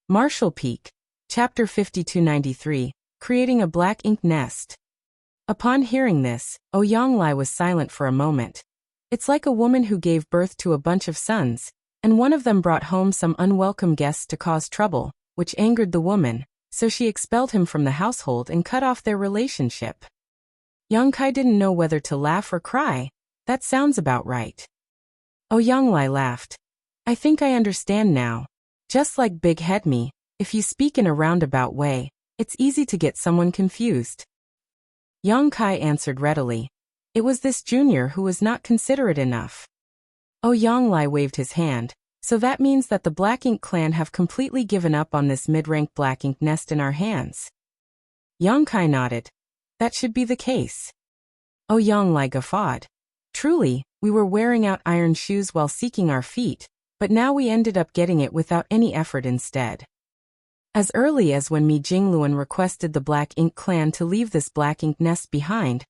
Marshall Peak, Chapter 5293, Creating a Black Ink Nest. Upon hearing this, Ouyang was silent for a moment. It's like a woman who gave birth to a bunch of sons, and one of them brought home some unwelcome guests to cause trouble, which angered the woman, so she expelled him from the household and cut off their relationship. Yongkai didn't know whether to laugh or cry. That sounds about right. Ouyang laughed. I think I understand now. Just like Big Head Me, if you speak in a roundabout way, it's easy to get someone confused. Yongkai answered readily. It was this junior who was not considerate enough. Ouyang waved his hand. So that means that the Black Ink clan have completely given up on this mid-rank Black Ink nest in our hands. Yongkai nodded. That should be the case. Ouyang guffawed. Truly, we were wearing out iron shoes while seeking our feet, but now we ended up getting it without any effort instead. As early as when Mi Jingluan requested the Black Ink clan to leave this Black Ink nest behind,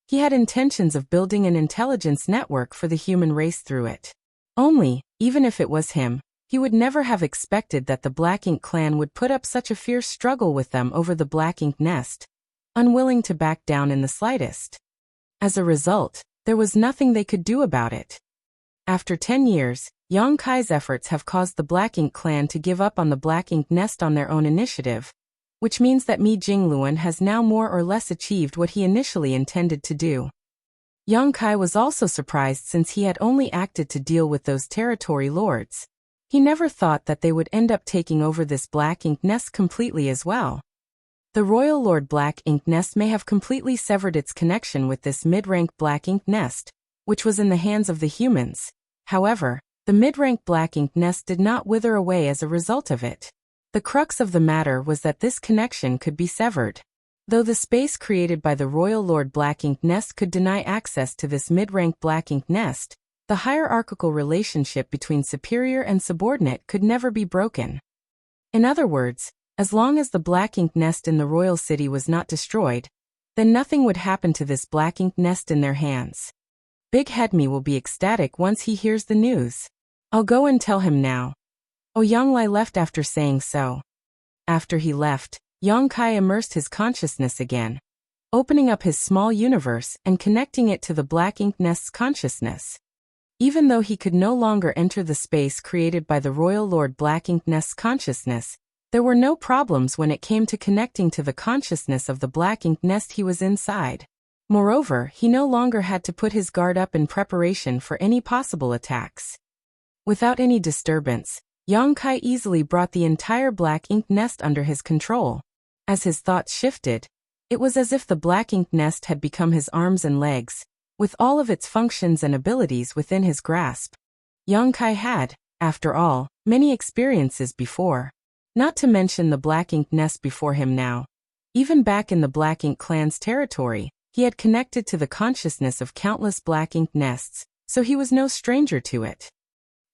he had intentions of building an intelligence network for the human race through it. Only, even if it was him, he would never have expected that the Black Ink clan would put up such a fierce struggle with them over the Black Ink nest, unwilling to back down in the slightest. As a result, there was nothing they could do about it. After 10 years, Yongkai's efforts have caused the Black Ink clan to give up on the Black Ink nest on their own initiative, which means that Mi Jingluan has now more or less achieved what he initially intended to do. Yongkai was also surprised since he had only acted to deal with those territory lords. He never thought that they would end up taking over this Black Ink nest completely as well. The Royal Lord Black Ink nest may have completely severed its connection with this mid-rank Black Ink nest, which was in the hands of the humans. However, the mid-rank Black Ink nest did not wither away as a result of it. The crux of the matter was that this connection could be severed. Though the space created by the Royal Lord Black Ink nest could deny access to this mid-rank Black Ink nest, the hierarchical relationship between superior and subordinate could never be broken. In other words, as long as the Black Ink nest in the royal city was not destroyed, then nothing would happen to this Black Ink nest in their hands. Big Head Me will be ecstatic once he hears the news. I'll go and tell him now. Ouyang left after saying so. After he left, Yongkai immersed his consciousness again, opening up his small universe and connecting it to the Black Ink nest's consciousness. Even though he could no longer enter the space created by the Royal Lord Black Ink nest's consciousness, there were no problems when it came to connecting to the consciousness of the Black Ink nest he was inside. Moreover, he no longer had to put his guard up in preparation for any possible attacks. Without any disturbance, Yongkai easily brought the entire Black Ink nest under his control. As his thoughts shifted, it was as if the Black Ink nest had become his arms and legs, with all of its functions and abilities within his grasp. Yongkai had, after all, many experiences before. Not to mention the Black Ink nest before him now. Even back in the Black Ink clan's territory, he had connected to the consciousness of countless Black Ink nests, so he was no stranger to it.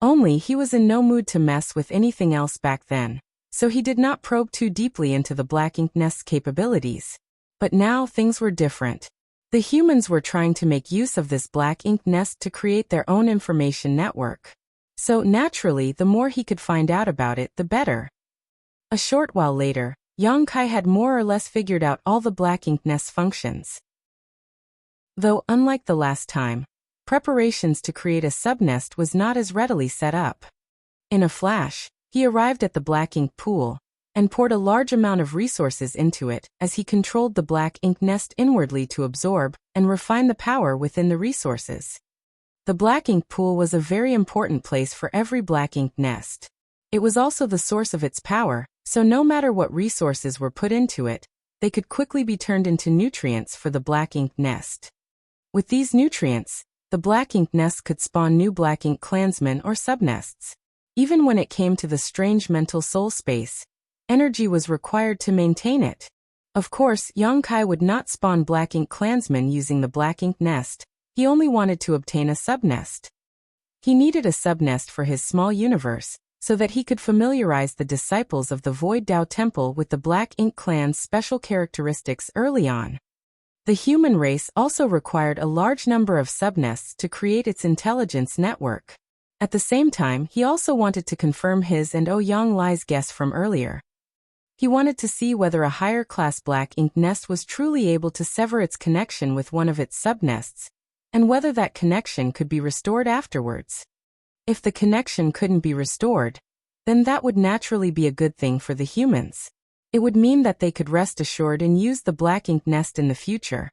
Only he was in no mood to mess with anything else back then, so he did not probe too deeply into the Black Ink nest's capabilities. But now things were different. The humans were trying to make use of this Black Ink nest to create their own information network. So naturally, the more he could find out about it, the better. A short while later, Yongkai had more or less figured out all the Black Ink nest's functions. Though, unlike the last time, preparations to create a subnest was not as readily set up. In a flash, he arrived at the Black Ink pool, and poured a large amount of resources into it as he controlled the Black Ink nest inwardly to absorb and refine the power within the resources. The Black Ink pool was a very important place for every Black Ink nest. It was also the source of its power, so no matter what resources were put into it, they could quickly be turned into nutrients for the Black Ink nest. With these nutrients, the Black Ink nest could spawn new Black Ink clansmen or subnests. Even when it came to the strange mental soul space, energy was required to maintain it. Of course, Yongkai would not spawn Black Ink clansmen using the Black Ink nest. He only wanted to obtain a subnest. He needed a subnest for his small universe, so that he could familiarize the disciples of the Void Dao Temple with the Black Ink clan's special characteristics early on. The human race also required a large number of subnests to create its intelligence network. At the same time, he also wanted to confirm his and Ouyang Lai's guess from earlier. He wanted to see whether a higher-class black ink nest was truly able to sever its connection with one of its subnests, and whether that connection could be restored afterwards. If the connection couldn't be restored, then that would naturally be a good thing for the humans. It would mean that they could rest assured and use the black ink nest in the future.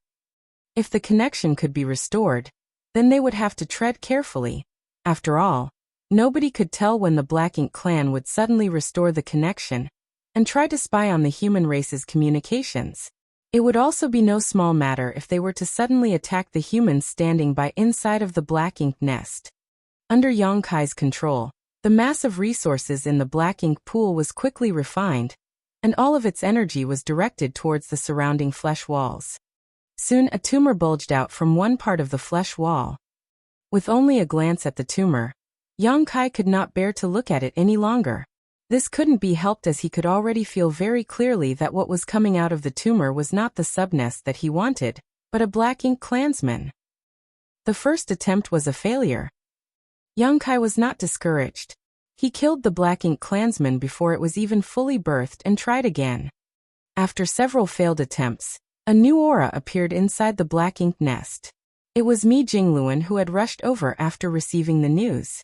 If the connection could be restored, then they would have to tread carefully. After all, nobody could tell when the Black Ink clan would suddenly restore the connection and try to spy on the human race's communications. It would also be no small matter if they were to suddenly attack the humans standing by inside of the Black Ink nest. Under Yang Kai's control, the massive resources in the Black Ink pool was quickly refined, and all of its energy was directed towards the surrounding flesh walls. Soon a tumor bulged out from one part of the flesh wall. With only a glance at the tumor, Yang Kai could not bear to look at it any longer. This couldn't be helped as he could already feel very clearly that what was coming out of the tumor was not the subnest that he wanted, but a Black Ink clansman. The first attempt was a failure. Yang Kai was not discouraged. He killed the Black Ink clansman before it was even fully birthed and tried again. After several failed attempts, a new aura appeared inside the Black Ink nest. It was Mi Jingluan who had rushed over after receiving the news.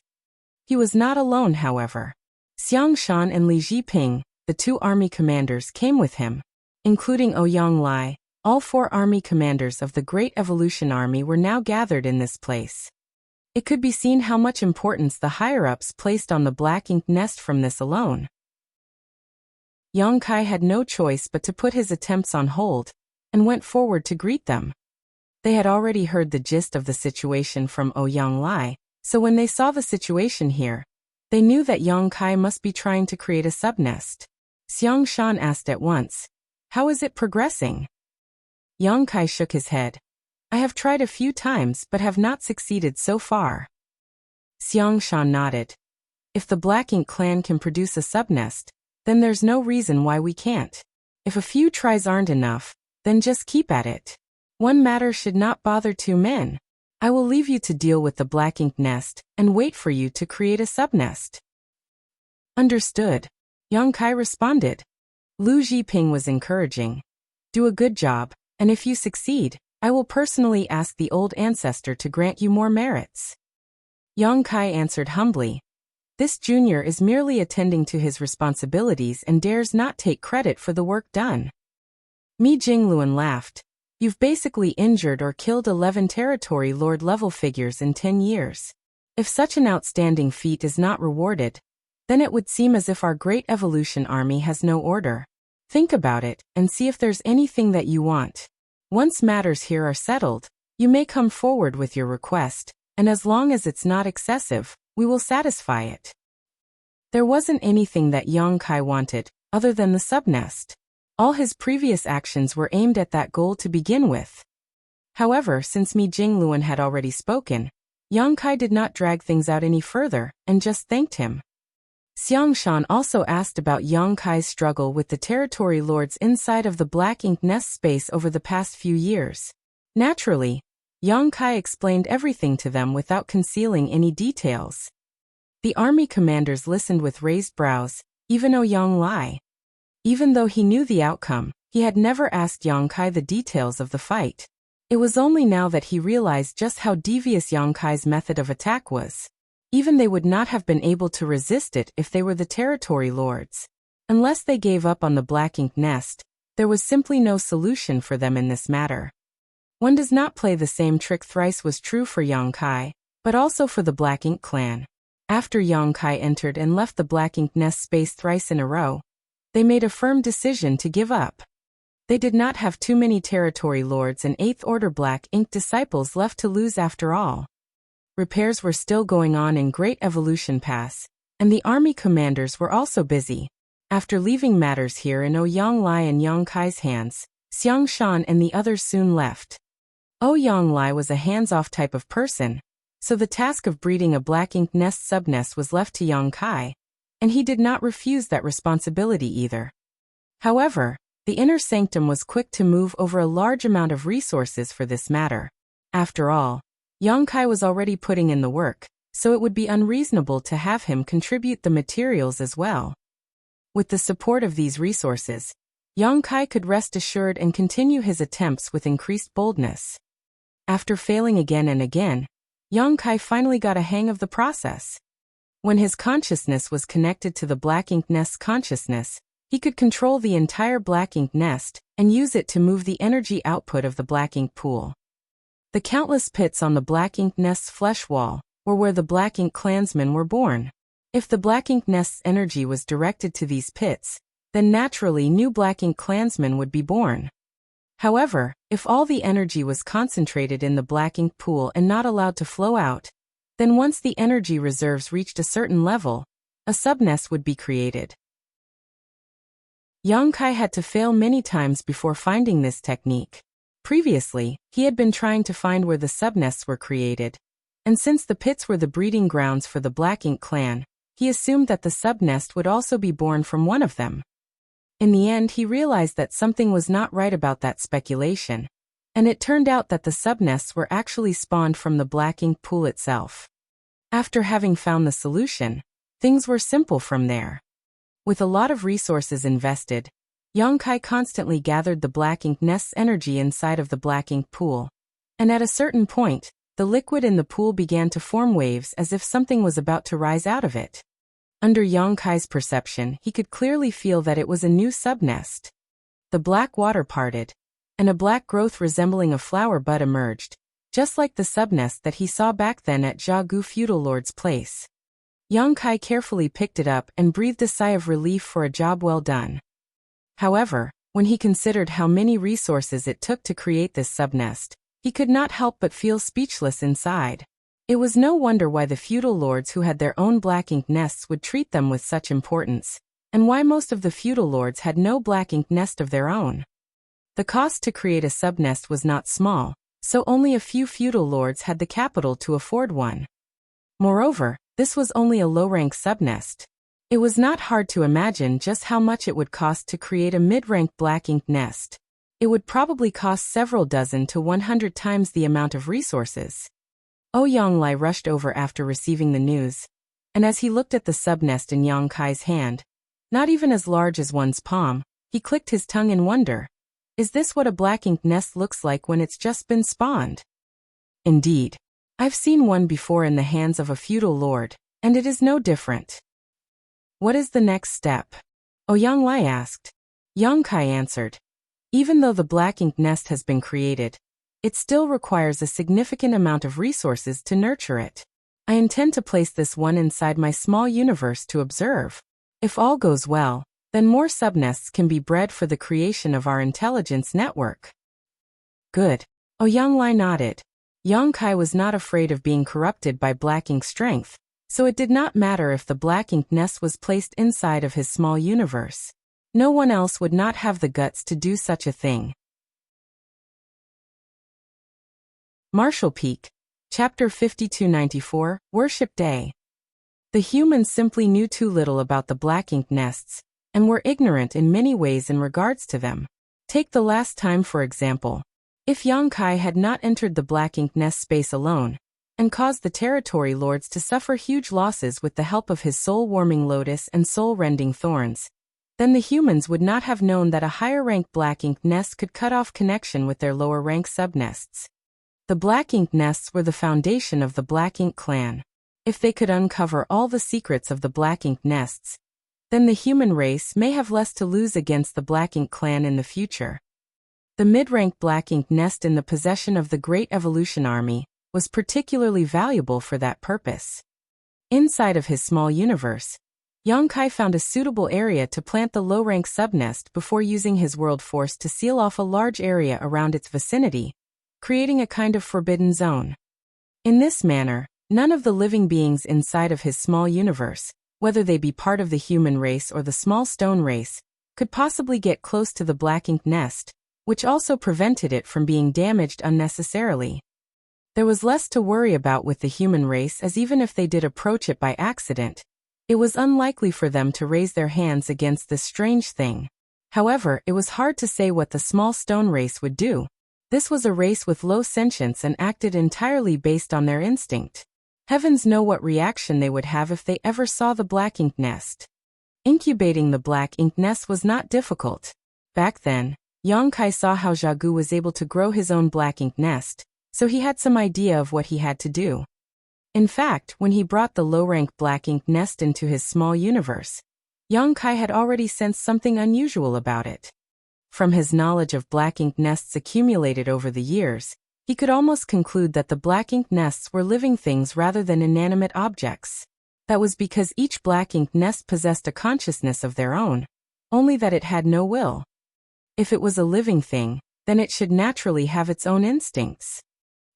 He was not alone, however. Xiang Shan and Li Jiping, the two army commanders, came with him, including Ouyang Lai. All 4 army commanders of the Great Evolution Army were now gathered in this place. It could be seen how much importance the higher-ups placed on the Black Ink nest from this alone. Yang Kai had no choice but to put his attempts on hold, and went forward to greet them. They had already heard the gist of the situation from Ouyang Lai, so when they saw the situation here, they knew that Yang Kai must be trying to create a subnest. Xiang Shan asked at once, "How is it progressing?" Yang Kai shook his head. "I have tried a few times but have not succeeded so far." Xiang Shan nodded. "If the Black Ink clan can produce a subnest, then there's no reason why we can't. If a few tries aren't enough, then just keep at it. One matter should not bother 2 men. I will leave you to deal with the Black Ink nest and wait for you to create a subnest." "Understood," Yang Kai responded. Lu Jiping was encouraging. "Do a good job, and if you succeed, I will personally ask the old ancestor to grant you more merits." Yang Kai answered humbly. This junior is merely attending to his responsibilities and dares not take credit for the work done. Mi Jingluan laughed. "You've basically injured or killed 11 territory lord level figures in 10 years. If such an outstanding feat is not rewarded, then it would seem as if our Great Evolution Army has no order. Think about it and see if there's anything that you want. Once matters here are settled, you may come forward with your request, and as long as it's not excessive, we will satisfy it." There wasn't anything that Yang Kai wanted, other than the subnest. All his previous actions were aimed at that goal to begin with. However, since Mi Jingluan had already spoken, Yang Kai did not drag things out any further, and just thanked him. Xiang Shan also asked about Yang Kai's struggle with the territory lords inside of the Black Ink nest space over the past few years. Naturally, Yang Kai explained everything to them without concealing any details. The army commanders listened with raised brows, even Ouyang Lai. Even though he knew the outcome, he had never asked Yang Kai the details of the fight. It was only now that he realized just how devious Yang Kai's method of attack was. Even they would not have been able to resist it if they were the territory lords. Unless they gave up on the Black Ink nest, there was simply no solution for them in this matter. One does not play the same trick thrice was true for Yang Kai, but also for the Black Ink clan. After Yang Kai entered and left the Black Ink nest space thrice in a row, they made a firm decision to give up. They did not have too many territory lords and 8th Order Black Ink disciples left to lose after all. Repairs were still going on in Great Evolution Pass, and the army commanders were also busy. After leaving matters here in Ouyang Lai and Yang Kai's hands, Xiang Shan and the others soon left. Ouyang Lai was a hands-off type of person, so the task of breeding a Black Ink nest subnest was left to Yang Kai, and he did not refuse that responsibility either. However, the inner sanctum was quick to move over a large amount of resources for this matter. After all, Yang Kai was already putting in the work, so it would be unreasonable to have him contribute the materials as well. With the support of these resources, Yang Kai could rest assured and continue his attempts with increased boldness. After failing again and again, Yang Kai finally got a hang of the process. When his consciousness was connected to the black ink nest's consciousness, he could control the entire black ink nest and use it to move the energy output of the black ink pool. The countless pits on the black ink nest's flesh wall were where the black ink clansmen were born. If the black ink nest's energy was directed to these pits, then naturally new black ink clansmen would be born. However, if all the energy was concentrated in the black ink pool and not allowed to flow out, then once the energy reserves reached a certain level, a subnest would be created. Yang Kai had to fail many times before finding this technique. Previously, he had been trying to find where the subnests were created, and since the pits were the breeding grounds for the black ink clan, he assumed that the subnest would also be born from one of them. In the end, he realized that something was not right about that speculation, and it turned out that the subnests were actually spawned from the black ink pool itself. After having found the solution, things were simple from there. With a lot of resources invested, Yang Kai constantly gathered the black ink nest's energy inside of the black ink pool, and at a certain point, the liquid in the pool began to form waves as if something was about to rise out of it. Under Yang Kai's perception, he could clearly feel that it was a new subnest. The black water parted, and a black growth resembling a flower bud emerged, just like the subnest that he saw back then at Jia Gu feudal lord's place. Yang Kai carefully picked it up and breathed a sigh of relief for a job well done. However, when he considered how many resources it took to create this subnest, he could not help but feel speechless inside. It was no wonder why the feudal lords who had their own black ink nests would treat them with such importance, and why most of the feudal lords had no black ink nest of their own. The cost to create a subnest was not small, so only a few feudal lords had the capital to afford one. Moreover, this was only a low-rank subnest. It was not hard to imagine just how much it would cost to create a mid-rank black ink nest. It would probably cost several dozen to 100 times the amount of resources. Ouyang Lai rushed over after receiving the news, and as he looked at the subnest in Yang Kai's hand, not even as large as one's palm, he clicked his tongue in wonder. Is this what a black ink nest looks like when it's just been spawned? Indeed. I've seen one before in the hands of a feudal lord, and it is no different. What is the next step? Ouyang Lai asked. Yang Kai answered. Even though the black ink nest has been created, it still requires a significant amount of resources to nurture it. I intend to place this one inside my small universe to observe. If all goes well, then more subnests can be bred for the creation of our intelligence network. Good. Ouyang Lai nodded. Yang Kai was not afraid of being corrupted by black ink strength, so it did not matter if the black ink nest was placed inside of his small universe. No one else would not have the guts to do such a thing. Marshall Peak, Chapter 5294, Worship Day. The humans simply knew too little about the black ink nests, and were ignorant in many ways in regards to them. Take the last time for example. If Yang Kai had not entered the black ink nest space alone, and caused the territory lords to suffer huge losses with the help of his soul-warming lotus and soul-rending thorns, then the humans would not have known that a higher-rank black ink nest could cut off connection with their lower-rank subnests. The black ink nests were the foundation of the black ink clan. If they could uncover all the secrets of the black ink nests, then the human race may have less to lose against the black ink clan in the future. The mid-rank black ink nest in the possession of the Great Evolution Army was particularly valuable for that purpose. Inside of his small universe, Yang Kai found a suitable area to plant the low-rank subnest before using his world force to seal off a large area around its vicinity, creating a kind of forbidden zone. In this manner, none of the living beings inside of his small universe, whether they be part of the human race or the small stone race, could possibly get close to the black ink nest, which also prevented it from being damaged unnecessarily. There was less to worry about with the human race, as even if they did approach it by accident, it was unlikely for them to raise their hands against this strange thing. However, it was hard to say what the small stone race would do. This was a race with low sentience and acted entirely based on their instinct. Heavens know what reaction they would have if they ever saw the black ink nest. Incubating the black ink nest was not difficult. Back then, Yang Kai saw how Xiaogu was able to grow his own black ink nest, so he had some idea of what he had to do. In fact, when he brought the low-rank black ink nest into his small universe, Yang Kai had already sensed something unusual about it. From his knowledge of black ink nests accumulated over the years, he could almost conclude that the black ink nests were living things rather than inanimate objects. That was because each black ink nest possessed a consciousness of their own, only that it had no will. If it was a living thing, then it should naturally have its own instincts.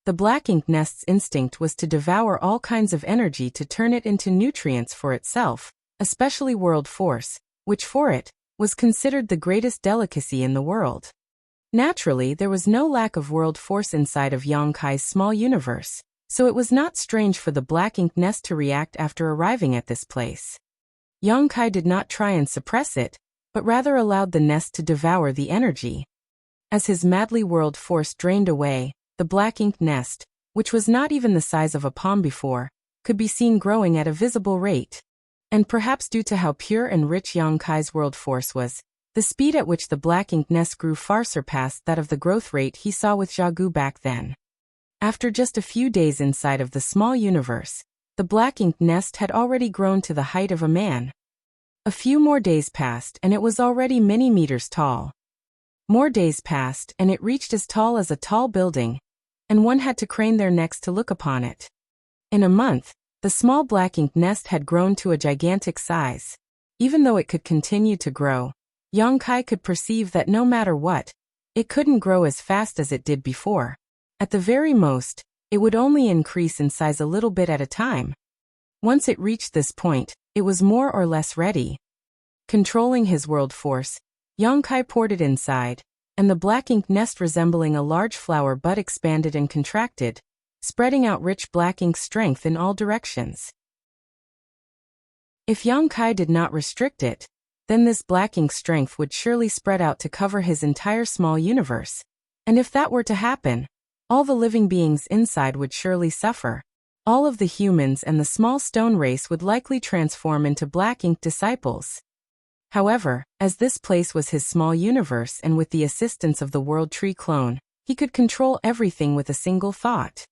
The black ink nest's instinct was to devour all kinds of energy to turn it into nutrients for itself, especially world force, which for it was considered the greatest delicacy in the world. Naturally, there was no lack of world force inside of Yang Kai's small universe, so it was not strange for the black ink nest to react after arriving at this place. Yang Kai did not try and suppress it, but rather allowed the nest to devour the energy. As his madly world force drained away, the black ink nest, which was not even the size of a palm before, could be seen growing at a visible rate. And perhaps due to how pure and rich Yang Kai's world force was, the speed at which the black ink nest grew far surpassed that of the growth rate he saw with Xiaogu back then. After just a few days inside of the small universe, the black ink nest had already grown to the height of a man. A few more days passed and it was already many meters tall. More days passed and it reached as tall as a tall building, and one had to crane their necks to look upon it. In a month, the small black ink nest had grown to a gigantic size. Even though it could continue to grow, Yang Kai could perceive that no matter what, it couldn't grow as fast as it did before. At the very most, it would only increase in size a little bit at a time. Once it reached this point, it was more or less ready. Controlling his world force, Yang Kai poured it inside, and the black ink nest resembling a large flower bud expanded and contracted, spreading out rich black ink strength in all directions. If Yang Kai did not restrict it, then this black ink strength would surely spread out to cover his entire small universe. And if that were to happen, all the living beings inside would surely suffer. All of the humans and the small stone race would likely transform into black ink disciples. However, as this place was his small universe and with the assistance of the World Tree clone, he could control everything with a single thought.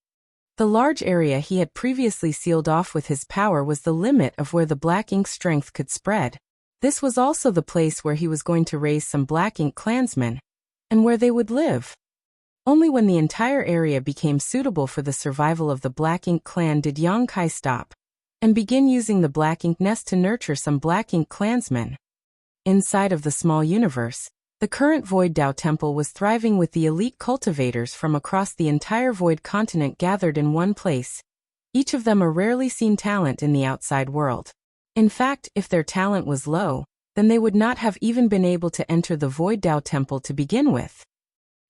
The large area he had previously sealed off with his power was the limit of where the black ink strength could spread. This was also the place where he was going to raise some black ink clansmen, and where they would live. Only when the entire area became suitable for the survival of the black ink clan did Yang Kai stop, and begin using the black ink nest to nurture some black ink clansmen. Inside of the small universe, the current Void Dao Temple was thriving with the elite cultivators from across the entire Void continent gathered in one place, each of them a rarely seen talent in the outside world. In fact, if their talent was low, then they would not have even been able to enter the Void Dao Temple to begin with.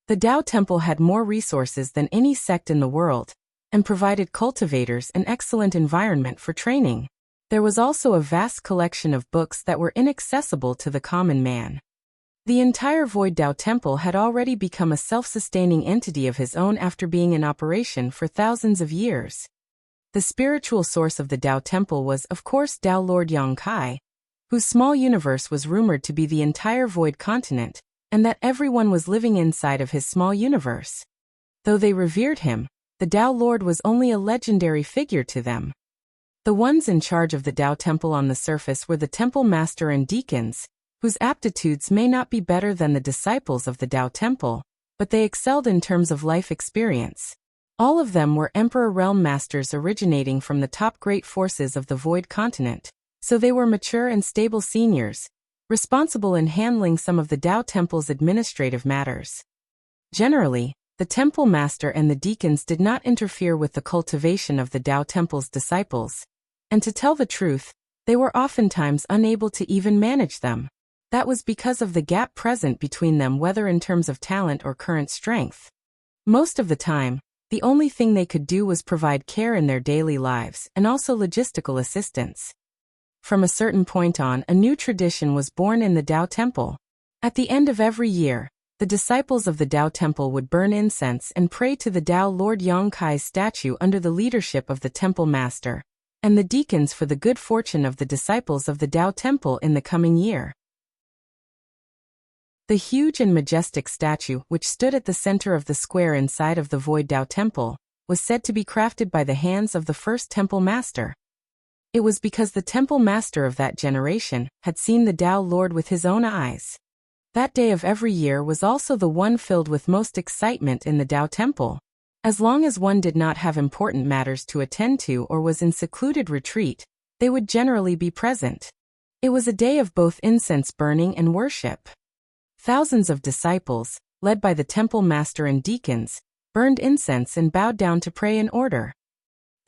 The Dao Temple had more resources than any sect in the world, and provided cultivators an excellent environment for training. There was also a vast collection of books that were inaccessible to the common man. The entire Void Dao Temple had already become a self-sustaining entity of his own after being in operation for thousands of years. The spiritual source of the Dao Temple was, of course, Dao Lord Yang Kai, whose small universe was rumored to be the entire Void continent, and that everyone was living inside of his small universe. Though they revered him, the Dao Lord was only a legendary figure to them. The ones in charge of the Dao Temple on the surface were the Temple Master and Deacons, whose aptitudes may not be better than the disciples of the Dao Temple, but they excelled in terms of life experience. All of them were Emperor Realm Masters originating from the top great forces of the Void Continent, so they were mature and stable seniors, responsible in handling some of the Dao Temple's administrative matters. Generally, the Temple Master and the Deacons did not interfere with the cultivation of the Dao Temple's disciples, and to tell the truth, they were oftentimes unable to even manage them. That was because of the gap present between them, whether in terms of talent or current strength. Most of the time, the only thing they could do was provide care in their daily lives and also logistical assistance. From a certain point on, a new tradition was born in the Dao Temple. At the end of every year, the disciples of the Tao Temple would burn incense and pray to the Tao Lord Yongkai's statue under the leadership of the Temple Master, and the deacons for the good fortune of the disciples of the Tao Temple in the coming year. The huge and majestic statue, which stood at the center of the square inside of the Void Tao Temple, was said to be crafted by the hands of the first Temple Master. It was because the Temple Master of that generation had seen the Tao Lord with his own eyes. That day of every year was also the one filled with most excitement in the Tao Temple. As long as one did not have important matters to attend to or was in secluded retreat, they would generally be present. It was a day of both incense burning and worship. Thousands of disciples, led by the Temple Master and deacons, burned incense and bowed down to pray in order.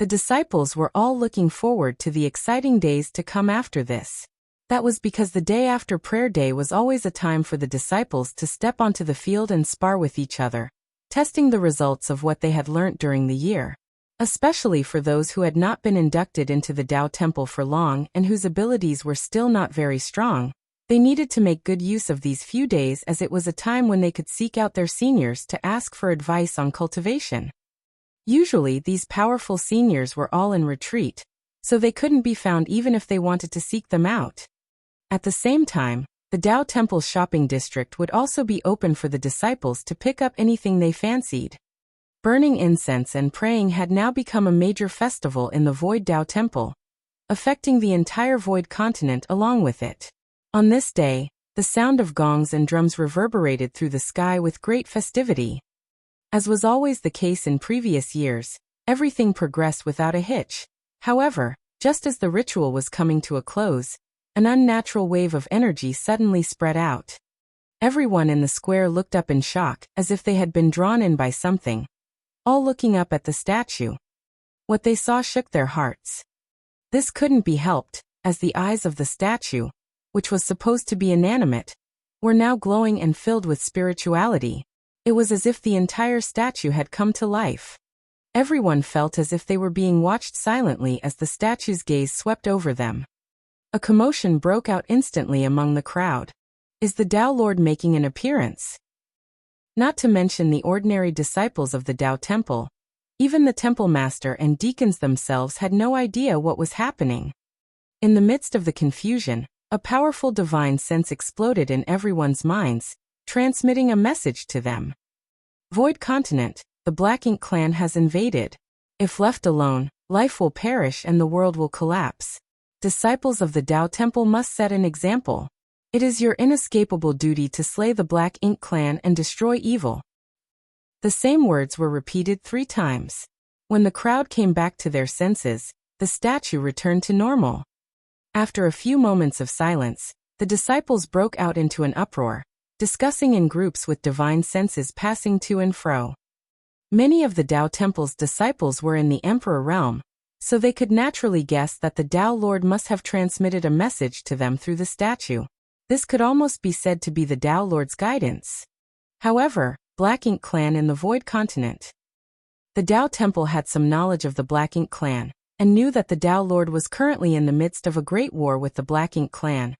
The disciples were all looking forward to the exciting days to come after this. That was because the day after prayer day was always a time for the disciples to step onto the field and spar with each other, testing the results of what they had learnt during the year. Especially for those who had not been inducted into the Tao Temple for long and whose abilities were still not very strong, they needed to make good use of these few days, as it was a time when they could seek out their seniors to ask for advice on cultivation. Usually these powerful seniors were all in retreat, so they couldn't be found even if they wanted to seek them out. At the same time, the Tao Temple's shopping district would also be open for the disciples to pick up anything they fancied. Burning incense and praying had now become a major festival in the Void Tao Temple, affecting the entire Void continent along with it. On this day, the sound of gongs and drums reverberated through the sky with great festivity. As was always the case in previous years, everything progressed without a hitch. However, just as the ritual was coming to a close, an unnatural wave of energy suddenly spread out. Everyone in the square looked up in shock, as if they had been drawn in by something, all looking up at the statue. What they saw shook their hearts. This couldn't be helped, as the eyes of the statue, which was supposed to be inanimate, were now glowing and filled with spirituality. It was as if the entire statue had come to life. Everyone felt as if they were being watched silently as the statue's gaze swept over them. A commotion broke out instantly among the crowd. Is the Tao Lord making an appearance? Not to mention the ordinary disciples of the Tao Temple, even the Temple Master and deacons themselves had no idea what was happening. In the midst of the confusion, a powerful divine sense exploded in everyone's minds, transmitting a message to them. Void Continent, the Black Ink clan has invaded. If left alone, life will perish and the world will collapse. Disciples of the Tao Temple must set an example. It is your inescapable duty to slay the Black Ink clan and destroy evil. The same words were repeated 3 times. When the crowd came back to their senses, the statue returned to normal. After a few moments of silence, the disciples broke out into an uproar, discussing in groups with divine senses passing to and fro. Many of the Tao Temple's disciples were in the Emperor realm, so they could naturally guess that the Tao Lord must have transmitted a message to them through the statue. This could almost be said to be the Tao Lord's guidance. However, Black Ink clan in the Void Continent. The Tao Temple had some knowledge of the Black Ink clan, and knew that the Tao Lord was currently in the midst of a great war with the Black Ink clan.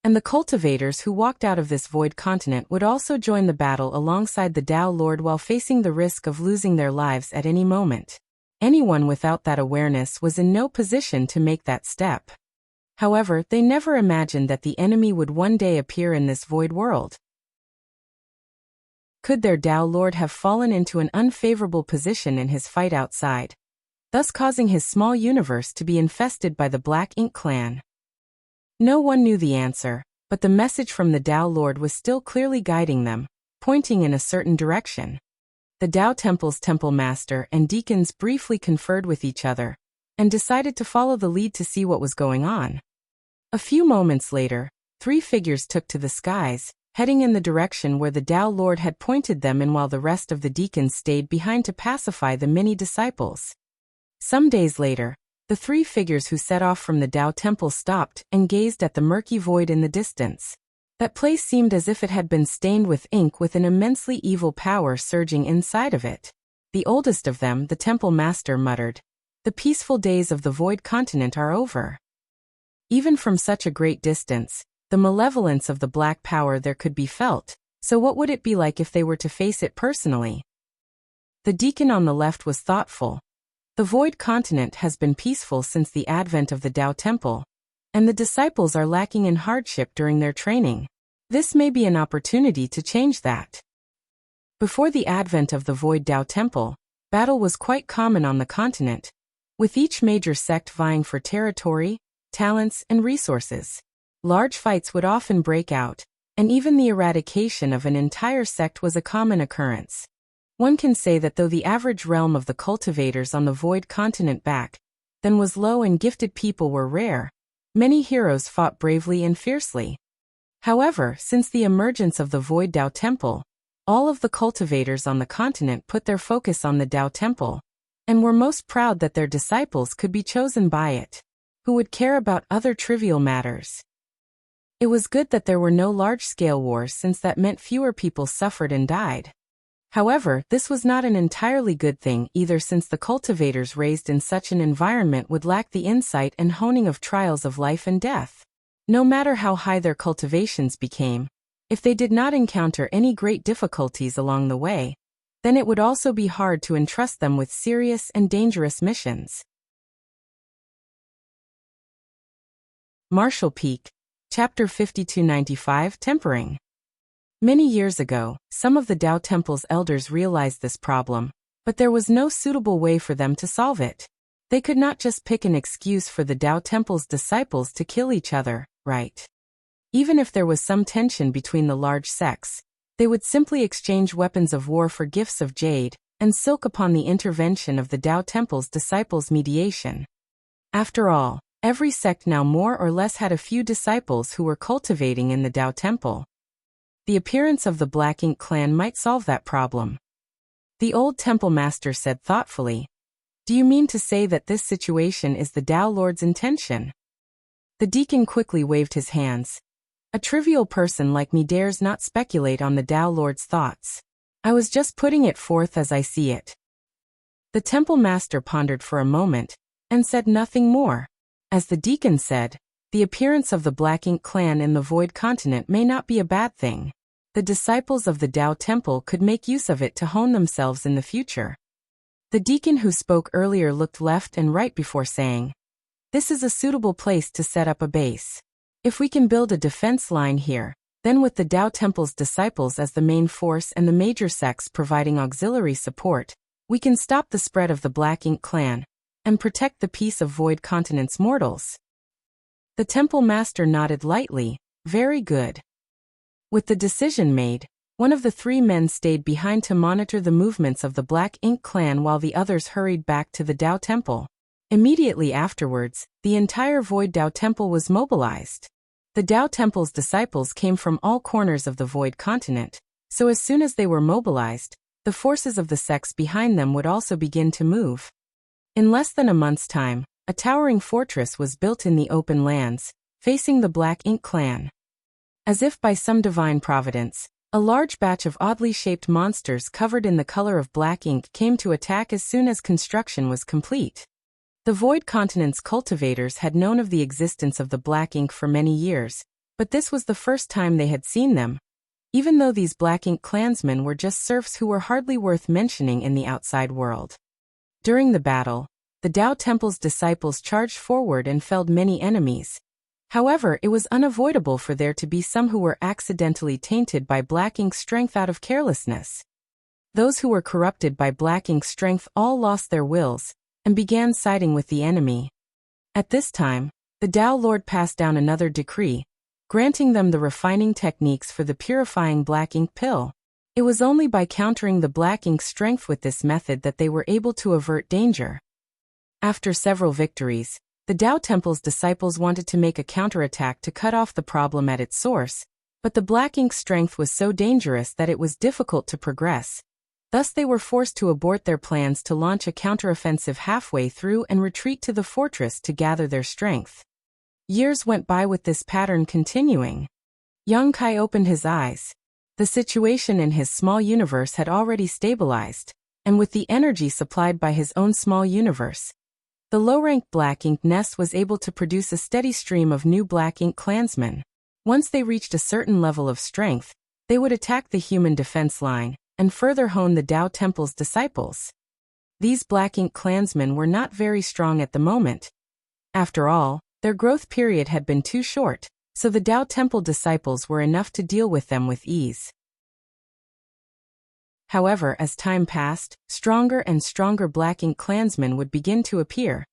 And the cultivators who walked out of this Void Continent would also join the battle alongside the Tao Lord while facing the risk of losing their lives at any moment. Anyone without that awareness was in no position to make that step. However, they never imagined that the enemy would one day appear in this void world. Could their Tao Lord have fallen into an unfavorable position in his fight outside, thus causing his small universe to be infested by the Black Ink clan? No one knew the answer, but the message from the Tao Lord was still clearly guiding them, pointing in a certain direction. The Tao Temple's Temple Master and deacons briefly conferred with each other, and decided to follow the lead to see what was going on. A few moments later, 3 figures took to the skies, heading in the direction where the Tao Lord had pointed them in, while the rest of the deacons stayed behind to pacify the many disciples. Some days later, the 3 figures who set off from the Tao Temple stopped and gazed at the murky void in the distance. That place seemed as if it had been stained with ink, with an immensely evil power surging inside of it. The oldest of them, the Temple Master, muttered, "The peaceful days of the Void Continent are over." Even from such a great distance, the malevolence of the black power there could be felt, So what would it be like if they were to face it personally? The deacon on the left was thoughtful. The Void Continent has been peaceful since the advent of the Tao Temple, and the disciples are lacking in hardship during their training. This may be an opportunity to change that. Before the advent of the Void Tao Temple, battle was quite common on the continent, with each major sect vying for territory, talents, and resources. Large fights would often break out, and even the eradication of an entire sect was a common occurrence. One can say that though the average realm of the cultivators on the Void Continent back then was low and gifted people were rare, many heroes fought bravely and fiercely. However, since the emergence of the Void Tao Temple, all of the cultivators on the continent put their focus on the Tao Temple, and were most proud that their disciples could be chosen by it, who would care about other trivial matters. It was good that there were no large-scale wars since that meant fewer people suffered and died. However, this was not an entirely good thing either since the cultivators raised in such an environment would lack the insight and honing of trials of life and death. No matter how high their cultivations became, if they did not encounter any great difficulties along the way, then it would also be hard to entrust them with serious and dangerous missions. Martial Peak, Chapter 5295 Tempering. Many years ago, some of the Tao Temple's elders realized this problem, but there was no suitable way for them to solve it. They could not just pick an excuse for the Tao Temple's disciples to kill each other, right? Even if there was some tension between the large sects, they would simply exchange weapons of war for gifts of jade and silk upon the intervention of the Tao Temple's disciples' mediation. After all, every sect now more or less had a few disciples who were cultivating in the Tao Temple. The appearance of the Black Ink clan might solve that problem. The old temple master said thoughtfully, "Do you mean to say that this situation is the Tao Lord's intention?" The deacon quickly waved his hands. "A trivial person like me dares not speculate on the Tao Lord's thoughts. I was just putting it forth as I see it." The temple master pondered for a moment, and said nothing more. As the deacon said, the appearance of the Black Ink clan in the Void Continent may not be a bad thing. The disciples of the Tao Temple could make use of it to hone themselves in the future. The deacon who spoke earlier looked left and right before saying, "This is a suitable place to set up a base. If we can build a defense line here, then with the Tao Temple's disciples as the main force and the major sects providing auxiliary support, we can stop the spread of the Black Ink clan and protect the peace of Void Continent's mortals." The temple master nodded lightly, "Very good." With the decision made, one of the three men stayed behind to monitor the movements of the Black Ink clan while the others hurried back to the Tao Temple. Immediately afterwards, the entire Void Tao Temple was mobilized. The Tao Temple's disciples came from all corners of the Void Continent, so as soon as they were mobilized, the forces of the sects behind them would also begin to move. In less than a month's time, a towering fortress was built in the open lands, facing the Black Ink clan. As if by some divine providence, a large batch of oddly shaped monsters covered in the color of black ink came to attack as soon as construction was complete. The Void Continent's cultivators had known of the existence of the Black Ink for many years, but this was the first time they had seen them, even though these Black Ink clansmen were just serfs who were hardly worth mentioning in the outside world. During the battle, the Tao Temple's disciples charged forward and felled many enemies. However, it was unavoidable for there to be some who were accidentally tainted by Black Ink's strength out of carelessness. Those who were corrupted by Black Ink's strength all lost their wills and began siding with the enemy. At this time, the Tao Lord passed down another decree, granting them the refining techniques for the purifying Black Ink pill. It was only by countering the Black Ink's strength with this method that they were able to avert danger. After several victories, the Tao Temple's disciples wanted to make a counterattack to cut off the problem at its source, but the Black Ink's strength was so dangerous that it was difficult to progress. Thus they were forced to abort their plans to launch a counteroffensive halfway through and retreat to the fortress to gather their strength. Years went by with this pattern continuing. Yang Kai opened his eyes. The situation in his small universe had already stabilized, and with the energy supplied by his own small universe, the low-rank Black Ink nest was able to produce a steady stream of new Black Ink clansmen. Once they reached a certain level of strength, They would attack the human defense line and further hone the Tao Temple's disciples. These Black Ink clansmen were not very strong at the moment. After all, their growth period had been too short, so the Tao Temple disciples were enough to deal with them with ease. However, as time passed, stronger and stronger Black Ink clansmen would begin to appear,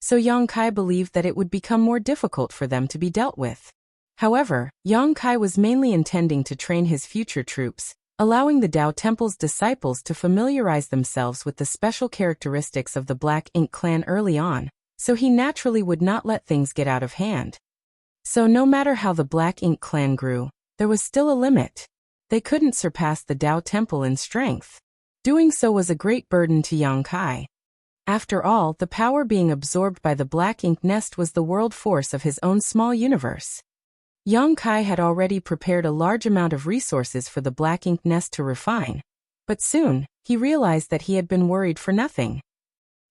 so Yang Kai believed that it would become more difficult for them to be dealt with. However, Yang Kai was mainly intending to train his future troops, allowing the Tao Temple's disciples to familiarize themselves with the special characteristics of the Black Ink clan early on, so he naturally would not let things get out of hand. So no matter how the Black Ink clan grew, there was still a limit. They couldn't surpass the Tao Temple in strength. Doing so was a great burden to Yang Kai. After all, the power being absorbed by the Black Ink nest was the world force of his own small universe. Yang Kai had already prepared a large amount of resources for the Black Ink nest to refine, but soon, he realized that he had been worried for nothing.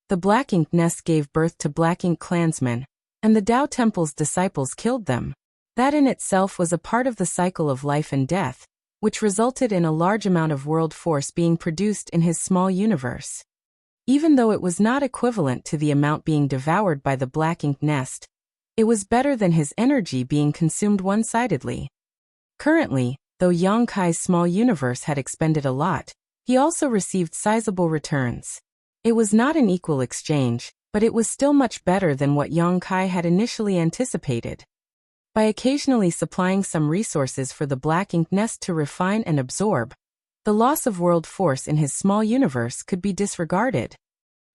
The Black Ink nest gave birth to Black Ink clansmen, and the Tao Temple's disciples killed them. That in itself was a part of the cycle of life and death, which resulted in a large amount of world force being produced in his small universe. Even though it was not equivalent to the amount being devoured by the Black Ink nest, it was better than his energy being consumed one-sidedly. Currently, though Yang Kai's small universe had expended a lot, he also received sizable returns. It was not an equal exchange, but it was still much better than what Yang Kai had initially anticipated. By occasionally supplying some resources for the Black Ink nest to refine and absorb, the loss of world force in his small universe could be disregarded.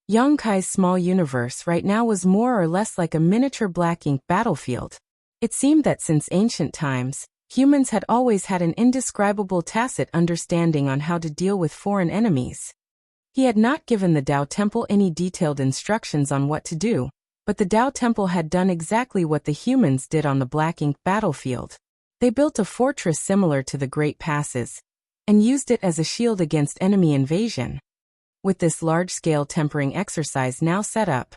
Yang Kai's small universe right now was more or less like a miniature Black Ink battlefield. It seemed that since ancient times, humans had always had an indescribable tacit understanding on how to deal with foreign enemies. He had not given the Tao Temple any detailed instructions on what to do, but the Tao Temple had done exactly what the humans did on the Black Ink battlefield. They built a fortress similar to the Great Passes, and used it as a shield against enemy invasion. With this large-scale tempering exercise now set up,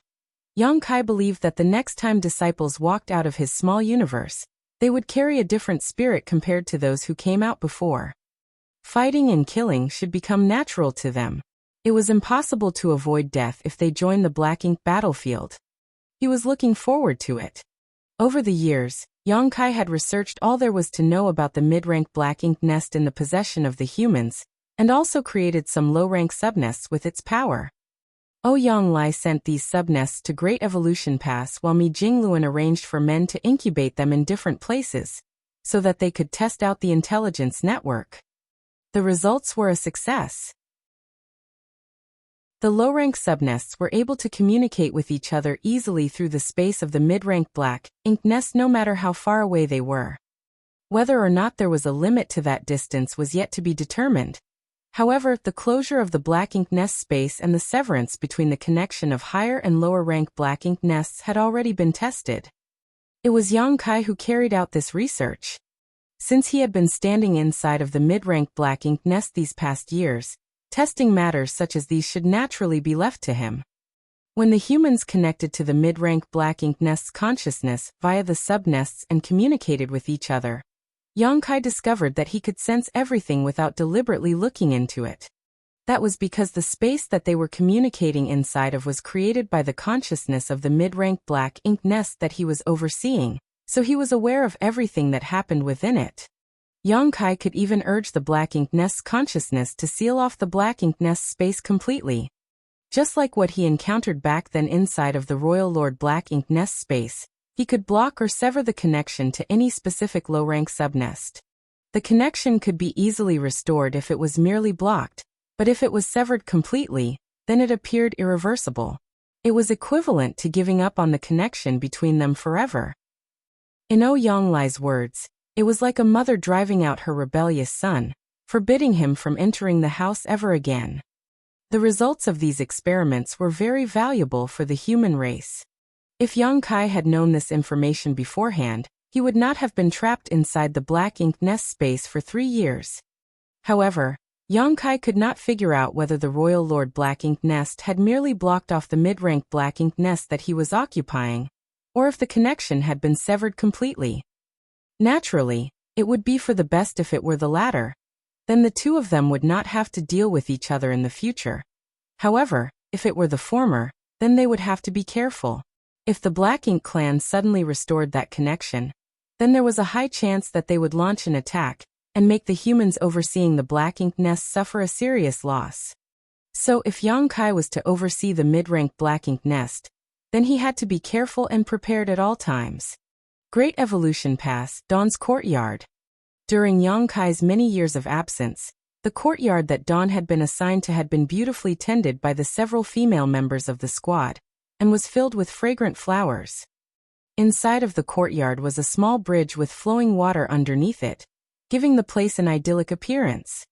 Yang Kai believed that the next time disciples walked out of his small universe, they would carry a different spirit compared to those who came out before. Fighting and killing should become natural to them. It was impossible to avoid death if they joined the Black Ink battlefield. He was looking forward to it. Over the years, Yang Kai had researched all there was to know about the mid-rank Black Ink nest in the possession of the humans, and also created some low-rank subnests with its power. Ouyang Lai sent these subnests to Great Evolution Pass while Mi Jingluan arranged for men to incubate them in different places, so that they could test out the intelligence network. The results were a success. The low-rank subnests were able to communicate with each other easily through the space of the mid-rank Black Ink nest no matter how far away they were. Whether or not there was a limit to that distance was yet to be determined. However, the closure of the Black Ink nest space and the severance between the connection of higher and lower rank Black Ink nests had already been tested. It was Yang Kai who carried out this research. Since he had been standing inside of the mid-rank Black Ink nest these past years, testing matters such as these should naturally be left to him. When the humans connected to the mid-rank Black Ink nest's consciousness via the subnests and communicated with each other, Yang Kai discovered that he could sense everything without deliberately looking into it. That was because the space that they were communicating inside of was created by the consciousness of the mid-rank Black Ink nest that he was overseeing, so he was aware of everything that happened within it. Yang Kai could even urge the Black Ink nest's consciousness to seal off the Black Ink nest space completely. Just like what he encountered back then inside of the Royal Lord Black Ink nest space, he could block or sever the connection to any specific low-rank subnest. The connection could be easily restored if it was merely blocked, but if it was severed completely, then it appeared irreversible. It was equivalent to giving up on the connection between them forever. In Ouyang Lai's words, it was like a mother driving out her rebellious son, forbidding him from entering the house ever again. The results of these experiments were very valuable for the human race. If Yang Kai had known this information beforehand, he would not have been trapped inside the Black Ink nest space for 3 years. However, Yang Kai could not figure out whether the Royal Lord Black Ink nest had merely blocked off the mid-rank Black Ink nest that he was occupying, or if the connection had been severed completely. Naturally, It would be for the best if it were the latter. Then the two of them would not have to deal with each other in the future. However, if it were the former, then they would have to be careful. If the Black Ink clan suddenly restored that connection, then there was a high chance that they would launch an attack and make the humans overseeing the Black Ink nest suffer a serious loss. So if Yang Kai was to oversee the mid-rank Black Ink nest, then he had to be careful and prepared at all times. Great Evolution Pass, Dawn's courtyard. During Yang Kai's many years of absence, the courtyard that Dawn had been assigned to had been beautifully tended by the several female members of the squad, and was filled with fragrant flowers. Inside of the courtyard was a small bridge with flowing water underneath it, giving the place an idyllic appearance.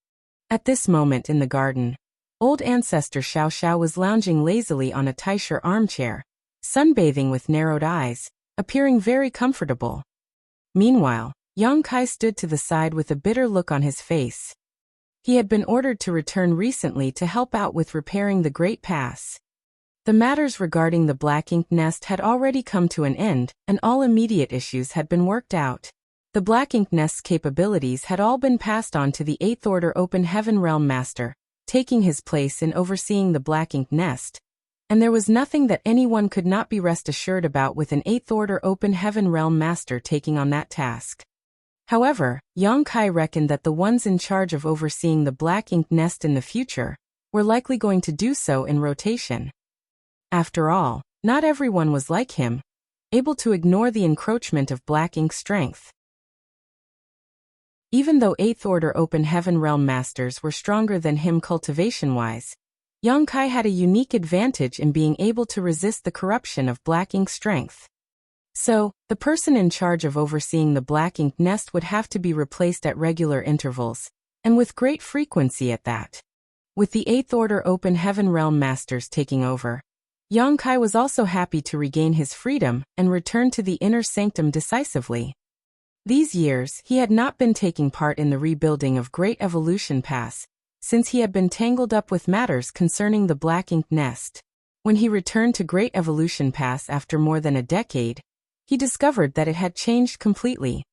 At this moment in the garden, old ancestor Xiao Xiao was lounging lazily on a Taisher armchair, sunbathing with narrowed eyes, appearing very comfortable. Meanwhile, Yang Kai stood to the side with a bitter look on his face. He had been ordered to return recently to help out with repairing the Great Pass. The matters regarding the Black Ink nest had already come to an end, and all immediate issues had been worked out. The Black Ink nest's capabilities had all been passed on to the 8th Order Open Heaven Realm Master, taking his place in overseeing the Black Ink nest, and there was nothing that anyone could not be rest assured about with an 8th Order Open Heaven Realm Master taking on that task. However, Yang Kai reckoned that the ones in charge of overseeing the Black Ink nest in the future were likely going to do so in rotation. After all, not everyone was like him, able to ignore the encroachment of Black Ink's strength. Even though 8th Order Open Heaven Realm Masters were stronger than him cultivation-wise, Yang Kai had a unique advantage in being able to resist the corruption of Black Ink's strength. So, the person in charge of overseeing the Black Ink nest would have to be replaced at regular intervals, and with great frequency at that. With the 8th Order Open Heaven Realm Masters taking over, Yang Kai was also happy to regain his freedom and return to the inner sanctum decisively. These years, he had not been taking part in the rebuilding of Great Evolution Pass, since he had been tangled up with matters concerning the Black Ink nest. When he returned to Great Evolution Pass after more than a decade, he discovered that it had changed completely.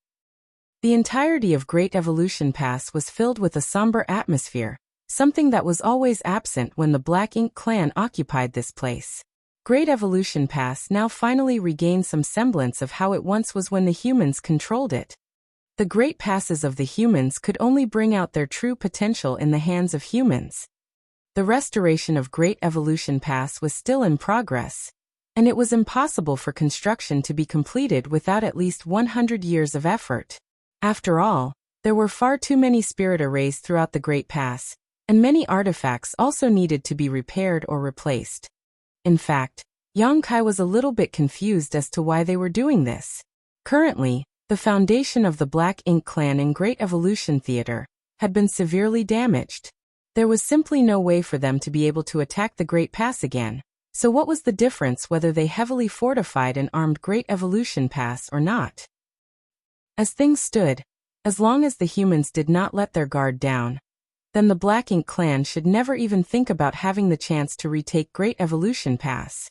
The entirety of Great Evolution Pass was filled with a somber atmosphere, something that was always absent when the Black Ink clan occupied this place. Great Evolution Pass now finally regained some semblance of how it once was when the humans controlled it. The great passes of the humans could only bring out their true potential in the hands of humans. The restoration of Great Evolution Pass was still in progress, and it was impossible for construction to be completed without at least 100 years of effort. After all, there were far too many spirit arrays throughout the Great Pass, and many artifacts also needed to be repaired or replaced. In fact, Yang Kai was a little bit confused as to why they were doing this. Currently, the foundation of the Black Ink clan in Great Evolution Theater had been severely damaged. There was simply no way for them to be able to attack the Great Pass again. So what was the difference whether they heavily fortified and armed Great Evolution Pass or not? As things stood, as long as the humans did not let their guard down, then the Black Ink clan should never even think about having the chance to retake Great Evolution Pass.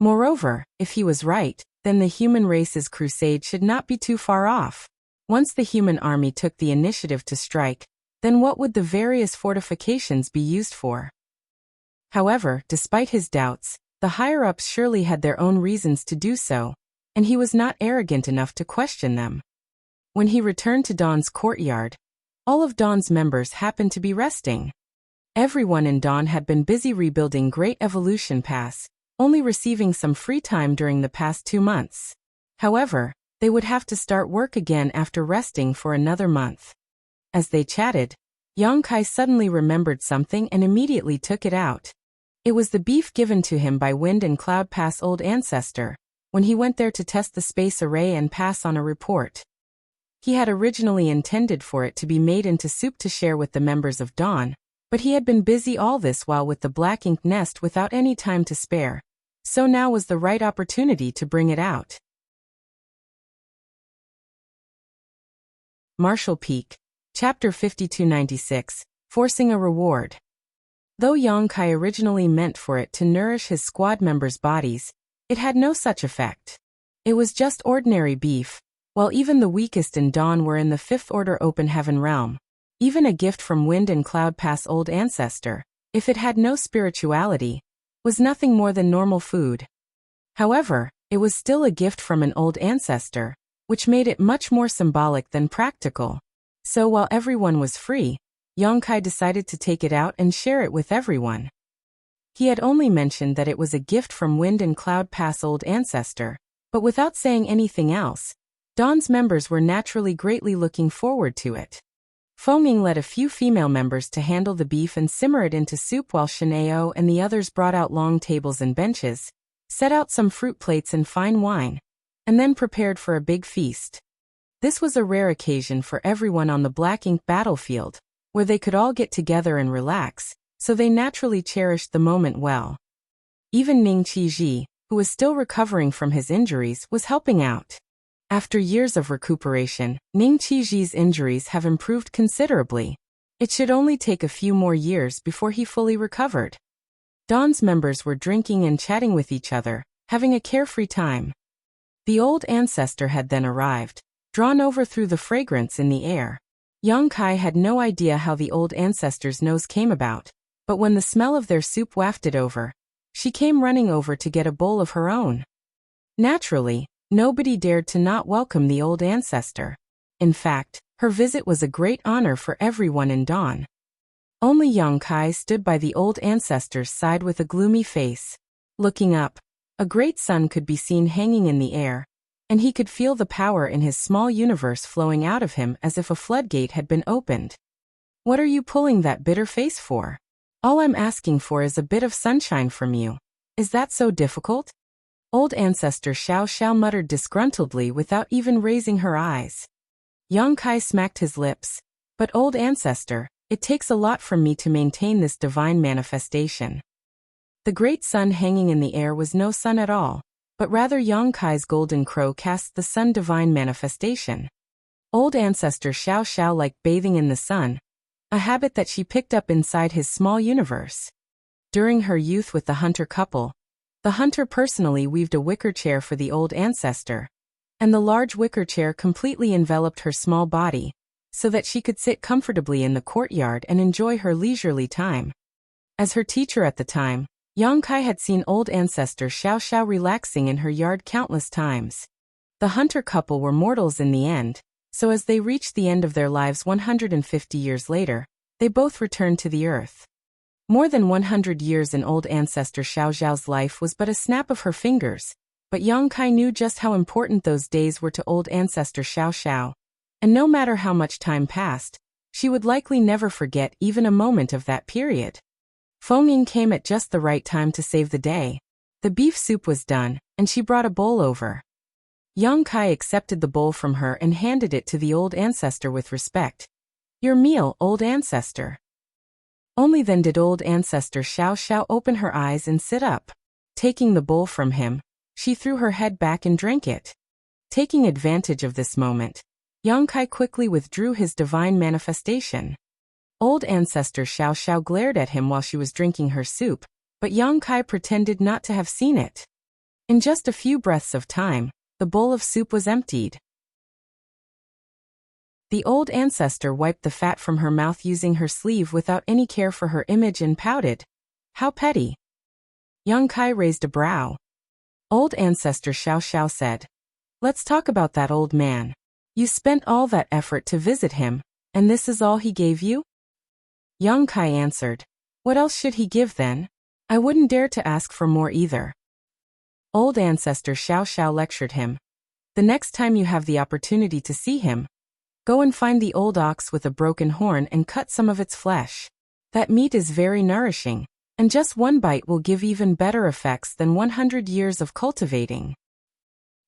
Moreover, if he was right, then the human race's crusade should not be too far off. Once the human army took the initiative to strike, then what would the various fortifications be used for? However, despite his doubts, the higher-ups surely had their own reasons to do so, and he was not arrogant enough to question them. When he returned to Dawn's courtyard, all of Dawn's members happened to be resting. Everyone in Dawn had been busy rebuilding Great Evolution Pass, only receiving some free time during the past 2 months. However, they would have to start work again after resting for another month. As they chatted, Yang Kai suddenly remembered something and immediately took it out. It was the beef given to him by Wind and Cloud Pass old ancestor, when he went there to test the space array and pass on a report. He had originally intended for it to be made into soup to share with the members of Dawn, but he had been busy all this while with the Black Ink nest without any time to spare, so now was the right opportunity to bring it out. Marshall Peak, Chapter 5296, Forcing a Reward. Though Yang Kai originally meant for it to nourish his squad members' bodies, it had no such effect. It was just ordinary beef, while even the weakest in Dawn were in the fifth order open heaven realm. Even a gift from Wind and Cloud Pass old ancestor, if it had no spirituality, was nothing more than normal food. However, it was still a gift from an old ancestor, which made it much more symbolic than practical. So while everyone was free, Yongkai decided to take it out and share it with everyone. He had only mentioned that it was a gift from Wind and Cloud Pass old ancestor, but without saying anything else, Dawn's members were naturally greatly looking forward to it. Fengming led a few female members to handle the beef and simmer it into soup while Shineo and the others brought out long tables and benches, set out some fruit plates and fine wine, and then prepared for a big feast. This was a rare occasion for everyone on the Black Ink battlefield, where they could all get together and relax, so they naturally cherished the moment well. Even Ning Qiji, who was still recovering from his injuries, was helping out. After years of recuperation, Ning Qiji's injuries have improved considerably. It should only take a few more years before he fully recovered. Dawn's members were drinking and chatting with each other, having a carefree time. The old ancestor had then arrived, drawn over through the fragrance in the air. Yongkai had no idea how the old ancestor's nose came about, but when the smell of their soup wafted over, she came running over to get a bowl of her own. Naturally, nobody dared to not welcome the old ancestor. In fact, her visit was a great honor for everyone in Dawn. Only Yongkai stood by the old ancestor's side with a gloomy face. Looking up, a great sun could be seen hanging in the air, and he could feel the power in his small universe flowing out of him as if a floodgate had been opened. What are you pulling that bitter face for? All I'm asking for is a bit of sunshine from you. Is that so difficult? Old ancestor Xiao Xiao muttered disgruntledly without even raising her eyes. Yongkai smacked his lips. But old ancestor, it takes a lot from me to maintain this divine manifestation. The great sun hanging in the air was no sun at all, but rather Yongkai's golden crow cast the sun divine manifestation. Old ancestor Xiao Xiao liked bathing in the sun, a habit that she picked up inside his small universe. During her youth with the hunter couple, the hunter personally weaved a wicker chair for the old ancestor, and the large wicker chair completely enveloped her small body, so that she could sit comfortably in the courtyard and enjoy her leisurely time. As her teacher at the time, Yongkai had seen old ancestor Xiao Xiao relaxing in her yard countless times. The hunter couple were mortals in the end, so as they reached the end of their lives 150 years later, they both returned to the earth. More than 100 years in old ancestor Xiao Xiao's life was but a snap of her fingers, but Yongkai knew just how important those days were to old ancestor Xiao Xiao, and no matter how much time passed, she would likely never forget even a moment of that period. Fengming came at just the right time to save the day. The beef soup was done, and she brought a bowl over. Yongkai accepted the bowl from her and handed it to the old ancestor with respect. Your meal, old ancestor. Only then did old ancestor Xiao Xiao open her eyes and sit up. Taking the bowl from him, she threw her head back and drank it. Taking advantage of this moment, Yongkai quickly withdrew his divine manifestation. Old ancestor Xiao Xiao glared at him while she was drinking her soup, but Yongkai pretended not to have seen it. In just a few breaths of time, the bowl of soup was emptied. The old ancestor wiped the fat from her mouth using her sleeve without any care for her image and pouted. How petty. Yongkai raised a brow. Old ancestor Xiao Xiao said, Let's talk about that old man. You spent all that effort to visit him, and this is all he gave you? Yongkai answered, What else should he give then? I wouldn't dare to ask for more either. Old ancestor Xiao Xiao lectured him. The next time you have the opportunity to see him, go and find the old ox with a broken horn and cut some of its flesh. That meat is very nourishing, and just one bite will give even better effects than 100 years of cultivating.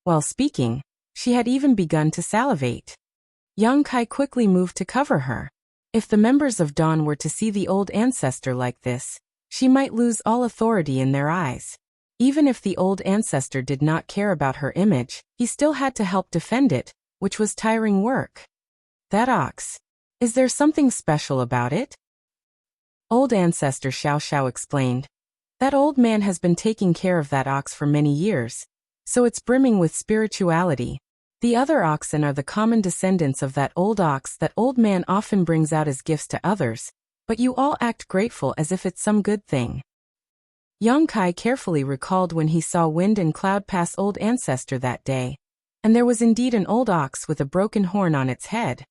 While speaking, she had even begun to salivate. Yongkai quickly moved to cover her. If the members of Dawn were to see the old ancestor like this, she might lose all authority in their eyes. Even if the old ancestor did not care about her image, he still had to help defend it, which was tiring work. That ox. Is there something special about it? Old ancestor Xiao Xiao explained. That old man has been taking care of that ox for many years, so it's brimming with spirituality. The other oxen are the common descendants of that old ox that old man often brings out as gifts to others, but you all act grateful as if it's some good thing. Young Kai carefully recalled when he saw Wind and Cloud pass old ancestor that day, and there was indeed an old ox with a broken horn on its head.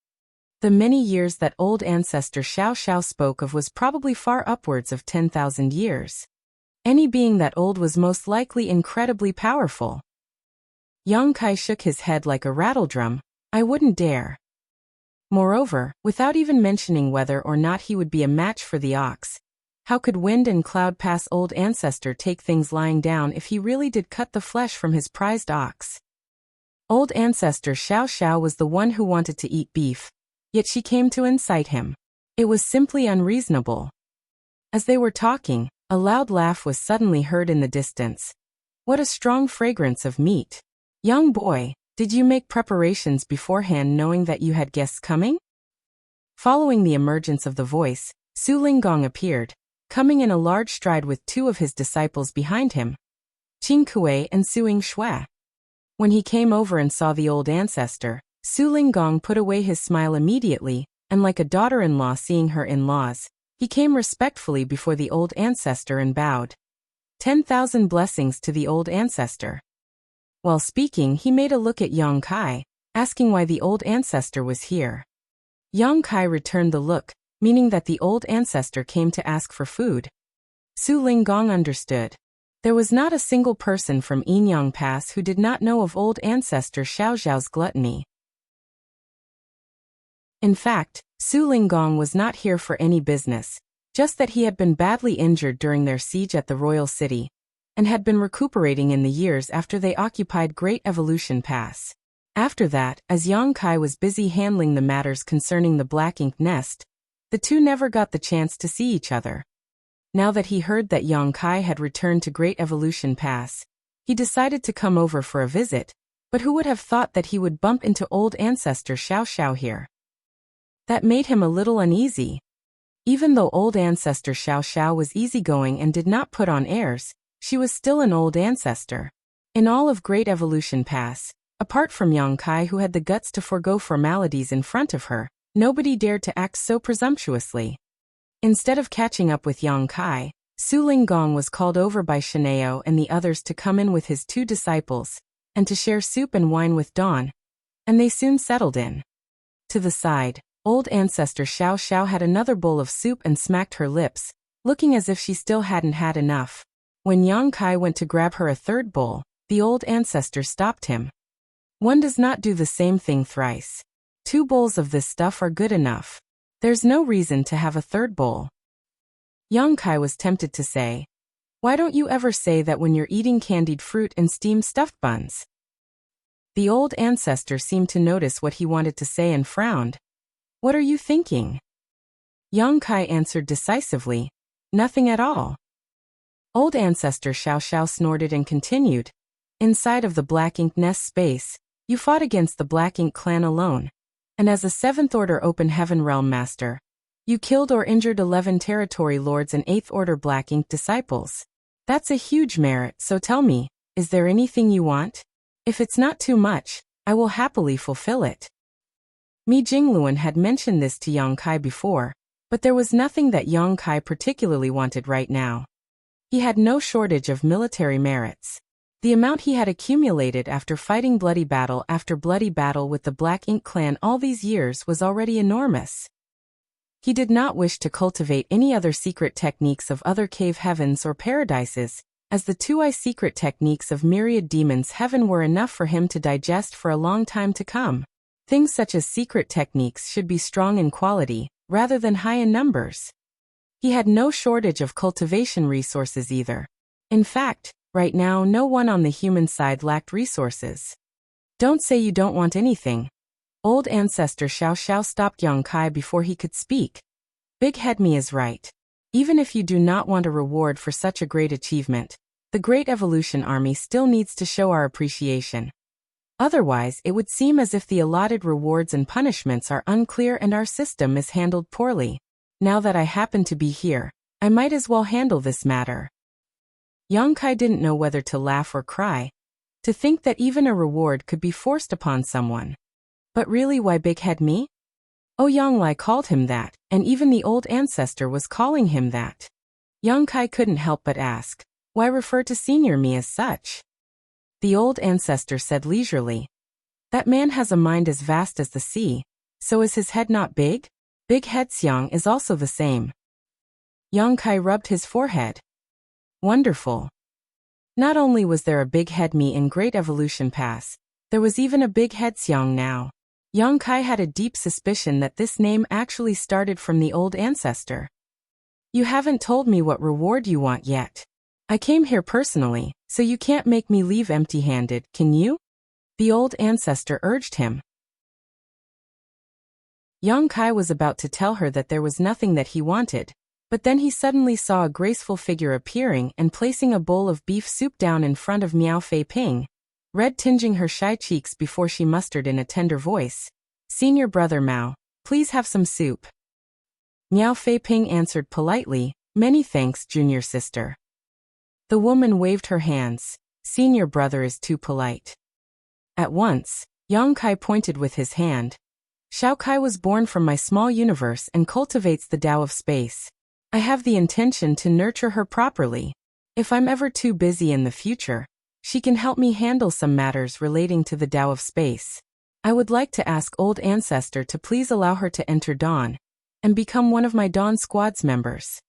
The many years that old ancestor Xiao Xiao spoke of was probably far upwards of 10,000 years. Any being that old was most likely incredibly powerful. Young Kai shook his head like a rattledrum. I wouldn't dare. Moreover, without even mentioning whether or not he would be a match for the ox, how could Wind and Cloud pass old ancestor take things lying down if he really did cut the flesh from his prized ox? Old ancestor Xiao Xiao was the one who wanted to eat beef, yet she came to incite him. It was simply unreasonable. As they were talking, a loud laugh was suddenly heard in the distance. What a strong fragrance of meat! Young boy, did you make preparations beforehand knowing that you had guests coming? Following the emergence of the voice, Su Linggong appeared, coming in a large stride with two of his disciples behind him, Qing Kuei and Suing Shui. When he came over and saw the old ancestor, Su Linggong put away his smile immediately, and like a daughter-in-law seeing her in-laws, he came respectfully before the old ancestor and bowed. 10,000 blessings to the old ancestor. While speaking, he made a look at Yang Kai, asking why the old ancestor was here. Yang Kai returned the look, meaning that the old ancestor came to ask for food. Su Linggong understood. There was not a single person from Yinyang Pass who did not know of old ancestor Xiao Xiao's gluttony. In fact, Su Linggong was not here for any business, just that he had been badly injured during their siege at the royal city, and had been recuperating in the years after they occupied Great Evolution Pass. After that, as Yang Kai was busy handling the matters concerning the Black Ink Nest, the two never got the chance to see each other. Now that he heard that Yang Kai had returned to Great Evolution Pass, he decided to come over for a visit, but who would have thought that he would bump into old ancestor Xiao Xiao here? That made him a little uneasy. Even though old ancestor Xiao Xiao was easygoing and did not put on airs, she was still an old ancestor. In all of Great Evolution Pass, apart from Yang Kai who had the guts to forego formalities in front of her, nobody dared to act so presumptuously. Instead of catching up with Yang Kai, Su Linggong was called over by Shineo and the others to come in with his two disciples, and to share soup and wine with Dawn, and they soon settled in. To the side, old ancestor Xiao Xiao had another bowl of soup and smacked her lips, looking as if she still hadn't had enough. When Yang Kai went to grab her a third bowl, the old ancestor stopped him. One does not do the same thing thrice. 2 bowls of this stuff are good enough. There's no reason to have a third bowl. Yang Kai was tempted to say, why don't you ever say that when you're eating candied fruit and steamed stuffed buns? The old ancestor seemed to notice what he wanted to say and frowned. What are you thinking? Yang Kai answered decisively, nothing at all. Old ancestor Xiao Xiao snorted and continued, inside of the Black Ink Nest space, you fought against the Black Ink clan alone, and as a 7th Order Open Heaven Realm Master, you killed or injured 11 Territory Lords and 8th Order Black Ink disciples. That's a huge merit, so tell me, is there anything you want? If it's not too much, I will happily fulfill it. Mi Jingluan had mentioned this to Yang Kai before, but there was nothing that Yang Kai particularly wanted right now. He had no shortage of military merits. The amount he had accumulated after fighting bloody battle after bloody battle with the Black Ink clan all these years was already enormous. He did not wish to cultivate any other secret techniques of other cave heavens or paradises, as the 2 secret techniques of myriad demons heaven were enough for him to digest for a long time to come. Things such as secret techniques should be strong in quality, rather than high in numbers. He had no shortage of cultivation resources either. In fact, right now no one on the human side lacked resources. Don't say you don't want anything. Old ancestor Xiao Xiao stopped Yang Kai before he could speak. Big Head Me is right. Even if you do not want a reward for such a great achievement, the Great Evolution Army still needs to show our appreciation. Otherwise, it would seem as if the allotted rewards and punishments are unclear and our system is handled poorly. Now that I happen to be here, I might as well handle this matter. Yang Kai didn't know whether to laugh or cry. To think that even a reward could be forced upon someone. But really, why big-head me? Yonglai called him that, and even the old ancestor was calling him that. Yongkai couldn't help but ask, why refer to senior me as such? The old ancestor said leisurely, that man has a mind as vast as the sea, so is his head not big? Big head Xiang is also the same. Yongkai rubbed his forehead. Wonderful. Not only was there a big head me in Great Evolution Pass, there was even a big head Xiang now. Yongkai had a deep suspicion that this name actually started from the old ancestor. You haven't told me what reward you want yet. I came here personally, so you can't make me leave empty-handed, can you? The old ancestor urged him. Yongkai was about to tell her that there was nothing that he wanted, but then he suddenly saw a graceful figure appearing and placing a bowl of beef soup down in front of Miao Fei Ping, red tinging her shy cheeks before she mustered in a tender voice, "Senior brother Mao, please have some soup." Miao Fei Ping answered politely, "Many thanks, junior sister." The woman waved her hands. "Senior brother is too polite." At once, Yongkai pointed with his hand. "Shaokai was born from my small universe and cultivates the Tao of space. I have the intention to nurture her properly. If I'm ever too busy in the future, she can help me handle some matters relating to the Tao of space. I would like to ask old ancestor to please allow her to enter Dawn and become one of my Dawn Squad's members."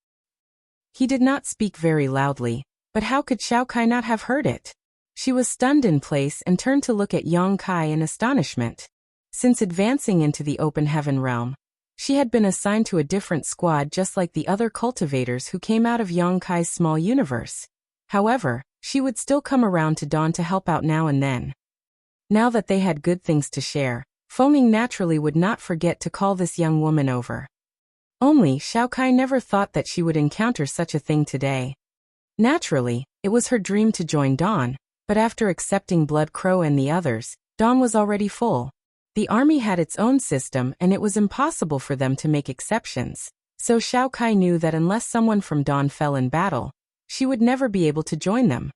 He did not speak very loudly, but how could Shaokai not have heard it? She was stunned in place and turned to look at Yongkai in astonishment. Since advancing into the open heaven realm, she had been assigned to a different squad just like the other cultivators who came out of Yongkai's small universe. However, she would still come around to Dawn to help out now and then. Now that they had good things to share, Fengming naturally would not forget to call this young woman over. Only Shaokai never thought that she would encounter such a thing today. Naturally, it was her dream to join Dawn, but after accepting Blood Crow and the others, Dawn was already full. The army had its own system and it was impossible for them to make exceptions, so Shaokai knew that unless someone from Dawn fell in battle, she would never be able to join them.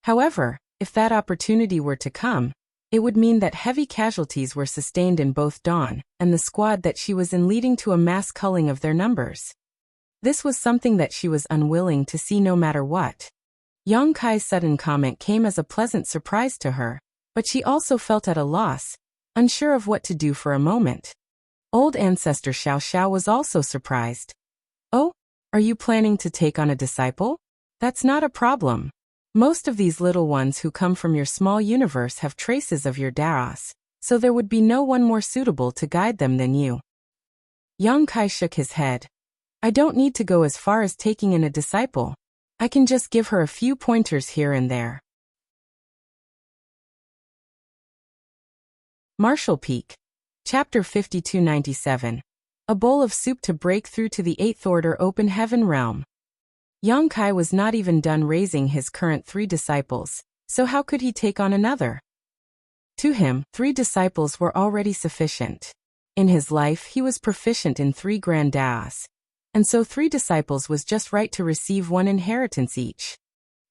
However, if that opportunity were to come, it would mean that heavy casualties were sustained in both Dawn and the squad that she was in, leading to a mass culling of their numbers. This was something that she was unwilling to see no matter what. Yongkai's sudden comment came as a pleasant surprise to her, but she also felt at a loss, unsure of what to do for a moment. Old ancestor Xiao Xiao was also surprised. "Oh, are you planning to take on a disciple? That's not a problem. Most of these little ones who come from your small universe have traces of your Daos, so there would be no one more suitable to guide them than you." Yongkai shook his head. "I don't need to go as far as taking in a disciple. I can just give her a few pointers here and there." Martial Peak. Chapter 5297. A bowl of soup to break through to the 8th Order Open Heaven Realm. Yongkai was not even done raising his current 3 disciples, so how could he take on another? To him, 3 disciples were already sufficient. In his life he was proficient in 3 grand Daos, and so 3 disciples was just right to receive 1 inheritance each.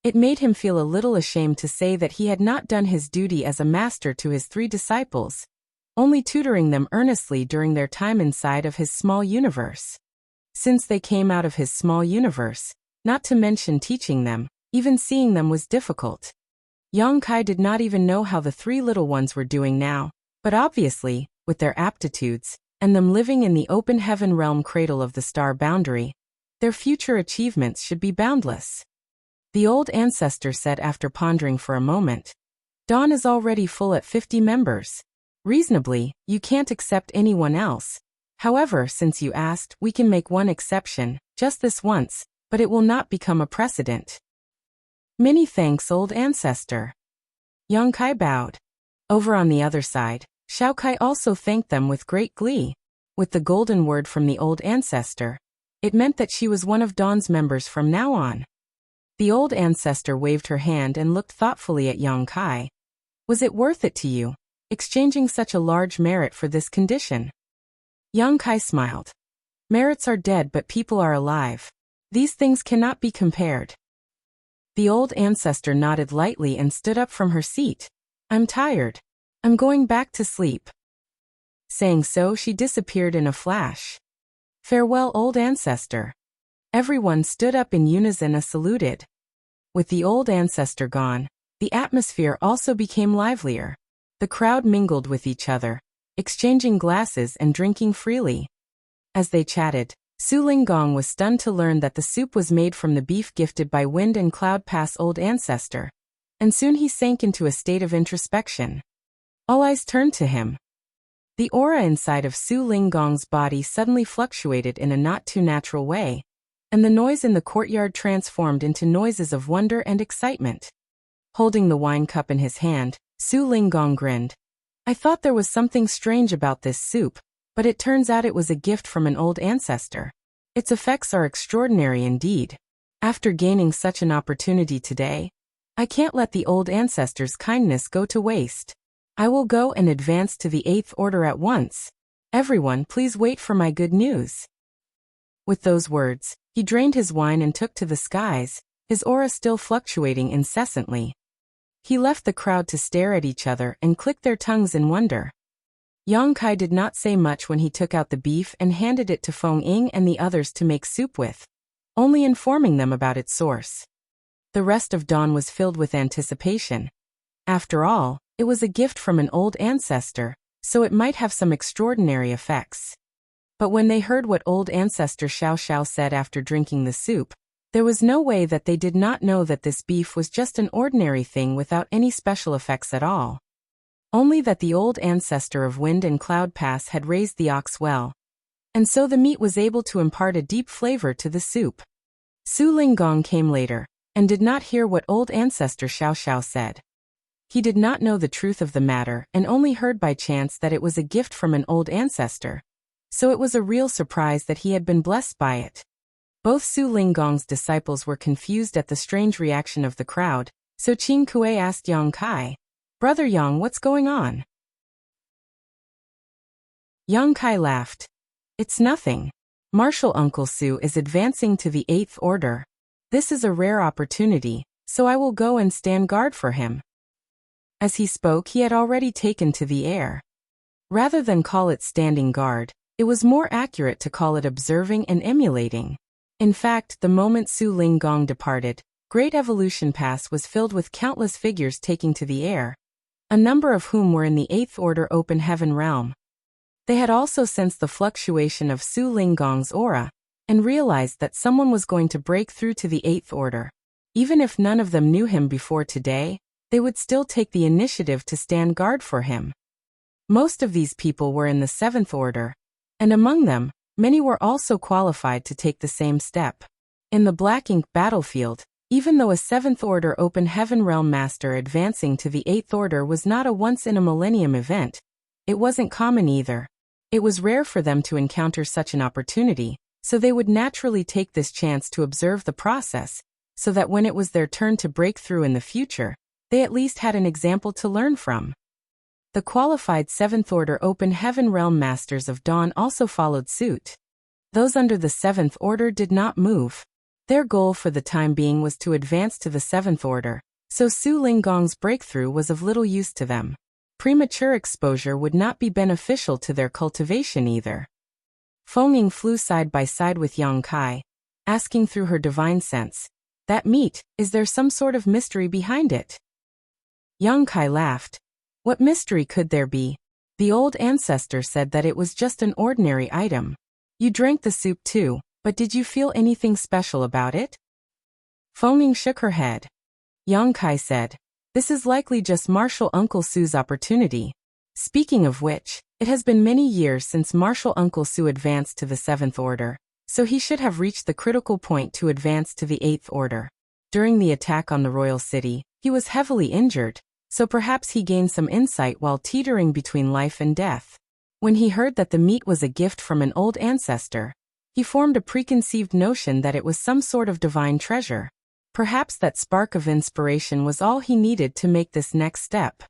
It made him feel a little ashamed to say that he had not done his duty as a master to his 3 disciples, only tutoring them earnestly during their time inside of his small universe. Since they came out of his small universe, not to mention teaching them, even seeing them was difficult. Yongkai did not even know how the 3 little ones were doing now, but obviously, with their aptitudes, and them living in the open heaven realm cradle of the star boundary, their future achievements should be boundless. The old ancestor said after pondering for a moment, "Dawn is already full at 50 members. Reasonably, you can't accept anyone else. However, since you asked, we can make one exception, just this once, but it will not become a precedent." "Many thanks, old ancestor." Yongkai bowed. Over on the other side, Shaokai also thanked them with great glee. With the golden word from the old ancestor, it meant that she was one of Dawn's members from now on. The old ancestor waved her hand and looked thoughtfully at Yongkai. "Was it worth it to you, exchanging such a large merit for this condition?" Yongkai smiled. "Merits are dead but people are alive. These things cannot be compared." The old ancestor nodded lightly and stood up from her seat. I'm tired. I'm going back to sleep. Saying so, she disappeared in a flash. Farewell, old ancestor. Everyone stood up in unison and saluted. With the old ancestor gone, the atmosphere also became livelier. The crowd mingled with each other, exchanging glasses and drinking freely. As they chatted, Su Linggong was stunned to learn that the soup was made from the beef gifted by Wind and Cloud Pass old ancestor, and soon he sank into a state of introspection. All eyes turned to him. The aura inside of Su Linggong's body suddenly fluctuated in a not-too-natural way, and the noise in the courtyard transformed into noises of wonder and excitement. Holding the wine cup in his hand, Su Linggong grinned. I thought there was something strange about this soup, but it turns out it was a gift from an old ancestor. Its effects are extraordinary indeed. After gaining such an opportunity today, I can't let the old ancestor's kindness go to waste. I will go and advance to the 8th Order at once. Everyone, please wait for my good news. With those words, he drained his wine and took to the skies, his aura still fluctuating incessantly. He left the crowd to stare at each other and click their tongues in wonder. Yang Kai did not say much when he took out the beef and handed it to Feng Ying and the others to make soup with, only informing them about its source. The rest of dawn was filled with anticipation. After all, it was a gift from an old ancestor, so it might have some extraordinary effects. But when they heard what old ancestor Xiao Xiao said after drinking the soup, there was no way that they did not know that this beef was just an ordinary thing without any special effects at all. Only that the old ancestor of Wind and Cloud Pass had raised the ox well, and so the meat was able to impart a deep flavor to the soup. Su Linggong came later, and did not hear what old ancestor Xiao Xiao said. He did not know the truth of the matter and only heard by chance that it was a gift from an old ancestor, so it was a real surprise that he had been blessed by it. Both Su Linggong's disciples were confused at the strange reaction of the crowd, so Qing Kuei asked Yang Kai, Brother Yang, what's going on? Yang Kai laughed. It's nothing. Martial Uncle Su is advancing to the 8th Order. This is a rare opportunity, so I will go and stand guard for him. As he spoke, he had already taken to the air. Rather than call it standing guard, it was more accurate to call it observing and emulating. In fact, the moment Su Linggong departed, Great Evolution Pass was filled with countless figures taking to the air, a number of whom were in the 8th Order Open Heaven realm. They had also sensed the fluctuation of Su Linggong's aura, and realized that someone was going to break through to the 8th Order. Even if none of them knew him before today, they would still take the initiative to stand guard for him. Most of these people were in the 7th Order, and among them, many were also qualified to take the same step. In the Black Ink battlefield, even though a 7th Order Open Heaven Realm Master advancing to the 8th Order was not a once-in-a-millennium event, it wasn't common either. It was rare for them to encounter such an opportunity, so they would naturally take this chance to observe the process, so that when it was their turn to break through in the future, they at least had an example to learn from. The qualified 7th Order Open Heaven Realm Masters of Dawn also followed suit. Those under the 7th Order did not move. Their goal for the time being was to advance to the 7th Order, so Su Linggong's breakthrough was of little use to them. Premature exposure would not be beneficial to their cultivation either. Feng Ying flew side by side with Yang Kai, asking through her divine sense, "That meat, is there some sort of mystery behind it?" Yang Kai laughed. What mystery could there be? The old ancestor said that it was just an ordinary item. You drank the soup too, but did you feel anything special about it? Feng Ying shook her head. Yang Kai said, this is likely just Martial Uncle Su's opportunity. Speaking of which, it has been many years since Martial Uncle Su advanced to the 7th Order, so he should have reached the critical point to advance to the 8th Order. During the attack on the royal city, he was heavily injured, so perhaps he gained some insight while teetering between life and death. When he heard that the meat was a gift from an old ancestor, he formed a preconceived notion that it was some sort of divine treasure. Perhaps that spark of inspiration was all he needed to make this next step.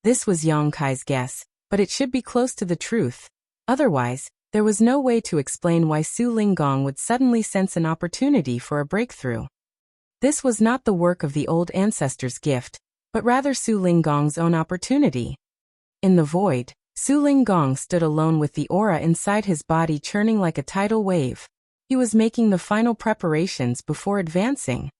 This was Yang Kai's guess, but it should be close to the truth. Otherwise, there was no way to explain why Su Linggong would suddenly sense an opportunity for a breakthrough. This was not the work of the old ancestor's gift, but rather Su Linggong's own opportunity. In the void, Su Linggong stood alone with the aura inside his body churning like a tidal wave. He was making the final preparations before advancing.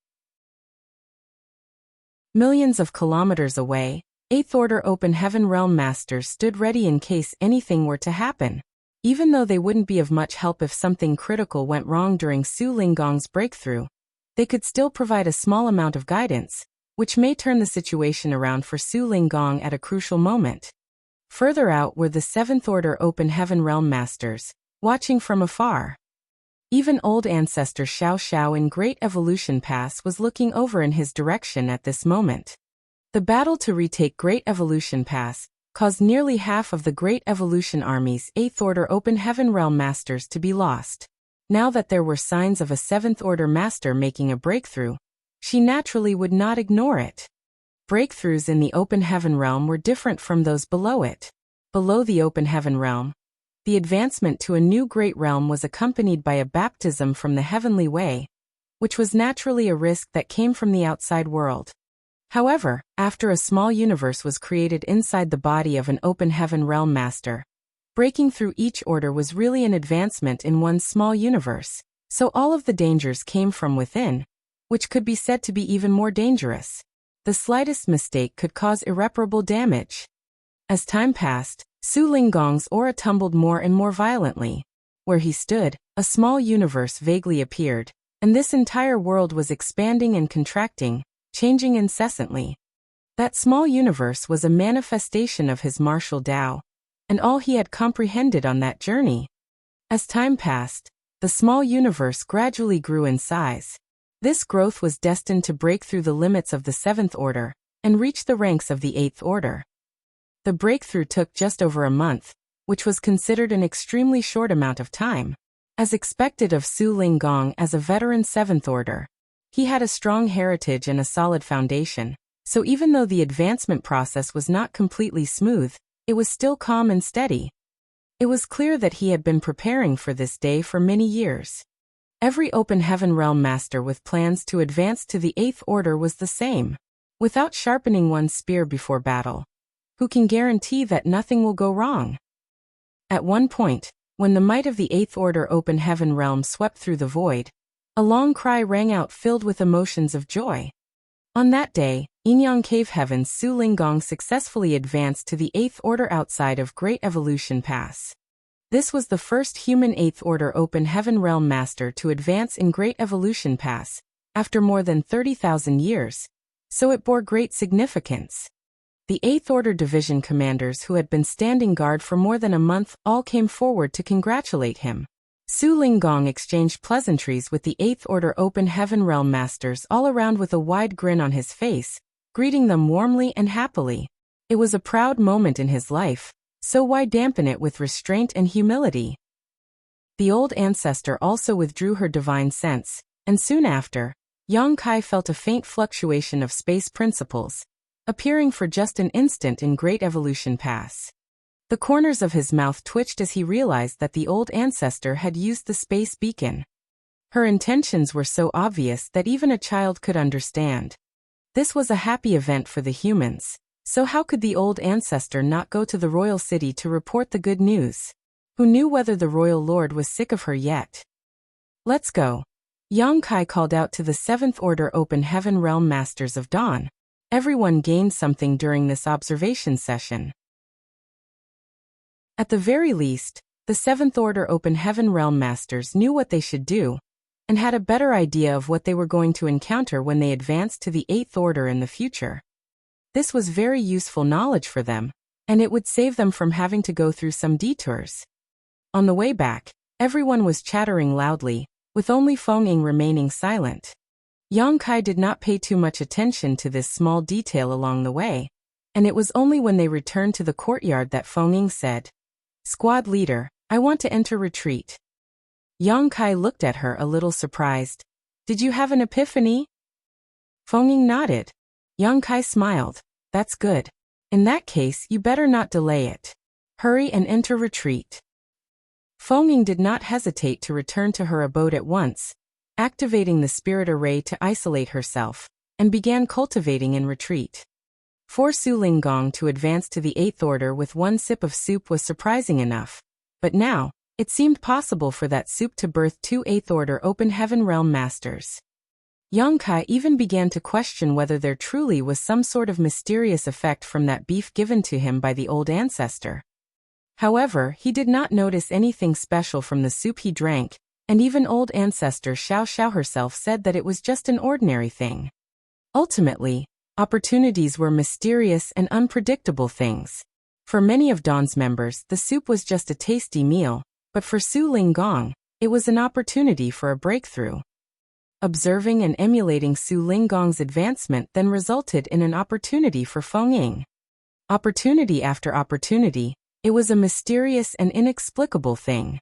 Millions of kilometers away, Eighth Order Open Heaven Realm Masters stood ready in case anything were to happen. Even though they wouldn't be of much help if something critical went wrong during Su Linggong's breakthrough, they could still provide a small amount of guidance, which may turn the situation around for Su Linggong at a crucial moment. Further out were the Seventh Order Open Heaven Realm Masters, watching from afar. Even old ancestor Xiao Xiao in Great Evolution Pass was looking over in his direction at this moment. The battle to retake Great Evolution Pass caused nearly half of the Great Evolution Army's Eighth Order Open Heaven Realm Masters to be lost. Now that there were signs of a Seventh Order Master making a breakthrough, she naturally would not ignore it. Breakthroughs in the Open Heaven Realm were different from those below it. Below the Open Heaven Realm, the advancement to a new great realm was accompanied by a baptism from the heavenly way, which was naturally a risk that came from the outside world. However, after a small universe was created inside the body of an Open Heaven Realm Master, breaking through each order was really an advancement in one small universe, so all of the dangers came from within, which could be said to be even more dangerous. The slightest mistake could cause irreparable damage. As time passed, Su Linggong's aura tumbled more and more violently. Where he stood, a small universe vaguely appeared, and this entire world was expanding and contracting, changing incessantly. That small universe was a manifestation of his martial Tao, and all he had comprehended on that journey. As time passed, the small universe gradually grew in size. This growth was destined to break through the limits of the Seventh Order and reach the ranks of the Eighth Order. The breakthrough took just over a month, which was considered an extremely short amount of time. As expected of Su Linggong as a veteran Seventh Order, he had a strong heritage and a solid foundation, so even though the advancement process was not completely smooth, it was still calm and steady. It was clear that he had been preparing for this day for many years. Every Open Heaven Realm Master with plans to advance to the Eighth Order was the same. Without sharpening one's spear before battle, who can guarantee that nothing will go wrong? At one point, when the might of the Eighth Order Open Heaven Realm swept through the void, a long cry rang out filled with emotions of joy. On that day, Inyang Cave Heaven's Su Linggong successfully advanced to the Eighth Order outside of Great Evolution Pass. This was the first human Eighth Order Open Heaven Realm Master to advance in Great Evolution Pass, after more than 30,000 years, so it bore great significance. The Eighth Order Division commanders who had been standing guard for more than a month all came forward to congratulate him. Su Linggong exchanged pleasantries with the Eighth Order Open Heaven Realm Masters all around with a wide grin on his face, greeting them warmly and happily. It was a proud moment in his life, so why dampen it with restraint and humility? The old ancestor also withdrew her divine sense, and soon after, Yang Kai felt a faint fluctuation of space principles, appearing for just an instant in Great Evolution Pass. The corners of his mouth twitched as he realized that the old ancestor had used the space beacon. Her intentions were so obvious that even a child could understand. This was a happy event for the humans, so how could the old ancestor not go to the royal city to report the good news? Who knew whether the royal lord was sick of her yet? Let's go. Yang Kai called out to the Seventh Order Open Heaven Realm Masters of Dawn. Everyone gained something during this observation session. At the very least, the Seventh Order Open Heaven Realm Masters knew what they should do, and had a better idea of what they were going to encounter when they advanced to the Eighth Order in the future. This was very useful knowledge for them, and it would save them from having to go through some detours. On the way back, everyone was chattering loudly, with only Feng Ying remaining silent. Yang Kai did not pay too much attention to this small detail along the way, and it was only when they returned to the courtyard that Feng Ying said, "Squad leader, I want to enter retreat." Yang Kai looked at her a little surprised. "Did you have an epiphany?" Feng Ying nodded. Yang Kai smiled. "That's good. In that case, you better not delay it. Hurry and enter retreat." Feng Ying did not hesitate to return to her abode at once, activating the spirit array to isolate herself, and began cultivating in retreat. For Su Linggong to advance to the 8th order with one sip of soup was surprising enough, but now, it seemed possible for that soup to birth 2 8th order open heaven realm masters. Yang Kai even began to question whether there truly was some sort of mysterious effect from that beef given to him by the old ancestor. However, he did not notice anything special from the soup he drank, and even old ancestor Xiao Xiao herself said that it was just an ordinary thing. Ultimately, opportunities were mysterious and unpredictable things. For many of Dawn's members, the soup was just a tasty meal, but for Su Linggong, it was an opportunity for a breakthrough. Observing and emulating Su Linggong's advancement then resulted in an opportunity for Feng Ying. Opportunity after opportunity, it was a mysterious and inexplicable thing.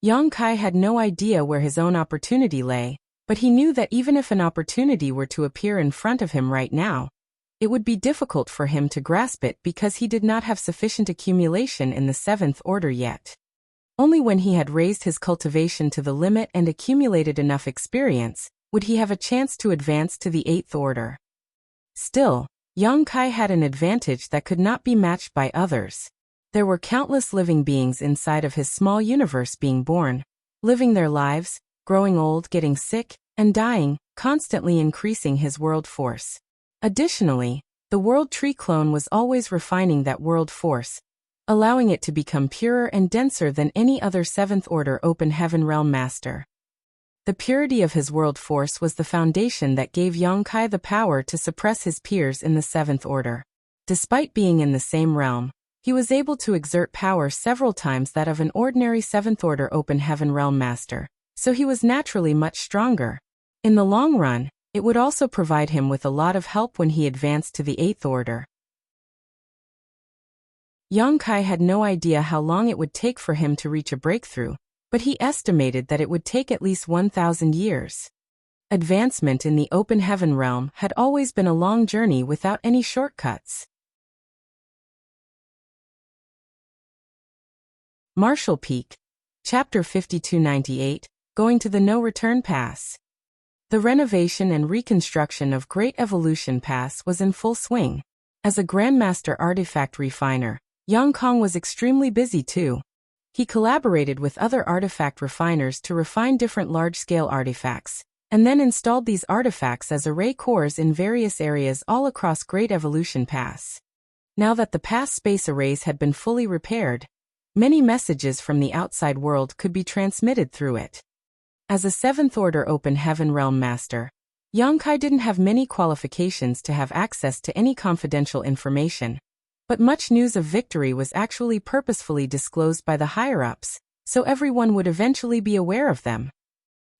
Yang Kai had no idea where his own opportunity lay, but he knew that even if an opportunity were to appear in front of him right now, it would be difficult for him to grasp it because he did not have sufficient accumulation in the 7th order yet. Only when he had raised his cultivation to the limit and accumulated enough experience, would he have a chance to advance to the 8th order. Still, Yang Kai had an advantage that could not be matched by others. There were countless living beings inside of his small universe being born, living their lives, growing old, getting sick, and dying, constantly increasing his world force. Additionally, the World Tree clone was always refining that world force, allowing it to become purer and denser than any other 7th order open heaven realm master. The purity of his world force was the foundation that gave Yang Kai the power to suppress his peers in the 7th order. Despite being in the same realm, he was able to exert power several times that of an ordinary 7th order open heaven realm master, so he was naturally much stronger. In the long run, it would also provide him with a lot of help when he advanced to the 8th order. Yang Kai had no idea how long it would take for him to reach a breakthrough, but he estimated that it would take at least 1,000 years. Advancement in the open heaven realm had always been a long journey without any shortcuts. Marshall Peak, Chapter 5298, Going to the No Return Pass. The renovation and reconstruction of Great Evolution Pass was in full swing. As a Grandmaster Artifact Refiner, Yang Kong was extremely busy too. He collaborated with other artifact refiners to refine different large-scale artifacts, and then installed these artifacts as array cores in various areas all across Great Evolution Pass. Now that the pass space arrays had been fully repaired, many messages from the outside world could be transmitted through it. As a 7th order open heaven realm master, Yang Kai didn't have many qualifications to have access to any confidential information. But much news of victory was actually purposefully disclosed by the higher-ups, so everyone would eventually be aware of them.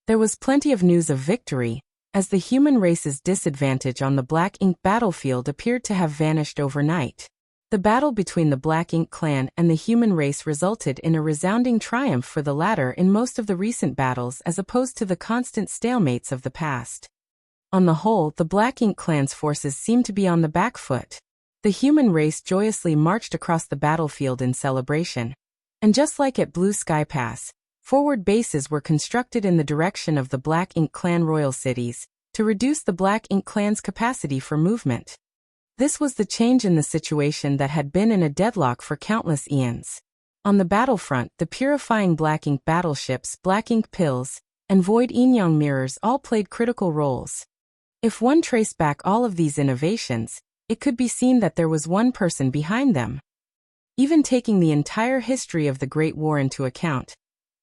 There was plenty of news of victory, as the human race's disadvantage on the Black Ink battlefield appeared to have vanished overnight. The battle between the Black Ink clan and the human race resulted in a resounding triumph for the latter in most of the recent battles as opposed to the constant stalemates of the past. On the whole, the Black Ink clan's forces seemed to be on the back foot. The human race joyously marched across the battlefield in celebration. And just like at Blue Sky Pass, forward bases were constructed in the direction of the Black Ink clan royal cities, to reduce the Black Ink clan's capacity for movement. This was the change in the situation that had been in a deadlock for countless eons. On the battlefront, the purifying Black Ink battleships, Black Ink pills, and void yin-yang mirrors all played critical roles. If one traced back all of these innovations, it could be seen that there was one person behind them. Even taking the entire history of the Great War into account,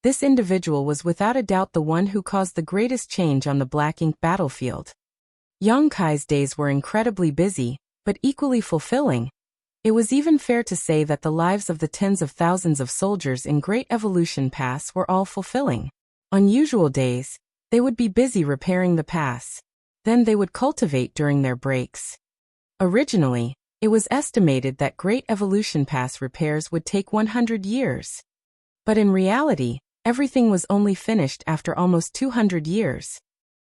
this individual was without a doubt the one who caused the greatest change on the Black Ink battlefield. Yang Kai's days were incredibly busy, but equally fulfilling. It was even fair to say that the lives of the tens of thousands of soldiers in Great Evolution Pass were all fulfilling. On usual days, they would be busy repairing the pass. Then they would cultivate during their breaks. Originally, it was estimated that Great Evolution Pass repairs would take 100 years. But in reality, everything was only finished after almost 200 years.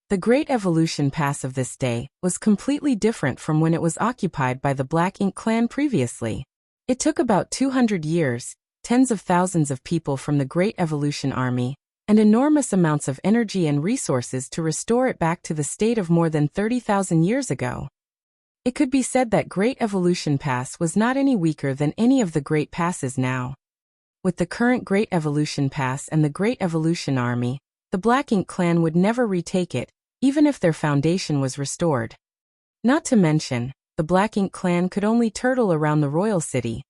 The Great Evolution Pass of this day was completely different from when it was occupied by the Black Ink clan previously. It took about 200 years, tens of thousands of people from the Great Evolution Army, and enormous amounts of energy and resources to restore it back to the state of more than 30,000 years ago. It could be said that Great Evolution Pass was not any weaker than any of the Great Passes now. With the current Great Evolution Pass and the Great Evolution Army, the Black Ink clan would never retake it, even if their foundation was restored. Not to mention, the Black Ink clan could only turtle around the royal city,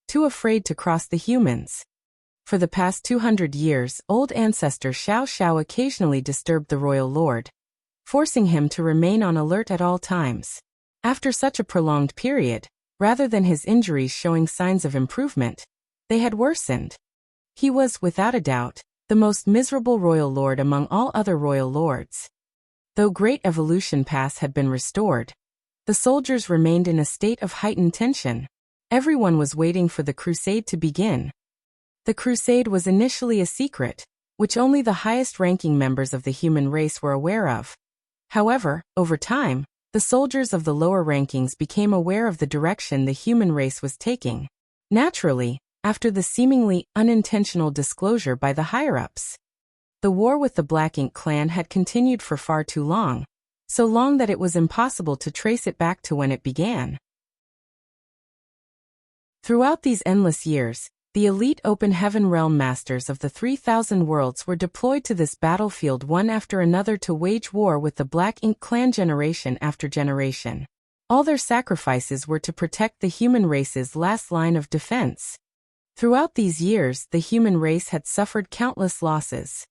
too afraid to cross the humans. For the past 200 years, old ancestor Xiao Xiao occasionally disturbed the royal lord, forcing him to remain on alert at all times. After such a prolonged period, rather than his injuries showing signs of improvement, they had worsened. He was, without a doubt, the most miserable royal lord among all other royal lords. Though Great Evolution Pass had been restored, the soldiers remained in a state of heightened tension. Everyone was waiting for the crusade to begin. The crusade was initially a secret, which only the highest-ranking members of the human race were aware of. However, over time, the soldiers of the lower rankings became aware of the direction the human race was taking. Naturally, after the seemingly unintentional disclosure by the higher-ups. The war with the Black Ink clan had continued for far too long, so long that it was impossible to trace it back to when it began. Throughout these endless years, the elite open heaven realm masters of the 3,000 worlds were deployed to this battlefield one after another to wage war with the Black Ink clan generation after generation. All their sacrifices were to protect the human race's last line of defense. Throughout these years, the human race had suffered countless losses.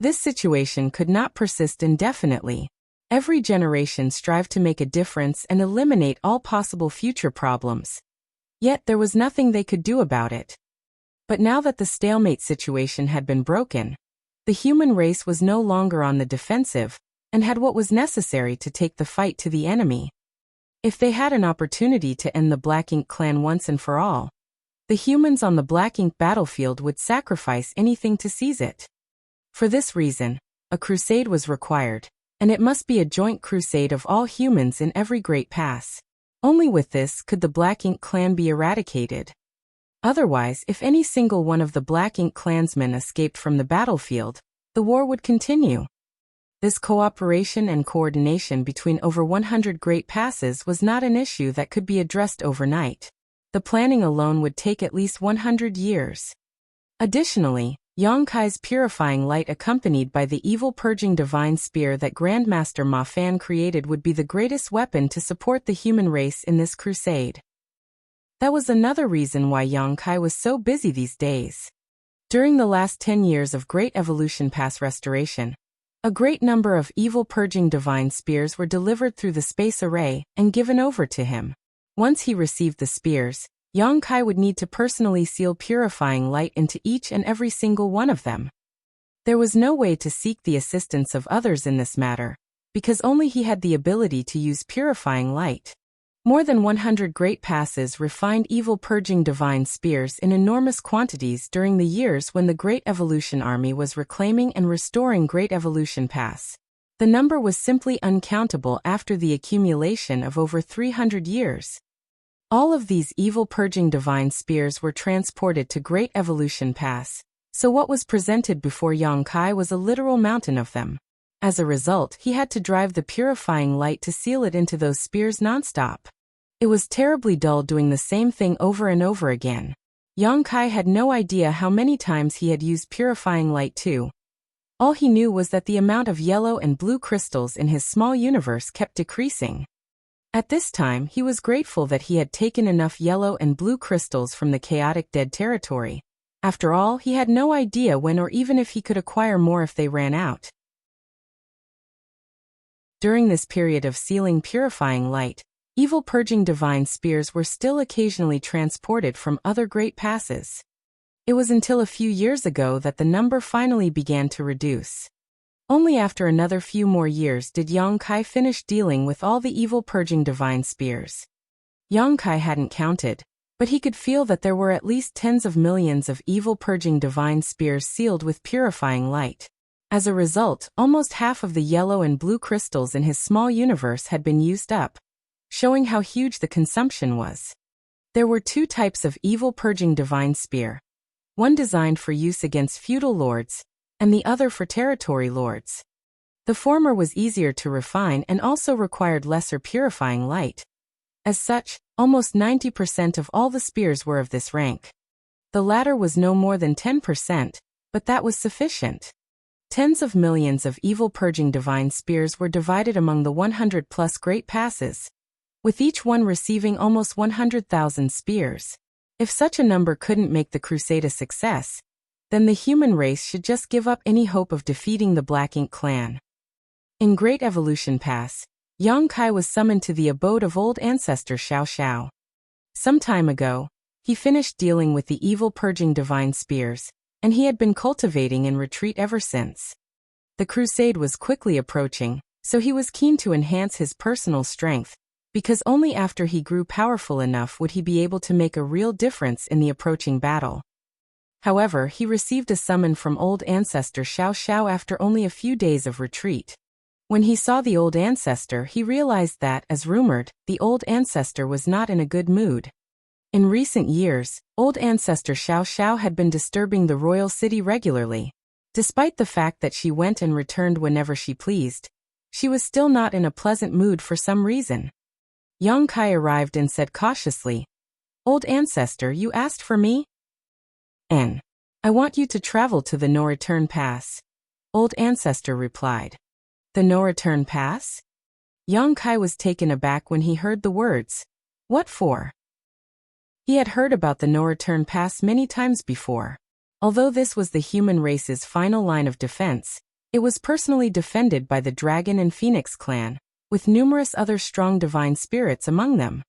This situation could not persist indefinitely. Every generation strived to make a difference and eliminate all possible future problems. Yet there was nothing they could do about it. But now that the stalemate situation had been broken, the human race was no longer on the defensive and had what was necessary to take the fight to the enemy. If they had an opportunity to end the Black Ink clan once and for all, the humans on the Black Ink battlefield would sacrifice anything to seize it. For this reason, a crusade was required, and it must be a joint crusade of all humans in every Great Pass. Only with this could the Black Ink clan be eradicated. Otherwise, if any single one of the Black Ink clansmen escaped from the battlefield, the war would continue. This cooperation and coordination between over 100 Great Passes was not an issue that could be addressed overnight. The planning alone would take at least 100 years. Additionally, Yongkai's purifying light accompanied by the evil purging divine spear that Grandmaster Ma Fan created would be the greatest weapon to support the human race in this crusade. That was another reason why Yongkai was so busy these days. During the last 10 years of Great Evolution Pass restoration, a great number of evil purging divine spears were delivered through the space array and given over to him. Once he received the spears, Yongkai would need to personally seal purifying light into each and every single one of them. There was no way to seek the assistance of others in this matter, because only he had the ability to use purifying light. More than 100 Great Passes refined evil purging divine spears in enormous quantities during the years when the Great Evolution Army was reclaiming and restoring Great Evolution Pass. The number was simply uncountable after the accumulation of over 300 years. All of these evil purging divine spears were transported to Great Evolution Pass, so what was presented before Yongkai was a literal mountain of them. As a result, he had to drive the purifying light to seal it into those spears nonstop. It was terribly dull doing the same thing over and over again. Yongkai had no idea how many times he had used purifying light too. All he knew was that the amount of yellow and blue crystals in his small universe kept decreasing. At this time, he was grateful that he had taken enough yellow and blue crystals from the chaotic dead territory. After all, he had no idea when or even if he could acquire more if they ran out. During this period of sealing purifying light, evil purging divine spears were still occasionally transported from other Great Passes. It was until a few years ago that the number finally began to reduce. Only after another few more years did Yongkai finish dealing with all the evil purging divine spears. Yongkai hadn't counted, but he could feel that there were at least tens of millions of evil purging divine spears sealed with purifying light. As a result, almost half of the yellow and blue crystals in his small universe had been used up, showing how huge the consumption was. There were two types of evil purging divine spear. One designed for use against feudal lords, and the other for territory lords. The former was easier to refine and also required lesser purifying light. As such, almost 90% of all the spears were of this rank. The latter was no more than 10%, but that was sufficient. Tens of millions of evil-purging divine spears were divided among the 100-plus great passes, with each one receiving almost 100,000 spears. If such a number couldn't make the crusade a success, then the human race should just give up any hope of defeating the Black Ink clan. In Great Evolution Pass, Yang Kai was summoned to the abode of old ancestor Xiao Xiao. Some time ago, he finished dealing with the evil-purging divine spears, and he had been cultivating in retreat ever since. The crusade was quickly approaching, so he was keen to enhance his personal strength, because only after he grew powerful enough would he be able to make a real difference in the approaching battle. However, he received a summon from old ancestor Xiao Xiao after only a few days of retreat. When he saw the old ancestor, he realized that, as rumored, the old ancestor was not in a good mood. In recent years, old ancestor Xiao Xiao had been disturbing the royal city regularly. Despite the fact that she went and returned whenever she pleased, she was still not in a pleasant mood for some reason. Yang Kai arrived and said cautiously, "Old ancestor, you asked for me? I want you to travel to the no-return pass." Old ancestor replied. The no-return pass? Yang Kai was taken aback when he heard the words. What for? He had heard about the no-return pass many times before. Although this was the human race's final line of defense, it was personally defended by the Dragon and Phoenix clan, with numerous other strong divine spirits among them.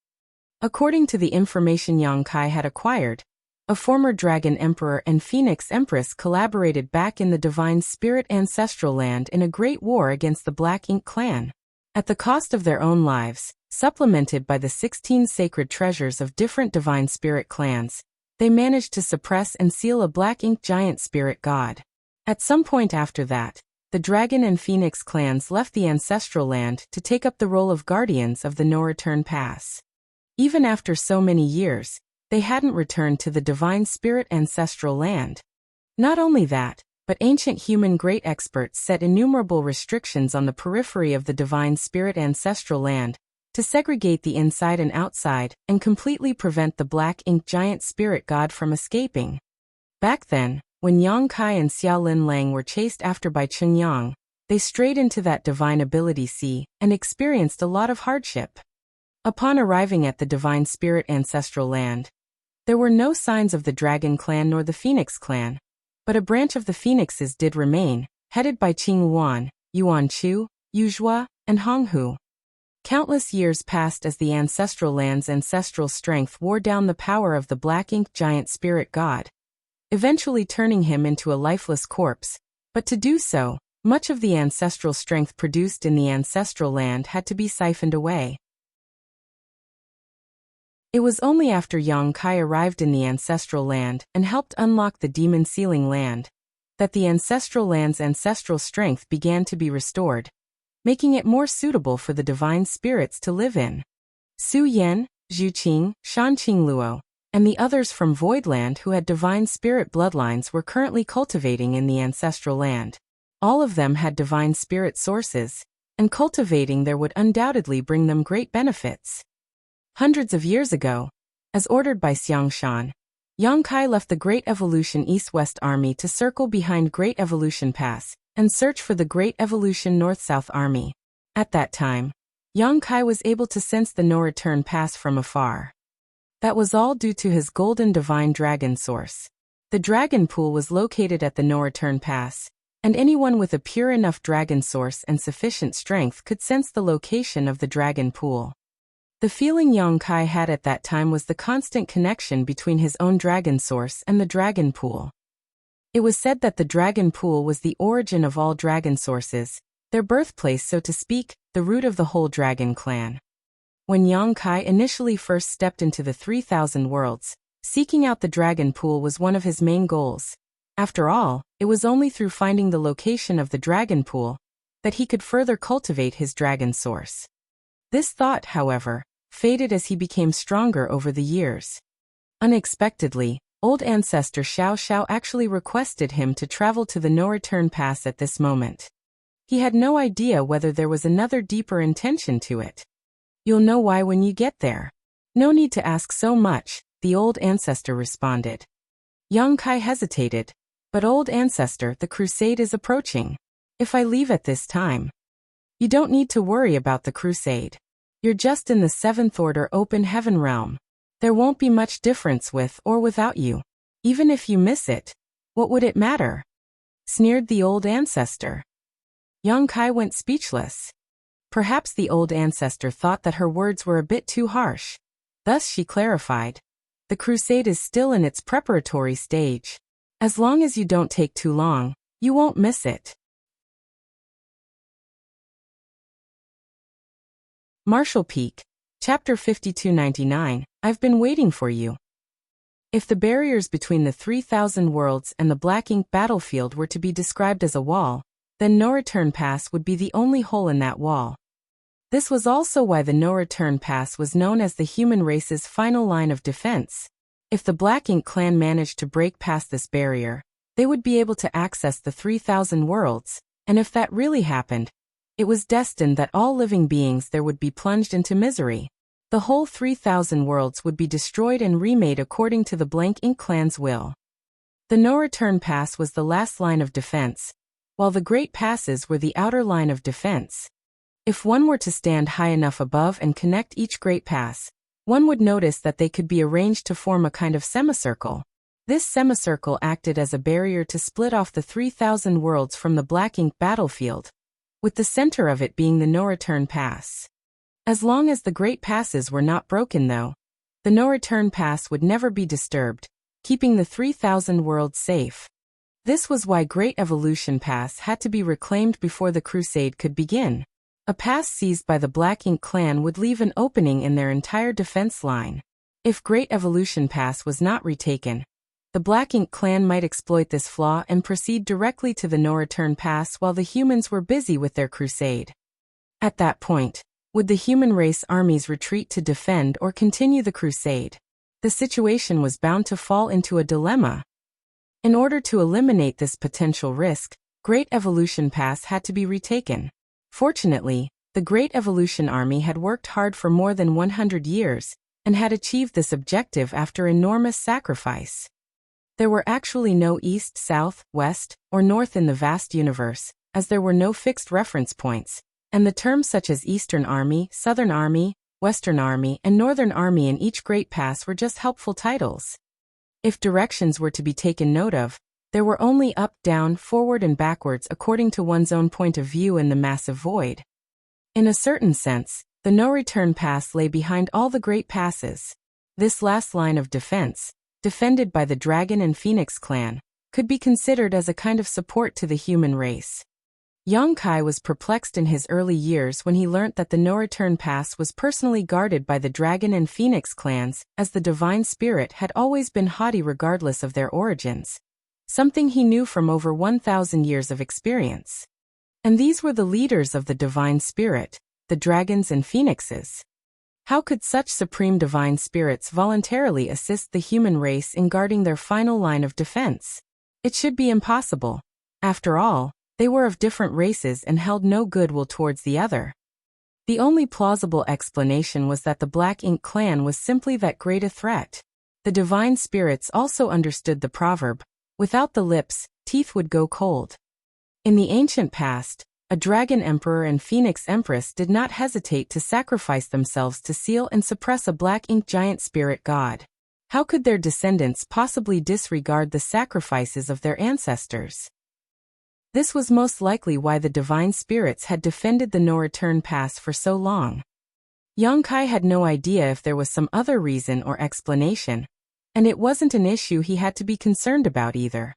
According to the information Yang Kai had acquired, a former Dragon Emperor and Phoenix Empress collaborated back in the Divine Spirit Ancestral Land in a great war against the Black Ink clan. At the cost of their own lives, supplemented by the 16 sacred treasures of different Divine Spirit clans, they managed to suppress and seal a Black Ink giant spirit god. At some point after that, the Dragon and Phoenix clans left the Ancestral Land to take up the role of guardians of the no-return pass. Even after so many years, they hadn't returned to the Divine Spirit Ancestral Land. Not only that, but ancient human great experts set innumerable restrictions on the periphery of the Divine Spirit Ancestral Land to segregate the inside and outside and completely prevent the Black Ink giant spirit god from escaping. Back then, when Yang Kai and Xiao Lin Lang were chased after by Cheng Yang, they strayed into that divine ability sea and experienced a lot of hardship. Upon arriving at the Divine Spirit Ancestral Land, there were no signs of the Dragon clan nor the Phoenix clan, but a branch of the Phoenixes did remain, headed by Qing Yuan, Yuan Chu, Yuzhua, and Hong Hu. Countless years passed as the Ancestral Land's ancestral strength wore down the power of the Black Ink giant spirit god, eventually turning him into a lifeless corpse. But to do so, much of the ancestral strength produced in the Ancestral Land had to be siphoned away. It was only after Yang Kai arrived in the Ancestral Land and helped unlock the Demon Sealing Land that the Ancestral Land's ancestral strength began to be restored, making it more suitable for the divine spirits to live in. Su Yan, Zhu Qing, Shan Qingluo, and the others from Voidland who had divine spirit bloodlines were currently cultivating in the Ancestral Land. All of them had divine spirit sources, and cultivating there would undoubtedly bring them great benefits. Hundreds of years ago, as ordered by Xiang Shan, Yang Kai left the Great Evolution East-West Army to circle behind Great Evolution Pass and search for the Great Evolution North-South Army. At that time, Yang Kai was able to sense the no-return pass from afar. That was all due to his golden divine dragon source. The dragon pool was located at the no-return pass, and anyone with a pure enough dragon source and sufficient strength could sense the location of the dragon pool. The feeling Yang Kai had at that time was the constant connection between his own dragon source and the dragon pool. It was said that the dragon pool was the origin of all dragon sources, their birthplace so to speak, the root of the whole dragon clan. When Yang Kai initially first stepped into the 3,000 worlds, seeking out the dragon pool was one of his main goals. After all, it was only through finding the location of the dragon pool that he could further cultivate his dragon source. This thought, however, faded as he became stronger over the years. Unexpectedly, Old ancestor Xiao Xiao actually requested him to travel to the no-return pass at this moment. He had no idea whether there was another deeper intention to it. You'll know why when you get there. No need to ask so much, the old ancestor responded. Yang Kai hesitated. But old ancestor, the crusade is approaching. If I leave at this time, you don't need to worry about the crusade. You're just in the seventh order open heaven realm. There won't be much difference with or without you. Even if you miss it, what would it matter? Sneered the old ancestor. Yang Kai went speechless. Perhaps the old ancestor thought that her words were a bit too harsh. Thus she clarified. The crusade is still in its preparatory stage. As long as you don't take too long, you won't miss it. Martial Peak, Chapter 5299, I've been waiting for you. If the barriers between the 3,000 worlds and the Black Ink battlefield were to be described as a wall, then no-return pass would be the only hole in that wall. This was also why the no-return pass was known as the human race's final line of defense. If the Black Ink clan managed to break past this barrier, they would be able to access the 3,000 worlds, and if that really happened, it was destined that all living beings there would be plunged into misery. The whole 3,000 worlds would be destroyed and remade according to the Blank Ink clan's will. The no-return pass was the last line of defense, while the Great Passes were the outer line of defense. If one were to stand high enough above and connect each Great Pass, one would notice that they could be arranged to form a kind of semicircle. This semicircle acted as a barrier to split off the 3,000 worlds from the Black Ink battlefield, with the center of it being the no-return pass. As long as the Great Passes were not broken though, the no-return pass would never be disturbed, keeping the 3,000 worlds safe. This was why Great Evolution Pass had to be reclaimed before the crusade could begin. A pass seized by the Black Ink clan would leave an opening in their entire defense line. If Great Evolution Pass was not retaken, the Black Ink clan might exploit this flaw and proceed directly to the no-return pass while the humans were busy with their crusade. At that point, would the human race armies retreat to defend or continue the crusade? The situation was bound to fall into a dilemma. In order to eliminate this potential risk, Great Evolution Pass had to be retaken. Fortunately, the Great Evolution Army had worked hard for more than 100 years, and had achieved this objective after enormous sacrifice. There were actually no east, south, west, or north in the vast universe, as there were no fixed reference points, and the terms such as Eastern Army, Southern Army, Western Army, and Northern Army in each Great Pass were just helpful titles. If directions were to be taken note of, there were only up, down, forward, and backwards according to one's own point of view in the massive void. In a certain sense, the no-return pass lay behind all the Great Passes. This last line of defense, defended by the Dragon and Phoenix clan, could be considered as a kind of support to the human race. Yang Kai was perplexed in his early years when he learnt that the no-return pass was personally guarded by the Dragon and Phoenix clans, as the Divine Spirit had always been haughty regardless of their origins, something he knew from over 1,000 years of experience. And these were the leaders of the Divine Spirit, the Dragons and Phoenixes. How could such supreme divine spirits voluntarily assist the human race in guarding their final line of defense? It should be impossible. After all, they were of different races and held no goodwill towards the other. The only plausible explanation was that the Black Ink clan was simply that great a threat. The divine spirits also understood the proverb, without the lips, teeth would go cold. In the ancient past, a Dragon Emperor and Phoenix Empress did not hesitate to sacrifice themselves to seal and suppress a Black Ink giant spirit god. How could their descendants possibly disregard the sacrifices of their ancestors? This was most likely why the divine spirits had defended the no-return pass for so long. Yang Kai had no idea if there was some other reason or explanation, and it wasn't an issue he had to be concerned about either.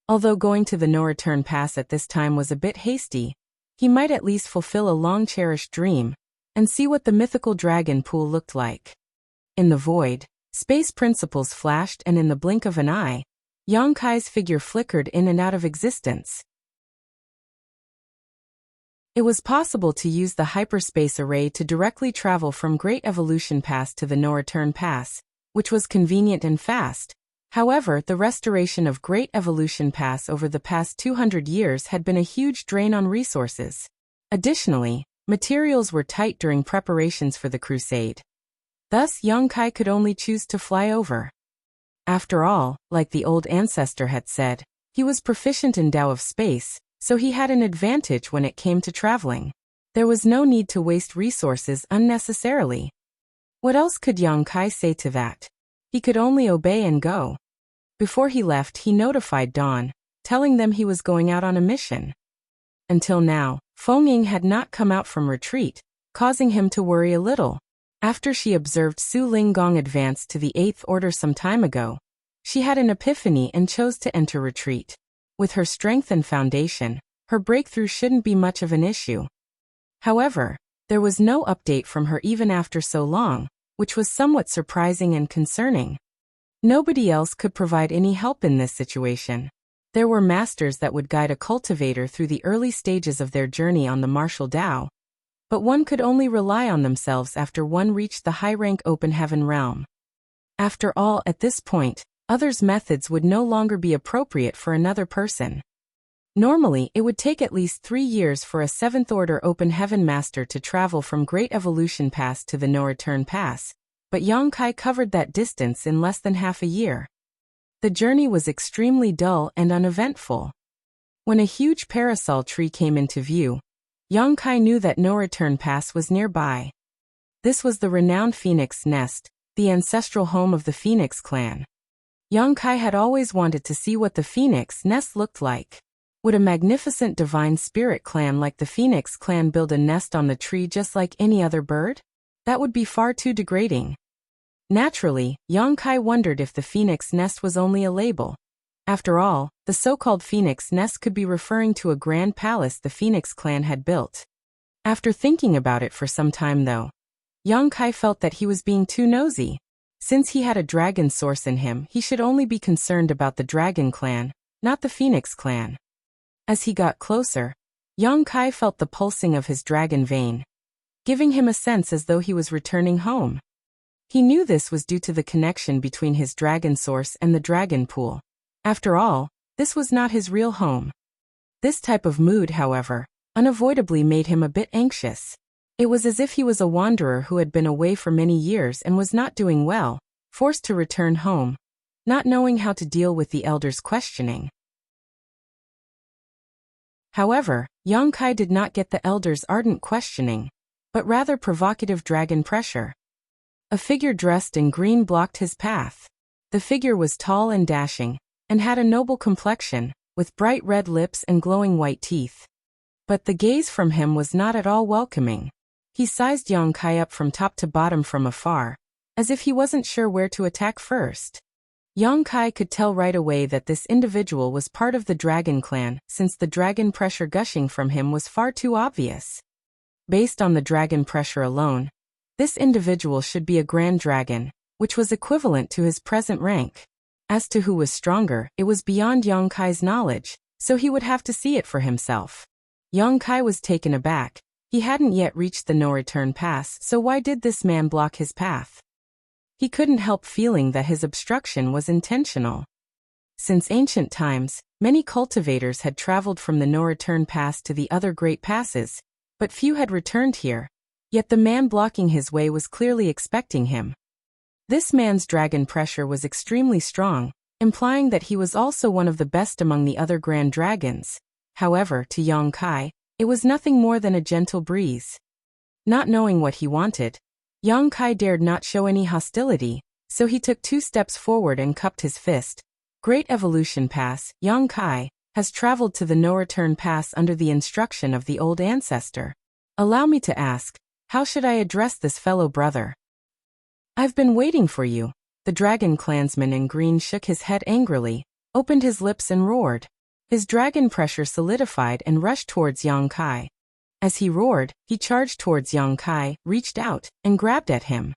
Although going to the no-return pass at this time was a bit hasty, he might at least fulfill a long-cherished dream, and see what the mythical dragon pool looked like. In the void, space principles flashed, and in the blink of an eye, Yang Kai's figure flickered in and out of existence. It was possible to use the hyperspace array to directly travel from Great Evolution Pass to the no-return pass, which was convenient and fast. However, the restoration of Great Evolution Pass over the past 200 years had been a huge drain on resources. Additionally, materials were tight during preparations for the crusade. Thus, Yang Kai could only choose to fly over. After all, like the old ancestor had said, he was proficient in Tao of space, so he had an advantage when it came to traveling. There was no need to waste resources unnecessarily. What else could Yang Kai say to that? He could only obey and go. Before he left, he notified Dawn, telling them he was going out on a mission. Until now, Feng Ying had not come out from retreat, causing him to worry a little. After she observed Su Linggong advance to the 8th Order some time ago, she had an epiphany and chose to enter retreat. With her strength and foundation, her breakthrough shouldn't be much of an issue. However, there was no update from her even after so long, which was somewhat surprising and concerning. Nobody else could provide any help in this situation. There were masters that would guide a cultivator through the early stages of their journey on the martial Tao, but one could only rely on themselves after one reached the high-rank open heaven realm. After all, at this point, others' methods would no longer be appropriate for another person. Normally, it would take at least 3 years for a 7th Order Open Heaven Master to travel from Great Evolution Pass to the No Return Pass, but Yang Kai covered that distance in less than half a year. The journey was extremely dull and uneventful. When a huge parasol tree came into view, Yang Kai knew that No Return Pass was nearby. This was the renowned Phoenix Nest, the ancestral home of the Phoenix clan. Yang Kai had always wanted to see what the Phoenix Nest looked like. Would a magnificent divine spirit clan like the Phoenix clan build a nest on the tree just like any other bird? That would be far too degrading. Naturally, Yang Kai wondered if the Phoenix Nest was only a label. After all, the so-called Phoenix Nest could be referring to a grand palace the Phoenix clan had built. After thinking about it for some time though, Yang Kai felt that he was being too nosy. Since he had a dragon source in him, he should only be concerned about the Dragon clan, not the Phoenix clan. As he got closer, Yang Kai felt the pulsing of his dragon vein, giving him a sense as though he was returning home. He knew this was due to the connection between his dragon source and the dragon pool. After all, this was not his real home. This type of mood, however, unavoidably made him a bit anxious. It was as if he was a wanderer who had been away for many years and was not doing well, forced to return home, not knowing how to deal with the elders' questioning. However, Yang Kai did not get the elders' ardent questioning, but rather provocative dragon pressure. A figure dressed in green blocked his path. The figure was tall and dashing, and had a noble complexion, with bright red lips and glowing white teeth. But the gaze from him was not at all welcoming. He sized Yang Kai up from top to bottom from afar, as if he wasn't sure where to attack first. Yang Kai could tell right away that this individual was part of the Dragon clan, since the dragon pressure gushing from him was far too obvious. Based on the dragon pressure alone, this individual should be a grand dragon, which was equivalent to his present rank. As to who was stronger, it was beyond Yang Kai's knowledge, so he would have to see it for himself. Yang Kai was taken aback. He hadn't yet reached the no-return pass, so why did this man block his path? He couldn't help feeling that his obstruction was intentional. Since ancient times, many cultivators had traveled from the no-return pass to the other great passes, but few had returned here, yet the man blocking his way was clearly expecting him. This man's dragon pressure was extremely strong, implying that he was also one of the best among the other grand dragons. However, to Yang Kai, it was nothing more than a gentle breeze. Not knowing what he wanted, Yang Kai dared not show any hostility, so he took 2 steps forward and cupped his fist. Great Evolution Pass, Yang Kai, has traveled to the no-return pass under the instruction of the old ancestor. Allow me to ask, how should I address this fellow brother? I've been waiting for you. The dragon clansman in green shook his head angrily, opened his lips and roared. His dragon pressure solidified and rushed towards Yang Kai. As he roared, he charged towards Yang Kai, reached out, and grabbed at him.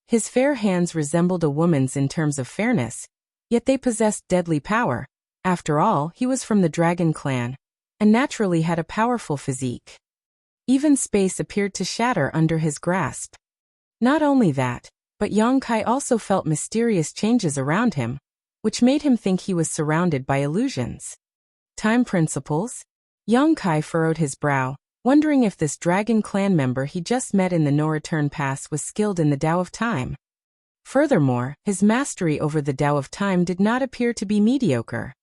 His fair hands resembled a woman's in terms of fairness, yet they possessed deadly power. After all, he was from the dragon clan, and naturally had a powerful physique. Even space appeared to shatter under his grasp. Not only that, but Yang Kai also felt mysterious changes around him, which made him think he was surrounded by illusions. Time principles? Yang Kai furrowed his brow, wondering if this dragon clan member he just met in the no-return pass was skilled in the Tao of Time. Furthermore, his mastery over the Tao of Time did not appear to be mediocre.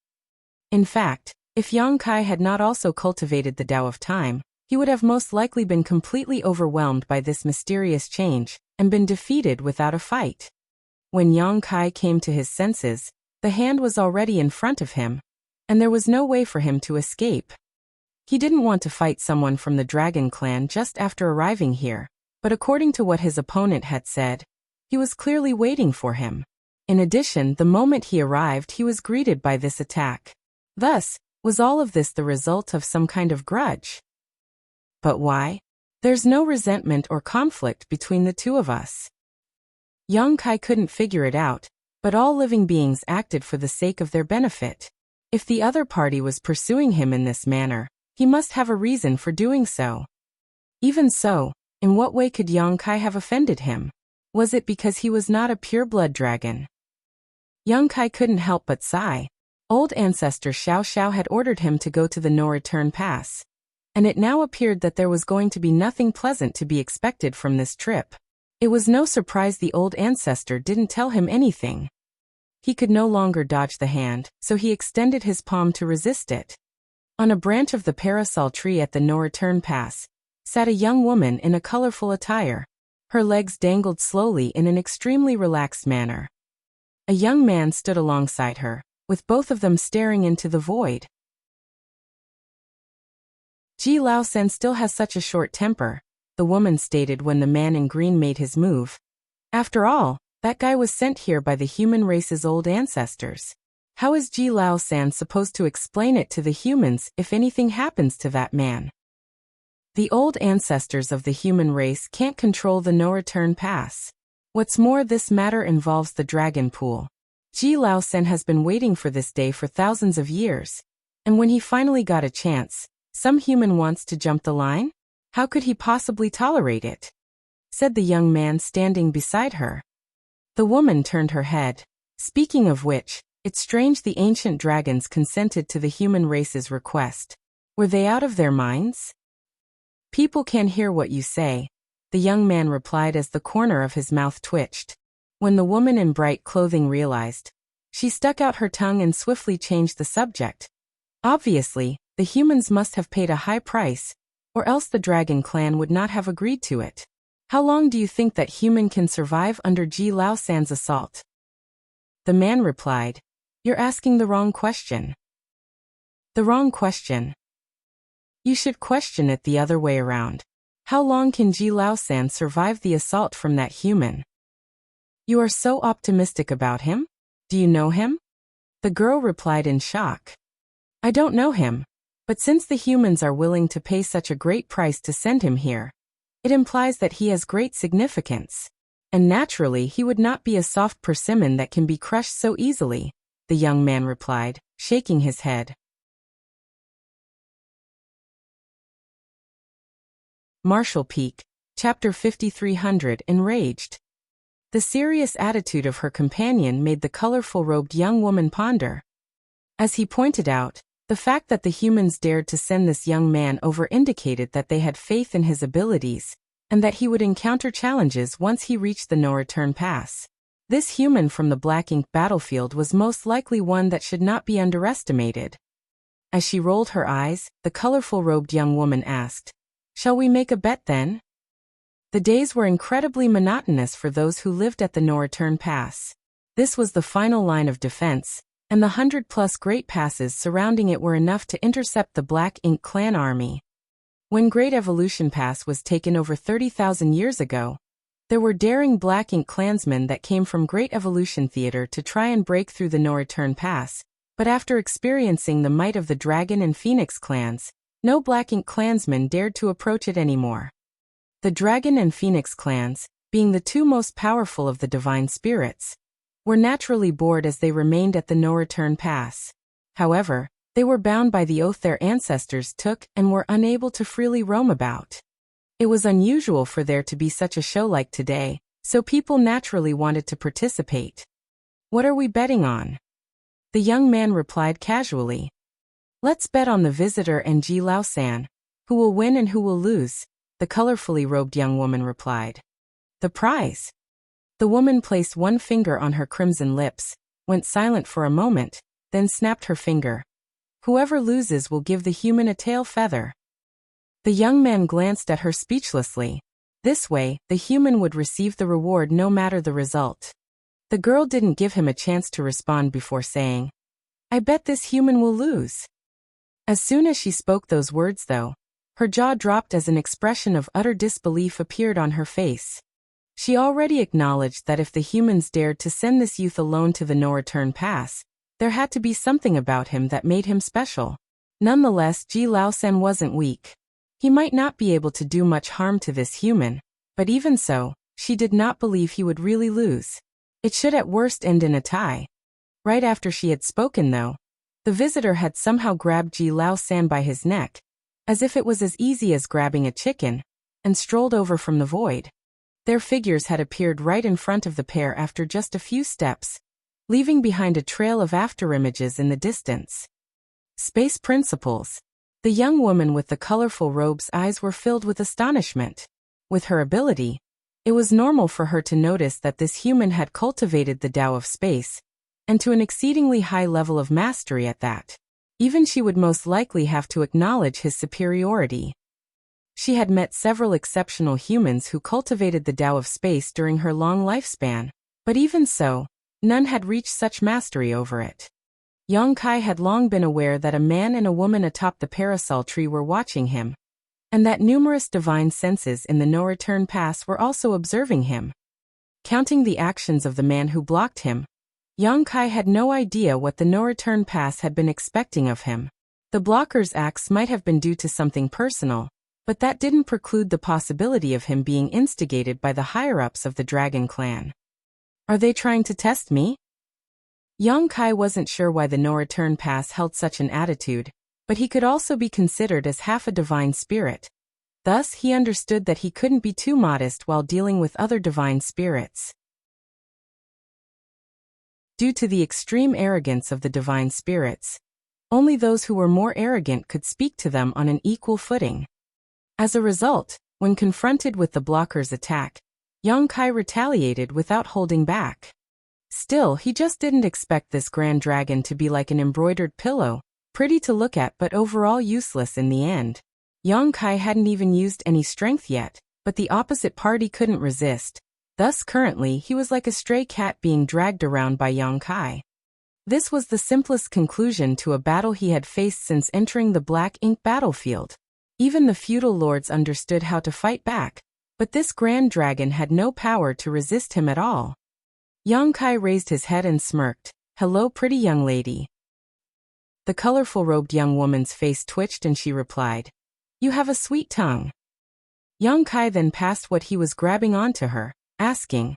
In fact, if Yang Kai had not also cultivated the Tao of Time, he would have most likely been completely overwhelmed by this mysterious change, and been defeated without a fight. When Yang Kai came to his senses, the hand was already in front of him, and there was no way for him to escape. He didn't want to fight someone from the Dragon Clan just after arriving here, but according to what his opponent had said, he was clearly waiting for him. In addition, the moment he arrived, he was greeted by this attack. Thus, was all of this the result of some kind of grudge? But why? There's no resentment or conflict between the two of us. Yang Kai couldn't figure it out, but all living beings acted for the sake of their benefit. If the other party was pursuing him in this manner, he must have a reason for doing so. Even so, in what way could Yang Kai have offended him? Was it because he was not a pure-blood dragon? Yang Kai couldn't help but sigh. Old ancestor Xiao Xiao had ordered him to go to the no-return pass, and it now appeared that there was going to be nothing pleasant to be expected from this trip. It was no surprise the old ancestor didn't tell him anything. He could no longer dodge the hand, so he extended his palm to resist it. On a branch of the parasol tree at the no-return pass, sat a young woman in a colorful attire. Her legs dangled slowly in an extremely relaxed manner. A young man stood alongside her, with both of them staring into the void. Ji Lao Sen still has such a short temper, the woman stated when the man in green made his move. After all, that guy was sent here by the human race's old ancestors. How is Ji Lao San supposed to explain it to the humans if anything happens to that man? The old ancestors of the human race can't control the no-return pass. What's more, this matter involves the dragon pool. Ji Lao Sen has been waiting for this day for thousands of years, and when he finally got a chance, some human wants to jump the line? How could he possibly tolerate it? Said the young man standing beside her. The woman turned her head. Speaking of which, it's strange the ancient dragons consented to the human race's request. Were they out of their minds? People can hear what you say, the young man replied as the corner of his mouth twitched. When the woman in bright clothing realized, she stuck out her tongue and swiftly changed the subject. Obviously, the humans must have paid a high price, or else the Dragon Clan would not have agreed to it. How long do you think that human can survive under Ji Lao San's assault? The man replied, "You're asking the wrong question." The wrong question? You should question it the other way around. How long can Ji Lao San survive the assault from that human? You are so optimistic about him? Do you know him? The girl replied in shock. I don't know him, but since the humans are willing to pay such a great price to send him here, it implies that he has great significance. And naturally he would not be a soft persimmon that can be crushed so easily, the young man replied, shaking his head. Marshall Peak, Chapter 5300. Enraged. The serious attitude of her companion made the colorful-robed young woman ponder. As he pointed out, the fact that the humans dared to send this young man over indicated that they had faith in his abilities, and that he would encounter challenges once he reached the no-return pass. This human from the black ink battlefield was most likely one that should not be underestimated. As she rolled her eyes, the colorful-robed young woman asked, "Shall we make a bet then?" The days were incredibly monotonous for those who lived at the no-return pass. This was the final line of defense, and the 100+ great passes surrounding it were enough to intercept the Black Ink clan army. When Great Evolution Pass was taken over 30,000 years ago, there were daring Black Ink clansmen that came from Great Evolution Theater to try and break through the no-return pass, but after experiencing the might of the Dragon and Phoenix clans, no Black Ink clansmen dared to approach it anymore. The Dragon and Phoenix clans, being the two most powerful of the divine spirits, were naturally bored as they remained at the no-return pass. However, they were bound by the oath their ancestors took and were unable to freely roam about. It was unusual for there to be such a show like today, so people naturally wanted to participate. What are we betting on? The young man replied casually. Let's bet on the visitor and Ji Lao-san. Who will win and who will lose? The colorfully robed young woman replied. The prize. The woman placed one finger on her crimson lips, went silent for a moment, then snapped her finger. Whoever loses will give the human a tail feather. The young man glanced at her speechlessly. This way, the human would receive the reward no matter the result. The girl didn't give him a chance to respond before saying, I bet this human will lose. As soon as she spoke those words though, her jaw dropped as an expression of utter disbelief appeared on her face. She already acknowledged that if the humans dared to send this youth alone to the no-return pass, there had to be something about him that made him special. Nonetheless, Ji Lao-san wasn't weak. He might not be able to do much harm to this human, but even so, she did not believe he would really lose. It should at worst end in a tie. Right after she had spoken though, the visitor had somehow grabbed Ji Lao-san by his neck, as if it was as easy as grabbing a chicken, and strolled over from the void. Their figures had appeared right in front of the pair after just a few steps, leaving behind a trail of afterimages in the distance. Space principles. The young woman with the colorful robe's eyes were filled with astonishment. With her ability, it was normal for her to notice that this human had cultivated the Tao of space, and to an exceedingly high level of mastery at that. Even she would most likely have to acknowledge his superiority. She had met several exceptional humans who cultivated the Tao of space during her long lifespan, but even so, none had reached such mastery over it. Yang Kai had long been aware that a man and a woman atop the parasol tree were watching him, and that numerous divine senses in the no-return pass were also observing him. Counting the actions of the man who blocked him, Yang Kai had no idea what the no-return pass had been expecting of him. The blocker's acts might have been due to something personal, but that didn't preclude the possibility of him being instigated by the higher-ups of the Dragon Clan. Are they trying to test me? Yang Kai wasn't sure why the no-return pass held such an attitude, but he could also be considered as half a divine spirit. Thus, he understood that he couldn't be too modest while dealing with other divine spirits. Due to the extreme arrogance of the divine spirits, only those who were more arrogant could speak to them on an equal footing. As a result, when confronted with the blocker's attack, Yang Kai retaliated without holding back. Still, he just didn't expect this grand dragon to be like an embroidered pillow, pretty to look at but overall useless in the end. Yang Kai hadn't even used any strength yet, but the opposite party couldn't resist. Thus currently he was like a stray cat being dragged around by Yang Kai. This was the simplest conclusion to a battle he had faced since entering the Black Ink battlefield. Even the feudal lords understood how to fight back, but this grand dragon had no power to resist him at all. Yang Kai raised his head and smirked. Hello, pretty young lady. The colorful robed young woman's face twitched and she replied, You have a sweet tongue. Yang Kai then passed what he was grabbing onto her, asking,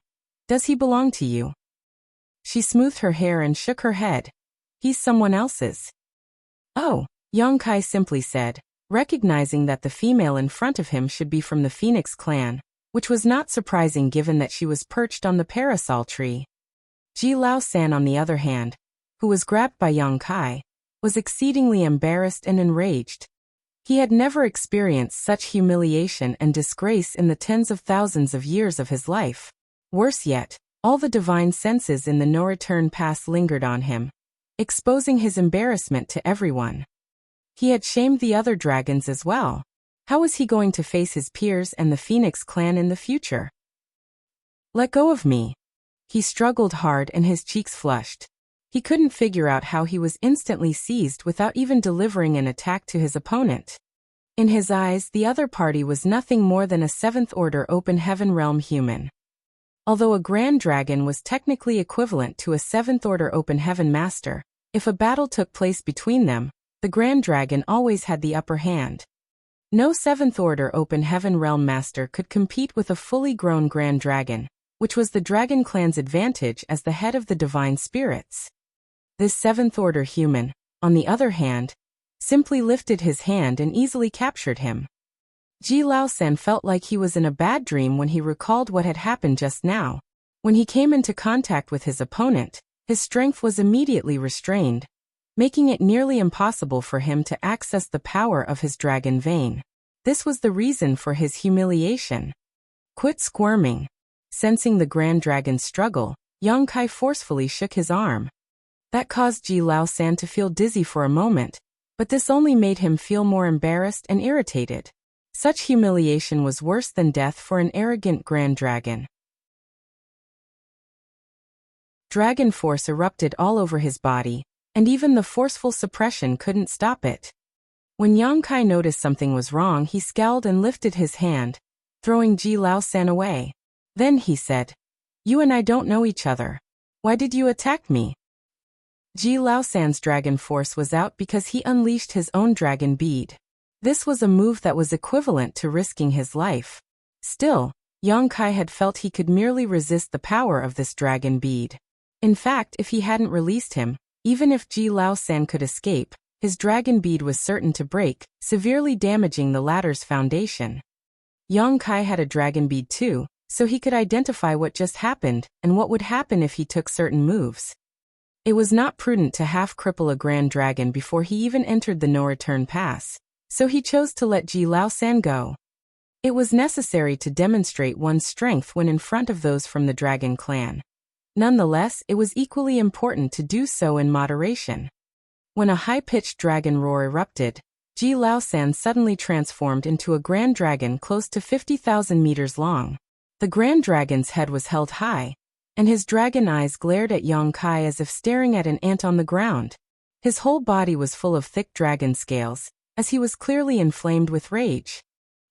Does he belong to you? She smoothed her hair and shook her head. He's someone else's. Oh, Yang Kai simply said, recognizing that the female in front of him should be from the Phoenix clan, which was not surprising given that she was perched on the parasol tree. Ji Lao-san, on the other hand, who was grabbed by Yang Kai, was exceedingly embarrassed and enraged. He had never experienced such humiliation and disgrace in the tens of thousands of years of his life. Worse yet, all the divine senses in the no-return pass lingered on him, exposing his embarrassment to everyone. He had shamed the other dragons as well. How was he going to face his peers and the Phoenix clan in the future? Let go of me. He struggled hard and his cheeks flushed. He couldn't figure out how he was instantly seized without even delivering an attack to his opponent. In his eyes, the other party was nothing more than a seventh-order open heaven realm human. Although a grand dragon was technically equivalent to a seventh-order open heaven master, if a battle took place between them, the grand dragon always had the upper hand. No seventh-order open heaven realm master could compete with a fully grown grand dragon, which was the Dragon Clan's advantage as the head of the divine spirits. This seventh-order human, on the other hand, simply lifted his hand and easily captured him. Ji Lao-san felt like he was in a bad dream when he recalled what had happened just now. When he came into contact with his opponent, his strength was immediately restrained, making it nearly impossible for him to access the power of his dragon vein. This was the reason for his humiliation. Quit squirming. Sensing the Grand Dragon's struggle, Yang Kai forcefully shook his arm. That caused Ji Lao San to feel dizzy for a moment, but this only made him feel more embarrassed and irritated. Such humiliation was worse than death for an arrogant Grand Dragon. Dragon force erupted all over his body, and even the forceful suppression couldn't stop it. When Yang Kai noticed something was wrong, he scowled and lifted his hand, throwing Ji Lao San away. Then he said, "You and I don't know each other. Why did you attack me?" Ji Lao San's dragon force was out because he unleashed his own dragon bead. This was a move that was equivalent to risking his life. Still, Yang Kai had felt he could merely resist the power of this dragon bead. In fact, if he hadn't released him, even if Ji Lao San could escape, his dragon bead was certain to break, severely damaging the latter's foundation. Yang Kai had a dragon bead too, so he could identify what just happened and what would happen if he took certain moves. It was not prudent to half-cripple a Grand Dragon before he even entered the no-return pass, so he chose to let Ji Lao San go. It was necessary to demonstrate one's strength when in front of those from the Dragon Clan. Nonetheless, it was equally important to do so in moderation. When a high-pitched dragon roar erupted, Ji Lao San suddenly transformed into a Grand Dragon close to 50,000 meters long. The Grand Dragon's head was held high, and his dragon eyes glared at Yang Kai as if staring at an ant on the ground. His whole body was full of thick dragon scales, as he was clearly inflamed with rage.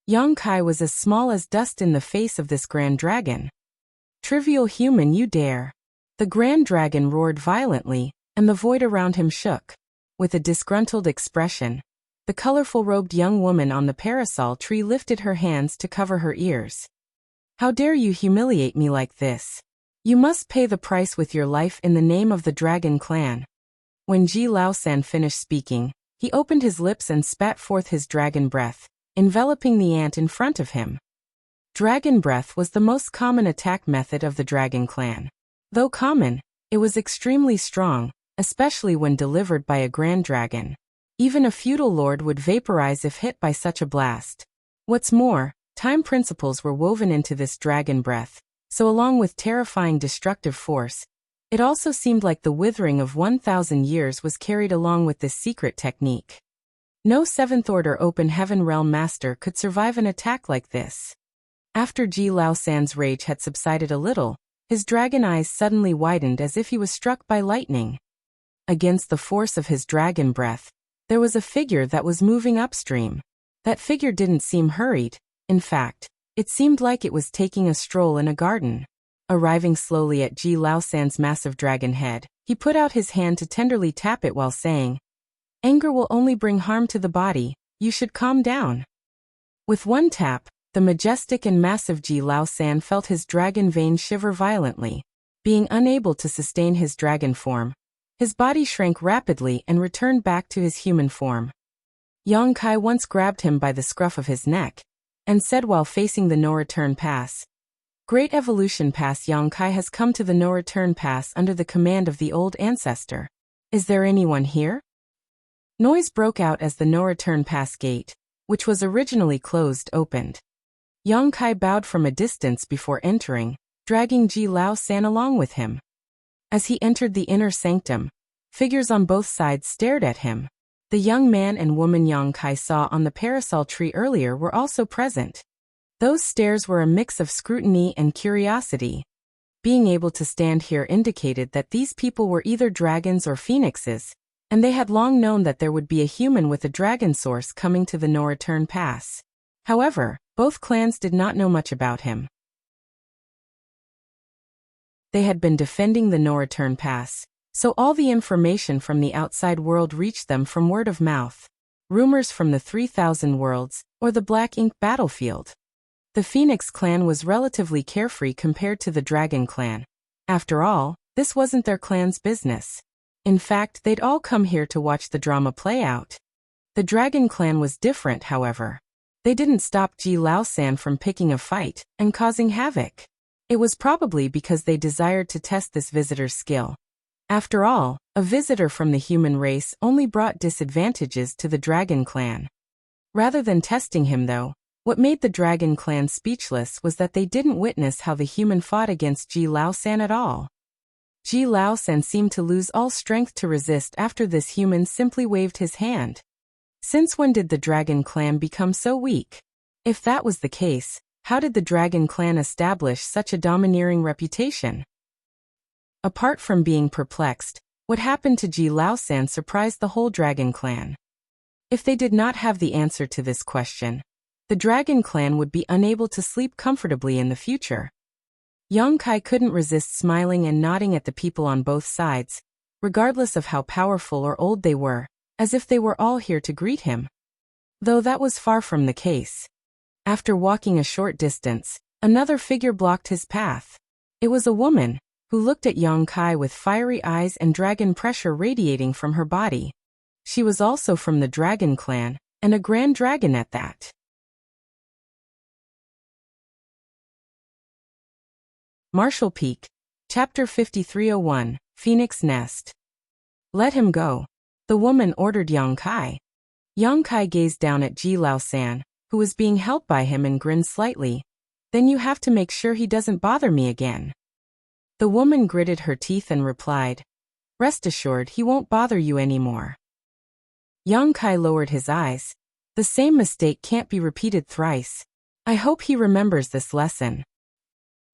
Yang Kai was as small as dust in the face of this Grand Dragon. "Trivial human, you dare!" The Grand Dragon roared violently, and the void around him shook. With a disgruntled expression, the colorful-robed young woman on the parasol tree lifted her hands to cover her ears. "How dare you humiliate me like this? You must pay the price with your life in the name of the Dragon Clan." When Ji Lao San finished speaking, he opened his lips and spat forth his dragon breath, enveloping the ant in front of him. Dragon breath was the most common attack method of the Dragon Clan. Though common, it was extremely strong, especially when delivered by a Grand Dragon. Even a feudal lord would vaporize if hit by such a blast. What's more, time principles were woven into this dragon breath, so along with terrifying destructive force, it also seemed like the withering of 1,000 years was carried along with this secret technique. No 7th Order Open Heaven Realm Master could survive an attack like this. After Ji Lao San's rage had subsided a little, his dragon eyes suddenly widened as if he was struck by lightning. Against the force of his dragon breath, there was a figure that was moving upstream. That figure didn't seem hurried. In fact, it seemed like it was taking a stroll in a garden. Arriving slowly at Ji Lao San's massive dragon head, he put out his hand to tenderly tap it while saying, "Anger will only bring harm to the body, you should calm down." With one tap, the majestic and massive Ji Lao San felt his dragon vein shiver violently. Being unable to sustain his dragon form, his body shrank rapidly and returned back to his human form. Yang Kai once grabbed him by the scruff of his neck, and said while facing the no-return pass, "Great Evolution Pass Yang Kai has come to the no-return pass under the command of the old ancestor. Is there anyone here?" Noise broke out as the no-return pass gate, which was originally closed, opened. Yang Kai bowed from a distance before entering, dragging Ji Lao San along with him. As he entered the inner sanctum, figures on both sides stared at him. The young man and woman Yang Kai saw on the parasol tree earlier were also present. Those stares were a mix of scrutiny and curiosity. Being able to stand here indicated that these people were either dragons or phoenixes, and they had long known that there would be a human with a dragon source coming to the no-return pass. However, both clans did not know much about him. They had been defending the no-return pass, so all the information from the outside world reached them from word of mouth. Rumors from the 3,000 worlds, or the Black Ink battlefield. The Phoenix clan was relatively carefree compared to the Dragon clan. After all, this wasn't their clan's business. In fact, they'd all come here to watch the drama play out. The Dragon clan was different, however. They didn't stop Ji Lao San from picking a fight and causing havoc. It was probably because they desired to test this visitor's skill. After all, a visitor from the human race only brought disadvantages to the dragon clan. Rather than testing him though, what made the dragon clan speechless was that they didn't witness how the human fought against Ji Lao-san at all. Ji Lao-san seemed to lose all strength to resist after this human simply waved his hand. Since when did the dragon clan become so weak? If that was the case, how did the dragon clan establish such a domineering reputation? Apart from being perplexed, what happened to Ji Lao-san surprised the whole dragon clan. If they did not have the answer to this question, the dragon clan would be unable to sleep comfortably in the future. Yang Kai couldn't resist smiling and nodding at the people on both sides, regardless of how powerful or old they were, as if they were all here to greet him. Though that was far from the case. After walking a short distance, another figure blocked his path. It was a woman, who looked at Yang Kai with fiery eyes and dragon pressure radiating from her body. She was also from the dragon clan, and a grand dragon at that. Martial Peak, Chapter 5301, Phoenix Nest. Let him go. The woman ordered Yang Kai. Yang Kai gazed down at Ji Lao-san, who was being helped by him, and grinned slightly. Then you have to make sure he doesn't bother me again. The woman gritted her teeth and replied, Rest assured he won't bother you anymore. Yang Kai lowered his eyes. The same mistake can't be repeated thrice. I hope he remembers this lesson.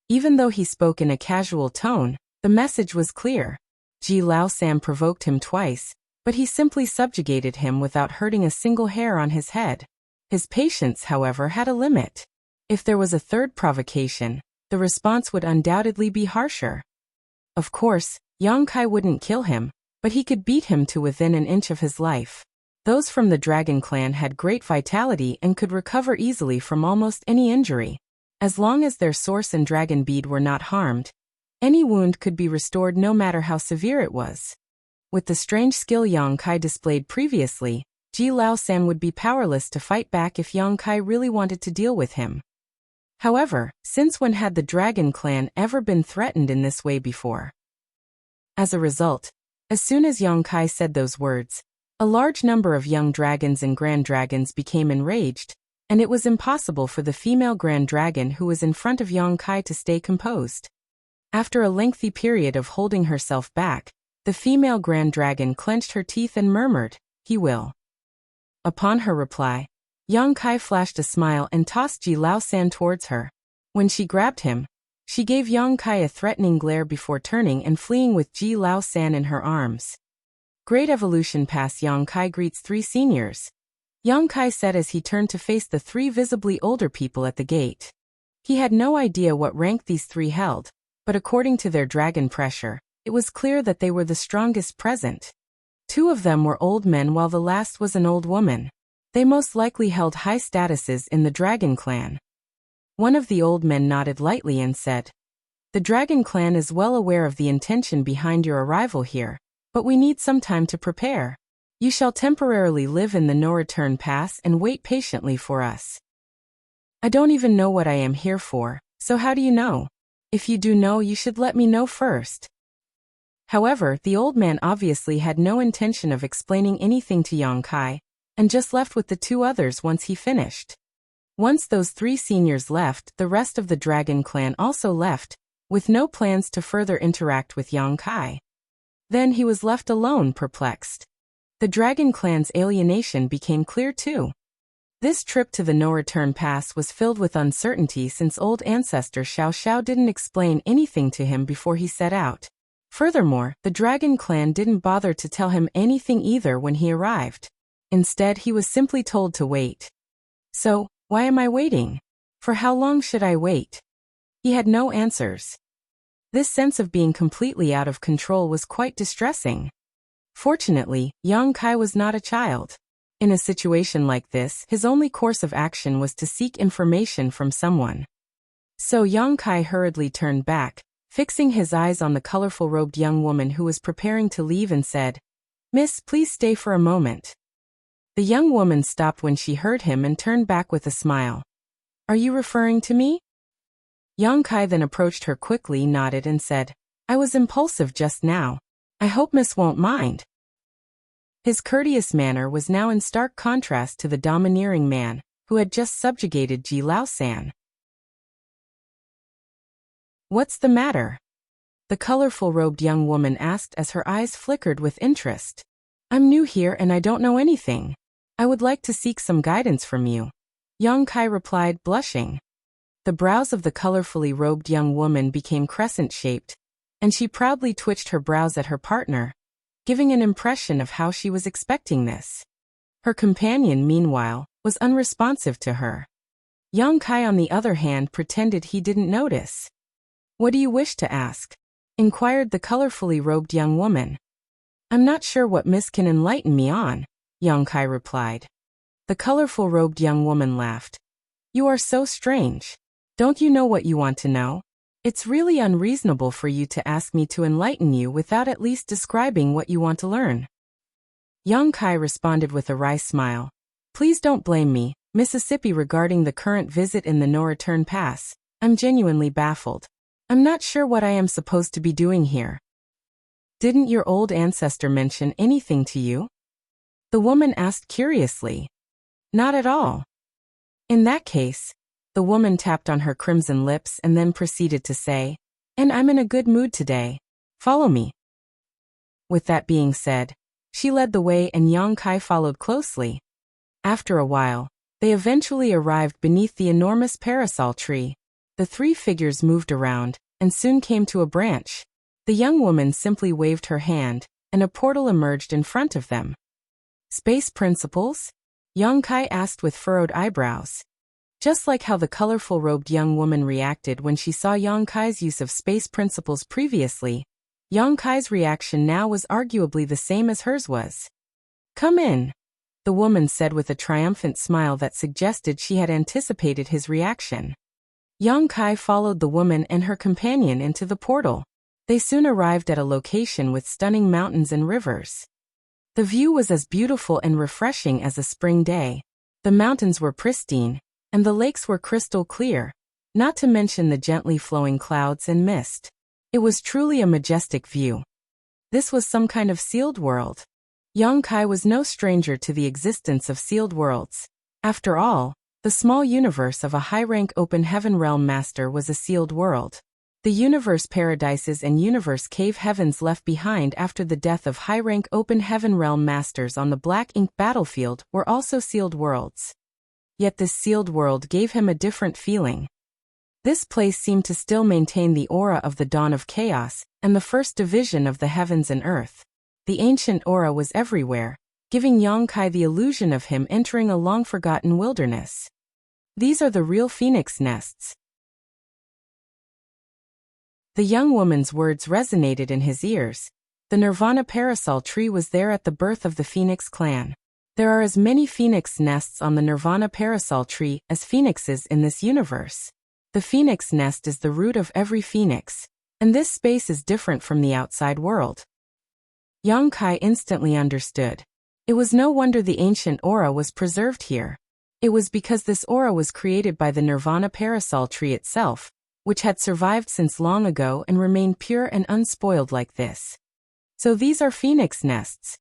Even though he spoke in a casual tone, the message was clear. Ji Lao-san provoked him twice, but he simply subjugated him without hurting a single hair on his head. His patience, however, had a limit. If there was a third provocation, the response would undoubtedly be harsher. Of course, Yang Kai wouldn't kill him, but he could beat him to within an inch of his life. Those from the dragon clan had great vitality and could recover easily from almost any injury. As long as their source and dragon bead were not harmed, any wound could be restored no matter how severe it was. With the strange skill Yang Kai displayed previously, Ji Lao-san would be powerless to fight back if Yang Kai really wanted to deal with him. However, since when had the dragon clan ever been threatened in this way before? As a result, as soon as Yang Kai said those words, a large number of young dragons and grand dragons became enraged, and it was impossible for the female grand dragon who was in front of Yang Kai to stay composed. After a lengthy period of holding herself back, the female grand dragon clenched her teeth and murmured, He will. Upon her reply, Yang Kai flashed a smile and tossed Ji Lao-san towards her. When she grabbed him, she gave Yang Kai a threatening glare before turning and fleeing with Ji Lao-san in her arms. Great Evolution Pass. Yang Kai greets 3 seniors. Yang Kai said as he turned to face the 3 visibly older people at the gate. He had no idea what rank these 3 held, but according to their dragon pressure, it was clear that they were the strongest present. 2 of them were old men while the last was an old woman. They most likely held high statuses in the dragon clan. One of the old men nodded lightly and said, The dragon clan is well aware of the intention behind your arrival here, but we need some time to prepare. You shall temporarily live in the no-return pass and wait patiently for us. I don't even know what I am here for, so how do you know? If you do know, you should let me know first. However, the old man obviously had no intention of explaining anything to Yang Kai, and just left with the 2 others once he finished. Once those 3 seniors left, the rest of the dragon clan also left, with no plans to further interact with Yang Kai. Then he was left alone, perplexed. The dragon clan's alienation became clear too. This trip to the no-return pass was filled with uncertainty since old ancestor Xiao Xiao didn't explain anything to him before he set out. Furthermore, the dragon clan didn't bother to tell him anything either when he arrived. Instead, he was simply told to wait. So, why am I waiting? For how long should I wait? He had no answers. This sense of being completely out of control was quite distressing. Fortunately, Yang Kai was not a child. In a situation like this, his only course of action was to seek information from someone. So Yang Kai hurriedly turned back, fixing his eyes on the colorful robed young woman who was preparing to leave and said, Miss, please stay for a moment. The young woman stopped when she heard him and turned back with a smile. Are you referring to me? Yang Kai then approached her quickly, nodded and said, I was impulsive just now. I hope Miss won't mind. His courteous manner was now in stark contrast to the domineering man who had just subjugated Ji Lao-san. What's the matter? The colorful-robed young woman asked as her eyes flickered with interest. I'm new here and I don't know anything. I would like to seek some guidance from you. Yang Kai replied, blushing. The brows of the colorfully robed young woman became crescent-shaped, and she proudly twitched her brows at her partner, giving an impression of how she was expecting this. Her companion, meanwhile, was unresponsive to her. Yang Kai, on the other hand, pretended he didn't notice. What do you wish to ask? Inquired the colorfully robed young woman. I'm not sure what Miss can enlighten me on, Yang Kai replied. The colorful-robed young woman laughed. You are so strange. Don't you know what you want to know? It's really unreasonable for you to ask me to enlighten you without at least describing what you want to learn. Yang Kai responded with a wry smile. Please don't blame me, Mississippi, regarding the current visit in the no-return pass. I'm genuinely baffled. I'm not sure what I am supposed to be doing here. Didn't your old ancestor mention anything to you? The woman asked curiously. Not at all. In that case, the woman tapped on her crimson lips and then proceeded to say, and I'm in a good mood today. Follow me. With that being said, she led the way and Yang Kai followed closely. After a while, they eventually arrived beneath the enormous parasol tree. The three figures moved around and soon came to a branch. The young woman simply waved her hand, and a portal emerged in front of them. Space principles? Yang Kai asked with furrowed eyebrows. Just like how the colorful-robed young woman reacted when she saw Yang Kai's use of space principles previously, Yang Kai's reaction now was arguably the same as hers was. Come in, the woman said with a triumphant smile that suggested she had anticipated his reaction. Yang Kai followed the woman and her companion into the portal. They soon arrived at a location with stunning mountains and rivers. The view was as beautiful and refreshing as a spring day. The mountains were pristine, and the lakes were crystal clear, not to mention the gently flowing clouds and mist. It was truly a majestic view. This was some kind of sealed world. Yang Kai was no stranger to the existence of sealed worlds. After all, the small universe of a high-rank open heaven realm master was a sealed world. The universe paradises and universe cave heavens left behind after the death of high-rank open heaven realm masters on the Black Ink battlefield were also sealed worlds. Yet this sealed world gave him a different feeling. This place seemed to still maintain the aura of the dawn of chaos and the first division of the heavens and earth. The ancient aura was everywhere, giving Yang Kai the illusion of him entering a long-forgotten wilderness. These are the real phoenix nests. The young woman's words resonated in his ears. The Nirvana parasol tree was there at the birth of the Phoenix clan. There are as many phoenix nests on the Nirvana parasol tree as phoenixes in this universe. The phoenix nest is the root of every phoenix, and this space is different from the outside world. Yang Kai instantly understood. It was no wonder the ancient aura was preserved here. It was because this aura was created by the Nirvana parasol tree itself, which had survived since long ago and remained pure and unspoiled like this. So these are phoenix nests.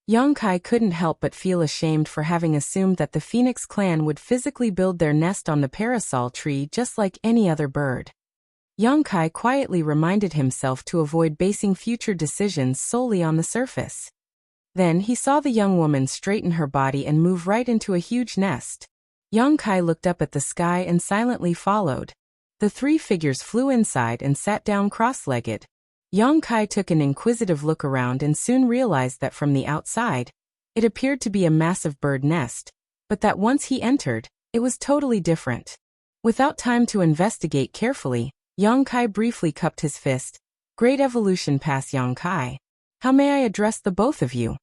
Yang Kai couldn't help but feel ashamed for having assumed that the Phoenix clan would physically build their nest on the parasol tree just like any other bird. Yang Kai quietly reminded himself to avoid basing future decisions solely on the surface. Then he saw the young woman straighten her body and move right into a huge nest. Yang Kai looked up at the sky and silently followed. The three figures flew inside and sat down cross-legged. Yang Kai took an inquisitive look around and soon realized that from the outside, it appeared to be a massive bird nest, but that once he entered, it was totally different. Without time to investigate carefully, Yang Kai briefly cupped his fist. Great evolution pass, Yang Kai. How may I address the both of you?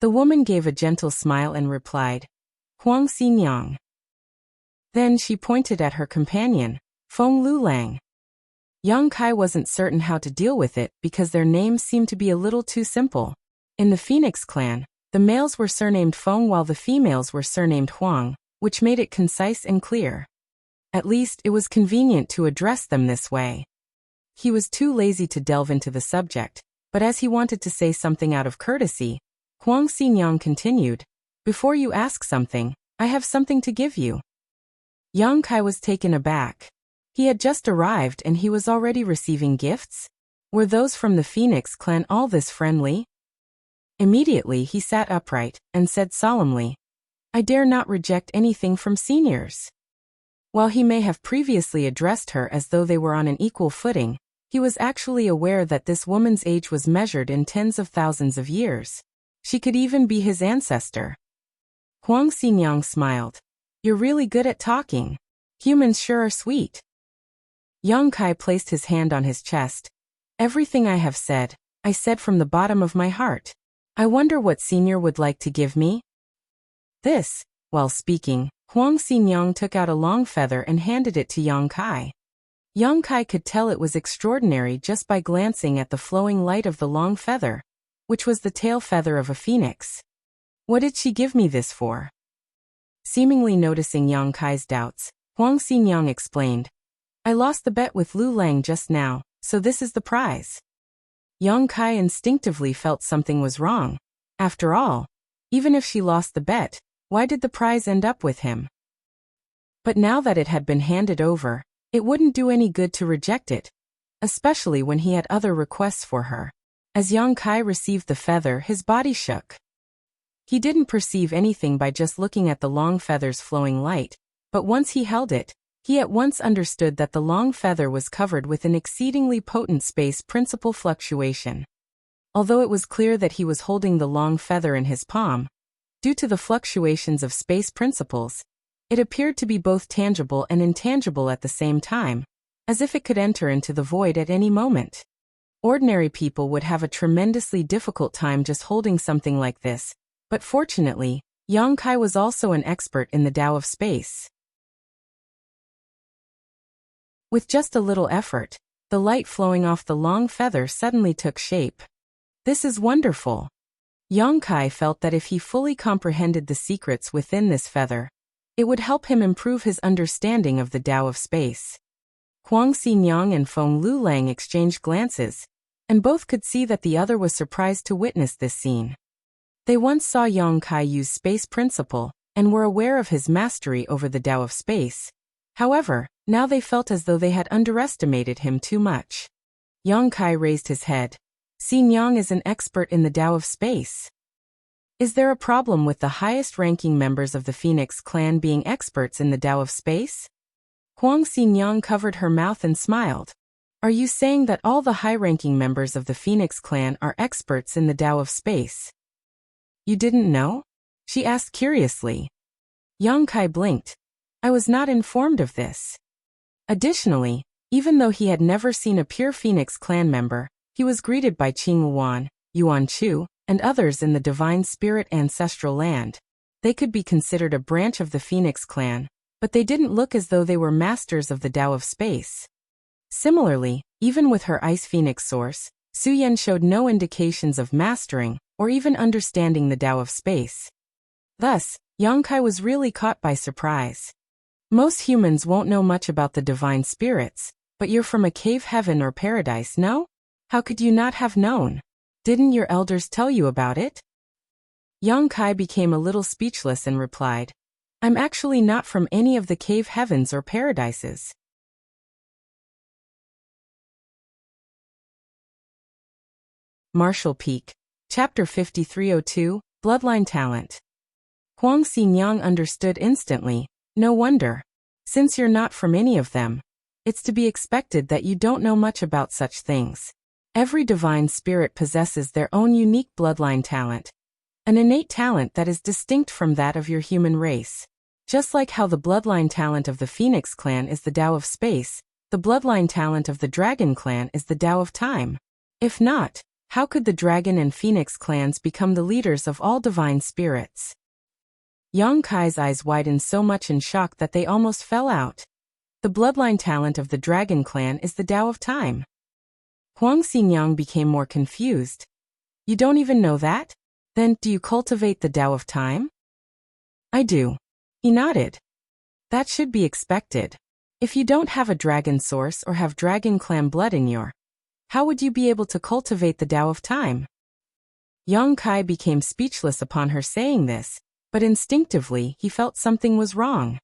The woman gave a gentle smile and replied, Huang Xinyang. Then she pointed at her companion, Feng Lulang. Yang Kai wasn't certain how to deal with it because their names seemed to be a little too simple. In the Phoenix clan, the males were surnamed Feng while the females were surnamed Huang, which made it concise and clear. At least it was convenient to address them this way. He was too lazy to delve into the subject, but as he wanted to say something out of courtesy, Huang Xinyang continued, "Before you ask something, I have something to give you." Yang Kai was taken aback. He had just arrived and he was already receiving gifts? Were those from the Phoenix clan all this friendly? Immediately he sat upright and said solemnly, "I dare not reject anything from seniors." While he may have previously addressed her as though they were on an equal footing, he was actually aware that this woman's age was measured in tens of thousands of years. She could even be his ancestor. Huang Xinyang smiled. "You're really good at talking. Humans sure are sweet." Yang Kai placed his hand on his chest. "Everything I have said, I said from the bottom of my heart. I wonder what senior would like to give me?" This, while speaking, Huang Xinyang took out a long feather and handed it to Yang Kai. Yang Kai could tell it was extraordinary just by glancing at the flowing light of the long feather, which was the tail feather of a phoenix. "What did she give me this for?" Seemingly noticing Yang Kai's doubts, Huang Xinyang explained, "I lost the bet with Lu Lang just now, so this is the prize." Yang Kai instinctively felt something was wrong. After all, even if she lost the bet, why did the prize end up with him? But now that it had been handed over, it wouldn't do any good to reject it, especially when he had other requests for her. As Yang Kai received the feather, his body shook. He didn't perceive anything by just looking at the long feather's flowing light, but once he held it, he at once understood that the long feather was covered with an exceedingly potent space principle fluctuation. Although it was clear that he was holding the long feather in his palm, due to the fluctuations of space principles, it appeared to be both tangible and intangible at the same time, as if it could enter into the void at any moment. Ordinary people would have a tremendously difficult time just holding something like this, but fortunately, Yang Kai was also an expert in the Tao of space. With just a little effort, the light flowing off the long feather suddenly took shape. "This is wonderful." Yang Kai felt that if he fully comprehended the secrets within this feather, it would help him improve his understanding of the Tao of space. Huang Xinyang and Feng Lulang exchanged glances, and both could see that the other was surprised to witness this scene. They once saw Yang Kai use space principle, and were aware of his mastery over the Tao of space. However, now they felt as though they had underestimated him too much. Yang Kai raised his head. "Xinyang is an expert in the Tao of space. Is there a problem with the highest-ranking members of the Phoenix clan being experts in the Tao of space?" Huang Xinyang covered her mouth and smiled. "Are you saying that all the high-ranking members of the Phoenix clan are experts in the Tao of space?" "You didn't know?" she asked curiously. Yang Kai blinked. "I was not informed of this." Additionally, even though he had never seen a pure Phoenix clan member, he was greeted by Qing Yuan, Yuan Chu, and others in the Divine Spirit ancestral land. They could be considered a branch of the Phoenix clan, but they didn't look as though they were masters of the Tao of space. Similarly, even with her Ice Phoenix source, Su Yan showed no indications of mastering or even understanding the Tao of space. Thus, Yang Kai was really caught by surprise. Most humans won't know much about the divine spirits, but you're from a cave heaven or paradise, no? How could you not have known? Didn't your elders tell you about it? Yang Kai became a little speechless and replied, "I'm actually not from any of the cave heavens or paradises." Martial Peak. Chapter 5302, Bloodline Talent. Huang Xinyang understood instantly. No wonder. Since you're not from any of them, it's to be expected that you don't know much about such things. Every divine spirit possesses their own unique bloodline talent, an innate talent that is distinct from that of your human race. Just like how the bloodline talent of the Phoenix clan is the Tao of space, the bloodline talent of the Dragon clan is the Tao of time. If not, how could the Dragon and Phoenix clans become the leaders of all divine spirits? Yang Kai's eyes widened so much in shock that they almost fell out. The bloodline talent of the Dragon clan is the Tao of time. Huang Xinyang became more confused. You don't even know that? Then, do you cultivate the Tao of time? I do. He nodded. That should be expected. If you don't have a dragon source or have dragon clan blood in your How would you be able to cultivate the Tao of Time? Yang Kai became speechless upon her saying this, but instinctively he felt something was wrong.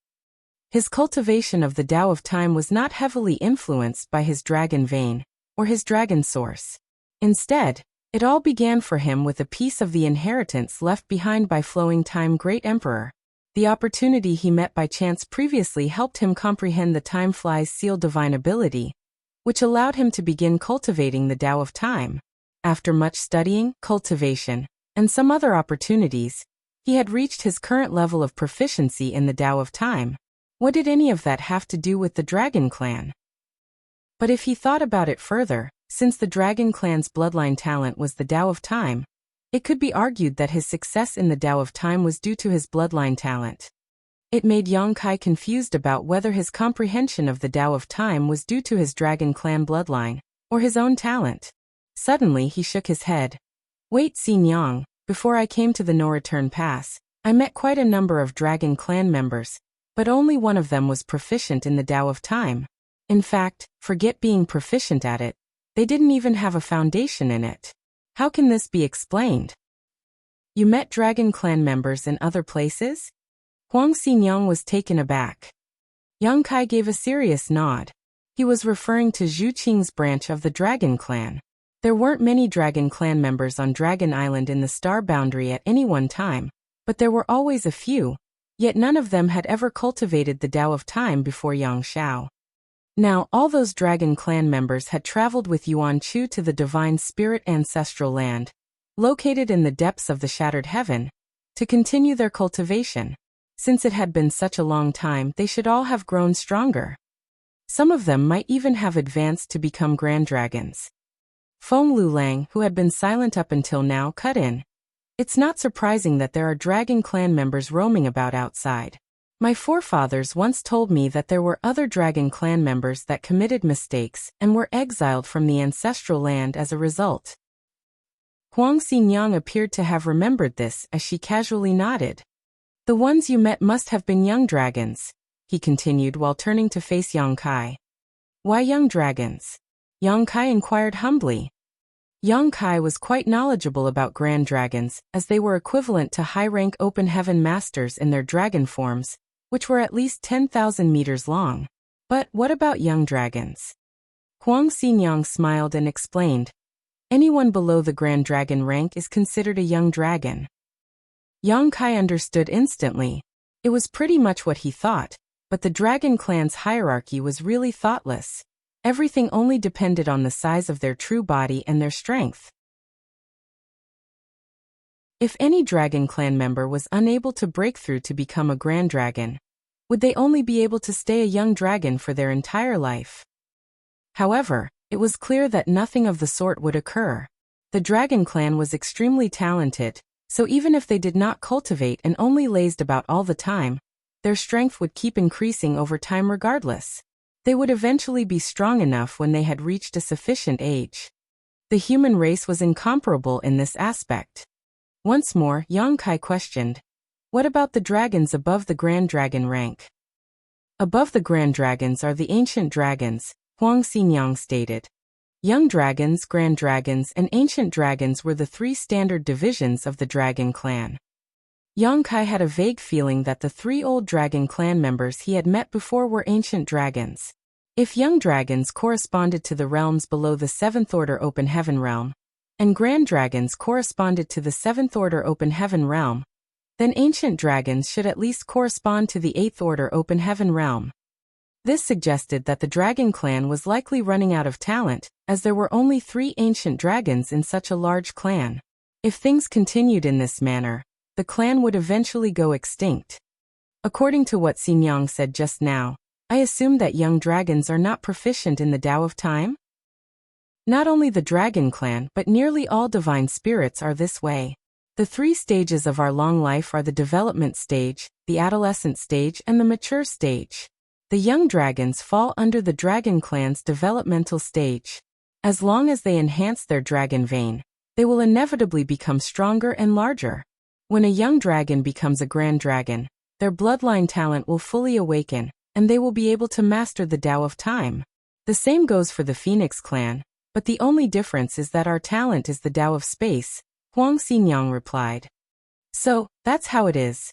His cultivation of the Tao of Time was not heavily influenced by his dragon vein, or his dragon source. Instead, it all began for him with a piece of the inheritance left behind by Flowing Time Great Emperor. The opportunity he met by chance previously helped him comprehend the Time Fly's seal divine ability, which allowed him to begin cultivating the Tao of Time. After much studying, cultivation, and some other opportunities, he had reached his current level of proficiency in the Tao of Time. What did any of that have to do with the Dragon Clan? But if he thought about it further, since the Dragon Clan's bloodline talent was the Tao of Time, it could be argued that his success in the Tao of Time was due to his bloodline talent. It made Yang Kai confused about whether his comprehension of the Tao of Time was due to his Dragon Clan bloodline, or his own talent. Suddenly he shook his head. Wait, Xin Yang, before I came to the no-return pass, I met quite a number of Dragon Clan members, but only one of them was proficient in the Tao of Time. In fact, forget being proficient at it, they didn't even have a foundation in it. How can this be explained? You met Dragon Clan members in other places? Huang Xinyang was taken aback. Yang Kai gave a serious nod. He was referring to Zhu Qing's branch of the Dragon Clan. There weren't many Dragon Clan members on Dragon Island in the Star Boundary at any one time, but there were always a few, yet none of them had ever cultivated the Tao of Time before Yang Shao. Now all those Dragon Clan members had traveled with Yuan Chu to the Divine Spirit Ancestral Land, located in the depths of the Shattered Heaven, to continue their cultivation. Since it had been such a long time, they should all have grown stronger. Some of them might even have advanced to become Grand Dragons. Feng Lulang, who had been silent up until now, cut in. It's not surprising that there are Dragon Clan members roaming about outside. My forefathers once told me that there were other Dragon Clan members that committed mistakes and were exiled from the ancestral land as a result. Huang Xinyang appeared to have remembered this as she casually nodded. The ones you met must have been young dragons, he continued while turning to face Yang Kai. Why young dragons? Yang Kai inquired humbly. Yang Kai was quite knowledgeable about grand dragons, as they were equivalent to high-rank open heaven masters in their dragon forms, which were at least 10,000 meters long. But what about young dragons? Huang Xinyang smiled and explained. Anyone below the grand dragon rank is considered a young dragon. Yang Kai understood instantly. It was pretty much what he thought, but the Dragon Clan's hierarchy was really thoughtless. Everything only depended on the size of their true body and their strength. If any Dragon Clan member was unable to break through to become a Grand Dragon, would they only be able to stay a young dragon for their entire life? However, it was clear that nothing of the sort would occur. The Dragon Clan was extremely talented, so even if they did not cultivate and only lazed about all the time, their strength would keep increasing over time regardless. They would eventually be strong enough when they had reached a sufficient age. The human race was incomparable in this aspect. Once more, Yang Kai questioned, what about the dragons above the Grand Dragon rank? Above the Grand Dragons are the Ancient Dragons, Huang Xinyang stated. Young Dragons, Grand Dragons, and Ancient Dragons were the three standard divisions of the Dragon Clan. Yang Kai had a vague feeling that the three old Dragon Clan members he had met before were Ancient Dragons. If young dragons corresponded to the realms below the 7th Order Open Heaven realm, and Grand Dragons corresponded to the 7th Order Open Heaven realm, then Ancient Dragons should at least correspond to the 8th Order Open Heaven realm. This suggested that the Dragon Clan was likely running out of talent, as there were only 3 Ancient Dragons in such a large clan. If things continued in this manner, the clan would eventually go extinct. According to what Xinyang said just now, I assume that young dragons are not proficient in the Tao of Time? Not only the Dragon Clan but nearly all divine spirits are this way. The 3 stages of our long life are the development stage, the adolescent stage, and the mature stage. The young dragons fall under the Dragon Clan's developmental stage. As long as they enhance their dragon vein, they will inevitably become stronger and larger. When a young dragon becomes a Grand Dragon, their bloodline talent will fully awaken, and they will be able to master the Tao of Time. The same goes for the Phoenix Clan, But the only difference is that our talent is the Tao of space, Huang Xinyang replied. So, that's how it is.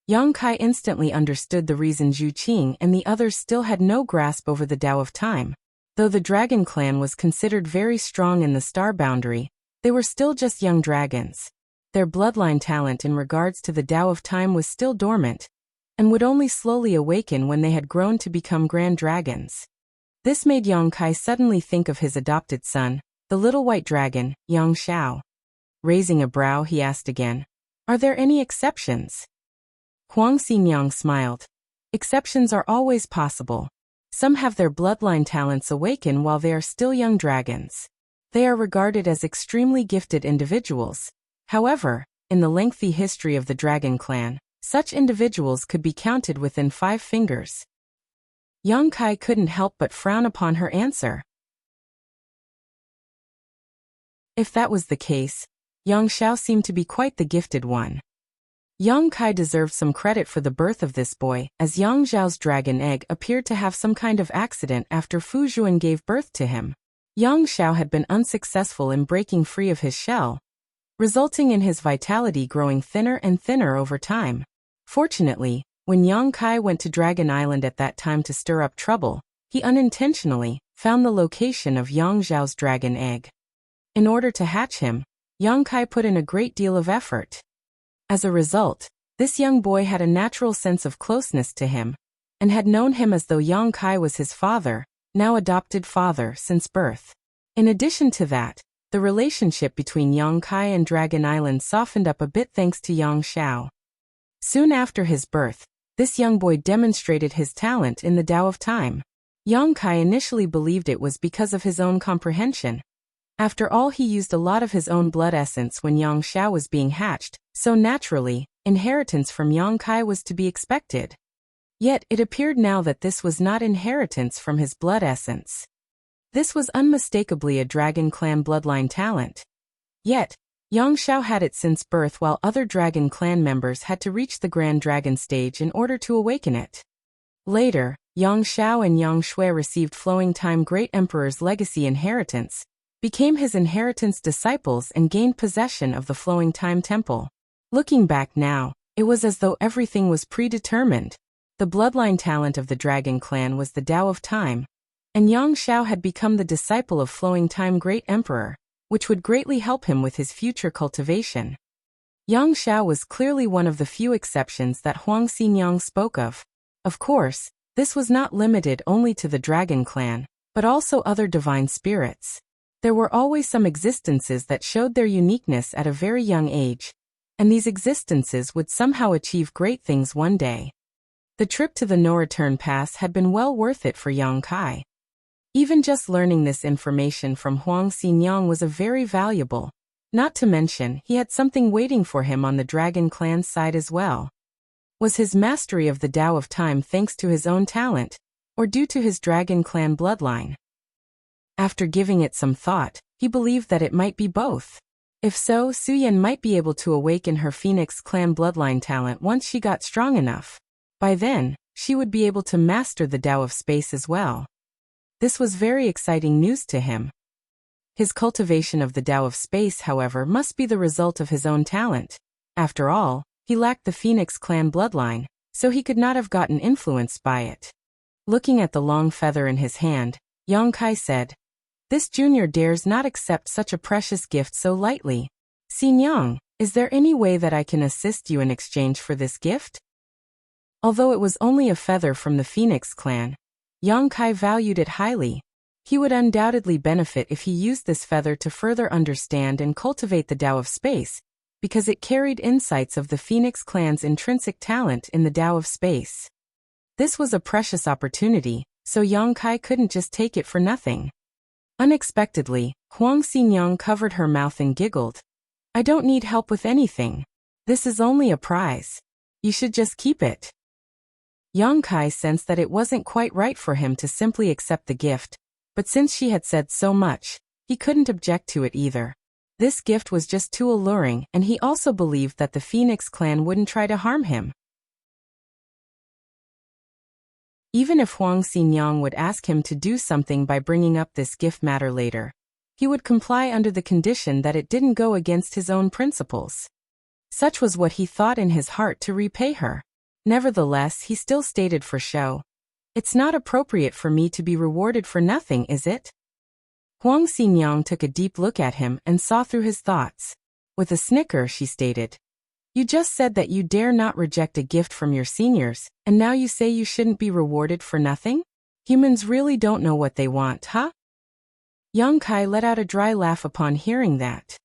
Yang Kai instantly understood the reason Zhu Qing and the others still had no grasp over the Tao of time. Though the dragon clan was considered very strong in the star boundary, they were still just young dragons. Their bloodline talent in regards to the Tao of time was still dormant, and would only slowly awaken when they had grown to become grand dragons. This made Yang Kai suddenly think of his adopted son, the little white dragon, Yang Xiao. Raising a brow, he asked again, "Are there any exceptions?" Huang Xinyang smiled. Exceptions are always possible. Some have their bloodline talents awaken while they are still young dragons. They are regarded as extremely gifted individuals. However, in the lengthy history of the dragon clan, such individuals could be counted within 5 fingers. Yang Kai couldn't help but frown upon her answer. If that was the case, Yang Xiao seemed to be quite the gifted one. Yang Kai deserved some credit for the birth of this boy, as Yang Zhao's dragon egg appeared to have some kind of accident after Fu Zhuan gave birth to him. Yang Xiao had been unsuccessful in breaking free of his shell, resulting in his vitality growing thinner and thinner over time. Fortunately, when Yang Kai went to Dragon Island at that time to stir up trouble, he unintentionally found the location of Yang Zhao's dragon egg. In order to hatch him, Yang Kai put in a great deal of effort. As a result, this young boy had a natural sense of closeness to him, and had known him as though Yang Kai was his father, now adopted father, since birth. In addition to that, the relationship between Yang Kai and Dragon Island softened up a bit thanks to Yang Xiao. Soon after his birth, this young boy demonstrated his talent in the Tao of time. Yang Kai initially believed it was because of his own comprehension. After all, he used a lot of his own blood essence when Yang Xiao was being hatched, so naturally, inheritance from Yang Kai was to be expected. Yet, it appeared now that this was not inheritance from his blood essence. This was unmistakably a Dragon Clan bloodline talent. Yet, Yang Xiao had it since birth while other Dragon Clan members had to reach the Grand Dragon stage in order to awaken it. Later, Yang Xiao and Yang Shui received Flowing Time Great Emperor's legacy inheritance, became his inheritance disciples and gained possession of the Flowing Time Temple. Looking back now, it was as though everything was predetermined. The bloodline talent of the Dragon Clan was the Tao of Time, and Yang Xiao had become the disciple of Flowing Time Great Emperor, which would greatly help him with his future cultivation. Yang Xiao was clearly one of the few exceptions that Huang Xinyang spoke of. Of course, this was not limited only to the Dragon Clan, but also other divine spirits. There were always some existences that showed their uniqueness at a very young age, and these existences would somehow achieve great things one day. The trip to the no-return pass had been well worth it for Yang Kai. Even just learning this information from Huang Xinyang was a very valuable, not to mention he had something waiting for him on the Dragon Clan's side as well. Was his mastery of the Tao of Time thanks to his own talent, or due to his Dragon Clan bloodline? After giving it some thought, he believed that it might be both. If so, Suyen might be able to awaken her Phoenix Clan bloodline talent once she got strong enough. By then, she would be able to master the Tao of space as well. This was very exciting news to him. His cultivation of the Tao of space, however, must be the result of his own talent. After all, he lacked the Phoenix Clan bloodline, so he could not have gotten influenced by it. Looking at the long feather in his hand, Yang Kai said, "This junior dares not accept such a precious gift so lightly. Xinyang, is there any way that I can assist you in exchange for this gift?" Although it was only a feather from the Phoenix Clan, Yang Kai valued it highly. He would undoubtedly benefit if he used this feather to further understand and cultivate the Tao of space, because it carried insights of the Phoenix Clan's intrinsic talent in the Tao of space. This was a precious opportunity, so Yang Kai couldn't just take it for nothing. Unexpectedly, Huang Xinyang covered her mouth and giggled. "I don't need help with anything. This is only a prize. You should just keep it." Yang Kai sensed that it wasn't quite right for him to simply accept the gift, but since she had said so much, he couldn't object to it either. This gift was just too alluring, and he also believed that the Phoenix Clan wouldn't try to harm him. Even if Huang Xinyang would ask him to do something by bringing up this gift matter later, He would comply under the condition that it didn't go against his own principles. Such was what he thought in his heart to repay her. Nevertheless, he still stated for show, "It's not appropriate for me to be rewarded for nothing, is it?" Huang Xinyang took a deep look at him and saw through his thoughts. With a snicker, she stated, "You just said that you dare not reject a gift from your seniors, and now you say you shouldn't be rewarded for nothing? Humans really don't know what they want, huh?" Yang Kai let out a dry laugh upon hearing that.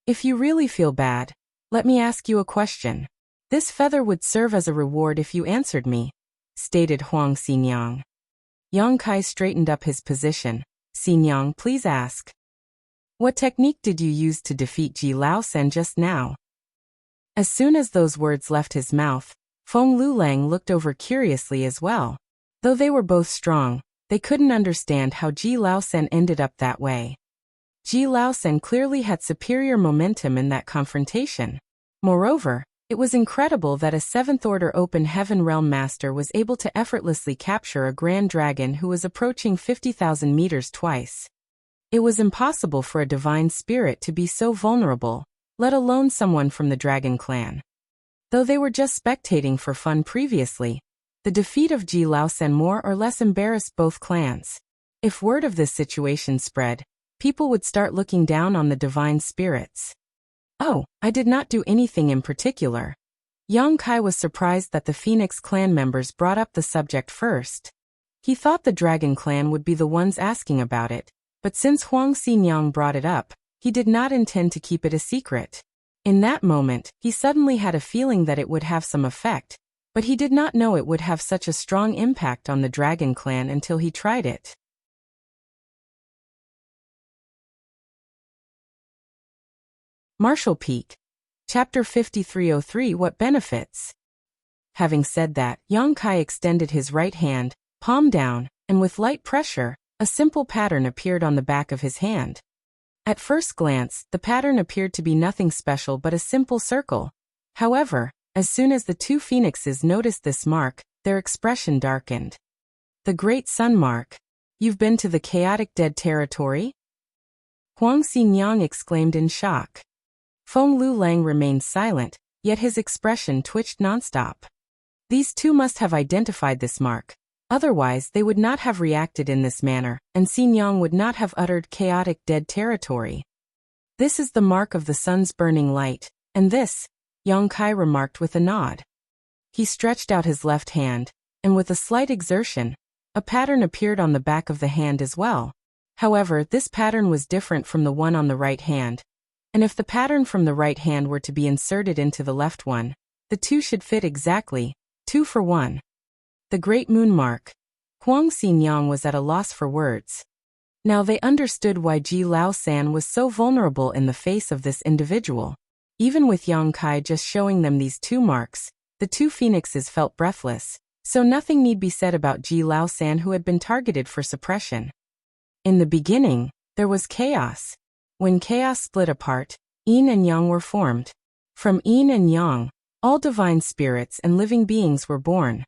"If you really feel bad, let me ask you a question. This feather would serve as a reward if you answered me," stated Huang Xinyang. Yang Kai straightened up his position. "Xinyang, please ask. What technique did you use to defeat Ji Laosen just now?" As soon as those words left his mouth, Feng Lulang looked over curiously as well. Though they were both strong, they couldn't understand how Ji Laosen ended up that way. Ji Laosen clearly had superior momentum in that confrontation. Moreover, it was incredible that a seventh-order open heaven realm master was able to effortlessly capture a grand dragon who was approaching 50,000 meters twice. It was impossible for a divine spirit to be so vulnerable, let alone someone from the dragon clan. Though they were just spectating for fun previously, the defeat of Ji Laosen more or less embarrassed both clans. If word of this situation spread, people would start looking down on the divine spirits. "Oh, I did not do anything in particular." Yang Kai was surprised that the Phoenix clan members brought up the subject first. He thought the Dragon clan would be the ones asking about it, but since Huang Xinyang brought it up, he did not intend to keep it a secret. In that moment, he suddenly had a feeling that it would have some effect, but he did not know it would have such a strong impact on the Dragon clan until he tried it. Martial Peak. Chapter 5303 What Benefits? Having said that, Yang Kai extended his right hand, palm down, and with light pressure, a simple pattern appeared on the back of his hand. At first glance, the pattern appeared to be nothing special but a simple circle. However, as soon as the two phoenixes noticed this mark, their expression darkened. "The Great Sun Mark. You've been to the chaotic dead territory?" Huang Xinyang exclaimed in shock. Feng Lulang remained silent, yet his expression twitched nonstop. These two must have identified this mark. Otherwise, they would not have reacted in this manner, and Xinyang would not have uttered chaotic dead territory. "This is the mark of the sun's burning light, and this," Yang Kai remarked with a nod. He stretched out his left hand, and with a slight exertion, a pattern appeared on the back of the hand as well. However, this pattern was different from the one on the right hand, and if the pattern from the right hand were to be inserted into the left one, the two should fit exactly, 2 for 1. The Great Moon Mark. Huang Xinyang was at a loss for words. Now they understood why Ji Laosan was so vulnerable in the face of this individual. Even with Yang Kai just showing them these two marks, the two phoenixes felt breathless, so nothing need be said about Ji Laosan who had been targeted for suppression. In the beginning, there was chaos. When chaos split apart, Yin and Yang were formed. From Yin and Yang, all divine spirits and living beings were born.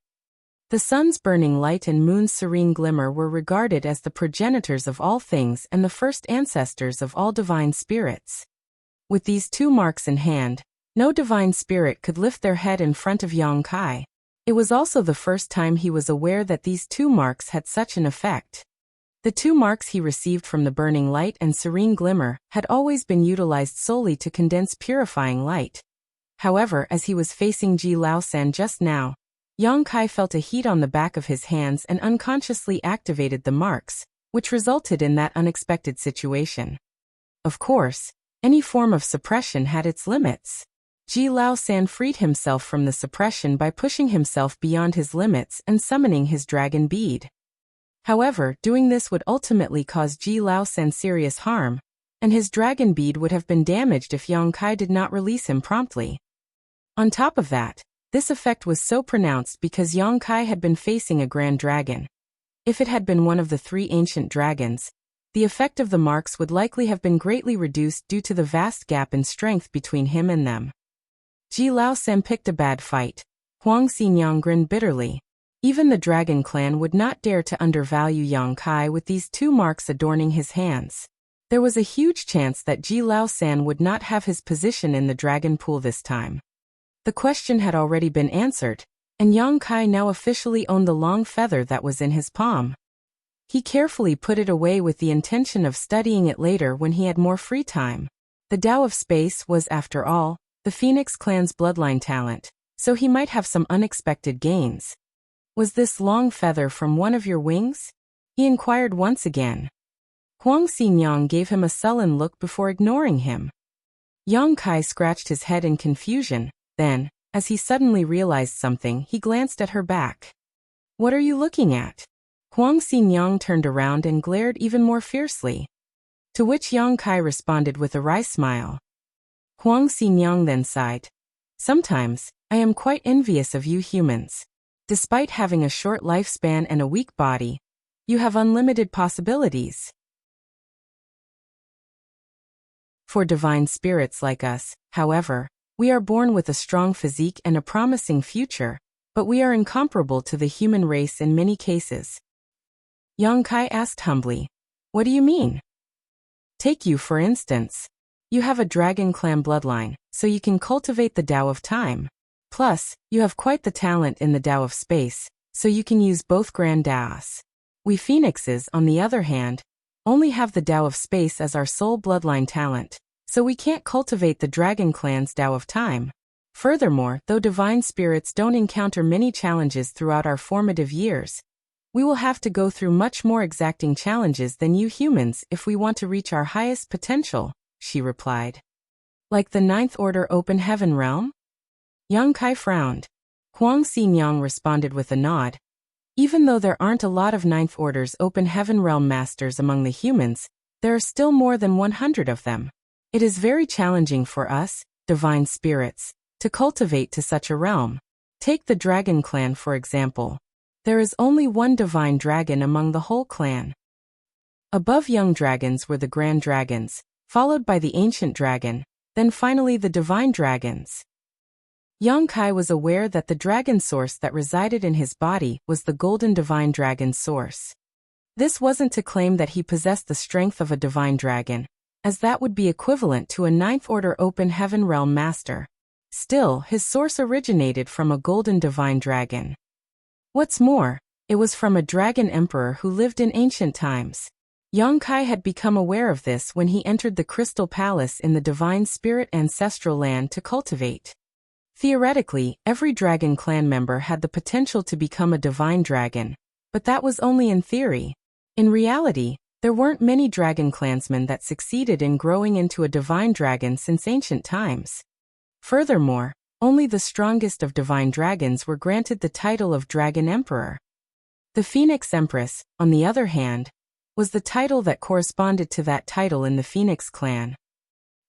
The sun's burning light and moon's serene glimmer were regarded as the progenitors of all things and the first ancestors of all divine spirits. With these two marks in hand, no divine spirit could lift their head in front of Yang Kai. It was also the first time he was aware that these two marks had such an effect. The two marks he received from the burning light and serene glimmer had always been utilized solely to condense purifying light. However, as he was facing Ji Laosan just now, Yang Kai felt a heat on the back of his hands and unconsciously activated the marks, which resulted in that unexpected situation. Of course, any form of suppression had its limits. Ji Laosan freed himself from the suppression by pushing himself beyond his limits and summoning his dragon bead. However, doing this would ultimately cause Ji Laosan serious harm, and his dragon bead would have been damaged if Yang Kai did not release him promptly. On top of that, this effect was so pronounced because Yang Kai had been facing a grand dragon. If it had been one of the 3 ancient dragons, the effect of the marks would likely have been greatly reduced due to the vast gap in strength between him and them. Ji Laosan picked a bad fight. Huang Xinyang grinned bitterly. Even the Dragon clan would not dare to undervalue Yang Kai with these two marks adorning his hands. There was a huge chance that Ji Lao San would not have his position in the dragon pool this time. The question had already been answered, and Yang Kai now officially owned the long feather that was in his palm. He carefully put it away with the intention of studying it later when he had more free time. The Tao of Space was, after all, the Phoenix clan's bloodline talent, so he might have some unexpected gains. Was this long feather from one of your wings? He inquired once again. Huang Xinyang gave him a sullen look before ignoring him. Yang Kai scratched his head in confusion, then, as he suddenly realized something, he glanced at her back. What are you looking at? Huang Xinyang turned around and glared even more fiercely. To which Yang Kai responded with a wry smile. Huang Xinyang then sighed. Sometimes, I am quite envious of you humans. Despite having a short lifespan and a weak body, you have unlimited possibilities. For divine spirits like us, however, we are born with a strong physique and a promising future, but we are incomparable to the human race in many cases. Yang Kai asked humbly, what do you mean? Take you for instance. You have a dragon clan bloodline, so you can cultivate the Tao of Time. Plus, you have quite the talent in the Tao of Space, so you can use both grand Taos. We phoenixes, on the other hand, only have the Tao of Space as our sole bloodline talent, so we can't cultivate the Dragon Clan's Tao of Time. Furthermore, though divine spirits don't encounter many challenges throughout our formative years, we will have to go through much more exacting challenges than you humans if we want to reach our highest potential, she replied. Like the Ninth Order Open Heaven Realm? Yang Kai frowned. Huang Xinyang responded with a nod. Even though there aren't a lot of Ninth Order's Open Heaven Realm masters among the humans, there are still more than 100 of them. It is very challenging for us, divine spirits, to cultivate to such a realm. Take the Dragon Clan for example. There is only one divine dragon among the whole clan. Above young dragons were the grand dragons, followed by the ancient dragon, then finally the divine dragons. Yang Kai was aware that the dragon source that resided in his body was the golden divine dragon source. This wasn't to claim that he possessed the strength of a divine dragon, as that would be equivalent to a Ninth Order Open Heaven Realm master. Still, his source originated from a golden divine dragon. What's more, it was from a dragon emperor who lived in ancient times. Yang Kai had become aware of this when he entered the Crystal Palace in the Divine Spirit Ancestral Land to cultivate. Theoretically, every Dragon Clan member had the potential to become a divine dragon, but that was only in theory. In reality, there weren't many Dragon Clansmen that succeeded in growing into a divine dragon since ancient times. Furthermore, only the strongest of divine dragons were granted the title of Dragon Emperor. The Phoenix Empress, on the other hand, was the title that corresponded to that title in the Phoenix clan.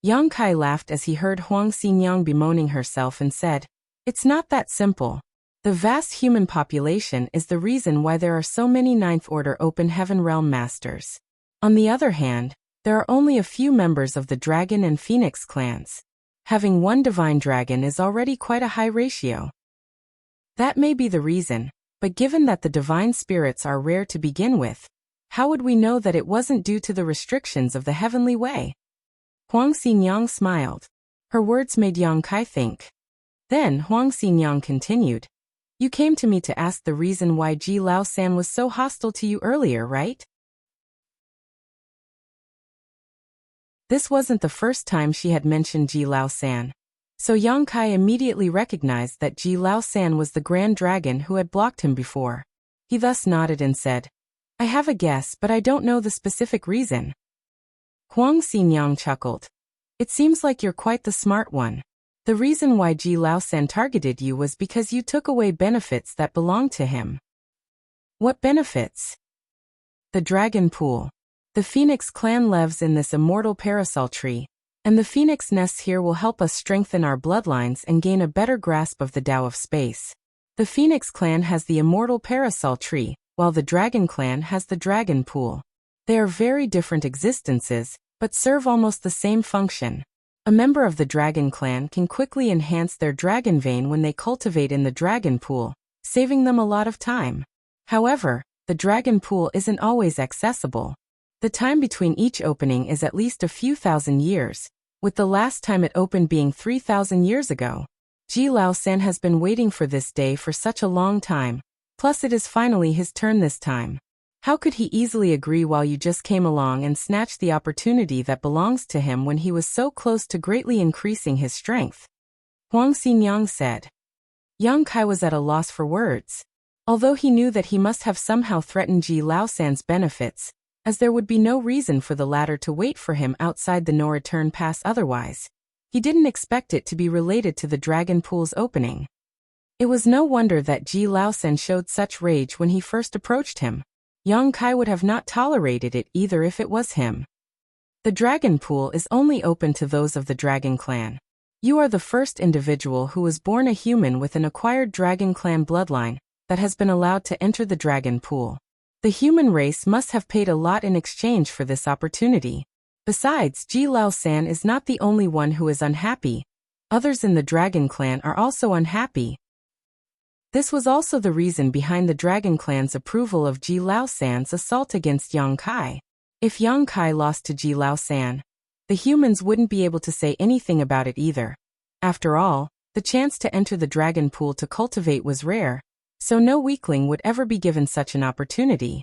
Yang Kai laughed as he heard Huang Xinyang bemoaning herself and said, "It's not that simple. The vast human population is the reason why there are so many Ninth Order Open Heaven Realm masters. On the other hand, there are only a few members of the Dragon and Phoenix clans. Having one divine dragon is already quite a high ratio. That may be the reason, but given that the divine spirits are rare to begin with, how would we know that it wasn't due to the restrictions of the heavenly way?" Huang Xinyang smiled. Her words made Yang Kai think. Then Huang Xinyang continued, "You came to me to ask the reason why Ji Lao San was so hostile to you earlier, right?" This wasn't the first time she had mentioned Ji Lao San, so Yang Kai immediately recognized that Ji Lao San was the Grand Dragon who had blocked him before. He thus nodded and said, "I have a guess, but I don't know the specific reason." Huang Xinyang chuckled. "It seems like you're quite the smart one. The reason why Ji Lao San targeted you was because you took away benefits that belonged to him." "What benefits?" "The Dragon Pool. The Phoenix clan lives in this immortal parasol tree, and the Phoenix nests here will help us strengthen our bloodlines and gain a better grasp of the Tao of Space. The Phoenix clan has the immortal parasol tree, while the Dragon clan has the Dragon Pool. They are very different existences, but serve almost the same function. A member of the Dragon clan can quickly enhance their dragon vein when they cultivate in the Dragon Pool, saving them a lot of time. However, the Dragon Pool isn't always accessible. The time between each opening is at least a few thousand years, with the last time it opened being 3,000 years ago. Ji Lao-san has been waiting for this day for such a long time, plus it is finally his turn this time. How could he easily agree while you just came along and snatched the opportunity that belongs to him when he was so close to greatly increasing his strength? Huang Xinyang said. Yang Kai was at a loss for words. Although he knew that he must have somehow threatened Ji Lao-san's benefits, as there would be no reason for the latter to wait for him outside the no-return pass otherwise, he didn't expect it to be related to the Dragon Pool's opening. It was no wonder that Ji Lao-san showed such rage when he first approached him. Yang Kai would have not tolerated it either if it was him. The Dragon Pool is only open to those of the Dragon Clan. You are the first individual who was born a human with an acquired Dragon Clan bloodline that has been allowed to enter the Dragon Pool. The human race must have paid a lot in exchange for this opportunity. Besides, Ji Lao-san is not the only one who is unhappy. Others in the Dragon Clan are also unhappy. This was also the reason behind the Dragon Clan's approval of Ji Lao-san's assault against Yang Kai. If Yang Kai lost to Ji Lao-san, the humans wouldn't be able to say anything about it either. After all, the chance to enter the Dragon Pool to cultivate was rare, so no weakling would ever be given such an opportunity.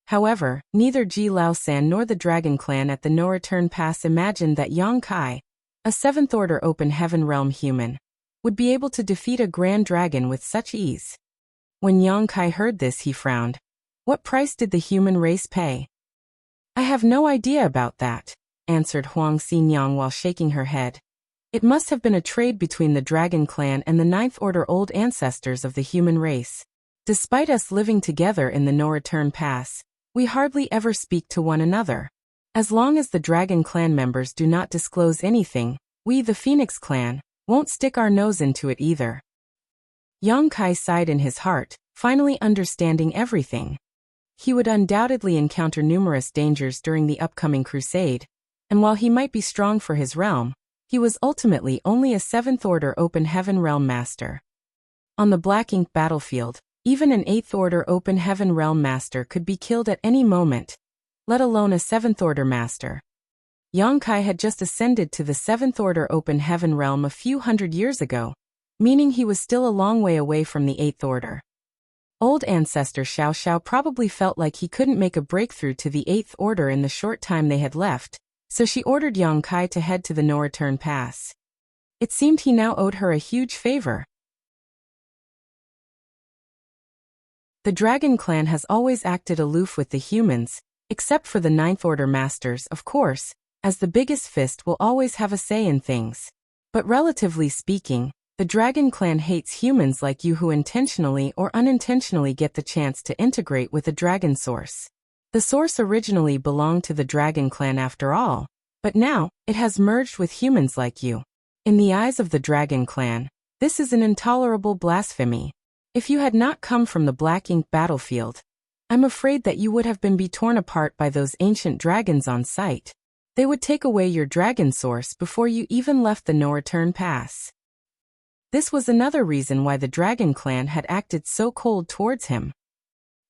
However, neither Ji Lao-san nor the Dragon Clan at the No-Return Pass imagined that Yang Kai, a 7th Order Open Heaven Realm human, would be able to defeat a Grand Dragon with such ease. When Yang Kai heard this, he frowned. What price did the human race pay? I have no idea about that, answered Huang Xinyang while shaking her head. It must have been a trade between the Dragon Clan and the 9th Order old ancestors of the human race. Despite us living together in the No-Return Pass, we hardly ever speak to one another. As long as the Dragon Clan members do not disclose anything, we, the Phoenix Clan, won't stick our nose into it either. Yang Kai sighed in his heart, finally understanding everything. He would undoubtedly encounter numerous dangers during the upcoming crusade, and while he might be strong for his realm, he was ultimately only a 7th Order Open Heaven Realm Master. On the Black Ink battlefield, even an 8th Order Open Heaven Realm Master could be killed at any moment, let alone a 7th Order Master. Yang Kai had just ascended to the 7th Order Open Heaven Realm a few hundred years ago, meaning he was still a long way away from the 8th Order. Old ancestor Xiao Xiao probably felt like he couldn't make a breakthrough to the 8th Order in the short time they had left, so she ordered Yang Kai to head to the No-Return Pass. It seemed he now owed her a huge favor. The Dragon Clan has always acted aloof with the humans, except for the 9th Order Masters, of course, as the biggest fist will always have a say in things. But relatively speaking, the Dragon Clan hates humans like you who intentionally or unintentionally get the chance to integrate with a dragon source. The source originally belonged to the Dragon Clan after all, but now, it has merged with humans like you. In the eyes of the Dragon Clan, this is an intolerable blasphemy. If you had not come from the Black Ink battlefield, I'm afraid that you would have been torn apart by those ancient dragons on sight. They would take away your dragon source before you even left the No-Return Pass. This was another reason why the Dragon Clan had acted so cold towards him.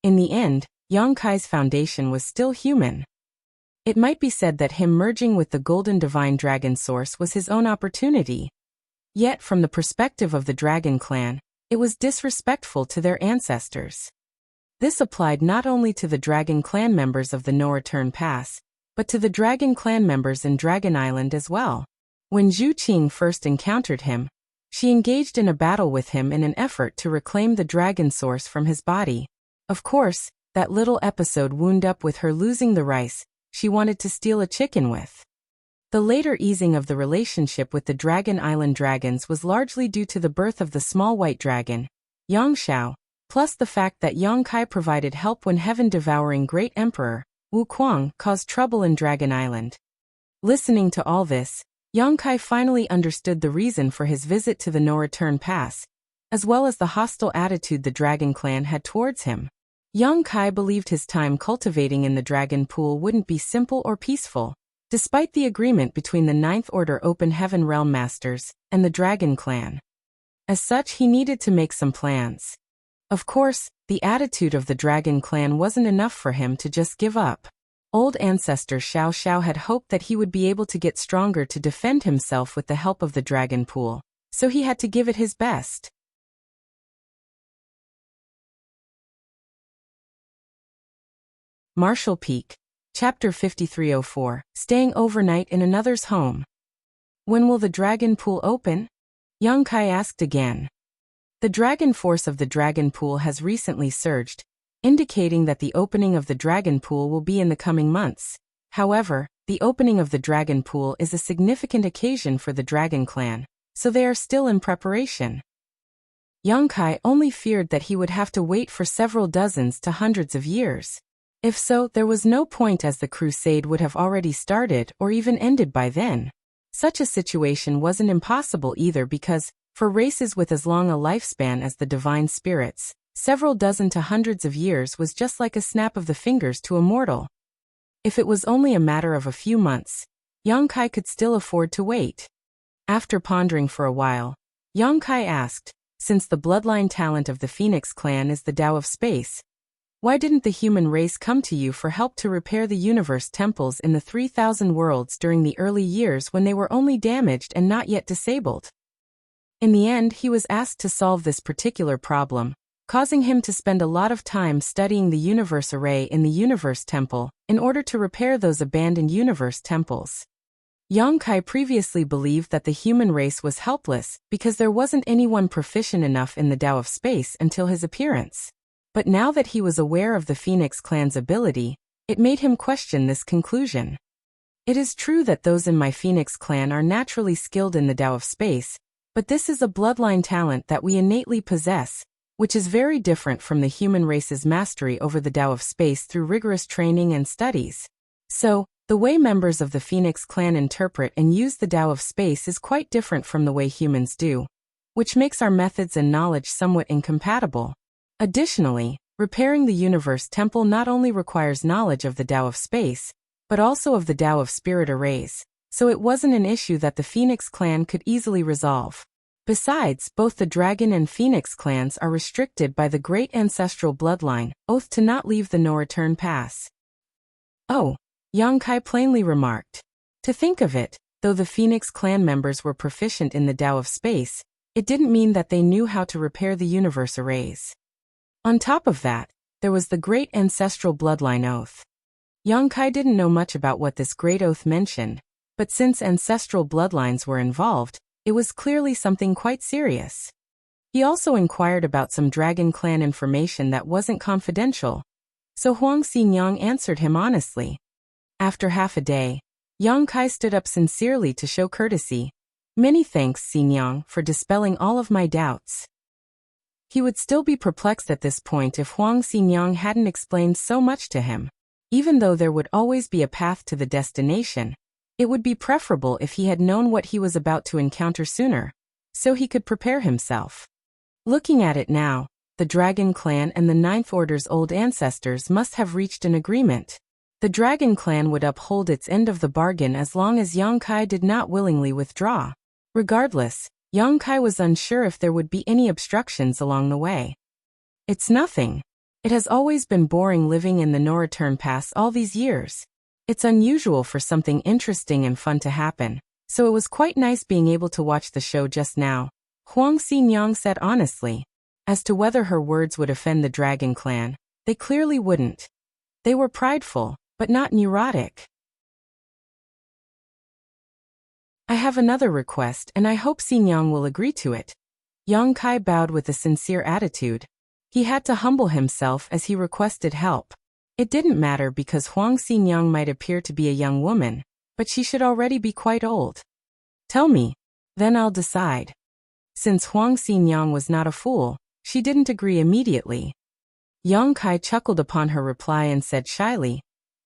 In the end, Yang Kai's foundation was still human. It might be said that him merging with the Golden Divine Dragon Source was his own opportunity. Yet, from the perspective of the Dragon Clan, it was disrespectful to their ancestors. This applied not only to the Dragon Clan members of the No-Return Pass, but to the Dragon Clan members in Dragon Island as well. When Zhu Qing first encountered him, she engaged in a battle with him in an effort to reclaim the dragon source from his body. Of course, that little episode wound up with her losing the rice she wanted to steal a chicken with. The later easing of the relationship with the Dragon Island dragons was largely due to the birth of the small white dragon, Yang Xiao, plus the fact that Yang Kai provided help when heaven-devouring Great Emperor Wu Kuang caused trouble in Dragon Island. Listening to all this, Yang Kai finally understood the reason for his visit to the No-Return Pass, as well as the hostile attitude the Dragon Clan had towards him. Yang Kai believed his time cultivating in the Dragon Pool wouldn't be simple or peaceful, despite the agreement between the 9th Order Open Heaven Realm Masters and the Dragon Clan. As such, he needed to make some plans. Of course, the attitude of the Dragon Clan wasn't enough for him to just give up. Old ancestor Xiao Xiao had hoped that he would be able to get stronger to defend himself with the help of the dragon pool, so he had to give it his best. Marshall Peak. Chapter 5304, Staying Overnight in Another's Home. When will the dragon pool open? Yang Kai asked again. The dragon force of the dragon pool has recently surged, indicating that the opening of the dragon pool will be in the coming months. However, the opening of the dragon pool is a significant occasion for the dragon clan, so they are still in preparation. Yang Kai only feared that he would have to wait for several dozens to hundreds of years. If so, there was no point, as the crusade would have already started or even ended by then. Such a situation wasn't impossible either because, for races with as long a lifespan as the divine spirits, several dozen to hundreds of years was just like a snap of the fingers to a mortal. If it was only a matter of a few months, Yang Kai could still afford to wait. After pondering for a while, Yang Kai asked, since the bloodline talent of the Phoenix clan is the Tao of Space, why didn't the human race come to you for help to repair the universe temples in the 3,000 worlds during the early years when they were only damaged and not yet disabled? In the end, he was asked to solve this particular problem, causing him to spend a lot of time studying the universe array in the universe temple in order to repair those abandoned universe temples. Yang Kai previously believed that the human race was helpless because there wasn't anyone proficient enough in the Tao of Space until his appearance. But now that he was aware of the Phoenix clan's ability, it made him question this conclusion. It is true that those in my Phoenix clan are naturally skilled in the Tao of Space, but this is a bloodline talent that we innately possess, which is very different from the human race's mastery over the Tao of Space through rigorous training and studies. So, the way members of the Phoenix clan interpret and use the Tao of Space is quite different from the way humans do, which makes our methods and knowledge somewhat incompatible. Additionally, repairing the universe temple not only requires knowledge of the Tao of Space, but also of the Tao of Spirit arrays, so it wasn't an issue that the Phoenix clan could easily resolve. Besides, both the Dragon and Phoenix clans are restricted by the great ancestral bloodline, oath to not leave the no-return pass. Oh, Yang Kai plainly remarked. To think of it, though the Phoenix clan members were proficient in the Tao of Space, it didn't mean that they knew how to repair the universe arrays. On top of that, there was the great ancestral bloodline oath. Yang Kai didn't know much about what this great oath mentioned, but since ancestral bloodlines were involved, it was clearly something quite serious. He also inquired about some dragon clan information that wasn't confidential, so Huang Xinyang answered him honestly. After half a day, Yang Kai stood up sincerely to show courtesy. Many thanks, Xinyang, for dispelling all of my doubts. He would still be perplexed at this point if Huang Xinyang hadn't explained so much to him. Even though there would always be a path to the destination, it would be preferable if he had known what he was about to encounter sooner, so he could prepare himself. Looking at it now, the Dragon Clan and the Ninth Order's old ancestors must have reached an agreement. The Dragon Clan would uphold its end of the bargain as long as Yang Kai did not willingly withdraw. Regardless, Yang Kai was unsure if there would be any obstructions along the way. It's nothing. It has always been boring living in the no-return pass all these years. It's unusual for something interesting and fun to happen, so it was quite nice being able to watch the show just now, Huang Xinyang said honestly. As to whether her words would offend the Dragon Clan, they clearly wouldn't. They were prideful, but not neurotic. I have another request and I hope Xinyang will agree to it. Yang Kai bowed with a sincere attitude. He had to humble himself as he requested help. It didn't matter because Huang Xinyang might appear to be a young woman, but she should already be quite old. Tell me, then I'll decide. Since Huang Xinyang was not a fool, she didn't agree immediately. Yang Kai chuckled upon her reply and said shyly,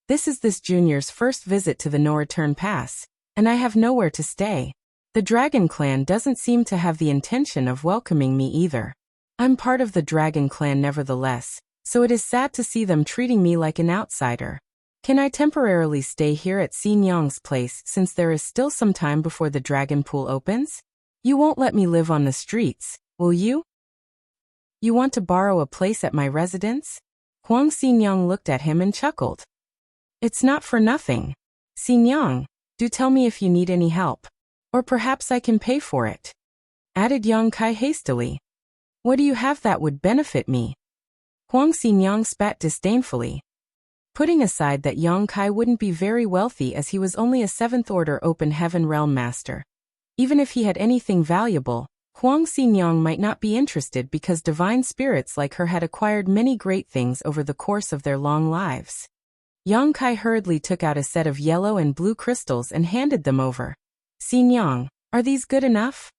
"This is this junior's first visit to the no-return pass, and I have nowhere to stay. The Dragon Clan doesn't seem to have the intention of welcoming me either. I'm part of the Dragon Clan nevertheless, so it is sad to see them treating me like an outsider. Can I temporarily stay here at Xinyang's place since there is still some time before the Dragon Pool opens? You won't let me live on the streets, will you? You want to borrow a place at my residence?" Huang Xinyang looked at him and chuckled. It's not for nothing. Xinjiang, do tell me if you need any help. Or perhaps I can pay for it. Added Yang Kai hastily. What do you have that would benefit me? Huang Xinjiang spat disdainfully. Putting aside that Yang Kai wouldn't be very wealthy as he was only a 7th Order Open Heaven Realm Master. Even if he had anything valuable, Huang Xinjiang might not be interested because divine spirits like her had acquired many great things over the course of their long lives. Yang Kai hurriedly took out a set of yellow and blue crystals and handed them over. Xinjiang, are these good enough?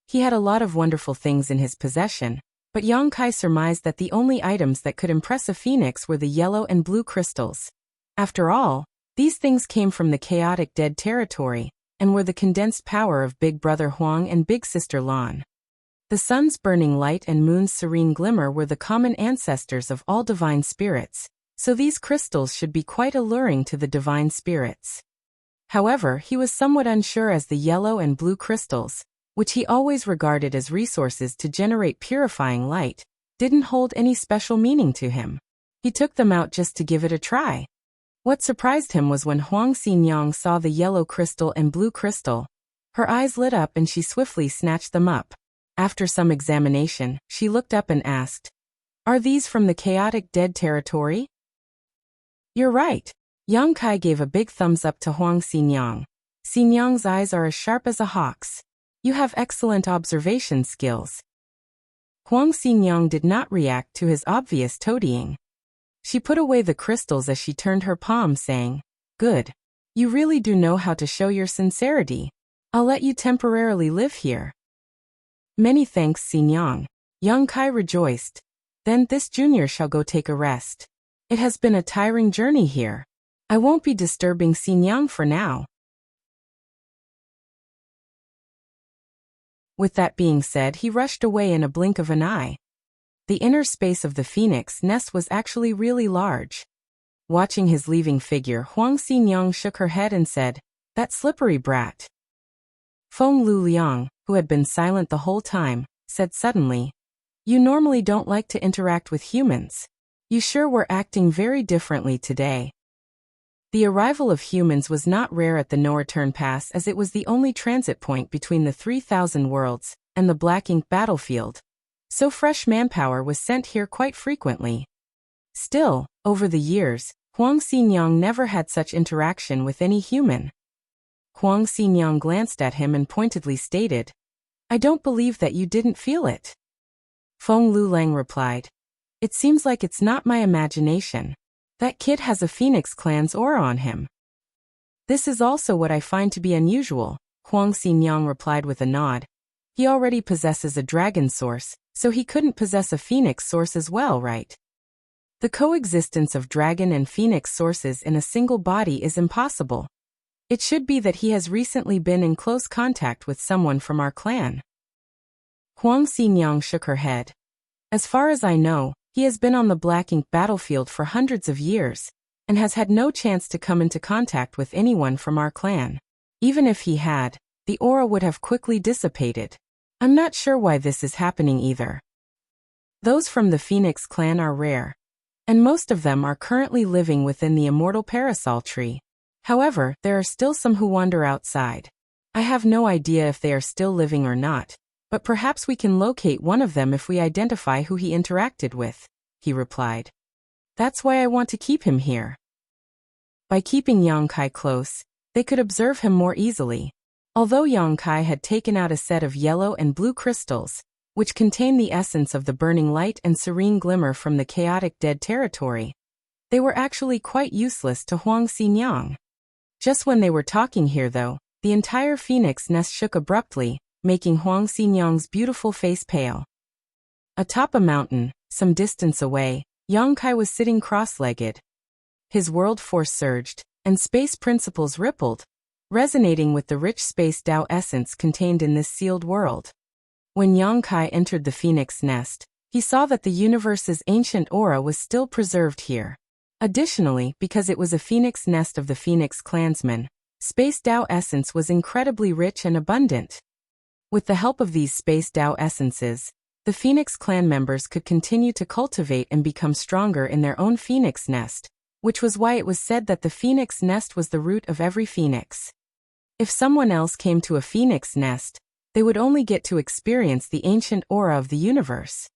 He had a lot of wonderful things in his possession, but Yang Kai surmised that the only items that could impress a phoenix were the yellow and blue crystals. After all, these things came from the chaotic dead territory, and were the condensed power of Big Brother Huang and Big Sister Lan. The sun's burning light and moon's serene glimmer were the common ancestors of all divine spirits, so these crystals should be quite alluring to the divine spirits. However, he was somewhat unsure as the yellow and blue crystals, which he always regarded as resources to generate purifying light, didn't hold any special meaning to him. He took them out just to give it a try. What surprised him was when Huang Xinjiang saw the yellow crystal and blue crystal. Her eyes lit up and she swiftly snatched them up. After some examination, she looked up and asked, "Are these from the chaotic dead territory?" "You're right." Yang Kai gave a big thumbs up to Huang Xinjiang. "Xinjiang's eyes are as sharp as a hawk's. You have excellent observation skills." Huang Xinjiang did not react to his obvious toadying. She put away the crystals as she turned her palm, saying, "Good. You really do know how to show your sincerity. I'll let you temporarily live here." "Many thanks, Xinjiang." Yang Kai rejoiced. "Then this junior shall go take a rest. It has been a tiring journey here. I won't be disturbing Xinjiang for now." With that being said, he rushed away in a blink of an eye. The inner space of the phoenix nest was actually really large. Watching his leaving figure, Huang Xinjiang shook her head and said, "That slippery brat." Feng Lu Liang, who had been silent the whole time, said suddenly, "You normally don't like to interact with humans. You sure were acting very differently today." The arrival of humans was not rare at the No Return Pass as it was the only transit point between the 3,000 worlds and the Black Ink battlefield. So fresh manpower was sent here quite frequently. Still, over the years, Huang Xinjiang never had such interaction with any human. Huang Xinjiang glanced at him and pointedly stated, "I don't believe that you didn't feel it." Feng Lulang replied, "It seems like it's not my imagination. That kid has a Phoenix Clan's aura on him." "This is also what I find to be unusual," Huang Xinjiang replied with a nod. "He already possesses a dragon source, so he couldn't possess a Phoenix source as well, right? The coexistence of dragon and Phoenix sources in a single body is impossible. It should be that he has recently been in close contact with someone from our clan." Huang Xinjiang shook her head. "As far as I know, he has been on the Black Ink battlefield for hundreds of years, and has had no chance to come into contact with anyone from our clan. Even if he had, the aura would have quickly dissipated. I'm not sure why this is happening either. Those from the Phoenix clan are rare, and most of them are currently living within the immortal parasol tree. However, there are still some who wander outside. I have no idea if they are still living or not, but perhaps we can locate one of them if we identify who he interacted with," he replied. "That's why I want to keep him here." By keeping Yang Kai close, they could observe him more easily. Although Yang Kai had taken out a set of yellow and blue crystals, which contained the essence of the burning light and serene glimmer from the chaotic dead territory, they were actually quite useless to Huang Xinjiang. Just when they were talking here though, the entire phoenix nest shook abruptly, making Huang Xinjiang's beautiful face pale. Atop a mountain, some distance away, Yang Kai was sitting cross-legged. His world force surged, and space principles rippled, resonating with the rich space Tao essence contained in this sealed world. When Yang Kai entered the phoenix nest, he saw that the universe's ancient aura was still preserved here. Additionally, because it was a phoenix nest of the Phoenix clansmen, space Tao essence was incredibly rich and abundant. With the help of these space Tao essences, the Phoenix clan members could continue to cultivate and become stronger in their own phoenix nest, which was why it was said that the phoenix nest was the root of every phoenix. If someone else came to a phoenix nest, they would only get to experience the ancient aura of the universe.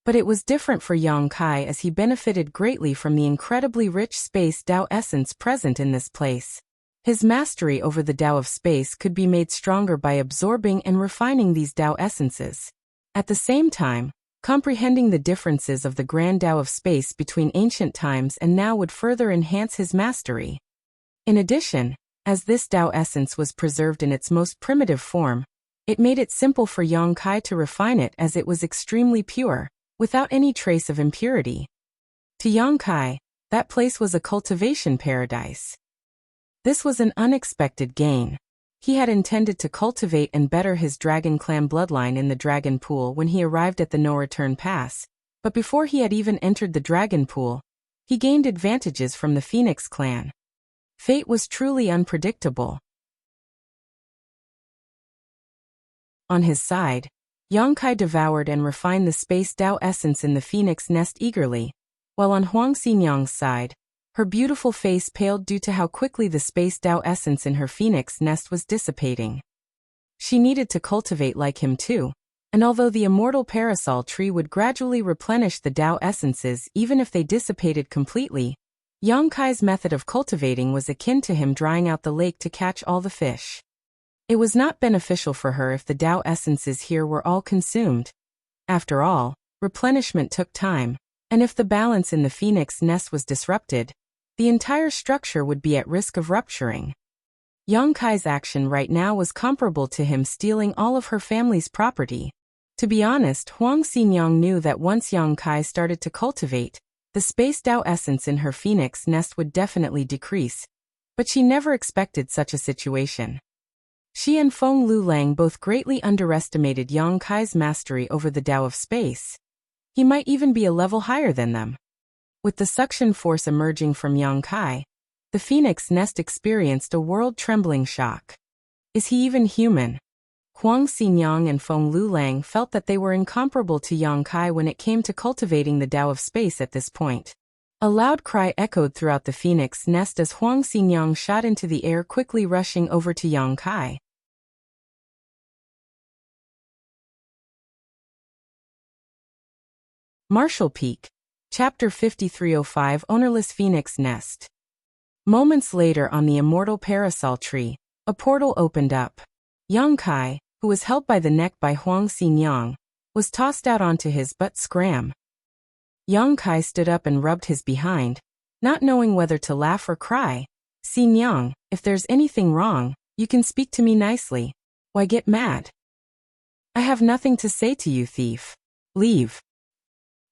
But it was different for Yang Kai, as he benefited greatly from the incredibly rich space Tao essence present in this place. His mastery over the Tao of space could be made stronger by absorbing and refining these Tao essences. At the same time, comprehending the differences of the grand Tao of space between ancient times and now would further enhance his mastery. In addition, as this Tao essence was preserved in its most primitive form, it made it simple for Yang Kai to refine it, as it was extremely pure, without any trace of impurity. To Yang Kai, that place was a cultivation paradise. This was an unexpected gain. He had intended to cultivate and better his Dragon Clan bloodline in the Dragon Pool when he arrived at the No-Return Pass, but before he had even entered the Dragon Pool, he gained advantages from the Phoenix Clan. Fate was truly unpredictable. On his side, Yang Kai devoured and refined the Space Tao essence in the Phoenix nest eagerly, while on Huang Xinyang's side, her beautiful face paled due to how quickly the Space Tao essence in her Phoenix nest was dissipating. She needed to cultivate like him too, and although the immortal parasol tree would gradually replenish the Tao essences even if they dissipated completely, Yang Kai's method of cultivating was akin to him drying out the lake to catch all the fish. It was not beneficial for her if the Tao essences here were all consumed. After all, replenishment took time, and if the balance in the Phoenix nest was disrupted, the entire structure would be at risk of rupturing. Yang Kai's action right now was comparable to him stealing all of her family's property. To be honest, Huang Xinyang knew that once Yang Kai started to cultivate, the Space Tao essence in her Phoenix nest would definitely decrease, but she never expected such a situation. She and Feng Lulang both greatly underestimated Yang Kai's mastery over the Tao of space. He might even be a level higher than them. With the suction force emerging from Yang Kai, the Phoenix nest experienced a world-trembling shock. Is he even human? Huang Xinyang and Feng Lulang felt that they were incomparable to Yang Kai when it came to cultivating the Tao of space at this point. A loud cry echoed throughout the Phoenix nest as Huang Xinyang shot into the air, quickly rushing over to Yang Kai. Martial Peak, Chapter 5305, Ownerless Phoenix Nest. Moments later, on the immortal parasol tree, a portal opened up. Yang Kai, who was held by the neck by Huang Xinyang, was tossed out onto his butt scram. Yang Kai stood up and rubbed his behind, not knowing whether to laugh or cry. Xinyang, if there's anything wrong, you can speak to me nicely. Why get mad? I have nothing to say to you, thief. Leave.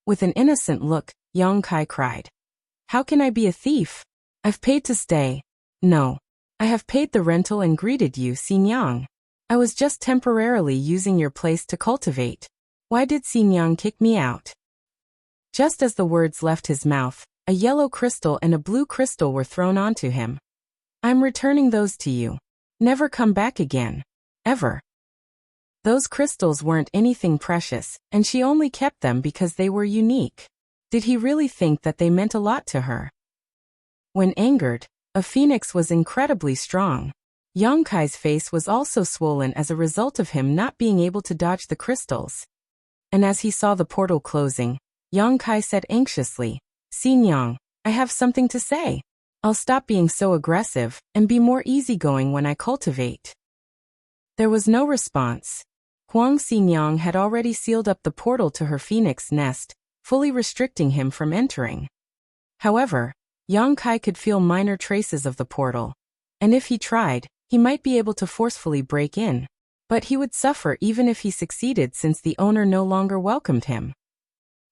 With an innocent look, Yang Kai cried. How can I be a thief? I've paid to stay. No. I have paid the rental and greeted you, Xinyang. I was just temporarily using your place to cultivate. Why did Xinyang kick me out? Just as the words left his mouth, a yellow crystal and a blue crystal were thrown onto him. I'm returning those to you. Never come back again. Ever. Those crystals weren't anything precious, and she only kept them because they were unique. Did he really think that they meant a lot to her? When angered, a phoenix was incredibly strong. Yang Kai's face was also swollen as a result of him not being able to dodge the crystals. And as he saw the portal closing, Yang Kai said anxiously, Xinyang, I have something to say. I'll stop being so aggressive and be more easygoing when I cultivate. There was no response. Huang Xinyang had already sealed up the portal to her phoenix nest, fully restricting him from entering. However, Yang Kai could feel minor traces of the portal, and if he tried, he might be able to forcefully break in. But he would suffer even if he succeeded, since the owner no longer welcomed him.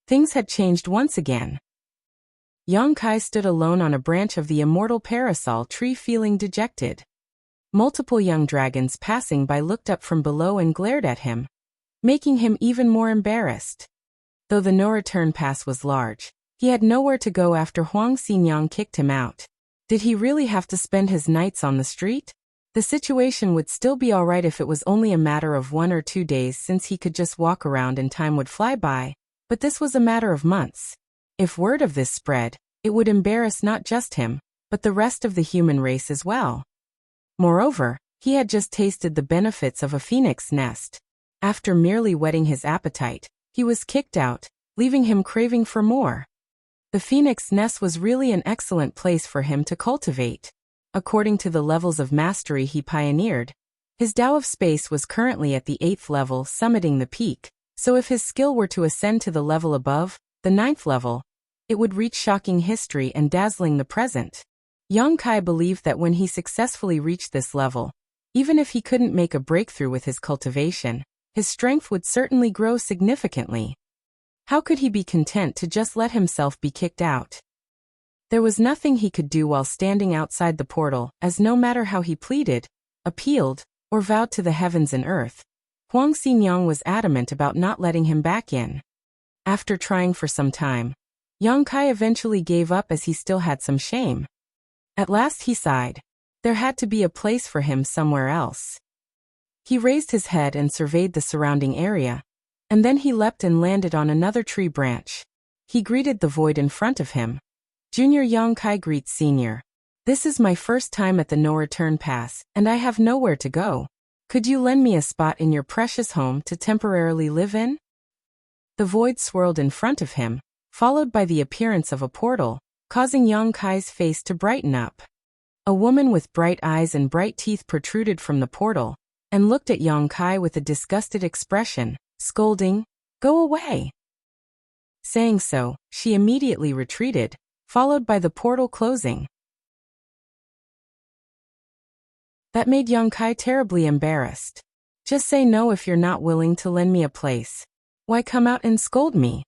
Things had changed once again. Yang Kai stood alone on a branch of the immortal parasol tree, feeling dejected. Multiple young dragons passing by looked up from below and glared at him, making him even more embarrassed. Though the no-return pass was large, he had nowhere to go after Huang Xinyang kicked him out. Did he really have to spend his nights on the street? The situation would still be alright if it was only a matter of 1 or 2 days, since he could just walk around and time would fly by, but this was a matter of months. If word of this spread, It would embarrass not just him, but the rest of the human race as well. Moreover, he had just tasted the benefits of a phoenix nest. After merely whetting his appetite, he was kicked out, leaving him craving for more. The phoenix nest was really an excellent place for him to cultivate. According to the levels of mastery he pioneered, his Tao of Space was currently at the 8th level, summiting the peak, so if his skill were to ascend to the level above, the 9th level, it would reach shocking history and dazzling the present. Yang Kai believed that when he successfully reached this level, even if he couldn't make a breakthrough with his cultivation, his strength would certainly grow significantly. How could he be content to just let himself be kicked out? There was nothing he could do while standing outside the portal, as no matter how he pleaded, appealed, or vowed to the heavens and earth, Huang Xinyang was adamant about not letting him back in. After trying for some time, Yang Kai eventually gave up as he still had some shame. At last he sighed. There had to be a place for him somewhere else. He raised his head and surveyed the surrounding area, and then he leapt and landed on another tree branch. He greeted the void in front of him. Junior Yang Kai greets Senior. This is my first time at the no-return pass, and I have nowhere to go. Could you lend me a spot in your precious home to temporarily live in? The void swirled in front of him, followed by the appearance of a portal, causing Yang Kai's face to brighten up. A woman with bright eyes and bright teeth protruded from the portal, and looked at Yang Kai with a disgusted expression, scolding, "Go away!" Saying so, she immediately retreated, followed by the portal closing. That made Yang Kai terribly embarrassed. Just say no if you're not willing to lend me a place. Why come out and scold me?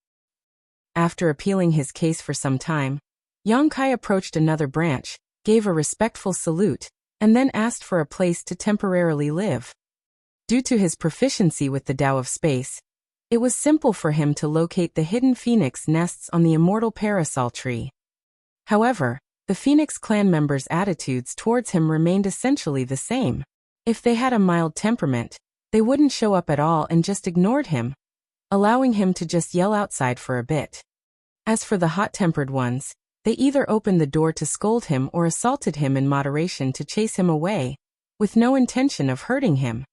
After appealing his case for some time, Yang Kai approached another branch, gave a respectful salute, and then asked for a place to temporarily live. Due to his proficiency with the Tao of Space, it was simple for him to locate the hidden phoenix nests on the immortal parasol tree. However, the Phoenix clan members' attitudes towards him remained essentially the same. If they had a mild temperament, they wouldn't show up at all and just ignored him, allowing him to just yell outside for a bit. As for the hot-tempered ones, they either opened the door to scold him or assaulted him in moderation to chase him away, with no intention of hurting him.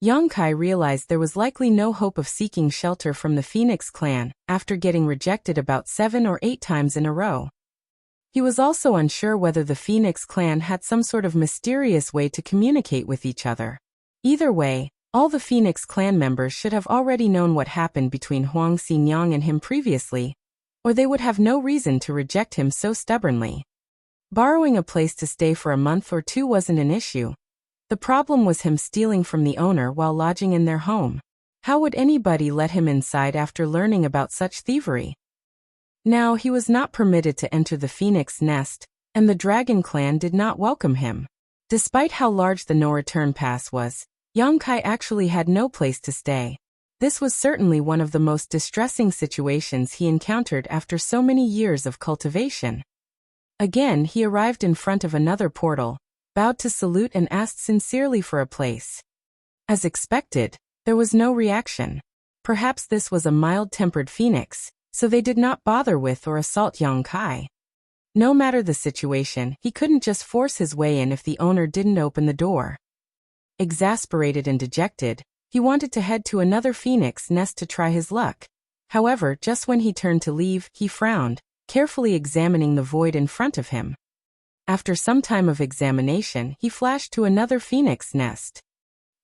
Yang Kai realized there was likely no hope of seeking shelter from the Phoenix clan after getting rejected about 7 or 8 times in a row. He was also unsure whether the Phoenix clan had some sort of mysterious way to communicate with each other. Either way, all the Phoenix clan members should have already known what happened between Huang Xinyang and him previously, or they would have no reason to reject him so stubbornly. Borrowing a place to stay for a month or 2 wasn't an issue. The problem was him stealing from the owner while lodging in their home. How would anybody let him inside after learning about such thievery? Now he was not permitted to enter the Phoenix nest, and the Dragon clan did not welcome him. Despite how large the no-return pass was, Yang Kai actually had no place to stay. This was certainly one of the most distressing situations he encountered after so many years of cultivation. Again he arrived in front of another portal, bowed to salute and asked sincerely for a place. As expected, there was no reaction. Perhaps this was a mild-tempered phoenix, so they did not bother with or assault Yang Kai. No matter the situation, he couldn't just force his way in if the owner didn't open the door. Exasperated and dejected, he wanted to head to another phoenix nest to try his luck. However, just when he turned to leave, he frowned, carefully examining the void in front of him. After some time of examination, he flashed to another phoenix nest.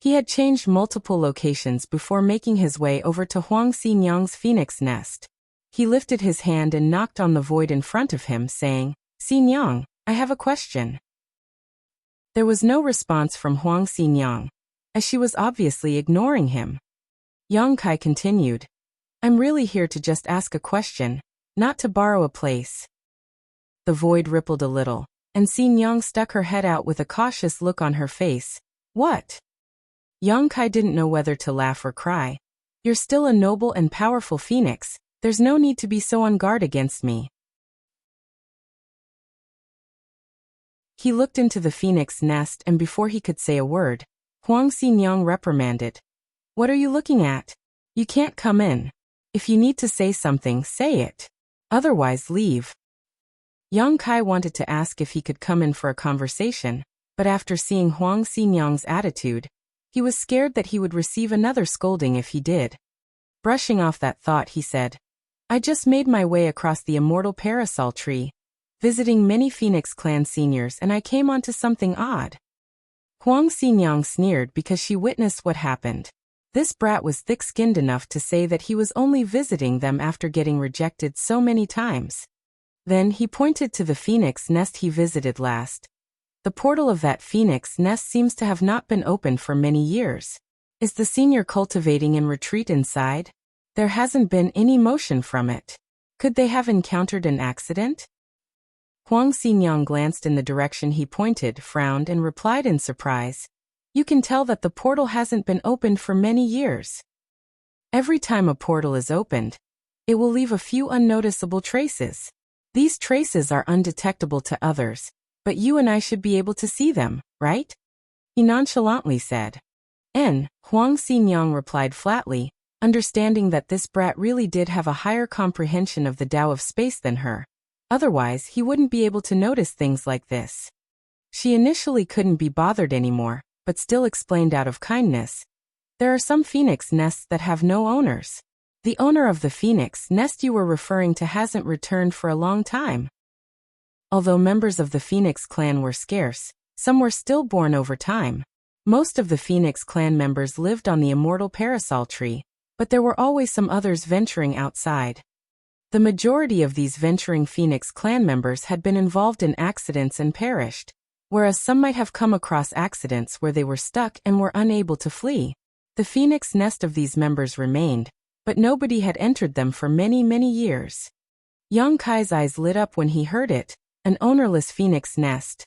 He had changed multiple locations before making his way over to Huang Xinyang's phoenix nest. He lifted his hand and knocked on the void in front of him, saying, "Xinyang, I have a question." There was no response from Huang Xinyang, as she was obviously ignoring him. Yang Kai continued, "I'm really here to just ask a question, not to borrow a place." The void rippled a little, and Xinyang stuck her head out with a cautious look on her face. "What?" Yang Kai didn't know whether to laugh or cry. "You're still a noble and powerful phoenix. There's no need to be so on guard against me." He looked into the phoenix nest and before he could say a word, Huang Xinyang reprimanded. "What are you looking at? You can't come in. If you need to say something, say it. Otherwise, leave." Yang Kai wanted to ask if he could come in for a conversation, but after seeing Huang Xinyang's attitude, he was scared that he would receive another scolding if he did. Brushing off that thought, he said, I just made my way across the immortal parasol tree, visiting many Phoenix Clan seniors, and I came onto something odd. Huang Xinyang sneered because she witnessed what happened. This brat was thick-skinned enough to say that he was only visiting them after getting rejected so many times. Then he pointed to the phoenix nest he visited last. The portal of that phoenix nest seems to have not been opened for many years. Is the senior cultivating in retreat inside? There hasn't been any motion from it. Could they have encountered an accident? Huang Xinyang glanced in the direction he pointed, frowned, and replied in surprise. You can tell that the portal hasn't been opened for many years. Every time a portal is opened, it will leave a few unnoticeable traces. These traces are undetectable to others, but you and I should be able to see them, right? He nonchalantly said. Huang Xinyang replied flatly, understanding that this brat really did have a higher comprehension of the Tao of space than her. Otherwise, he wouldn't be able to notice things like this. She initially couldn't be bothered anymore, but still explained out of kindness. There are some phoenix nests that have no owners. The owner of the phoenix nest you were referring to hasn't returned for a long time. Although members of the Phoenix Clan were scarce, some were still born over time. Most of the Phoenix Clan members lived on the immortal parasol tree, but there were always some others venturing outside. The majority of these venturing Phoenix Clan members had been involved in accidents and perished, whereas some might have come across accidents where they were stuck and were unable to flee. The phoenix nest of these members remained, but nobody had entered them for many, many years. Yang Kai's eyes lit up when he heard it, an ownerless phoenix nest.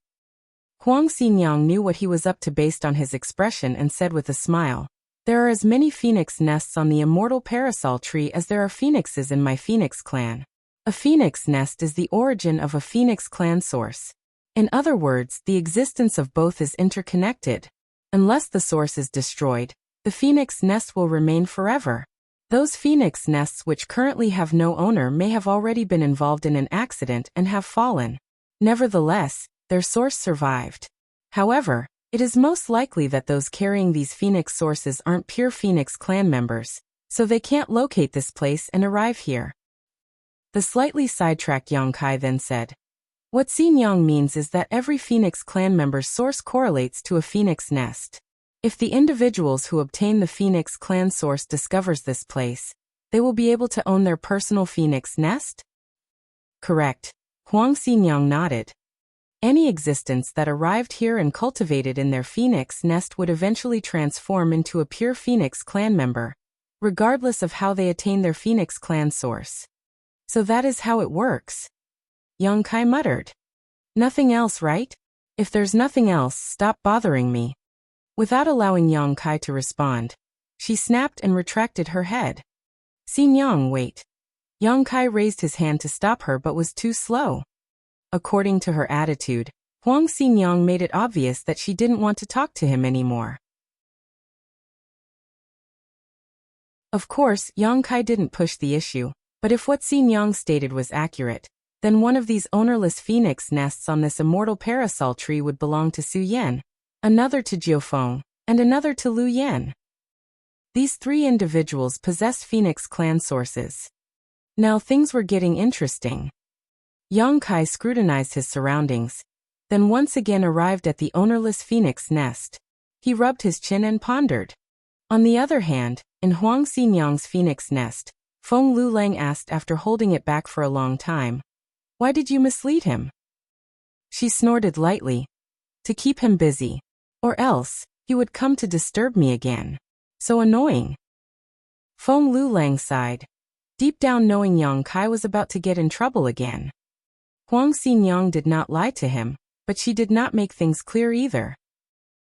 Huang Xinyang knew what he was up to based on his expression and said with a smile, There are as many phoenix nests on the immortal parasol tree as there are phoenixes in my Phoenix Clan. A phoenix nest is the origin of a Phoenix Clan source. In other words, the existence of both is interconnected. Unless the source is destroyed, the phoenix nest will remain forever. Those phoenix nests which currently have no owner may have already been involved in an accident and have fallen. Nevertheless, their source survived. However, it is most likely that those carrying these phoenix sources aren't pure Phoenix Clan members, so they can't locate this place and arrive here. The slightly sidetracked Yang Kai then said, What Xinyang means is that every Phoenix Clan member's source correlates to a phoenix nest. If the individuals who obtain the Phoenix Clan source discovers this place, they will be able to own their personal phoenix nest? Correct. Huang Xinyang nodded. Any existence that arrived here and cultivated in their phoenix nest would eventually transform into a pure Phoenix Clan member, regardless of how they attain their Phoenix Clan source. So that is how it works. Yang Kai muttered. Nothing else, right? If there's nothing else, stop bothering me. Without allowing Yang Kai to respond, she snapped and retracted her head. Xinyang, wait. Yang Kai raised his hand to stop her but was too slow. According to her attitude, Huang Xinyang made it obvious that she didn't want to talk to him anymore. Of course, Yang Kai didn't push the issue, but if what Xinyang stated was accurate, then one of these ownerless phoenix nests on this immortal parasol tree would belong to Su Yan, another to Jiufeng, and another to Lu Yan. These three individuals possessed Phoenix Clan sources. Now things were getting interesting. Yang Kai scrutinized his surroundings, then once again arrived at the ownerless phoenix nest. He rubbed his chin and pondered. On the other hand, in Huang Xinyang's phoenix nest, Feng Lulang asked after holding it back for a long time, Why did you mislead him? She snorted lightly. To keep him busy. Or else, he would come to disturb me again. So annoying. Feng Lulang sighed, deep down knowing Yang Kai was about to get in trouble again. Huang Xinyang did not lie to him, but she did not make things clear either.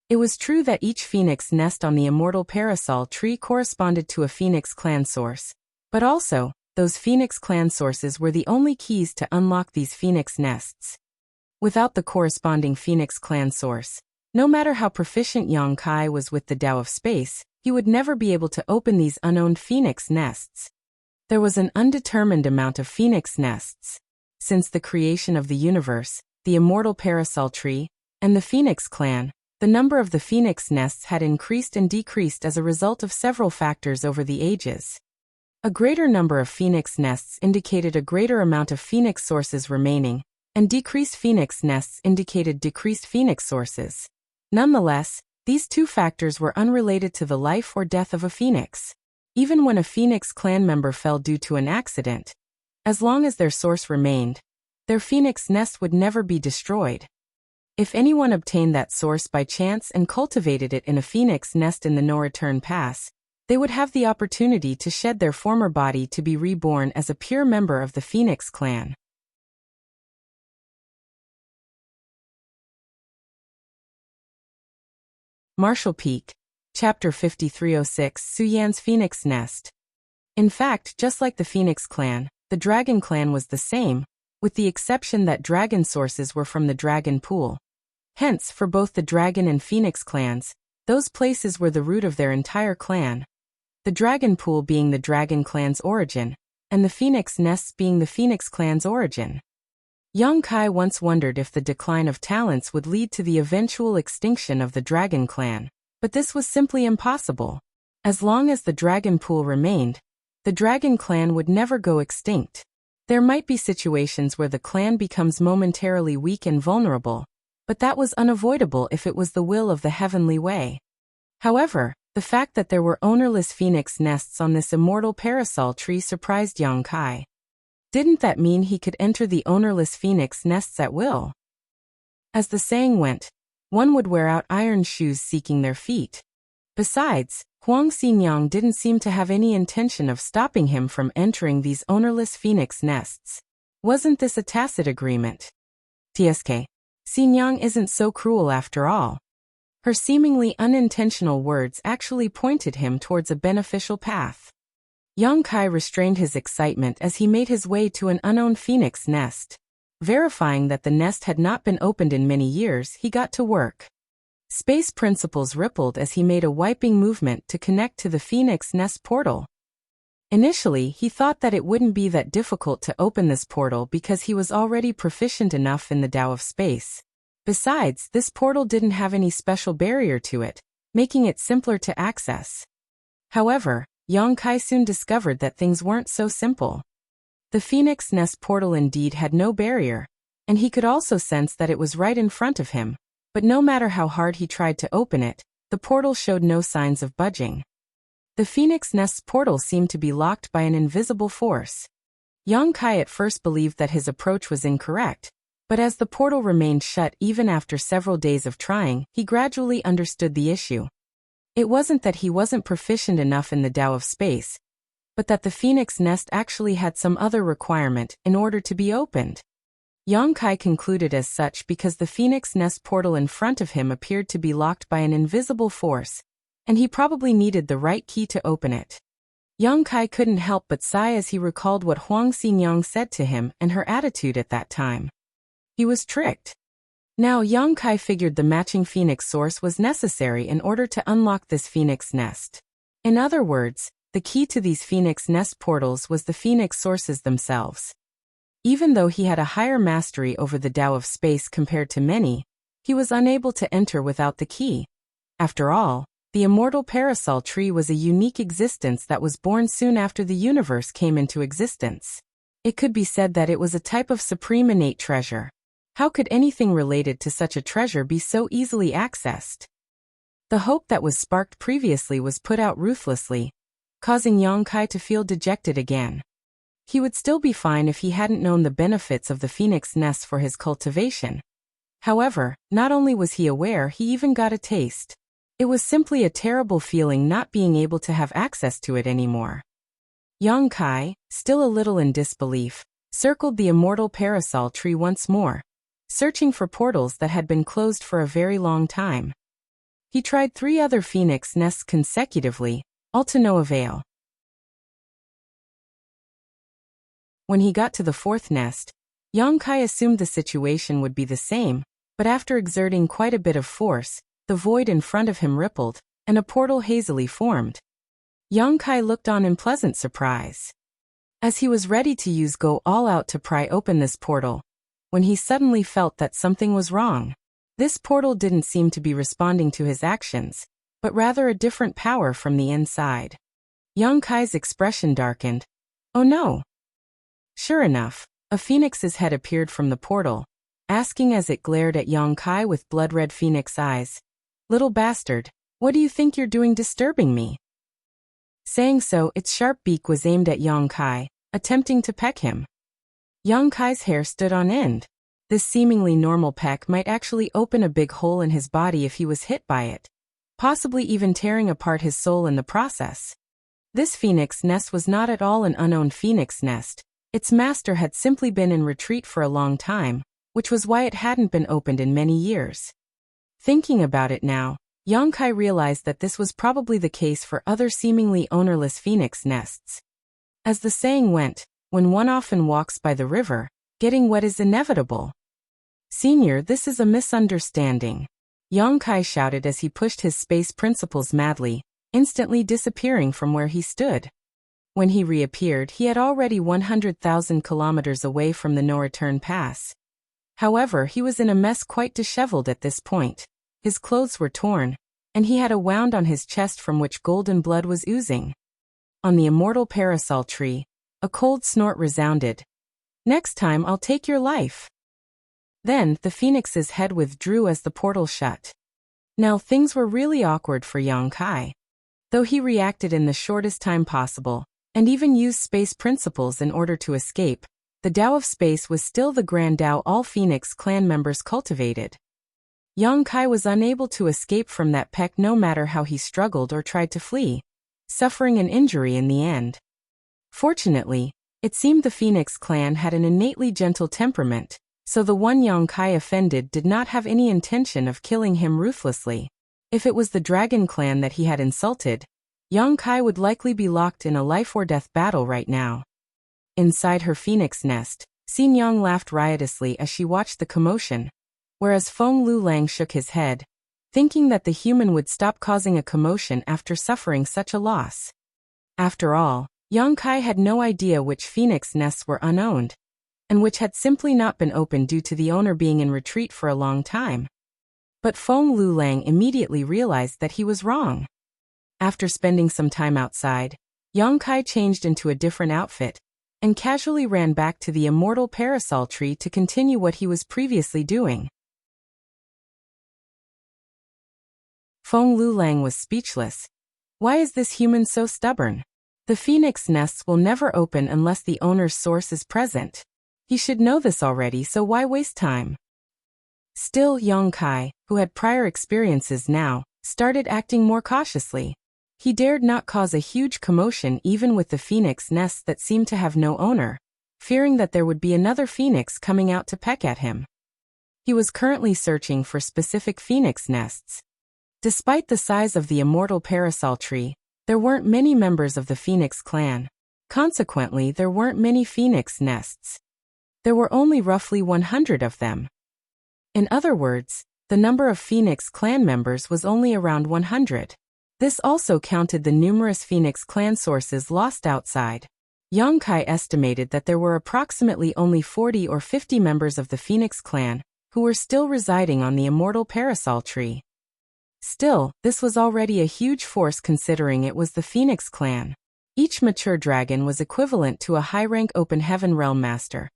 It was true that each phoenix nest on the immortal parasol tree corresponded to a Phoenix Clan source, but also, those Phoenix Clan sources were the only keys to unlock these phoenix nests. Without the corresponding Phoenix Clan source, no matter how proficient Yang Kai was with the Tao of space, he would never be able to open these unowned phoenix nests. There was an undetermined amount of phoenix nests. Since the creation of the universe, the immortal parasol tree, and the Phoenix clan, the number of the phoenix nests had increased and decreased as a result of several factors over the ages. A greater number of phoenix nests indicated a greater amount of phoenix sources remaining, and decreased phoenix nests indicated decreased phoenix sources. Nonetheless, these two factors were unrelated to the life or death of a phoenix. Even when a phoenix clan member fell due to an accident, as long as their source remained, their phoenix nest would never be destroyed. If anyone obtained that source by chance and cultivated it in a phoenix nest in the no-return pass, they would have the opportunity to shed their former body to be reborn as a pure member of the Phoenix clan. Martial Peak, Chapter 5306, Su Yan's Phoenix Nest. In fact, just like the Phoenix clan, the Dragon clan was the same, with the exception that dragon sources were from the Dragon Pool. Hence, for both the Dragon and Phoenix clans, those places were the root of their entire clan. The Dragon Pool being the Dragon clan's origin, and the Phoenix nests being the Phoenix clan's origin. Yang Kai once wondered if the decline of talents would lead to the eventual extinction of the Dragon clan, but this was simply impossible. As long as the Dragon Pool remained, the Dragon clan would never go extinct. There might be situations where the clan becomes momentarily weak and vulnerable, but that was unavoidable if it was the will of the Heavenly Way. However, the fact that there were ownerless phoenix nests on this immortal parasol tree surprised Yang Kai. Didn't that mean he could enter the ownerless phoenix nests at will? As the saying went, one would wear out iron shoes seeking their feet. Besides, Huang Xinyang didn't seem to have any intention of stopping him from entering these ownerless phoenix nests. Wasn't this a tacit agreement? TSK. Xinyang isn't so cruel after all. Her seemingly unintentional words actually pointed him towards a beneficial path. Yang Kai restrained his excitement as he made his way to an unowned phoenix nest. Verifying that the nest had not been opened in many years, he got to work. Space principles rippled as he made a wiping movement to connect to the phoenix nest portal. Initially, he thought that it wouldn't be that difficult to open this portal because he was already proficient enough in the Tao of space. Besides, this portal didn't have any special barrier to it, making it simpler to access. However, Yang Kai soon discovered that things weren't so simple. The Phoenix Nest portal indeed had no barrier, and he could also sense that it was right in front of him, but no matter how hard he tried to open it, the portal showed no signs of budging. The Phoenix Nest's portal seemed to be locked by an invisible force. Yang Kai at first believed that his approach was incorrect, but as the portal remained shut even after several days of trying, he gradually understood the issue. It wasn't that he wasn't proficient enough in the Tao of space, but that the Phoenix Nest actually had some other requirement in order to be opened. Yang Kai concluded as such because the Phoenix Nest portal in front of him appeared to be locked by an invisible force, and he probably needed the right key to open it. Yang Kai couldn't help but sigh as he recalled what Huang Xinyang said to him and her attitude at that time. He was tricked. Now Yang Kai figured the matching phoenix source was necessary in order to unlock this phoenix nest. In other words, the key to these phoenix nest portals was the phoenix sources themselves. Even though he had a higher mastery over the Tao of space compared to many, he was unable to enter without the key. After all, the immortal parasol tree was a unique existence that was born soon after the universe came into existence. It could be said that it was a type of supreme innate treasure. How could anything related to such a treasure be so easily accessed? The hope that was sparked previously was put out ruthlessly, causing Yang Kai to feel dejected again. He would still be fine if he hadn't known the benefits of the phoenix nest for his cultivation. However, not only was he aware, he even got a taste. It was simply a terrible feeling not being able to have access to it anymore. Yang Kai, still a little in disbelief, circled the immortal parasol tree once more, searching for portals that had been closed for a very long time. He tried 3 other phoenix nests consecutively, all to no avail. When he got to the 4th nest, Yang Kai assumed the situation would be the same, but after exerting quite a bit of force, the void in front of him rippled, and a portal hazily formed. Yang Kai looked on in pleasant surprise. As he was ready to go all out to pry open this portal, when he suddenly felt that something was wrong. This portal didn't seem to be responding to his actions, but rather a different power from the inside. Yang Kai's expression darkened. Oh no! Sure enough, a phoenix's head appeared from the portal, asking as it glared at Yang Kai with blood-red phoenix eyes. Little bastard, what do you think you're doing disturbing me? Saying so, its sharp beak was aimed at Yang Kai, attempting to peck him. Yang Kai's hair stood on end. This seemingly normal peck might actually open a big hole in his body if he was hit by it, possibly even tearing apart his soul in the process. This phoenix nest was not at all an unowned phoenix nest. Its master had simply been in retreat for a long time, which was why it hadn't been opened in many years. Thinking about it now, Yang Kai realized that this was probably the case for other seemingly ownerless phoenix nests. As the saying went, when one often walks by the river, getting wet is inevitable. Senior, this is a misunderstanding. Yang Kai shouted as he pushed his space principles madly, instantly disappearing from where he stood. When he reappeared, he had already 100,000 kilometers away from the no-return pass. However, he was in a mess, quite disheveled at this point. His clothes were torn, and he had a wound on his chest from which golden blood was oozing. On the immortal parasol tree, a cold snort resounded. Next time I'll take your life. Then, the phoenix's head withdrew as the portal shut. Now things were really awkward for Yang Kai. Though he reacted in the shortest time possible, and even used space principles in order to escape, the Tao of space was still the grand Tao all Phoenix clan members cultivated. Yang Kai was unable to escape from that peck no matter how he struggled or tried to flee, suffering an injury in the end. Fortunately, it seemed the Phoenix clan had an innately gentle temperament, so the one Yang Kai offended did not have any intention of killing him ruthlessly. If it was the Dragon clan that he had insulted, Yang Kai would likely be locked in a life-or-death battle right now. Inside her phoenix nest, Xin Yang laughed riotously as she watched the commotion, whereas Feng Lulang shook his head, thinking that the human would stop causing a commotion after suffering such a loss. After all, Yang Kai had no idea which phoenix nests were unowned, and which had simply not been opened due to the owner being in retreat for a long time. But Feng Lulang immediately realized that he was wrong. After spending some time outside, Yang Kai changed into a different outfit, and casually ran back to the immortal parasol tree to continue what he was previously doing. Feng Lulang was speechless. Why is this human so stubborn? The phoenix nests will never open unless the owner's source is present. He should know this already, so why waste time? Still, Yang Kai, who had prior experiences now, started acting more cautiously. He dared not cause a huge commotion even with the phoenix nests that seemed to have no owner, fearing that there would be another phoenix coming out to peck at him. He was currently searching for specific phoenix nests. Despite the size of the immortal parasol tree, there weren't many members of the Phoenix clan. Consequently, there weren't many phoenix nests. There were only roughly 100 of them. In other words, the number of Phoenix clan members was only around 100. This also counted the numerous Phoenix clan sources lost outside. Yang Kai estimated that there were approximately only 40 or 50 members of the Phoenix clan who were still residing on the immortal parasol tree. Still, this was already a huge force considering it was the Phoenix clan. Each mature dragon was equivalent to a high-rank open heaven realm master.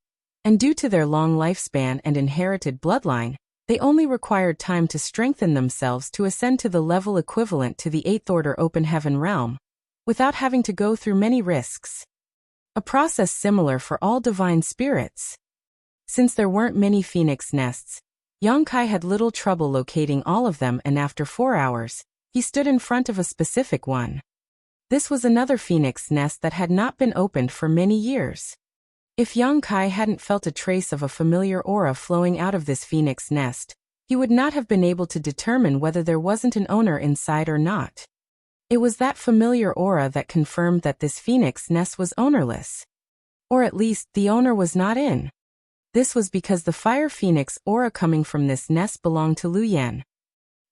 And due to their long lifespan and inherited bloodline, they only required time to strengthen themselves to ascend to the level equivalent to the 8th Order Open Heaven Realm, without having to go through many risks. A process similar for all divine spirits. Since there weren't many phoenix nests, Yang Kai had little trouble locating all of them, and after 4 hours, he stood in front of a specific one. This was another phoenix nest that had not been opened for many years. If Yang Kai hadn't felt a trace of a familiar aura flowing out of this phoenix nest, he would not have been able to determine whether there wasn't an owner inside or not. It was that familiar aura that confirmed that this phoenix nest was ownerless. Or at least, the owner was not in. This was because the fire phoenix aura coming from this nest belonged to Lu Yan.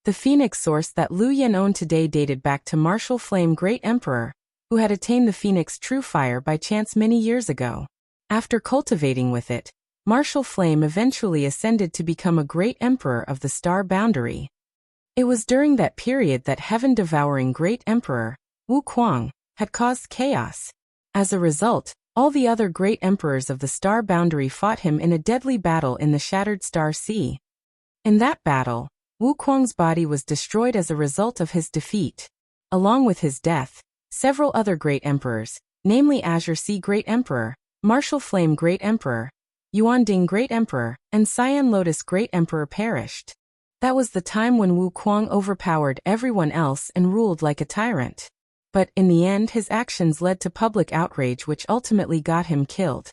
The phoenix source that Lu Yan owned today dated back to Martial Flame Great Emperor, who had attained the Phoenix True Fire by chance many years ago. After cultivating with it, Martial Flame eventually ascended to become a great emperor of the Star Boundary. It was during that period that heaven-devouring Great Emperor, Wuquang, had caused chaos. As a result, all the other great emperors of the Star Boundary fought him in a deadly battle in the Shattered Star Sea. In that battle, Wuquang's body was destroyed as a result of his defeat. Along with his death, several other great emperors, namely Azure Sea Great Emperor, Martial Flame Great Emperor, Yuanding Great Emperor, and Cyan Lotus Great Emperor perished. That was the time when Wuquang overpowered everyone else and ruled like a tyrant. But in the end, his actions led to public outrage which ultimately got him killed.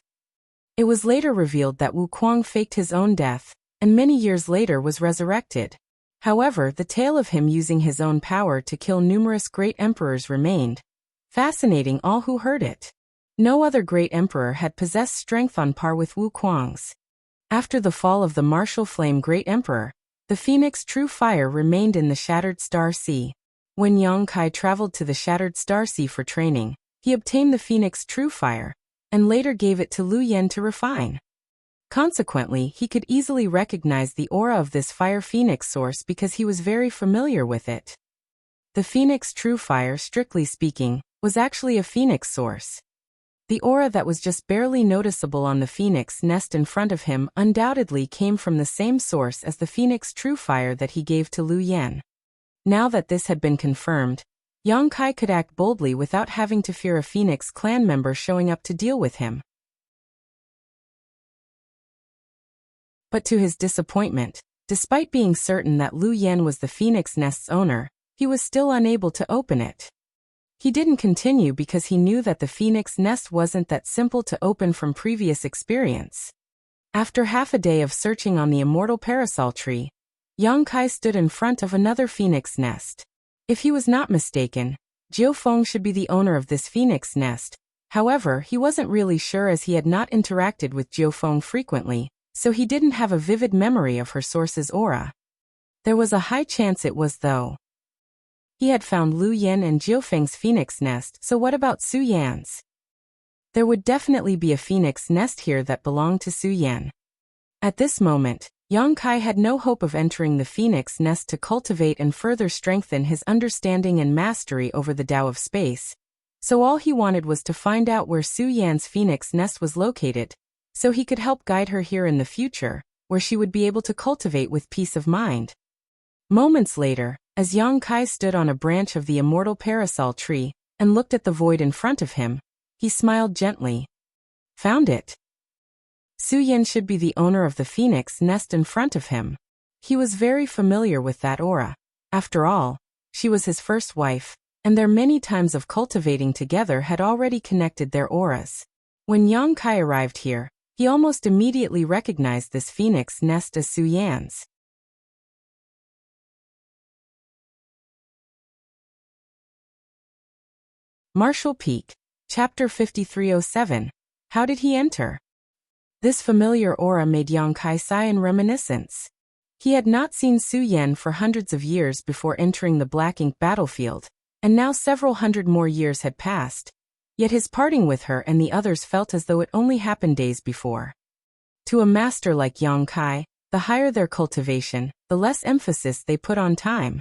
It was later revealed that Wuquang faked his own death, and many years later was resurrected. However, the tale of him using his own power to kill numerous great emperors remained, fascinating all who heard it. No other great emperor had possessed strength on par with Wuquang's. After the fall of the Martial Flame Great Emperor, the Phoenix True Fire remained in the Shattered Star Sea. When Yang Kai traveled to the Shattered Star Sea for training, he obtained the Phoenix True Fire, and later gave it to Lu Yen to refine. Consequently, he could easily recognize the aura of this fire phoenix source because he was very familiar with it. The Phoenix True Fire, strictly speaking, was actually a phoenix source. The aura that was just barely noticeable on the phoenix nest in front of him undoubtedly came from the same source as the Phoenix True Fire that he gave to Lu Yen. Now that this had been confirmed, Yang Kai could act boldly without having to fear a Phoenix clan member showing up to deal with him. But to his disappointment, despite being certain that Lu Yen was the Phoenix Nest's owner, he was still unable to open it. He didn't continue because he knew that the Phoenix Nest wasn't that simple to open from previous experience. After half a day of searching on the immortal parasol tree, Yang Kai stood in front of another Phoenix Nest. If he was not mistaken, Jiu Feng should be the owner of this Phoenix Nest. However, he wasn't really sure as he had not interacted with Jiu Feng frequently, so he didn't have a vivid memory of her source's aura. There was a high chance it was though. He had found Lu Yen and Jiu Feng's Phoenix Nest, so what about Su Yan's? There would definitely be a Phoenix Nest here that belonged to Su Yan. At this moment, Yang Kai had no hope of entering the Phoenix Nest to cultivate and further strengthen his understanding and mastery over the Tao of space, so all he wanted was to find out where Su Yan's Phoenix Nest was located, so he could help guide her here in the future, where she would be able to cultivate with peace of mind. Moments later, as Yang Kai stood on a branch of the immortal parasol tree and looked at the void in front of him, he smiled gently. Found it. Su Yan should be the owner of the Phoenix Nest in front of him. He was very familiar with that aura. After all, she was his first wife, and their many times of cultivating together had already connected their auras. When Yang Kai arrived here, he almost immediately recognized this Phoenix Nest as Su Yan's. Martial Peak, Chapter 5307. How did he enter? This familiar aura made Yang Kai sigh in reminiscence. He had not seen Su Yan for hundreds of years before entering the Black Ink battlefield, and now several hundred more years had passed. Yet his parting with her and the others felt as though it only happened days before. To a master like Yang Kai, the higher their cultivation, the less emphasis they put on time.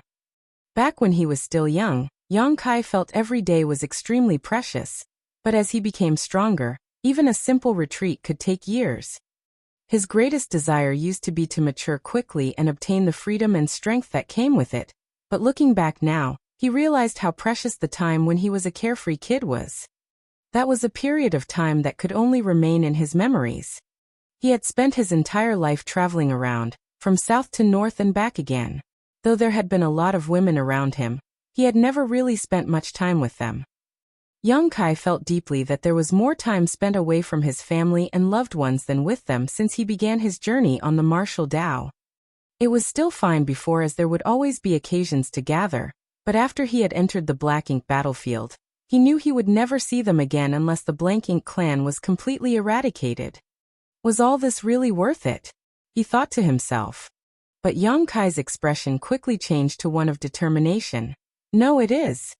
Back when he was still young, Yang Kai felt every day was extremely precious, but as he became stronger, even a simple retreat could take years. His greatest desire used to be to mature quickly and obtain the freedom and strength that came with it, but looking back now, he realized how precious the time when he was a carefree kid was. That was a period of time that could only remain in his memories. He had spent his entire life traveling around, from south to north and back again. Though there had been a lot of women around him, he had never really spent much time with them. Yang Kai felt deeply that there was more time spent away from his family and loved ones than with them since he began his journey on the martial Tao. It was still fine before as there would always be occasions to gather, but after he had entered the Black Ink battlefield, he knew he would never see them again unless the Black Ink clan was completely eradicated. Was all this really worth it? He thought to himself. But Yang Kai's expression quickly changed to one of determination. No, it is.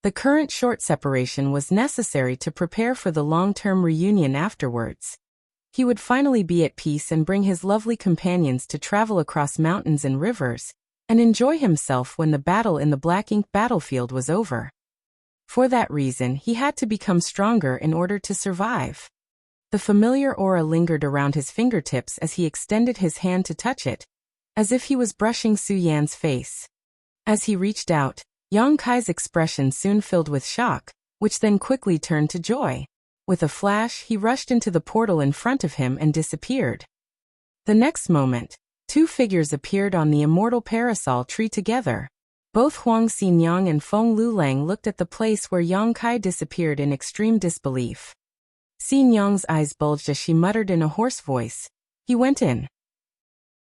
The current short separation was necessary to prepare for the long-term reunion afterwards. He would finally be at peace and bring his lovely companions to travel across mountains and rivers, and enjoy himself when the battle in the black ink battlefield was over. For that reason, he had to become stronger in order to survive. The familiar aura lingered around his fingertips as he extended his hand to touch it, as if he was brushing Su Yan's face. As he reached out, Yang Kai's expression soon filled with shock, which then quickly turned to joy. With a flash, he rushed into the portal in front of him and disappeared. The next moment, two figures appeared on the immortal parasol tree together. Both Huang Xinyang and Feng Lulang looked at the place where Yang Kai disappeared in extreme disbelief. Xinyang's eyes bulged as she muttered in a hoarse voice, "He went in."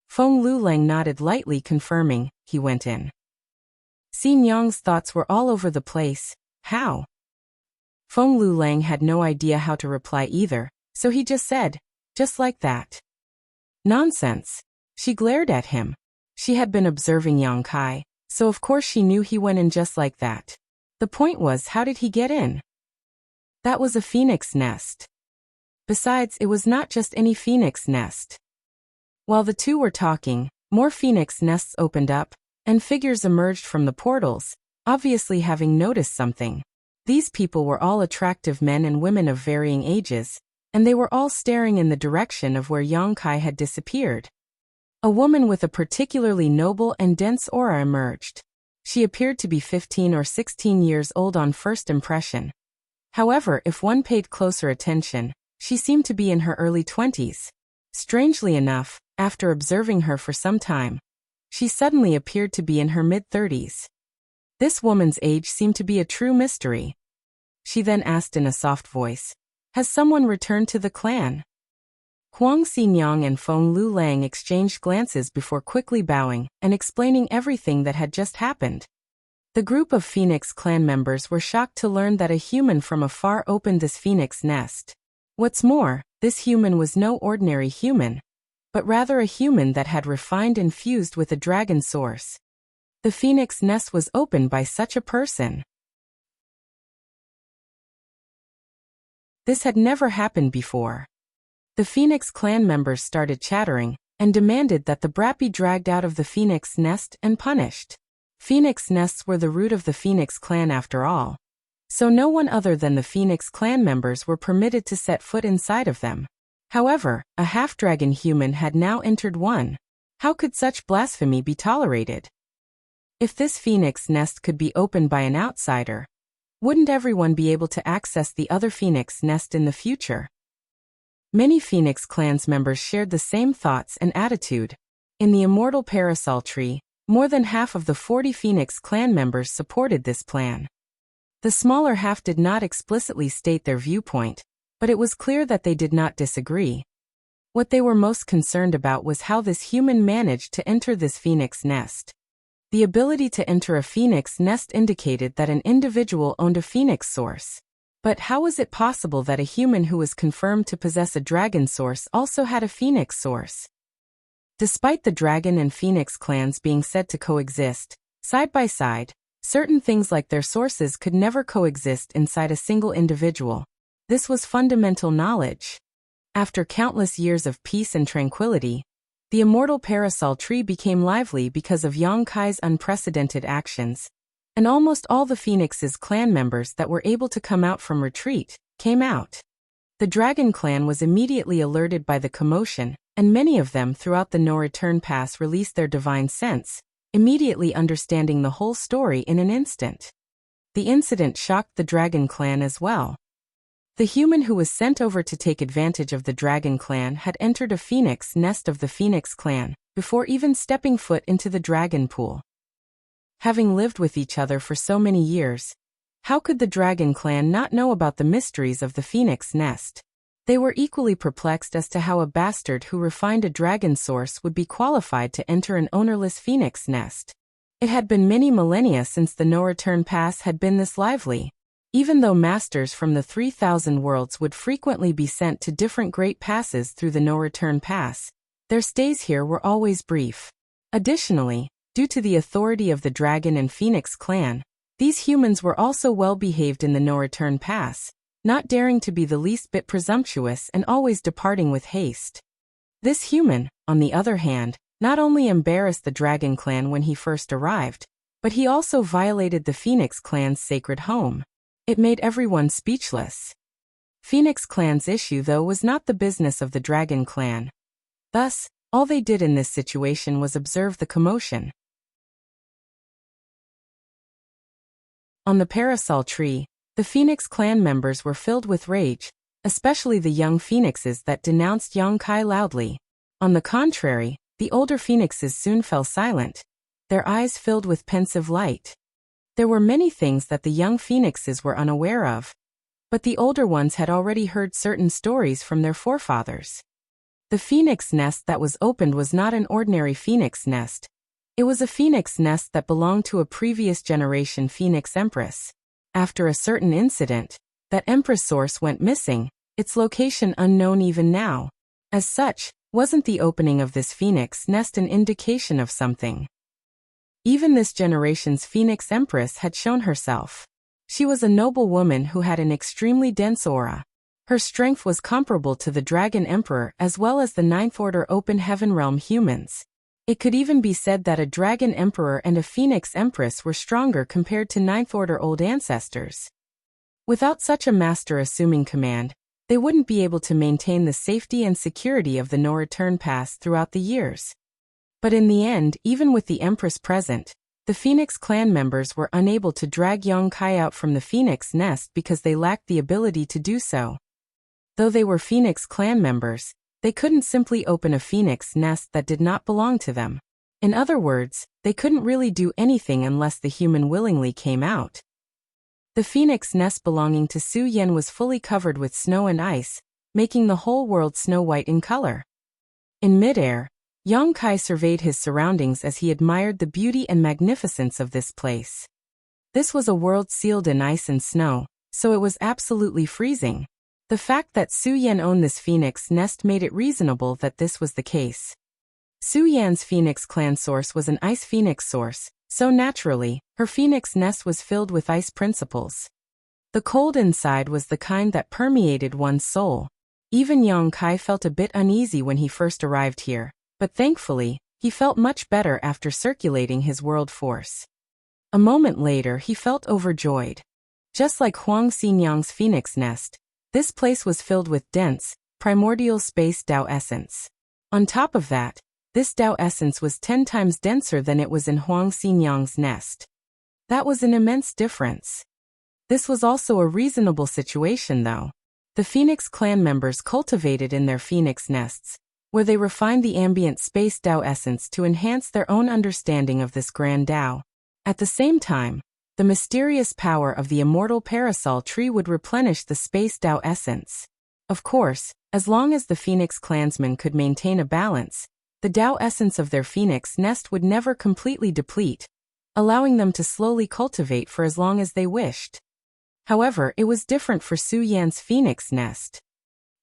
Feng Lulang nodded lightly, confirming, "He went in." Xinyang's thoughts were all over the place. How? Feng Lulang had no idea how to reply either, so he just said, "Just like that." Nonsense. She glared at him. She had been observing Yang Kai, so of course she knew he went in just like that. The point was, how did he get in? That was a phoenix nest. Besides, it was not just any phoenix nest. While the two were talking, more phoenix nests opened up, and figures emerged from the portals, obviously having noticed something. These people were all attractive men and women of varying ages, and they were all staring in the direction of where Yang Kai had disappeared. A woman with a particularly noble and dense aura emerged. She appeared to be 15 or 16 years old on first impression. However, if one paid closer attention, she seemed to be in her early 20s. Strangely enough, after observing her for some time, she suddenly appeared to be in her mid-30s. This woman's age seemed to be a true mystery. She then asked in a soft voice, "Has someone returned to the clan?" Huang Xinyang and Feng Lulang exchanged glances before quickly bowing and explaining everything that had just happened. The group of Phoenix clan members were shocked to learn that a human from afar opened this phoenix nest. What's more, this human was no ordinary human, but rather a human that had refined and fused with a dragon source. The phoenix nest was opened by such a person. This had never happened before. The Phoenix clan members started chattering and demanded that the brat be dragged out of the phoenix nest and punished. Phoenix nests were the root of the Phoenix clan after all, so no one other than the Phoenix clan members were permitted to set foot inside of them. However, a half-dragon human had now entered one. How could such blasphemy be tolerated? If this phoenix nest could be opened by an outsider, wouldn't everyone be able to access the other phoenix nest in the future? Many Phoenix clans members shared the same thoughts and attitude. In the immortal parasol tree, more than half of the 40 Phoenix clan members supported this plan. The smaller half did not explicitly state their viewpoint, but it was clear that they did not disagree. What they were most concerned about was how this human managed to enter this phoenix nest. The ability to enter a phoenix nest indicated that an individual owned a phoenix source. But how was it possible that a human who was confirmed to possess a dragon source also had a phoenix source? Despite the dragon and phoenix clans being said to coexist, side by side, certain things like their sources could never coexist inside a single individual. This was fundamental knowledge. After countless years of peace and tranquility, the immortal parasol tree became lively because of Yang Kai's unprecedented actions, and almost all the Phoenix's clan members that were able to come out from retreat came out. The Dragon clan was immediately alerted by the commotion, and many of them throughout the no-return pass released their divine sense, immediately understanding the whole story in an instant. The incident shocked the Dragon clan as well. The human who was sent over to take advantage of the Dragon clan had entered a phoenix nest of the Phoenix clan before even stepping foot into the dragon pool. Having lived with each other for so many years, how could the Dragon clan not know about the mysteries of the phoenix nest? They were equally perplexed as to how a bastard who refined a dragon source would be qualified to enter an ownerless phoenix nest. It had been many millennia since the no-return pass had been this lively. Even though masters from the 3,000 worlds would frequently be sent to different great passes through the no-return pass, their stays here were always brief. Additionally, due to the authority of the Dragon and Phoenix clan, These humans were also well behaved in the no-return pass, not daring to be the least bit presumptuous and always departing with haste. This human, on the other hand, not only embarrassed the Dragon Clan when he first arrived, but he also violated the Phoenix Clan's sacred home. It made everyone speechless. Phoenix Clan's issue, though, was not the business of the Dragon Clan. Thus, all they did in this situation was observe the commotion. On the parasol tree, the Phoenix Clan members were filled with rage, especially the young phoenixes that denounced Yongkai loudly. On the contrary, the older phoenixes soon fell silent, their eyes filled with pensive light. There were many things that the young phoenixes were unaware of, but the older ones had already heard certain stories from their forefathers. The phoenix nest that was opened was not an ordinary phoenix nest. It was a phoenix nest that belonged to a previous generation phoenix empress. After a certain incident, that empress source went missing, its location unknown even now. As such, wasn't the opening of this phoenix nest an indication of something? Even this generation's phoenix empress had shown herself. She was a noble woman who had an extremely dense aura. Her strength was comparable to the Dragon Emperor as well as the Ninth Order Open Heaven Realm humans. It could even be said that a Dragon Emperor and a Phoenix Empress were stronger compared to Ninth Order old ancestors. Without such a master assuming command, they wouldn't be able to maintain the safety and security of the no-return pass throughout the years. But in the end, even with the Empress present, the Phoenix Clan members were unable to drag Yongkai out from the Phoenix Nest because they lacked the ability to do so. Though they were Phoenix Clan members, they couldn't simply open a Phoenix Nest that did not belong to them. In other words, they couldn't really do anything unless the human willingly came out. The Phoenix Nest belonging to Su Yan was fully covered with snow and ice, making the whole world snow-white in color. In midair, Yongkai surveyed his surroundings as he admired the beauty and magnificence of this place. This was a world sealed in ice and snow, so it was absolutely freezing. The fact that Su Yan owned this phoenix nest made it reasonable that this was the case. Su Yan's Phoenix Clan source was an ice phoenix source, so naturally, her phoenix nest was filled with ice principles. The cold inside was the kind that permeated one's soul. Even Yongkai felt a bit uneasy when he first arrived here, but thankfully, he felt much better after circulating his world force. A moment later he felt overjoyed. Just like Huang Xinyang's phoenix nest, this place was filled with dense, primordial space Tao essence. On top of that, this Tao essence was 10 times denser than it was in Huang Xinyang's nest. That was an immense difference. This was also a reasonable situation though. The Phoenix Clan members cultivated in their phoenix nests, where they refined the ambient space Tao essence to enhance their own understanding of this grand Tao. At the same time, the mysterious power of the immortal parasol tree would replenish the space Tao essence. Of course, as long as the Phoenix clansmen could maintain a balance, the Tao essence of their phoenix nest would never completely deplete, allowing them to slowly cultivate for as long as they wished. However, it was different for Su Yan's phoenix nest.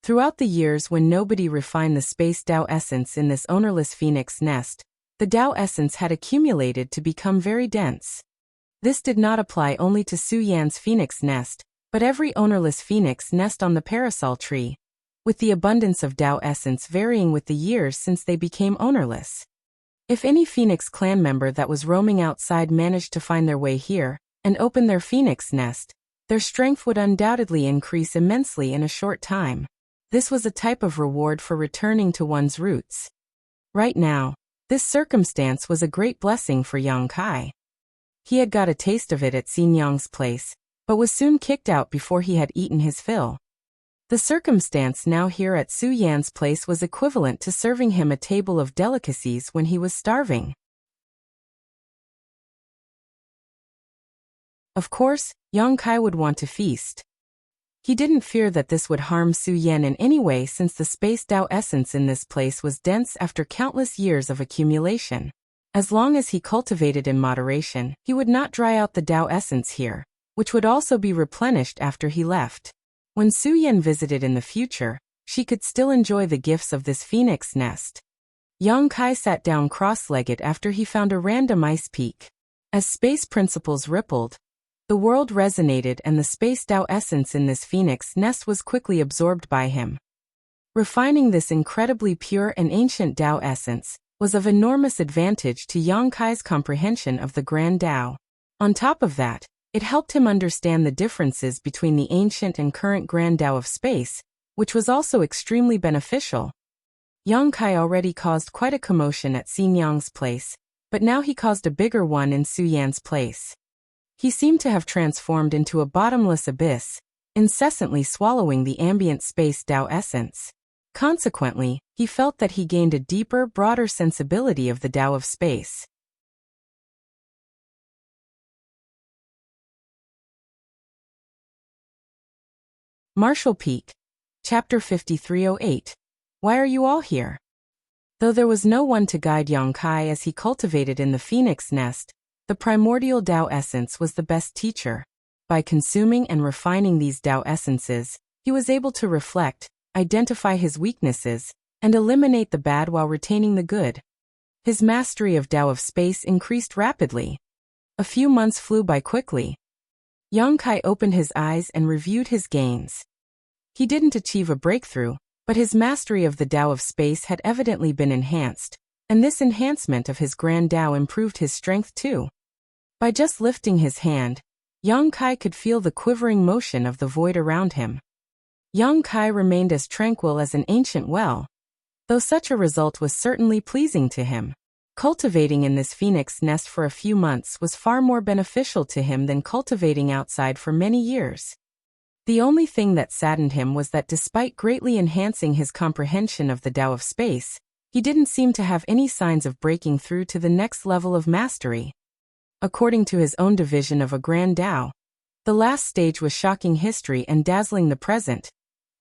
Throughout the years when nobody refined the space Tao essence in this ownerless phoenix nest, the Tao essence had accumulated to become very dense. This did not apply only to Su Yan's phoenix nest, but every ownerless phoenix nest on the parasol tree, with the abundance of Tao essence varying with the years since they became ownerless. If any Phoenix Clan member that was roaming outside managed to find their way here, and open their phoenix nest, their strength would undoubtedly increase immensely in a short time. This was a type of reward for returning to one's roots. Right now, this circumstance was a great blessing for Yongkai. He had got a taste of it at Xinyang's place, but was soon kicked out before he had eaten his fill. The circumstance now here at Su Yan's place was equivalent to serving him a table of delicacies when he was starving. Of course, Yongkai would want to feast. He didn't fear that this would harm Su Yan in any way since the space Tao essence in this place was dense after countless years of accumulation. As long as he cultivated in moderation, he would not dry out the Tao essence here, which would also be replenished after he left. When Su Yan visited in the future, she could still enjoy the gifts of this phoenix nest. Yongkai sat down cross-legged after he found a random ice peak. As space principles rippled, The world resonated and the space Tao essence in this phoenix nest was quickly absorbed by him. Refining this incredibly pure and ancient Tao essence was of enormous advantage to Yang Kai's comprehension of the Grand Tao. On top of that, it helped him understand the differences between the ancient and current Grand Tao of space, which was also extremely beneficial. Yang Kai already caused quite a commotion at Xin Yang's place, but now he caused a bigger one in Su Yan's place. He seemed to have transformed into a bottomless abyss, incessantly swallowing the ambient space Tao essence. Consequently, he felt that he gained a deeper, broader sensibility of the Tao of space. Martial Peak. Chapter 5308. Why are you all here? Though there was no one to guide Yang Kai as he cultivated in the phoenix nest, the primordial Tao essence was the best teacher. By consuming and refining these Tao essences, he was able to reflect, identify his weaknesses, and eliminate the bad while retaining the good. His mastery of Tao of space increased rapidly. A few months flew by quickly. Yang Kai opened his eyes and reviewed his gains. He didn't achieve a breakthrough, but his mastery of the Tao of space had evidently been enhanced, and this enhancement of his Grand Tao improved his strength too. By just lifting his hand, Yang Kai could feel the quivering motion of the void around him. Yang Kai remained as tranquil as an ancient well, though such a result was certainly pleasing to him. Cultivating in this phoenix nest for a few months was far more beneficial to him than cultivating outside for many years. The only thing that saddened him was that despite greatly enhancing his comprehension of the Tao of space, he didn't seem to have any signs of breaking through to the next level of mastery. According to his own division of a Grand Tao, the last stage was shocking history and dazzling the present,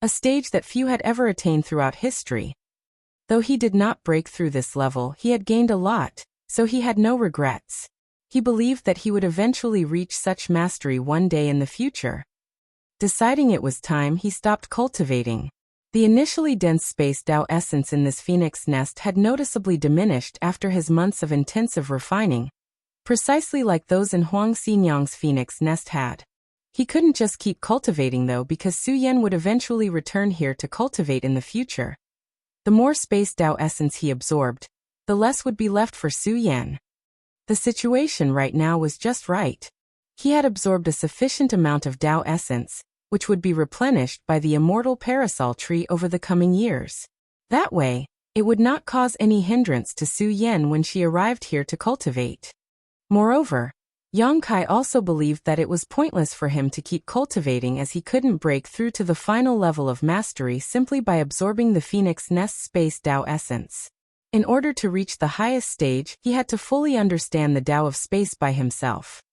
a stage that few had ever attained throughout history. Though he did not break through this level, he had gained a lot, so he had no regrets. He believed that he would eventually reach such mastery one day in the future. Deciding it was time, he stopped cultivating. The initially dense space Tao essence in this phoenix nest had noticeably diminished after his months of intensive refining, precisely like those in Huang Xinyang's phoenix nest had. He couldn't just keep cultivating though, because Su Yan would eventually return here to cultivate in the future. The more space Tao essence he absorbed, the less would be left for Su Yan. The situation right now was just right. He had absorbed a sufficient amount of Tao essence, which would be replenished by the immortal parasol tree over the coming years. That way, it would not cause any hindrance to Su Yan when she arrived here to cultivate. Moreover, Yang Kai also believed that it was pointless for him to keep cultivating as he couldn't break through to the final level of mastery simply by absorbing the phoenix nest space Tao essence. In order to reach the highest stage, he had to fully understand the Tao of space by himself.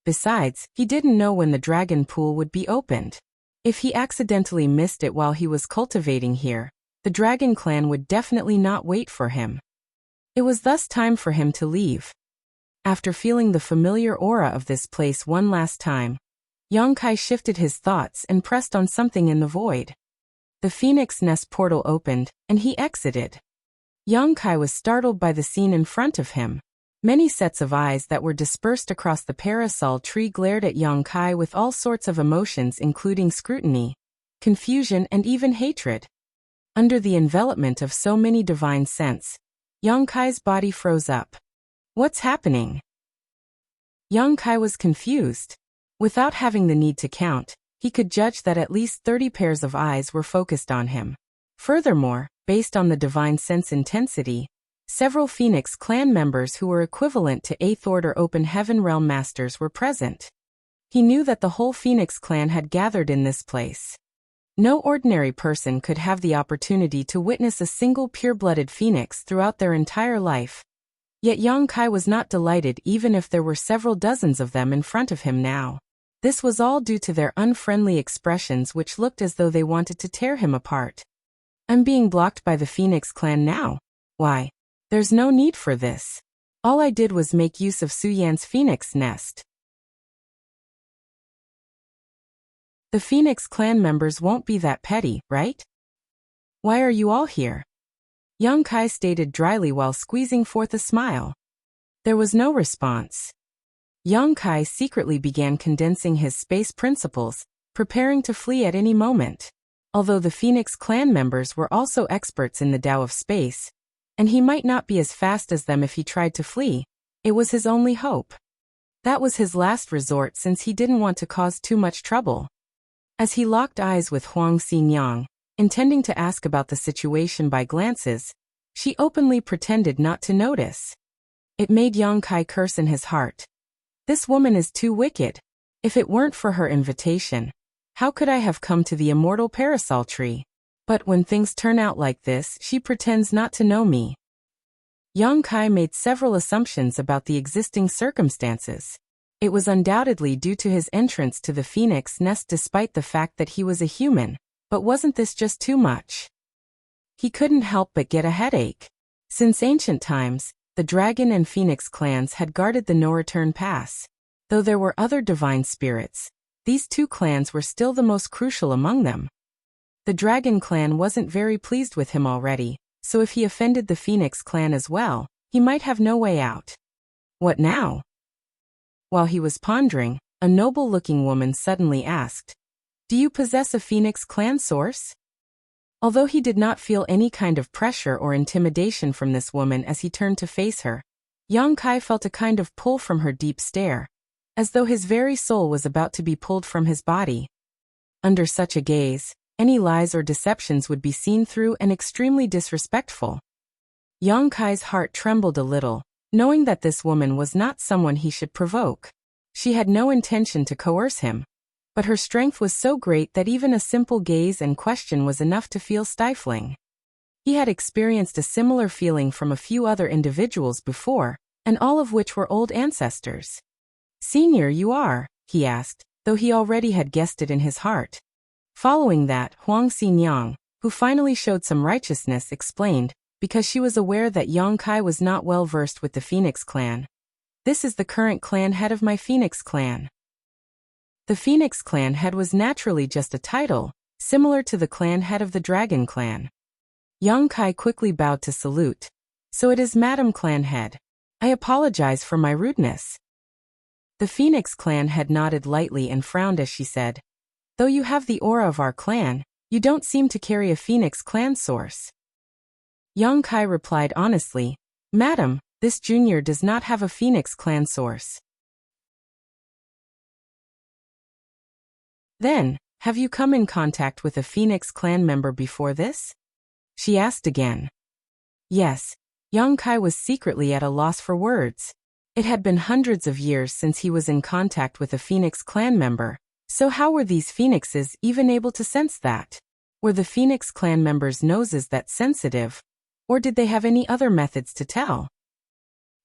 Besides, he didn't know when the dragon pool would be opened. If he accidentally missed it while he was cultivating here, the dragon clan would definitely not wait for him. It was thus time for him to leave. After feeling the familiar aura of this place one last time, Yang Kai shifted his thoughts and pressed on something in the void. The phoenix nest portal opened, and he exited. Yang Kai was startled by the scene in front of him. Many sets of eyes that were dispersed across the parasol tree glared at Yang Kai with all sorts of emotions, including scrutiny, confusion, and even hatred. Under the envelopment of so many divine scents, Yang Kai's body froze up. What's happening? Yang Kai was confused. Without having the need to count, he could judge that at least 30 pairs of eyes were focused on him. Furthermore, based on the divine sense intensity, several Phoenix clan members who were equivalent to 8th Order Open Heaven Realm Masters were present. He knew that the whole Phoenix clan had gathered in this place. No ordinary person could have the opportunity to witness a single pure-blooded Phoenix throughout their entire life. Yet Yang Kai was not delighted even if there were several dozens of them in front of him now. This was all due to their unfriendly expressions, which looked as though they wanted to tear him apart. I'm being blocked by the Phoenix clan now. Why? There's no need for this. All I did was make use of Su Yan's phoenix nest. The Phoenix clan members won't be that petty, right? Why are you all here? Yang Kai stated dryly while squeezing forth a smile. There was no response. Yang Kai secretly began condensing his space principles, preparing to flee at any moment. Although the Phoenix clan members were also experts in the Tao of space, and he might not be as fast as them if he tried to flee, it was his only hope. That was his last resort since he didn't want to cause too much trouble. As he locked eyes with Huang Xinyang, intending to ask about the situation by glances, she openly pretended not to notice. It made Yang Kai curse in his heart. This woman is too wicked. If it weren't for her invitation, how could I have come to the immortal parasol tree? But when things turn out like this, she pretends not to know me. Yang Kai made several assumptions about the existing circumstances. It was undoubtedly due to his entrance to the phoenix nest despite the fact that he was a human, but wasn't this just too much? He couldn't help but get a headache. Since ancient times, the dragon and phoenix clans had guarded the no-return pass. Though there were other divine spirits, these two clans were still the most crucial among them. The dragon clan wasn't very pleased with him already, so if he offended the phoenix clan as well, he might have no way out. What now? While he was pondering, a noble-looking woman suddenly asked, "Do you possess a phoenix clan source?" Although he did not feel any kind of pressure or intimidation from this woman as he turned to face her, Yang Kai felt a kind of pull from her deep stare, as though his very soul was about to be pulled from his body. Under such a gaze, any lies or deceptions would be seen through and extremely disrespectful. Yang Kai's heart trembled a little, knowing that this woman was not someone he should provoke. She had no intention to coerce him, but her strength was so great that even a simple gaze and question was enough to feel stifling. He had experienced a similar feeling from a few other individuals before, and all of which were old ancestors. "Senior, you are?" he asked, though he already had guessed it in his heart. Following that, Huang Xinyang, who finally showed some righteousness, explained, because she was aware that Yang Kai was not well versed with the Phoenix clan. "This is the current clan head of my Phoenix clan." The Phoenix clan head was naturally just a title, similar to the clan head of the Dragon clan. Yang Kai quickly bowed to salute. "So it is Madam Clan Head. I apologize for my rudeness." The Phoenix clan head nodded lightly and frowned as she said, "Though you have the aura of our clan, you don't seem to carry a Phoenix clan source." Yang Kai replied honestly, "Madam, this junior does not have a Phoenix clan source." "Then, have you come in contact with a Phoenix clan member before this?" she asked again. Yes, Yang Kai was secretly at a loss for words. It had been hundreds of years since he was in contact with a Phoenix clan member, so how were these phoenixes even able to sense that? Were the Phoenix clan members' noses that sensitive, or did they have any other methods to tell?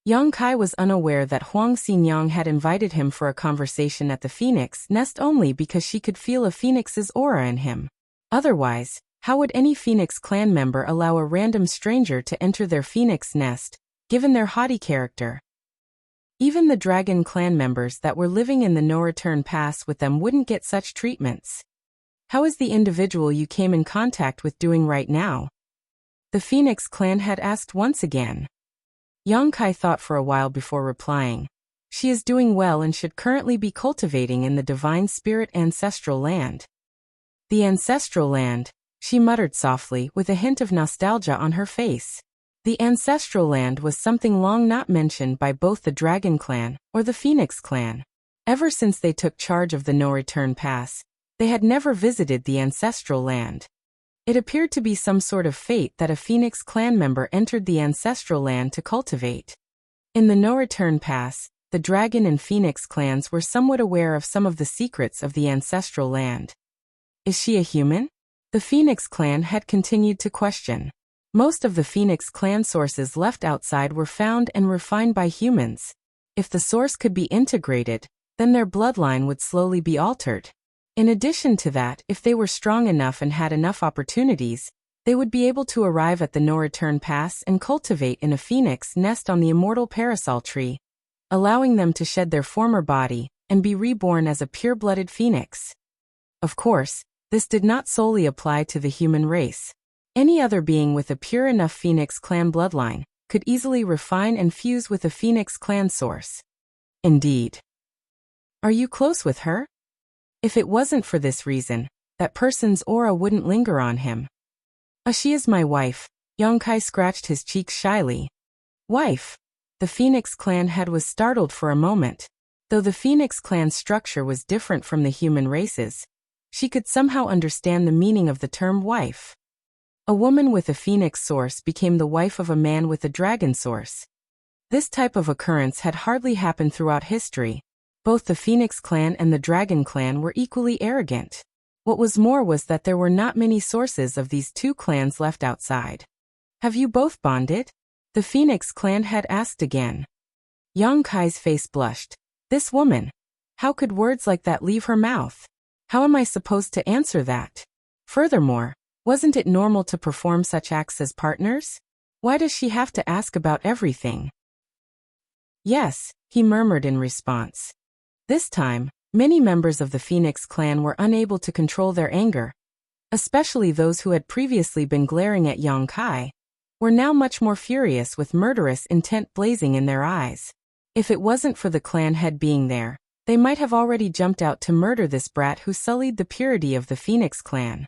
Yang Kai was unaware that Huang Xinyang had invited him for a conversation at the Phoenix nest only because she could feel a phoenix's aura in him. Otherwise, how would any Phoenix clan member allow a random stranger to enter their Phoenix nest, given their haughty character? Even the Dragon clan members that were living in the no-return pass with them wouldn't get such treatments. How is the individual you came in contact with doing right now? The Phoenix clan had asked once again. Yang Kai thought for a while before replying. She is doing well and should currently be cultivating in the Divine Spirit Ancestral Land. The Ancestral Land, she muttered softly with a hint of nostalgia on her face. The Ancestral Land was something long not mentioned by both the Dragon clan or the Phoenix clan. Ever since they took charge of the No-Return Pass, they had never visited the Ancestral Land. It appeared to be some sort of fate that a Phoenix clan member entered the Ancestral Land to cultivate. In the No-Return Pass, the Dragon and Phoenix clans were somewhat aware of some of the secrets of the Ancestral Land. Is she a human? The Phoenix clan had continued to question. Most of the Phoenix clan sources left outside were found and refined by humans. If the source could be integrated, then their bloodline would slowly be altered. In addition to that, if they were strong enough and had enough opportunities, they would be able to arrive at the No-Return Pass and cultivate in a phoenix nest on the immortal parasol tree, allowing them to shed their former body and be reborn as a pure-blooded phoenix. Of course, this did not solely apply to the human race. Any other being with a pure enough Phoenix clan bloodline could easily refine and fuse with a Phoenix clan source. Indeed, Are you close with her? If it wasn't for this reason, that person's aura wouldn't linger on him. She is my wife. Yongkai scratched his cheeks shyly. Wife? The Phoenix clan head was startled for a moment. Though the Phoenix clan's structure was different from the human races, she could somehow understand the meaning of the term wife. A woman with a phoenix source became the wife of a man with a dragon source. This type of occurrence had hardly happened throughout history. Both the Phoenix clan and the Dragon clan were equally arrogant. What was more was that there were not many sources of these two clans left outside. Have you both bonded? The Phoenix clan had asked again. Yongkai's face blushed. This woman. How could words like that leave her mouth? How am I supposed to answer that? Furthermore, wasn't it normal to perform such acts as partners? Why does she have to ask about everything? Yes, he murmured in response. This time, many members of the Phoenix clan were unable to control their anger, especially those who had previously been glaring at Yongkai, were now much more furious with murderous intent blazing in their eyes. If it wasn't for the clan head being there, they might have already jumped out to murder this brat who sullied the purity of the Phoenix clan.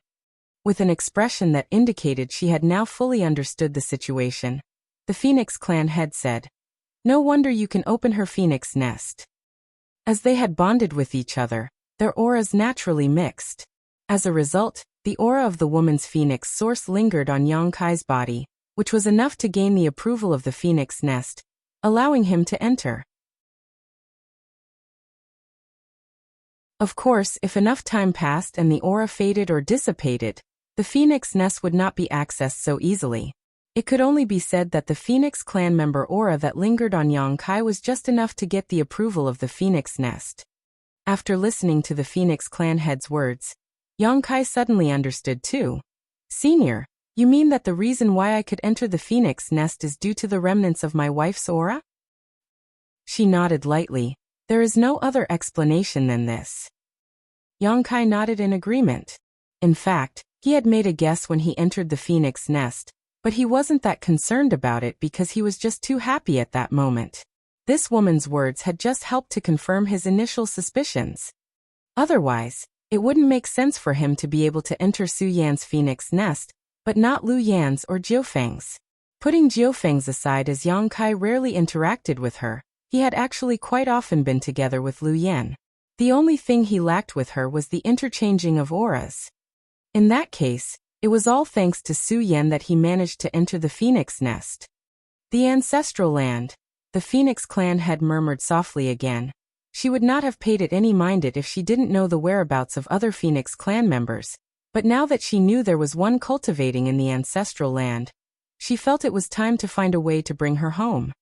With an expression that indicated she had now fully understood the situation, the Phoenix clan head said, "No wonder you can open her phoenix nest." As they had bonded with each other, their auras naturally mixed. As a result, the aura of the woman's phoenix source lingered on Yongkai's body, which was enough to gain the approval of the phoenix nest, allowing him to enter. Of course, if enough time passed and the aura faded or dissipated, the phoenix nest would not be accessed so easily. It could only be said that the Phoenix clan member aura that lingered on Yongkai was just enough to get the approval of the phoenix nest. After listening to the Phoenix clan head's words, Yongkai suddenly understood too. Senior, you mean that the reason why I could enter the phoenix nest is due to the remnants of my wife's aura? She nodded lightly. There is no other explanation than this. Yongkai nodded in agreement. In fact, he had made a guess when he entered the phoenix nest, but he wasn't that concerned about it because he was just too happy at that moment. This woman's words had just helped to confirm his initial suspicions. Otherwise, it wouldn't make sense for him to be able to enter Su Yan's phoenix nest, but not Lu Yan's or Jiufeng's. Putting Jiufeng's aside, as Yongkai rarely interacted with her, he had actually quite often been together with Lu Yan. The only thing he lacked with her was the interchanging of auras. In that case, it was all thanks to Su Yan that he managed to enter the phoenix nest. The ancestral land, the Phoenix clan had murmured softly again. She would not have paid it any mind if she didn't know the whereabouts of other Phoenix clan members, but now that she knew there was one cultivating in the ancestral land, she felt it was time to find a way to bring her home.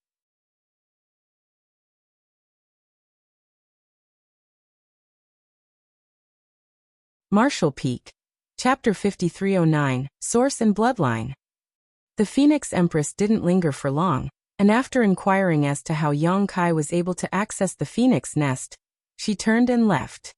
Marshall Peak. Chapter 5309, Source and Bloodline. The Phoenix Empress didn't linger for long, and after inquiring as to how Yongkai was able to access the Phoenix nest, she turned and left.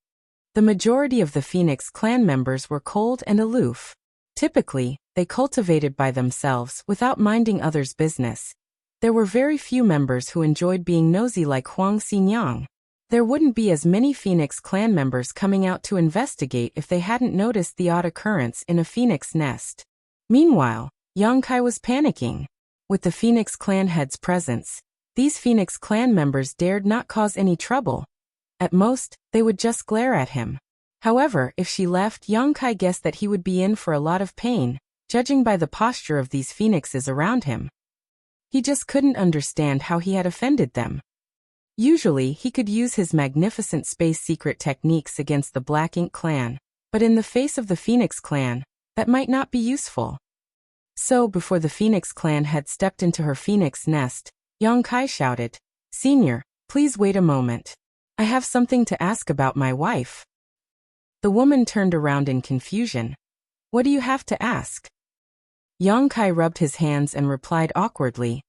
The majority of the Phoenix clan members were cold and aloof. Typically, they cultivated by themselves without minding others' business. There were very few members who enjoyed being nosy like Huang Xinyang. There wouldn't be as many Phoenix clan members coming out to investigate if they hadn't noticed the odd occurrence in a Phoenix nest. Meanwhile, Yongkai was panicking. With the Phoenix clan head's presence, these Phoenix clan members dared not cause any trouble. At most, they would just glare at him. However, if she left, Yongkai guessed that he would be in for a lot of pain, judging by the posture of these phoenixes around him. He just couldn't understand how he had offended them. Usually, he could use his magnificent space secret techniques against the Black Ink clan, but in the face of the Phoenix clan, that might not be useful. So, before the Phoenix clan had stepped into her phoenix nest, Yongkai shouted, "Senior, please wait a moment. I have something to ask about my wife." The woman turned around in confusion. "What do you have to ask?" Yongkai rubbed his hands and replied awkwardly,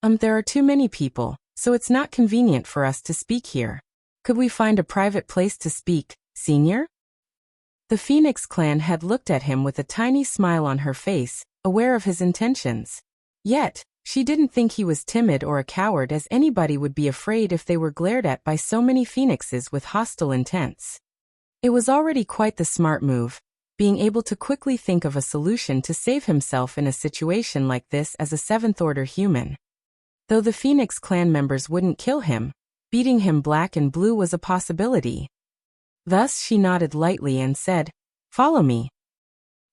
There are too many people, so it's not convenient for us to speak here. Could we find a private place to speak, Senior?" The Phoenix clan had looked at him with a tiny smile on her face, aware of his intentions. Yet, She didn't think he was timid or a coward, as anybody would be afraid if they were glared at by so many phoenixes with hostile intents. It was already quite the smart move, being able to quickly think of a solution to save himself in a situation like this as a seventh-order human. Though the Phoenix clan members wouldn't kill him, beating him black and blue was a possibility. Thus she nodded lightly and said, "Follow me."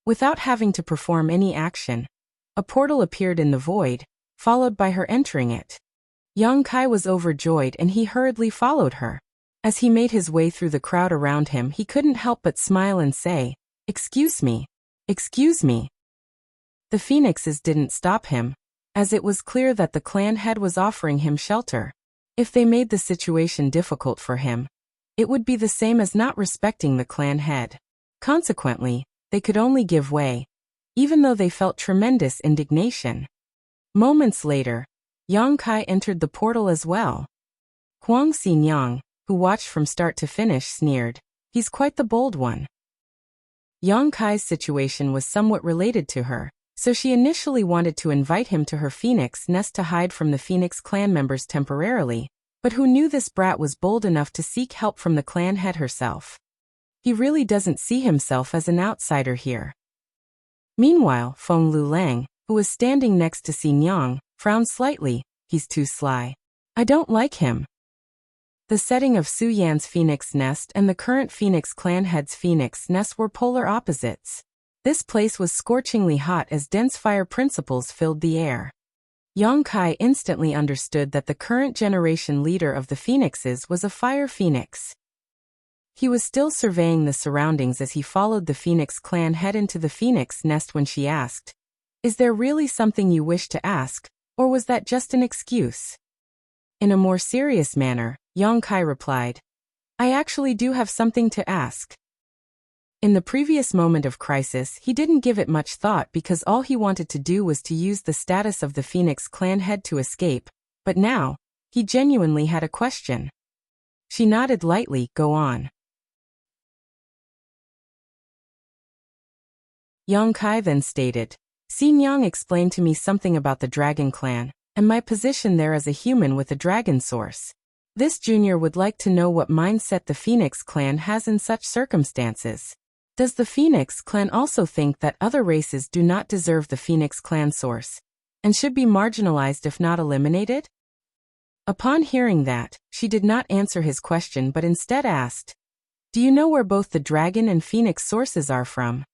Without having to perform any action, a portal appeared in the void, followed by her entering it. Yang Kai was overjoyed and he hurriedly followed her. As he made his way through the crowd around him, he couldn't help but smile and say, "Excuse me. Excuse me." The phoenixes didn't stop him, as it was clear that the clan head was offering him shelter. If they made the situation difficult for him, it would be the same as not respecting the clan head. Consequently, they could only give way, even though they felt tremendous indignation. Moments later, Yang Kai entered the portal as well. Huang Xinyang, who watched from start to finish, sneered, "He's quite the bold one." Yang Kai's situation was somewhat related to her, so she initially wanted to invite him to her phoenix nest to hide from the Phoenix clan members temporarily, but who knew this brat was bold enough to seek help from the clan head herself. He really doesn't see himself as an outsider here. Meanwhile, Feng Lulang, who was standing next to Xinyang, frowned slightly. "He's too sly. I don't like him." The setting of Su Yan's phoenix nest and the current Phoenix clan head's phoenix nest were polar opposites. This place was scorchingly hot as dense fire principles filled the air. Yang Kai instantly understood that the current generation leader of the phoenixes was a fire phoenix. He was still surveying the surroundings as he followed the Phoenix clan head into the phoenix nest when she asked, "Is there really something you wish to ask, or was that just an excuse?" In a more serious manner, Yang Kai replied, "I actually do have something to ask." In the previous moment of crisis, he didn't give it much thought because all he wanted to do was to use the status of the Phoenix clan head to escape, but now, he genuinely had a question. She nodded lightly. "Go on." Yang Kai then stated, "Xinyang explained to me something about the Dragon Clan, and my position there as a human with a dragon source. This junior would like to know what mindset the Phoenix clan has in such circumstances. Does the Phoenix clan also think that other races do not deserve the Phoenix clan source, and should be marginalized if not eliminated?" Upon hearing that, she did not answer his question but instead asked, "Do you know where both the dragon and Phoenix sources are from?"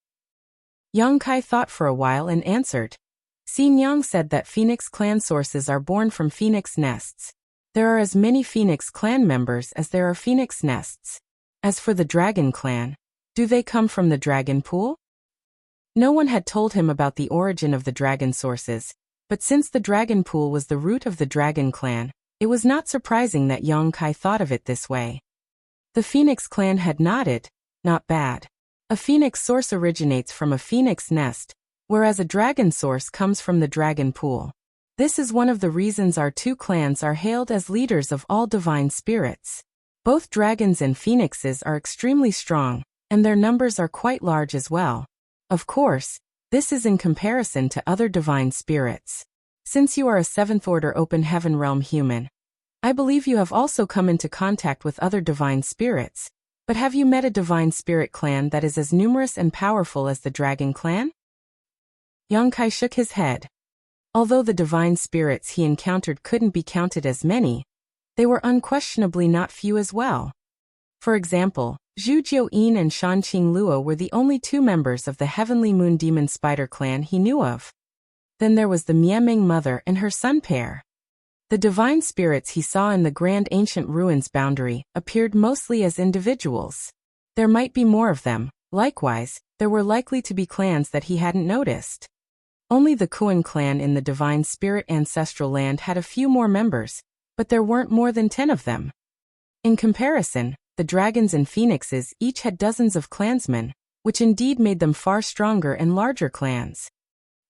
Yang Kai thought for a while and answered. Xinyang said that Phoenix clan sources are born from Phoenix nests. There are as many Phoenix clan members as there are Phoenix nests. As for the Dragon clan, do they come from the Dragon Pool? No one had told him about the origin of the dragon sources, but since the Dragon Pool was the root of the Dragon clan, it was not surprising that Yang Kai thought of it this way. The Phoenix clan had nodded. "Not bad. A Phoenix source originates from a Phoenix nest, whereas a dragon source comes from the Dragon Pool. This is one of the reasons our two clans are hailed as leaders of all divine spirits. Both dragons and phoenixes are extremely strong, and their numbers are quite large as well. Of course, this is in comparison to other divine spirits. Since you are a seventh-order open heaven realm human, I believe you have also come into contact with other divine spirits. But have you met a divine spirit clan that is as numerous and powerful as the Dragon clan?" Yang Kai shook his head. Although the divine spirits he encountered couldn't be counted as many, they were unquestionably not few as well. For example, Zhu Jiuyin and Shanqing Luo were the only two members of the Heavenly Moon Demon Spider clan he knew of. Then there was the Mieming mother and her son pair. The divine spirits he saw in the Grand Ancient Ruins boundary appeared mostly as individuals. There might be more of them. Likewise, there were likely to be clans that he hadn't noticed. Only the Kuan clan in the divine spirit ancestral land had a few more members, but there weren't more than 10 of them. In comparison, the dragons and phoenixes each had dozens of clansmen, which indeed made them far stronger and larger clans.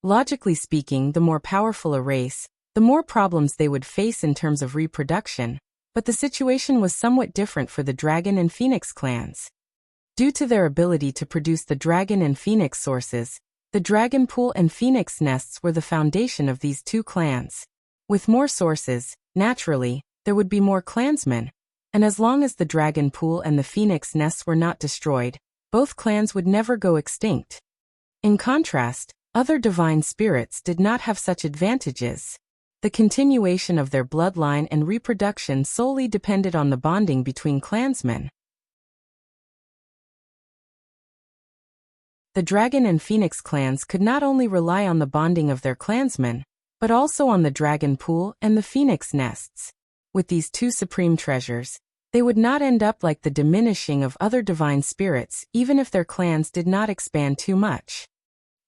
Logically speaking, the more powerful a race, the more problems they would face in terms of reproduction, but the situation was somewhat different for the Dragon and Phoenix clans. Due to their ability to produce the Dragon and Phoenix sources, The dragon pool and phoenix nests were the foundation of these two clans. With more sources, naturally, there would be more clansmen, and as long as the dragon pool and the phoenix nests were not destroyed, both clans would never go extinct. In contrast, other divine spirits did not have such advantages. The continuation of their bloodline and reproduction solely depended on the bonding between clansmen. The dragon and phoenix clans could not only rely on the bonding of their clansmen, but also on the dragon pool and the phoenix nests. With these two supreme treasures, they would not end up like the diminishing of other divine spirits even if their clans did not expand too much.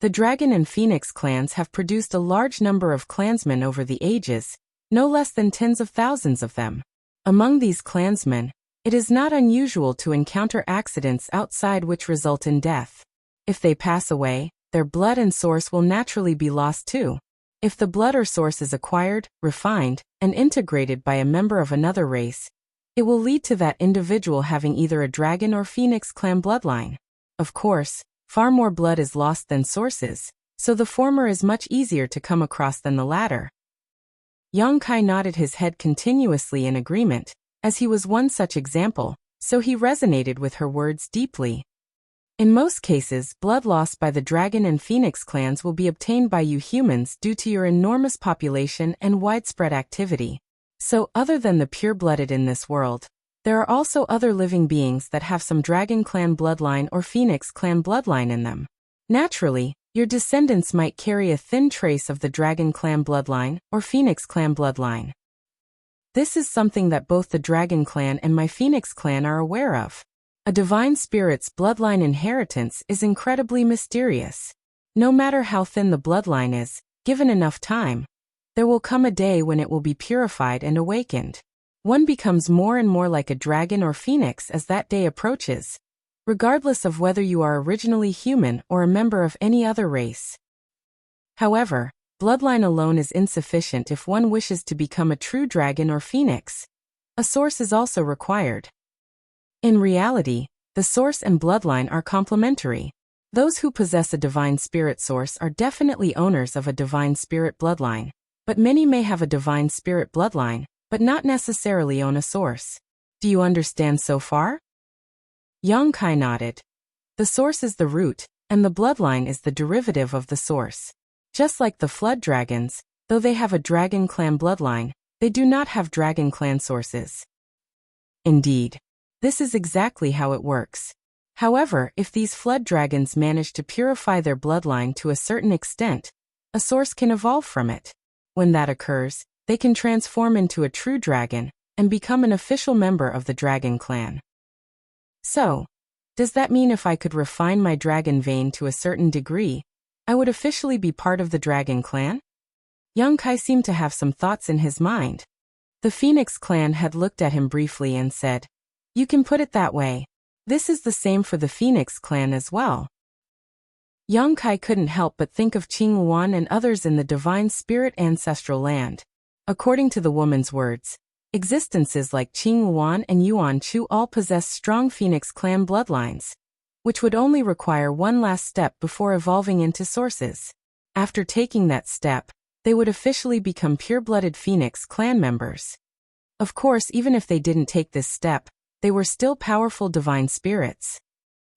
The dragon and phoenix clans have produced a large number of clansmen over the ages, no less than tens of thousands of them. Among these clansmen, it is not unusual to encounter accidents outside which result in death. If they pass away, their blood and source will naturally be lost too. If the blood or source is acquired, refined, and integrated by a member of another race, it will lead to that individual having either a dragon or phoenix clan bloodline. Of course, far more blood is lost than sources, so the former is much easier to come across than the latter. Yang Kai nodded his head continuously in agreement, as he was one such example, so he resonated with her words deeply. In most cases, blood lost by the dragon and phoenix clans will be obtained by you humans due to your enormous population and widespread activity. So, other than the pure-blooded in this world, there are also other living beings that have some dragon clan bloodline or phoenix clan bloodline in them. Naturally, your descendants might carry a thin trace of the dragon clan bloodline or phoenix clan bloodline. This is something that both the dragon clan and my phoenix clan are aware of. A divine spirit's bloodline inheritance is incredibly mysterious. No matter how thin the bloodline is, given enough time, there will come a day when it will be purified and awakened. One becomes more and more like a dragon or phoenix as that day approaches, regardless of whether you are originally human or a member of any other race. However, bloodline alone is insufficient if one wishes to become a true dragon or phoenix. A source is also required. In reality, the source and bloodline are complementary. Those who possess a divine spirit source are definitely owners of a divine spirit bloodline, but many may have a divine spirit bloodline, but not necessarily own a source. Do you understand so far? Yang Kai nodded. The source is the root, and the bloodline is the derivative of the source. Just like the flood dragons, though they have a dragon clan bloodline, they do not have dragon clan sources. Indeed. This is exactly how it works. However, if these flood dragons manage to purify their bloodline to a certain extent, a source can evolve from it. When that occurs, they can transform into a true dragon and become an official member of the dragon clan. So, does that mean if I could refine my dragon vein to a certain degree, I would officially be part of the dragon clan? Yang Kai seemed to have some thoughts in his mind. The Phoenix clan had looked at him briefly and said, "You can put it that way. This is the same for the Phoenix clan as well." Yang Kai couldn't help but think of Qing Yuan and others in the divine spirit ancestral land. According to the woman's words, existences like Qing Yuan and Yuan Chu all possess strong Phoenix clan bloodlines, which would only require one last step before evolving into sources. After taking that step, they would officially become pure-blooded Phoenix clan members. Of course, even if they didn't take this step, they were still powerful divine spirits.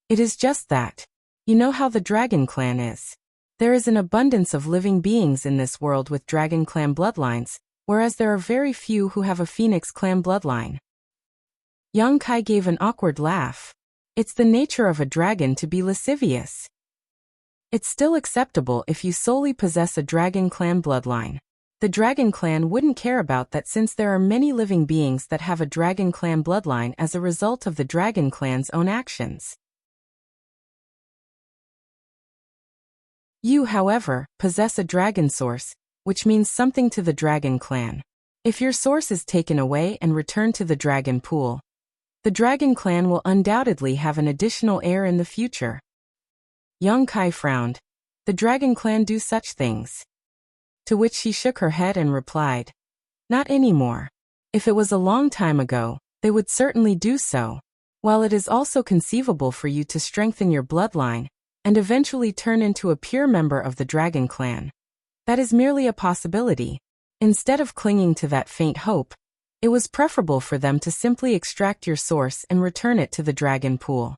It is just that. You know how the Dragon Clan is. There is an abundance of living beings in this world with Dragon Clan bloodlines, whereas there are very few who have a Phoenix Clan bloodline. Yang Kai gave an awkward laugh. It's the nature of a dragon to be lascivious. It's still acceptable if you solely possess a Dragon Clan bloodline. The Dragon Clan wouldn't care about that since there are many living beings that have a Dragon Clan bloodline as a result of the Dragon Clan's own actions. You, however, possess a dragon source, which means something to the Dragon Clan. If your source is taken away and returned to the Dragon Pool, the Dragon Clan will undoubtedly have an additional heir in the future. Yang Kai frowned. The Dragon Clan do such things? To which she shook her head and replied, "Not anymore. If it was a long time ago, they would certainly do so. While it is also conceivable for you to strengthen your bloodline, and eventually turn into a pure member of the dragon clan. That is merely a possibility. Instead of clinging to that faint hope, it was preferable for them to simply extract your source and return it to the dragon pool.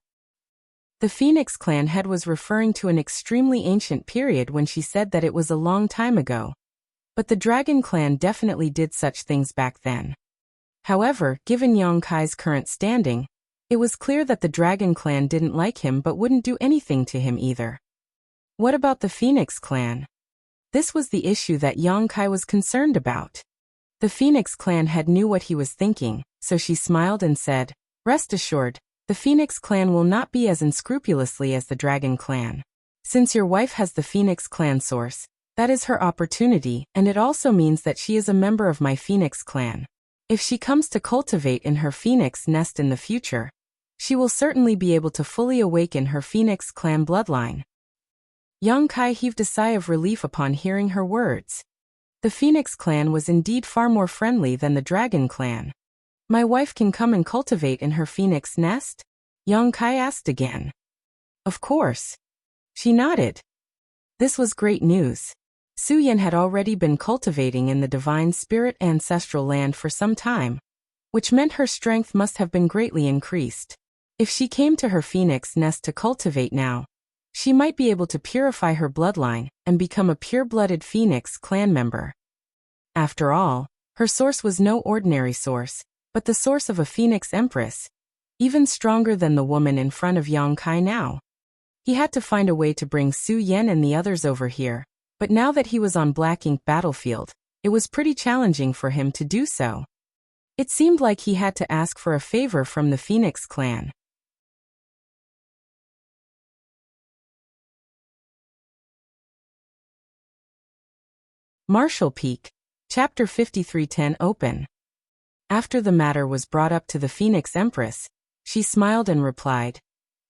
The Phoenix clan head was referring to an extremely ancient period when she said that it was a long time ago. But the dragon clan definitely did such things back then. However, given Yang Kai's current standing, it was clear that the dragon clan didn't like him but wouldn't do anything to him either. What about the Phoenix clan? This was the issue that Yang Kai was concerned about. The Phoenix clan head knew what he was thinking, so she smiled and said, "Rest assured, the Phoenix clan will not be as unscrupulously as the Dragon clan. Since your wife has the Phoenix clan source, that is her opportunity, and it also means that she is a member of my Phoenix clan. If she comes to cultivate in her Phoenix nest in the future, she will certainly be able to fully awaken her Phoenix clan bloodline." Yang Kai heaved a sigh of relief upon hearing her words. The Phoenix clan was indeed far more friendly than the Dragon clan. "My wife can come and cultivate in her Phoenix nest?" Yang Kai asked again. "Of course." She nodded. This was great news. Su Yan had already been cultivating in the Divine Spirit ancestral land for some time, which meant her strength must have been greatly increased. If she came to her Phoenix nest to cultivate now, she might be able to purify her bloodline and become a pure-blooded Phoenix clan member. After all, her source was no ordinary source, but the source of a Phoenix Empress, even stronger than the woman in front of Yang Kai now. He had to find a way to bring Su Yan and the others over here, but now that he was on Black Ink battlefield, it was pretty challenging for him to do so. It seemed like he had to ask for a favor from the Phoenix clan. Marshall Peak, Chapter 5310 Open. After the matter was brought up to the Phoenix Empress, she smiled and replied,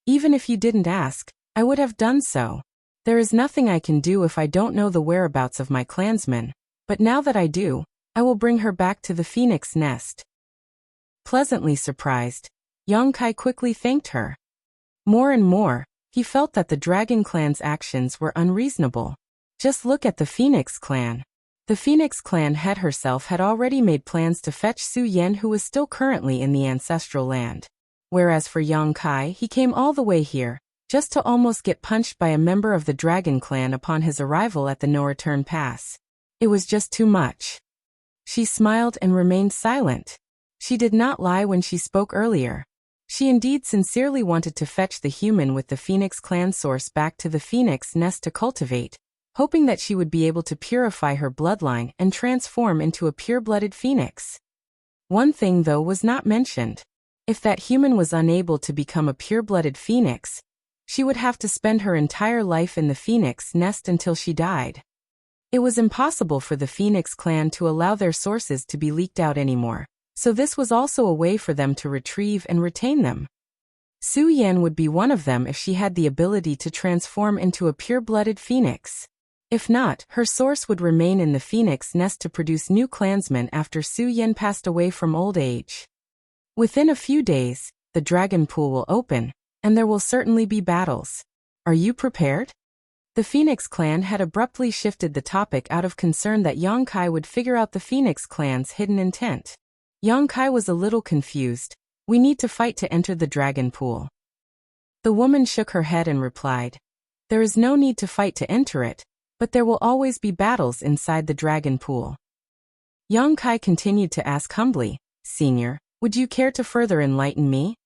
"Even if you didn't ask, I would have done so. There is nothing I can do if I don't know the whereabouts of my clansmen, but now that I do, I will bring her back to the Phoenix nest." Pleasantly surprised, Yang Kai quickly thanked her. More and more, he felt that the Dragon clan's actions were unreasonable. Just look at the Phoenix clan. The Phoenix clan head herself had already made plans to fetch Su Yan, who was still currently in the ancestral land. Whereas for Yang Kai, he came all the way here, just to almost get punched by a member of the Dragon clan upon his arrival at the no-return pass. It was just too much. She smiled and remained silent. She did not lie when she spoke earlier. She indeed sincerely wanted to fetch the human with the Phoenix clan source back to the Phoenix nest to cultivate, hoping that she would be able to purify her bloodline and transform into a pure-blooded Phoenix. One thing, though, was not mentioned. If that human was unable to become a pure-blooded Phoenix, she would have to spend her entire life in the Phoenix nest until she died. It was impossible for the Phoenix clan to allow their sources to be leaked out anymore, so this was also a way for them to retrieve and retain them. Su Yan would be one of them if she had the ability to transform into a pure-blooded Phoenix. If not, her source would remain in the Phoenix nest to produce new clansmen after Su Yan passed away from old age. Within a few days, the dragon pool will open, and there will certainly be battles. Are you prepared? The Phoenix clan had abruptly shifted the topic out of concern that Yang Kai would figure out the Phoenix clan's hidden intent. Yang Kai was a little confused. "We need to fight to enter the dragon pool." The woman shook her head and replied, "There is no need to fight to enter it, but there will always be battles inside the dragon pool." Yang Kai continued to ask humbly, "Senior, would you care to further enlighten me?"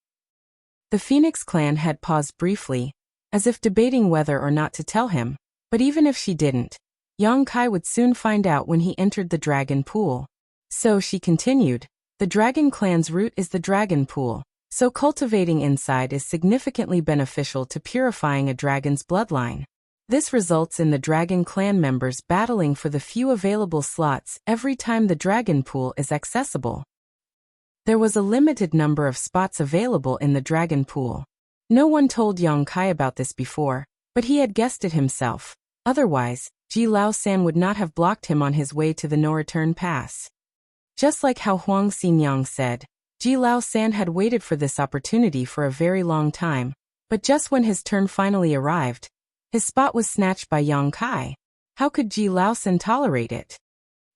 The Phoenix clan had paused briefly, as if debating whether or not to tell him, but even if she didn't, Yang Kai would soon find out when he entered the dragon pool. So she continued, "The dragon clan's root is the dragon pool, so cultivating inside is significantly beneficial to purifying a dragon's bloodline. This results in the Dragon clan members battling for the few available slots every time the dragon pool is accessible." There was a limited number of spots available in the dragon pool. No one told Yang Kai about this before, but he had guessed it himself. Otherwise, Ji Lao San would not have blocked him on his way to the no-return pass. Just like how Huang Xinyang said, Ji Lao San had waited for this opportunity for a very long time, but just when his turn finally arrived, His spot was snatched by Yang Kai. How could Ji Laosen tolerate it?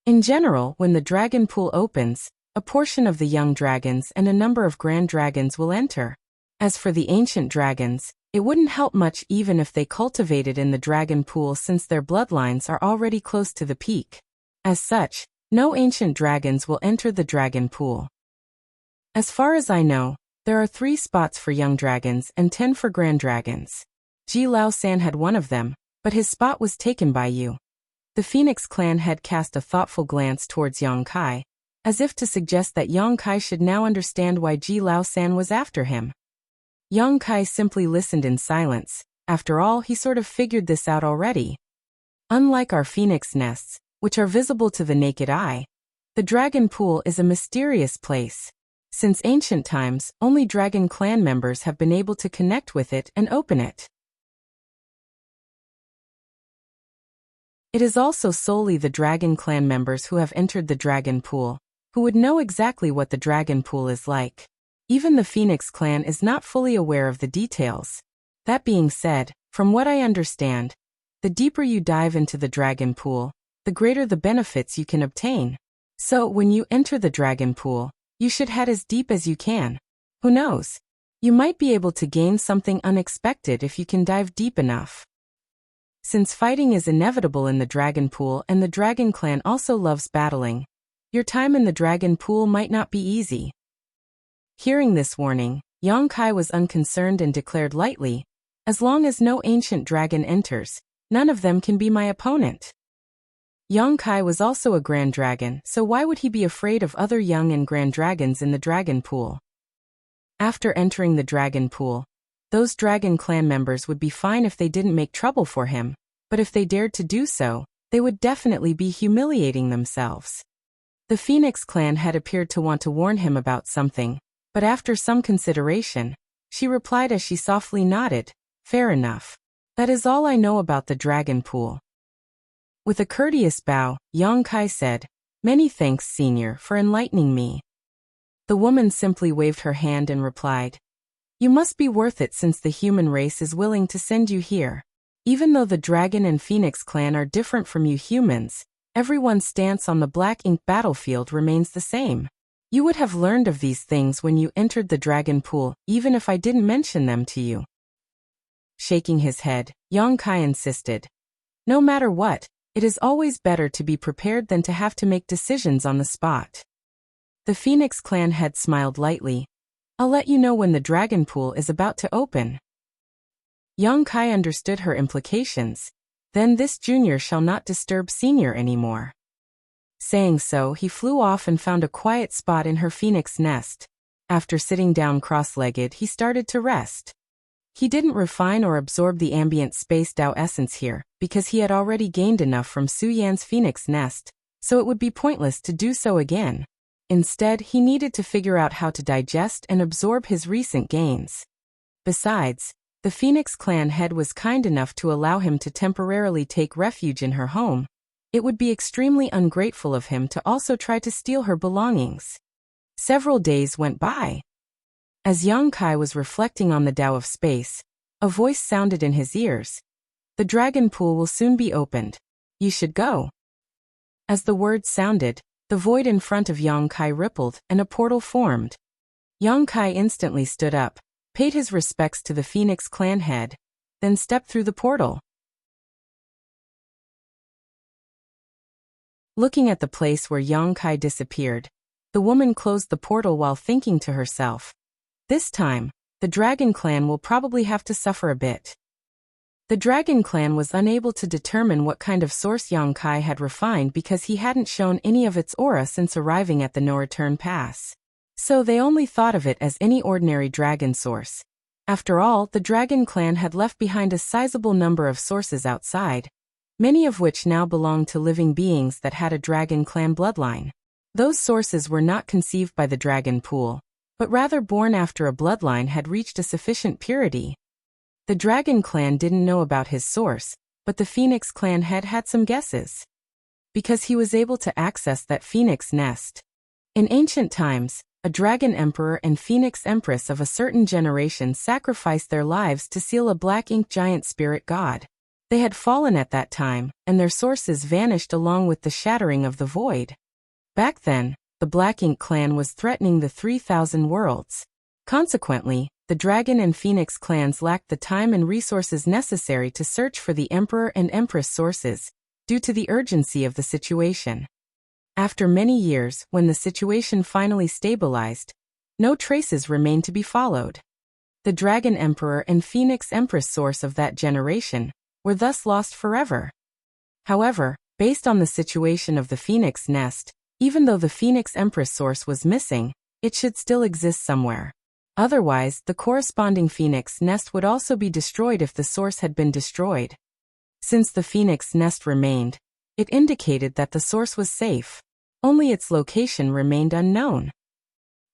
In general, when the dragon pool opens, a portion of the young dragons and a number of grand dragons will enter. As for the ancient dragons, it wouldn't help much even if they cultivated in the dragon pool since their bloodlines are already close to the peak. As such, no ancient dragons will enter the dragon pool. As far as I know, there are 3 spots for young dragons and 10 for grand dragons. Ji Laosan had one of them, but his spot was taken by you. The Phoenix clan head cast a thoughtful glance towards Yang Kai, as if to suggest that Yang Kai should now understand why Ji Laosan was after him. Yang Kai simply listened in silence. After all, he sort of figured this out already. Unlike our phoenix nests, which are visible to the naked eye, the dragon pool is a mysterious place. Since ancient times, only dragon clan members have been able to connect with it and open it. It is also solely the dragon clan members who have entered the dragon pool, who would know exactly what the dragon pool is like. Even the Phoenix clan is not fully aware of the details. That being said, from what I understand, the deeper you dive into the dragon pool, the greater the benefits you can obtain. So when you enter the dragon pool, you should head as deep as you can. Who knows? You might be able to gain something unexpected if you can dive deep enough. Since fighting is inevitable in the dragon pool and the dragon clan also loves battling, your time in the dragon pool might not be easy. Hearing this warning, Yang Kai was unconcerned and declared lightly, as long as no ancient dragon enters, none of them can be my opponent. Yang Kai was also a grand dragon, so why would he be afraid of other young and grand dragons in the dragon pool? After entering the dragon pool, those dragon clan members would be fine if they didn't make trouble for him, but if they dared to do so, they would definitely be humiliating themselves. The Phoenix clan had appeared to want to warn him about something, but after some consideration, she replied as she softly nodded, "Fair enough. That is all I know about the dragon pool." With a courteous bow, Yang Kai said, "Many thanks, senior, for enlightening me." The woman simply waved her hand and replied, "You must be worth it since the human race is willing to send you here. Even though the dragon and Phoenix clan are different from you humans, everyone's stance on the Black Ink battlefield remains the same. You would have learned of these things when you entered the dragon pool, even if I didn't mention them to you." Shaking his head, Yang Kai insisted, "No matter what, it is always better to be prepared than to have to make decisions on the spot." The Phoenix clan head smiled lightly. "I'll let you know when the dragon pool is about to open." Yang Kai understood her implications. Then this junior shall not disturb senior anymore. Saying so, he flew off and found a quiet spot in her phoenix nest. After sitting down cross-legged, he started to rest. He didn't refine or absorb the ambient space Tao essence here, because he had already gained enough from Su Yan's phoenix nest, so it would be pointless to do so again. Instead, he needed to figure out how to digest and absorb his recent gains. Besides, the Phoenix clan head was kind enough to allow him to temporarily take refuge in her home. It would be extremely ungrateful of him to also try to steal her belongings. Several days went by. As Yang Kai was reflecting on the Tao of space, a voice sounded in his ears. "The dragon pool will soon be opened. You should go." As the words sounded, the void in front of Yang Kai rippled and a portal formed. Yang Kai instantly stood up, paid his respects to the Phoenix clan head, then stepped through the portal. Looking at the place where Yang Kai disappeared, the woman closed the portal while thinking to herself, "This time, the Dragon Clan will probably have to suffer a bit." The Dragon Clan was unable to determine what kind of source Yang Kai had refined because he hadn't shown any of its aura since arriving at the no-return pass. So they only thought of it as any ordinary dragon source. After all, the Dragon Clan had left behind a sizable number of sources outside, many of which now belonged to living beings that had a Dragon Clan bloodline. Those sources were not conceived by the Dragon Pool, but rather born after a bloodline had reached a sufficient purity. The Dragon Clan didn't know about his source, but the Phoenix Clan head had some guesses. Because he was able to access that Phoenix nest. In ancient times, a Dragon Emperor and Phoenix Empress of a certain generation sacrificed their lives to seal a Black Ink giant spirit god. They had fallen at that time, and their sources vanished along with the shattering of the void. Back then, the Black Ink clan was threatening the 3,000 worlds. Consequently, the Dragon and Phoenix clans lacked the time and resources necessary to search for the Emperor and Empress sources, due to the urgency of the situation. After many years, when the situation finally stabilized, no traces remained to be followed. The Dragon Emperor and Phoenix Empress source of that generation were thus lost forever. However, based on the situation of the Phoenix nest, even though the Phoenix Empress source was missing, it should still exist somewhere. Otherwise, the corresponding Phoenix nest would also be destroyed if the source had been destroyed. Since the Phoenix nest remained, it indicated that the source was safe. Only its location remained unknown.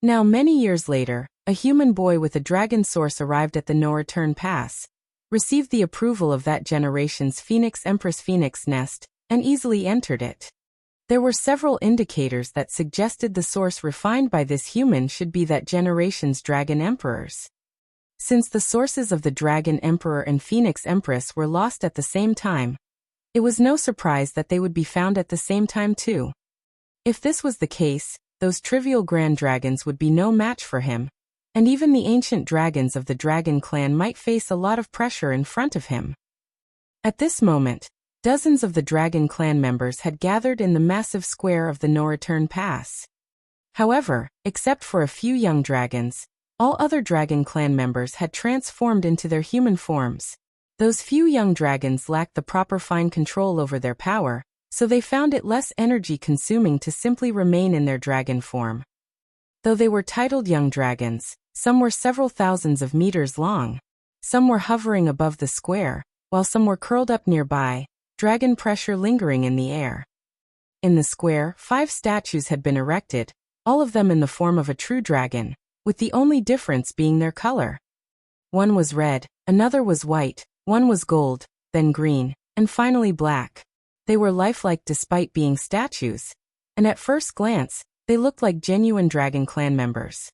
Now, many years later, a human boy with a dragon source arrived at the no-return pass, received the approval of that generation's Phoenix Empress Phoenix nest, and easily entered it. There were several indicators that suggested the source refined by this human should be that generation's Dragon Emperors. Since the sources of the Dragon Emperor and Phoenix Empress were lost at the same time, it was no surprise that they would be found at the same time too. If this was the case, those trivial grand dragons would be no match for him, and even the ancient dragons of the Dragon clan might face a lot of pressure in front of him. At this moment, dozens of the Dragon clan members had gathered in the massive square of the no-return pass. However, except for a few young dragons, all other Dragon clan members had transformed into their human forms. Those few young dragons lacked the proper fine control over their power, so they found it less energy-consuming to simply remain in their dragon form. Though they were titled young dragons, some were several thousands of meters long. Some were hovering above the square, while some were curled up nearby, dragon pressure lingering in the air. In the square, 5 statues had been erected, all of them in the form of a true dragon, with the only difference being their color. One was red, another was white, one was gold, then green, and finally black. They were lifelike despite being statues, and at first glance, they looked like genuine Dragon clan members.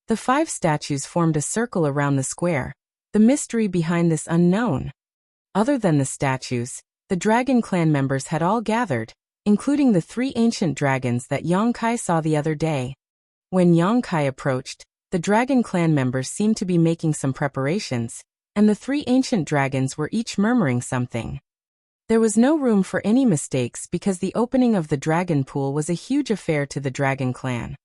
The 5 statues formed a circle around the square, the mystery behind this unknown. Other than the statues, the Dragon clan members had all gathered, including the 3 ancient dragons that Yongkai saw the other day. When Yongkai approached, the Dragon clan members seemed to be making some preparations, and the 3 ancient dragons were each murmuring something. There was no room for any mistakes because the opening of the dragon pool was a huge affair to the Dragon clan.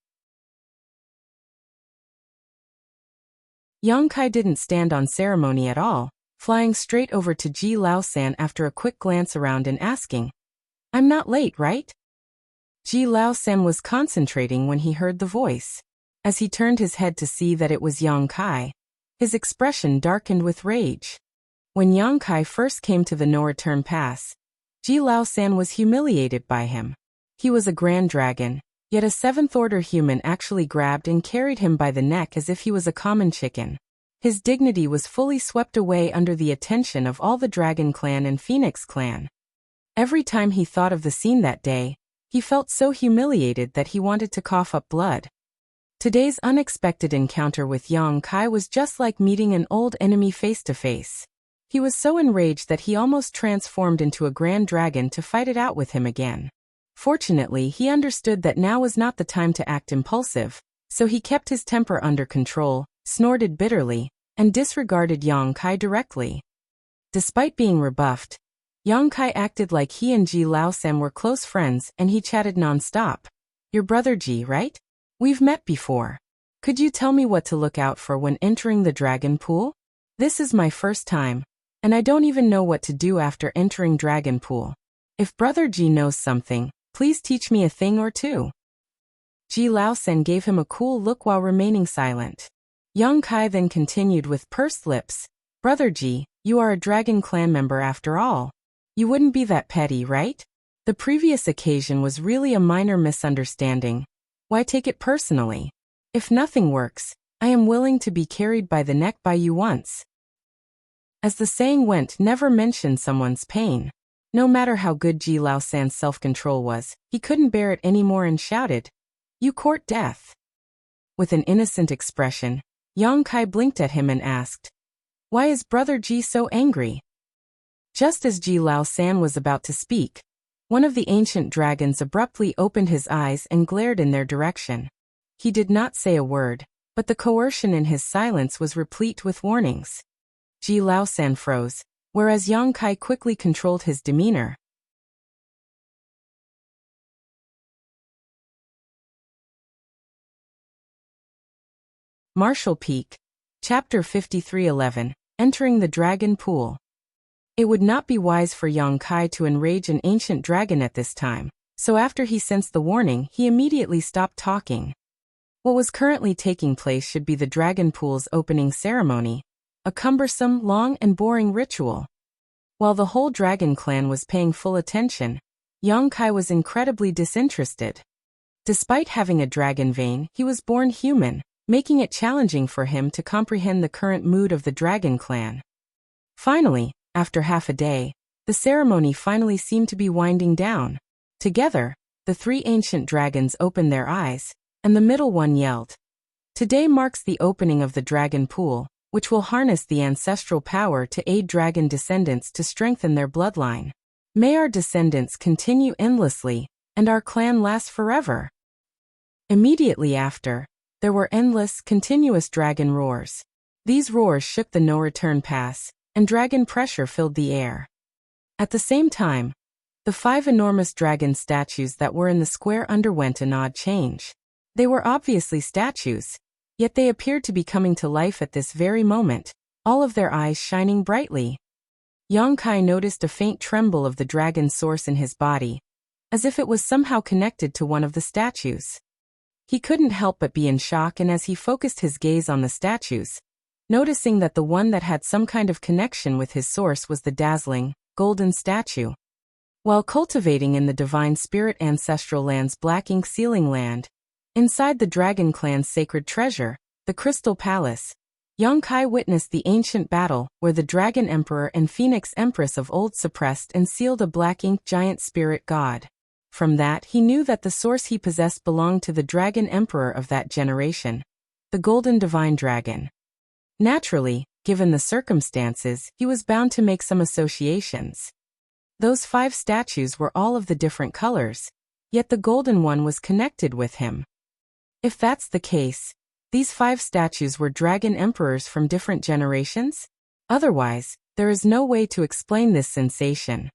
Yongkai didn't stand on ceremony at all, flying straight over to Ji Laosan after a quick glance around and asking, "I'm not late, right?" Ji Laosan was concentrating when he heard the voice. As he turned his head to see that it was Yongkai, his expression darkened with rage. When Yongkai first came to the no-return pass, Ji Laosan was humiliated by him. He was a grand dragon, yet a 7th-order human actually grabbed and carried him by the neck as if he was a common chicken. His dignity was fully swept away under the attention of all the Dragon clan and Phoenix clan. Every time he thought of the scene that day, he felt so humiliated that he wanted to cough up blood. Today's unexpected encounter with Yongkai was just like meeting an old enemy face to face. He was so enraged that he almost transformed into a grand dragon to fight it out with him again. Fortunately, he understood that now was not the time to act impulsive, so he kept his temper under control, snorted bitterly, and disregarded Yongkai directly. Despite being rebuffed, Yongkai acted like he and Ji Laosan were close friends and he chatted non-stop. "Your brother Ji, right? We've met before. Could you tell me what to look out for when entering the dragon pool? This is my first time, and I don't even know what to do after entering dragon pool. If brother Ji knows something, please teach me a thing or two." Ji Laosan gave him a cool look while remaining silent. Yongkai then continued with pursed lips, "Brother Ji, you are a Dragon clan member after all. You wouldn't be that petty, right? The previous occasion was really a minor misunderstanding. Why take it personally? If nothing works, I am willing to be carried by the neck by you once." As the saying went, never mention someone's pain. No matter how good Ji Laosan's self-control was, he couldn't bear it anymore and shouted, "You court death." With an innocent expression, Yongkai blinked at him and asked, "Why is brother Ji so angry?" Just as Ji Lao San was about to speak, one of the ancient dragons abruptly opened his eyes and glared in their direction. He did not say a word, but the coercion in his silence was replete with warnings. Ji Lao San froze, whereas Yang Kai quickly controlled his demeanor. Martial Peak. Chapter 53:11. Entering the Dragon Pool. It would not be wise for Yang Kai to enrage an ancient dragon at this time, so after he sensed the warning, he immediately stopped talking. What was currently taking place should be the Dragon Pool's opening ceremony, a cumbersome, long, and boring ritual. While the whole dragon clan was paying full attention, Yang Kai was incredibly disinterested. Despite having a dragon vein, he was born human, making it challenging for him to comprehend the current mood of the dragon clan. Finally, after half a day, the ceremony finally seemed to be winding down. Together, the three ancient dragons opened their eyes, and the middle one yelled. Today marks the opening of the Dragon Pool, which will harness the ancestral power to aid dragon descendants to strengthen their bloodline. May our descendants continue endlessly, and our clan last forever. Immediately after, there were endless, continuous dragon roars. These roars shook the no-return pass, and dragon pressure filled the air. At the same time, the 5 enormous dragon statues that were in the square underwent an odd change. They were obviously statues, yet they appeared to be coming to life at this very moment, all of their eyes shining brightly. Yang Kai noticed a faint tremble of the dragon source in his body, as if it was somehow connected to one of the statues. He couldn't help but be in shock, and as he focused his gaze on the statues, noticing that the one that had some kind of connection with his source was the dazzling, golden statue. While cultivating in the Divine Spirit Ancestral Land's Black Ink Sealing Land, inside the Dragon Clan's sacred treasure, the Crystal Palace, Yang Kai witnessed the ancient battle where the Dragon Emperor and Phoenix Empress of old suppressed and sealed a black ink giant spirit god. From that, he knew that the source he possessed belonged to the Dragon Emperor of that generation, the Golden Divine Dragon. Naturally, given the circumstances, he was bound to make some associations. Those 5 statues were all of the different colors, yet the golden one was connected with him. If that's the case, these 5 statues were dragon emperors from different generations? Otherwise, there is no way to explain this sensation.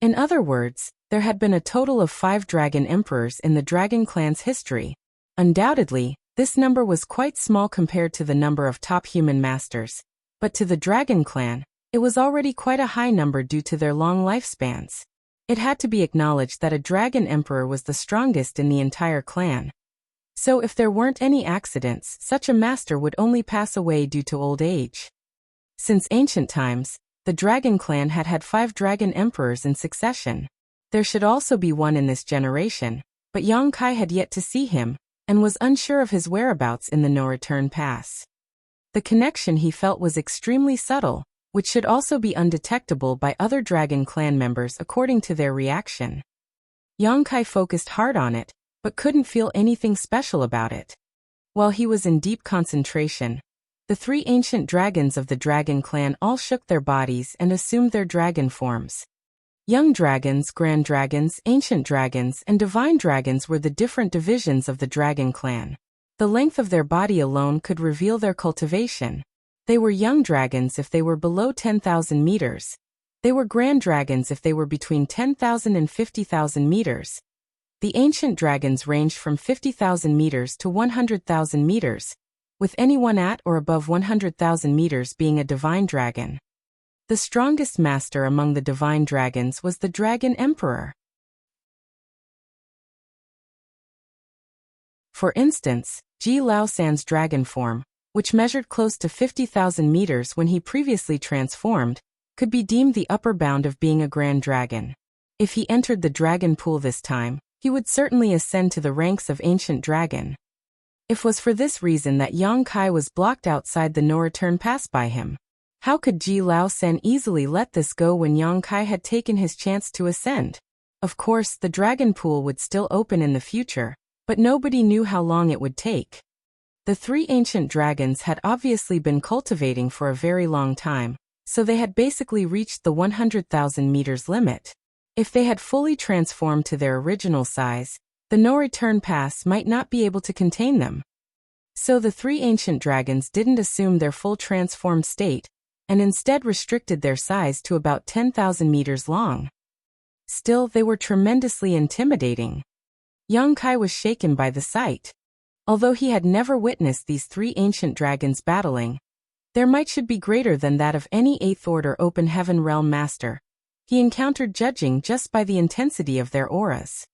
In other words, there had been a total of 5 dragon emperors in the Dragon Clan's history. Undoubtedly, this number was quite small compared to the number of top human masters, but to the Dragon Clan, it was already quite a high number due to their long lifespans. It had to be acknowledged that a dragon emperor was the strongest in the entire clan. So if there weren't any accidents, such a master would only pass away due to old age. Since ancient times, the Dragon Clan had had 5 dragon emperors in succession. There should also be one in this generation, but Yang Kai had yet to see him, and was unsure of his whereabouts in the no-return pass. The connection he felt was extremely subtle, which should also be undetectable by other Dragon Clan members according to their reaction. Yang Kai focused hard on it, but couldn't feel anything special about it. While he was in deep concentration, the 3 ancient dragons of the Dragon Clan all shook their bodies and assumed their dragon forms. Young dragons, grand dragons, ancient dragons, and divine dragons were the different divisions of the Dragon Clan. The length of their body alone could reveal their cultivation. They were young dragons if they were below 10,000 meters. They were grand dragons if they were between 10,000 and 50,000 meters. The ancient dragons ranged from 50,000 meters to 100,000 meters, with anyone at or above 100,000 meters being a divine dragon. The strongest master among the divine dragons was the Dragon Emperor. For instance, Ji Lao San's dragon form, which measured close to 50,000 meters when he previously transformed, could be deemed the upper bound of being a grand dragon. If he entered the dragon pool this time, he would certainly ascend to the ranks of ancient dragon. It was for this reason that Yang Kai was blocked outside the no-return pass by him. How could Ji Lao San easily let this go when Yang Kai had taken his chance to ascend? Of course, the dragon pool would still open in the future, but nobody knew how long it would take. The 3 ancient dragons had obviously been cultivating for a very long time, so they had basically reached the 100,000 meters limit. If they had fully transformed to their original size, the no-return pass might not be able to contain them. So the three ancient dragons didn't assume their full transformed state, and instead restricted their size to about 10,000 meters long. Still, they were tremendously intimidating. Young Kai was shaken by the sight. Although he had never witnessed these three ancient dragons battling, their might should be greater than that of any 8th Order Open Heaven Realm Master he encountered, judging just by the intensity of their auras.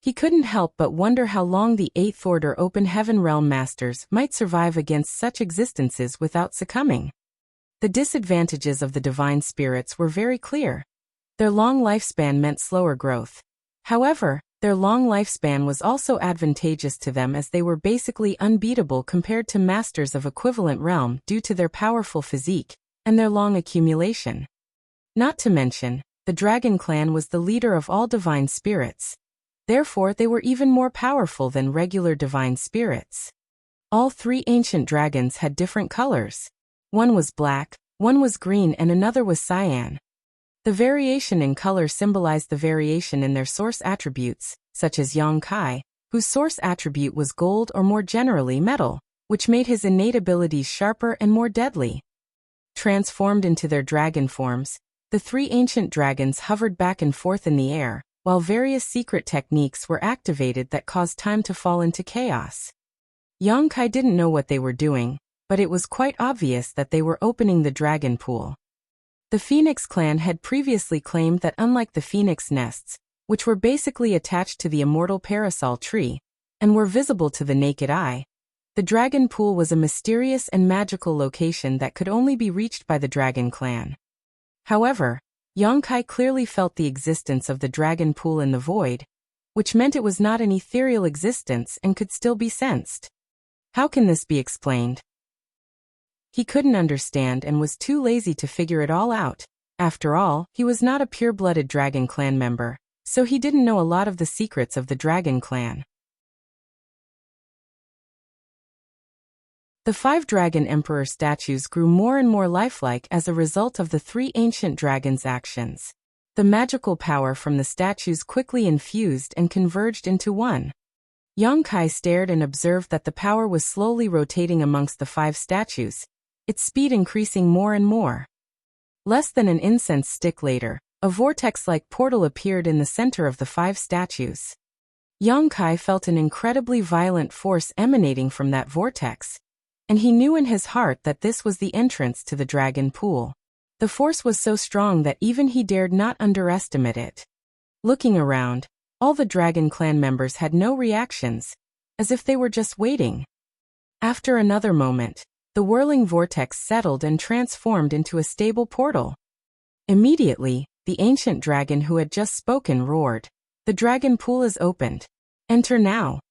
He couldn't help but wonder how long the 8th Order Open Heaven Realm Masters might survive against such existences without succumbing. The disadvantages of the divine spirits were very clear. Their long lifespan meant slower growth. However, their long lifespan was also advantageous to them, as they were basically unbeatable compared to masters of equivalent realm due to their powerful physique and their long accumulation. Not to mention, the Dragon Clan was the leader of all divine spirits. Therefore, they were even more powerful than regular divine spirits. All three ancient dragons had different colors. One was black, one was green, and another was cyan. The variation in color symbolized the variation in their source attributes, such as Yang Kai, whose source attribute was gold, or more generally metal, which made his innate abilities sharper and more deadly. Transformed into their dragon forms, the three ancient dragons hovered back and forth in the air, while various secret techniques were activated that caused time to fall into chaos. Yang Kai didn't know what they were doing, but it was quite obvious that they were opening the dragon pool. The Phoenix clan had previously claimed that unlike the phoenix nests, which were basically attached to the immortal parasol tree, and were visible to the naked eye, the dragon pool was a mysterious and magical location that could only be reached by the Dragon Clan. However, Yang Kai clearly felt the existence of the dragon pool in the void, which meant it was not an ethereal existence and could still be sensed. How can this be explained? He couldn't understand and was too lazy to figure it all out. After all, he was not a pure-blooded Dragon Clan member, so he didn't know a lot of the secrets of the Dragon Clan. The 5 Dragon Emperor statues grew more and more lifelike as a result of the 3 ancient dragons' actions. The magical power from the statues quickly infused and converged into one. Yang Kai stared and observed that the power was slowly rotating amongst the 5 statues, its speed increasing more and more. Less than an incense stick later, a vortex-like portal appeared in the center of the 5 statues. Yang Kai felt an incredibly violent force emanating from that vortex, and he knew in his heart that this was the entrance to the dragon pool. The force was so strong that even he dared not underestimate it. Looking around, all the Dragon Clan members had no reactions, as if they were just waiting. After another moment, the whirling vortex settled and transformed into a stable portal. Immediately, the ancient dragon who had just spoken roared, "The dragon pool is opened. Enter now."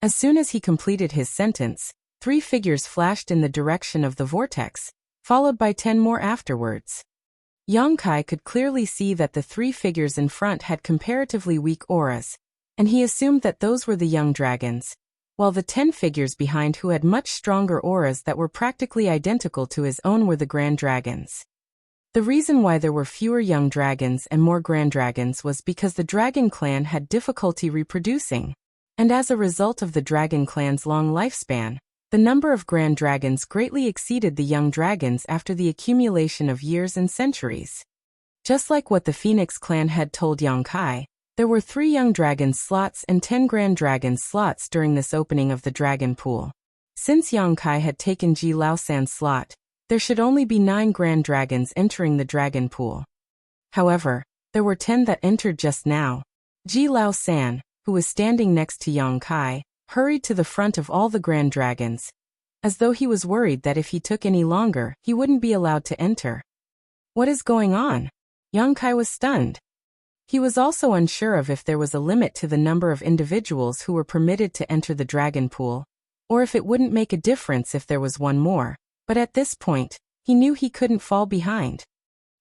As soon as he completed his sentence, 3 figures flashed in the direction of the vortex, followed by 10 more afterwards. Yang Kai could clearly see that the 3 figures in front had comparatively weak auras, and he assumed that those were the young dragons, while the 10 figures behind who had much stronger auras that were practically identical to his own were the grand dragons. The reason why there were fewer young dragons and more grand dragons was because the Dragon Clan had difficulty reproducing, and as a result of the Dragon Clan's long lifespan, the number of grand dragons greatly exceeded the young dragons after the accumulation of years and centuries. Just like what the Phoenix clan had told Yang Kai, there were 3 young dragon slots and 10 grand dragon slots during this opening of the dragon pool. Since Yang Kai had taken Ji Lao San's slot, there should only be 9 grand dragons entering the dragon pool. However, there were 10 that entered just now. Ji Lao San, who was standing next to Yang Kai, hurried to the front of all the grand dragons, as though he was worried that if he took any longer, he wouldn't be allowed to enter. What is going on? Yang Kai was stunned. He was also unsure of if there was a limit to the number of individuals who were permitted to enter the dragon pool, or if it wouldn't make a difference if there was one more, but at this point, he knew he couldn't fall behind.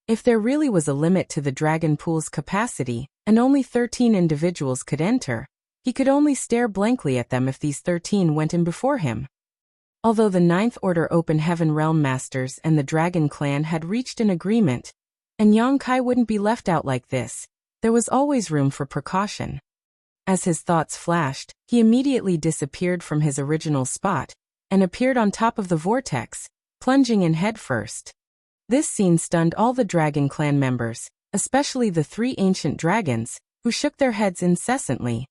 If there really was a limit to the dragon pool's capacity, and only 13 individuals could enter, he could only stare blankly at them if these 13 went in before him. Although the Ninth Order Open Heaven Realm Masters and the Dragon Clan had reached an agreement, and Yang Kai wouldn't be left out like this, there was always room for precaution. As his thoughts flashed, he immediately disappeared from his original spot and appeared on top of the vortex, plunging in headfirst. This scene stunned all the Dragon Clan members, especially the three ancient dragons, who shook their heads incessantly.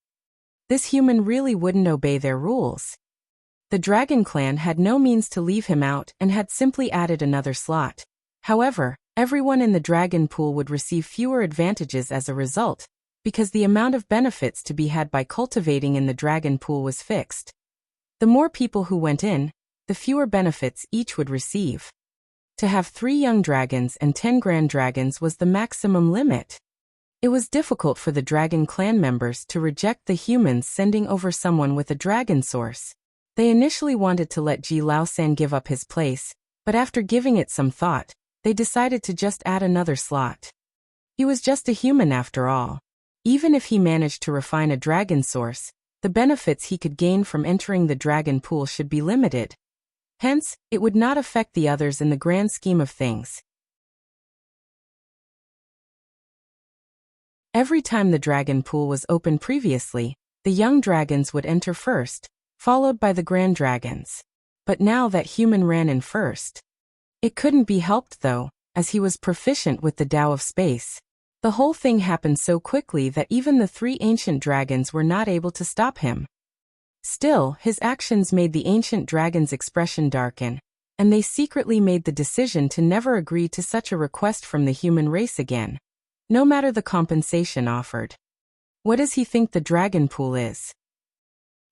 This human really wouldn't obey their rules. The Dragon Clan had no means to leave him out and had simply added another slot. However, everyone in the Dragon Pool would receive fewer advantages as a result, because the amount of benefits to be had by cultivating in the Dragon Pool was fixed. The more people who went in, the fewer benefits each would receive. To have 3 young dragons and 10 grand dragons was the maximum limit. It was difficult for the Dragon Clan members to reject the humans sending over someone with a dragon source. They initially wanted to let Ji Lao-san give up his place, but after giving it some thought, they decided to just add another slot. He was just a human after all. Even if he managed to refine a dragon source, the benefits he could gain from entering the Dragon Pool should be limited. Hence, it would not affect the others in the grand scheme of things. Every time the Dragon Pool was open previously, the young dragons would enter first, followed by the grand dragons. But now that human ran in first. It couldn't be helped though, as he was proficient with the Tao of Space. The whole thing happened so quickly that even the 3 ancient dragons were not able to stop him. Still, his actions made the ancient dragon's expression darken, and they secretly made the decision to never agree to such a request from the human race again, no matter the compensation offered. What does he think the Dragon Pool is?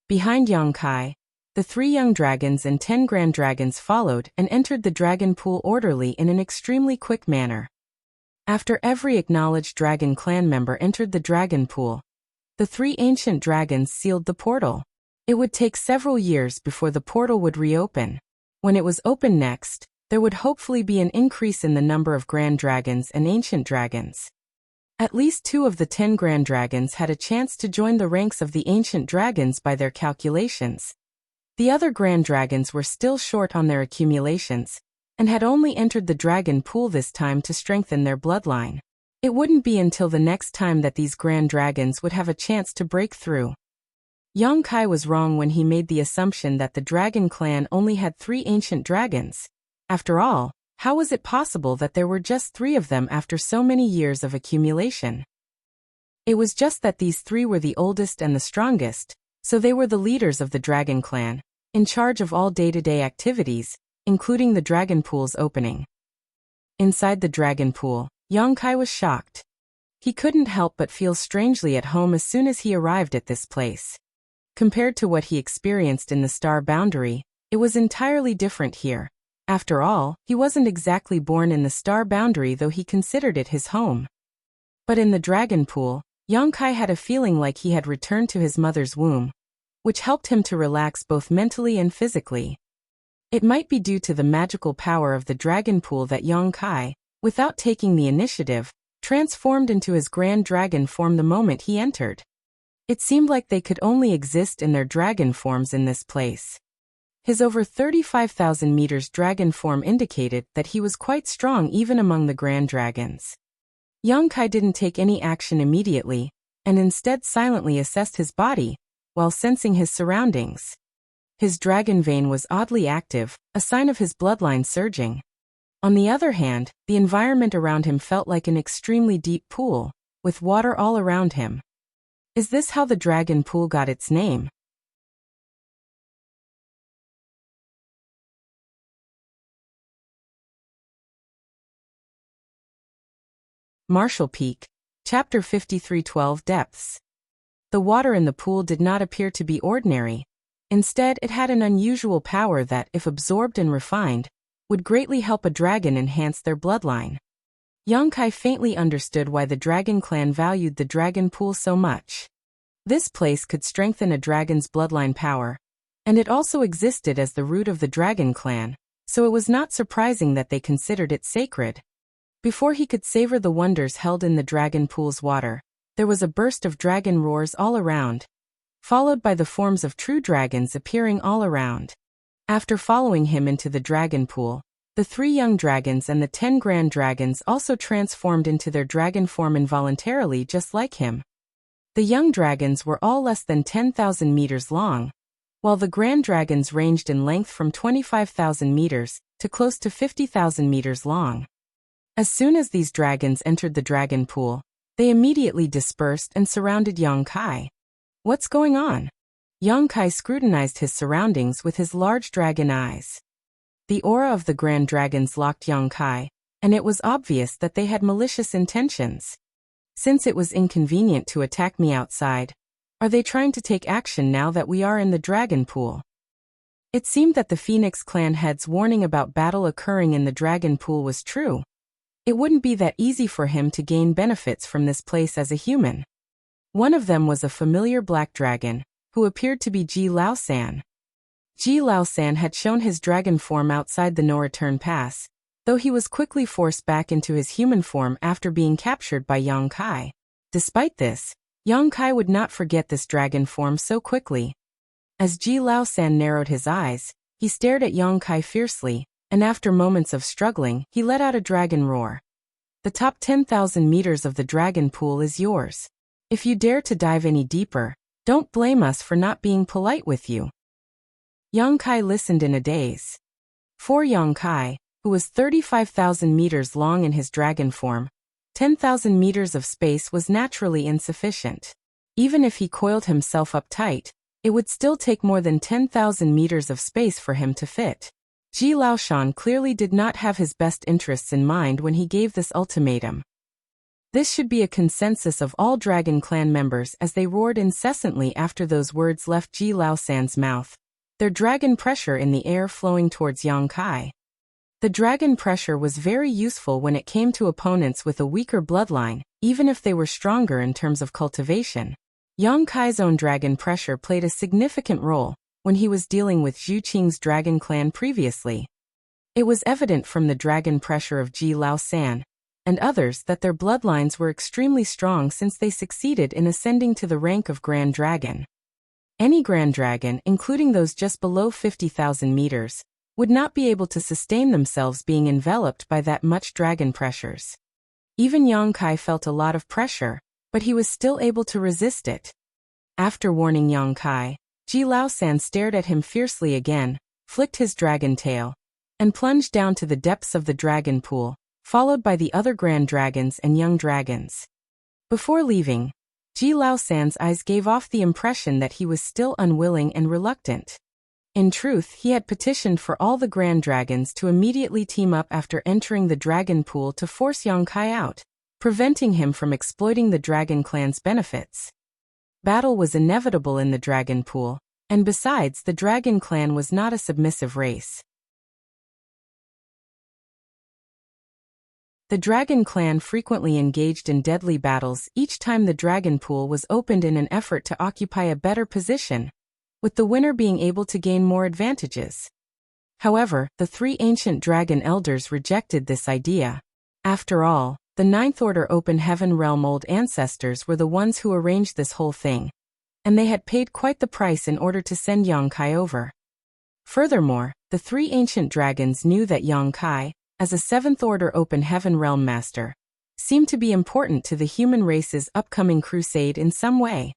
Behind Yang Kai, the 3 young dragons and 10 grand dragons followed and entered the Dragon Pool orderly in an extremely quick manner. After every acknowledged Dragon Clan member entered the Dragon Pool, the 3 ancient dragons sealed the portal. It would take several years before the portal would reopen. When it was open next, there would hopefully be an increase in the number of grand dragons and ancient dragons. At least 2 of the 10 grand dragons had a chance to join the ranks of the ancient dragons by their calculations. The other grand dragons were still short on their accumulations, and had only entered the Dragon Pool this time to strengthen their bloodline. It wouldn't be until the next time that these grand dragons would have a chance to break through. Yang Kai was wrong when he made the assumption that the Dragon Clan only had 3 ancient dragons. After all, how was it possible that there were just 3 of them after so many years of accumulation? It was just that these 3 were the oldest and the strongest, so they were the leaders of the Dragon Clan, in charge of all day-to-day activities, including the Dragon Pool's opening. Inside the Dragon Pool, Yang Kai was shocked. He couldn't help but feel strangely at home as soon as he arrived at this place. Compared to what he experienced in the Star Boundary, it was entirely different here. After all, he wasn't exactly born in the Star Boundary, though he considered it his home. But in the Dragon Pool, Yang Kai had a feeling like he had returned to his mother's womb, which helped him to relax both mentally and physically. It might be due to the magical power of the Dragon Pool that Yang Kai, without taking the initiative, transformed into his grand dragon form the moment he entered. It seemed like they could only exist in their dragon forms in this place. His over 35,000 meters dragon form indicated that he was quite strong even among the grand dragons. Yang Kai didn't take any action immediately, and instead silently assessed his body, while sensing his surroundings. His dragon vein was oddly active, a sign of his bloodline surging. On the other hand, the environment around him felt like an extremely deep pool, with water all around him. Is this how the Dragon Pool got its name? Marshall Peak, Chapter 53:12 Depths. The water in the pool did not appear to be ordinary. Instead, it had an unusual power that, if absorbed and refined, would greatly help a dragon enhance their bloodline. Yang Kai faintly understood why the Dragon Clan valued the Dragon Pool so much. This place could strengthen a dragon's bloodline power, and it also existed as the root of the Dragon Clan, so it was not surprising that they considered it sacred. Before he could savor the wonders held in the Dragon Pool's water, there was a burst of dragon roars all around, followed by the forms of true dragons appearing all around. After following him into the dragon pool, the 3 young dragons and the 10 grand dragons also transformed into their dragon form involuntarily just like him. The young dragons were all less than 10,000 meters long, while the grand dragons ranged in length from 25,000 meters to close to 50,000 meters long. As soon as these dragons entered the dragon pool, they immediately dispersed and surrounded Yongkai. What's going on? Yongkai scrutinized his surroundings with his large dragon eyes. The aura of the grand dragons locked Yongkai, and it was obvious that they had malicious intentions. Since it was inconvenient to attack me outside, are they trying to take action now that we are in the dragon pool? It seemed that the Phoenix clan head's warning about battle occurring in the dragon pool was true. It wouldn't be that easy for him to gain benefits from this place as a human. One of them was a familiar black dragon, who appeared to be Ji Laosan. Ji Laosan had shown his dragon form outside the no-return pass, though he was quickly forced back into his human form after being captured by Yongkai. Despite this, Yongkai would not forget this dragon form so quickly. As Ji Laosan narrowed his eyes, he stared at Yongkai fiercely, and after moments of struggling, he let out a dragon roar. The top 10,000 meters of the dragon pool is yours. If you dare to dive any deeper, don't blame us for not being polite with you. Yongkai listened in a daze. For Yongkai, who was 35,000 meters long in his dragon form, 10,000 meters of space was naturally insufficient. Even if he coiled himself up tight, it would still take more than 10,000 meters of space for him to fit. Ji Laoshan clearly did not have his best interests in mind when he gave this ultimatum. This should be a consensus of all Dragon Clan members as they roared incessantly after those words left Ji Laosan's mouth, their dragon pressure in the air flowing towards Yongkai. The dragon pressure was very useful when it came to opponents with a weaker bloodline, even if they were stronger in terms of cultivation. Yongkai's own dragon pressure played a significant role when he was dealing with Zhu Qing's dragon clan previously. It was evident from the dragon pressure of Ji Laosan and others that their bloodlines were extremely strong since they succeeded in ascending to the rank of Grand Dragon. Any Grand Dragon, including those just below 50,000 meters, would not be able to sustain themselves being enveloped by that much dragon pressures. Even Yongkai felt a lot of pressure, but he was still able to resist it. After warning Yongkai, Ji Laosan stared at him fiercely again, flicked his dragon tail, and plunged down to the depths of the dragon pool, followed by the other grand dragons and young dragons. Before leaving, Ji Laosan's eyes gave off the impression that he was still unwilling and reluctant. In truth, he had petitioned for all the grand dragons to immediately team up after entering the dragon pool to force Yongkai out, preventing him from exploiting the dragon clan's benefits. Battle was inevitable in the dragon pool, and besides, the dragon clan was not a submissive race. The dragon clan frequently engaged in deadly battles each time the dragon pool was opened in an effort to occupy a better position, with the winner being able to gain more advantages. However, the 3 ancient dragon elders rejected this idea. After all, the Ninth Order Open Heaven Realm old ancestors were the ones who arranged this whole thing, and they had paid quite the price in order to send Yongkai over. Furthermore, the 3 ancient dragons knew that Yongkai, as a 7th Order Open Heaven Realm Master, seemed to be important to the human race's upcoming crusade in some way.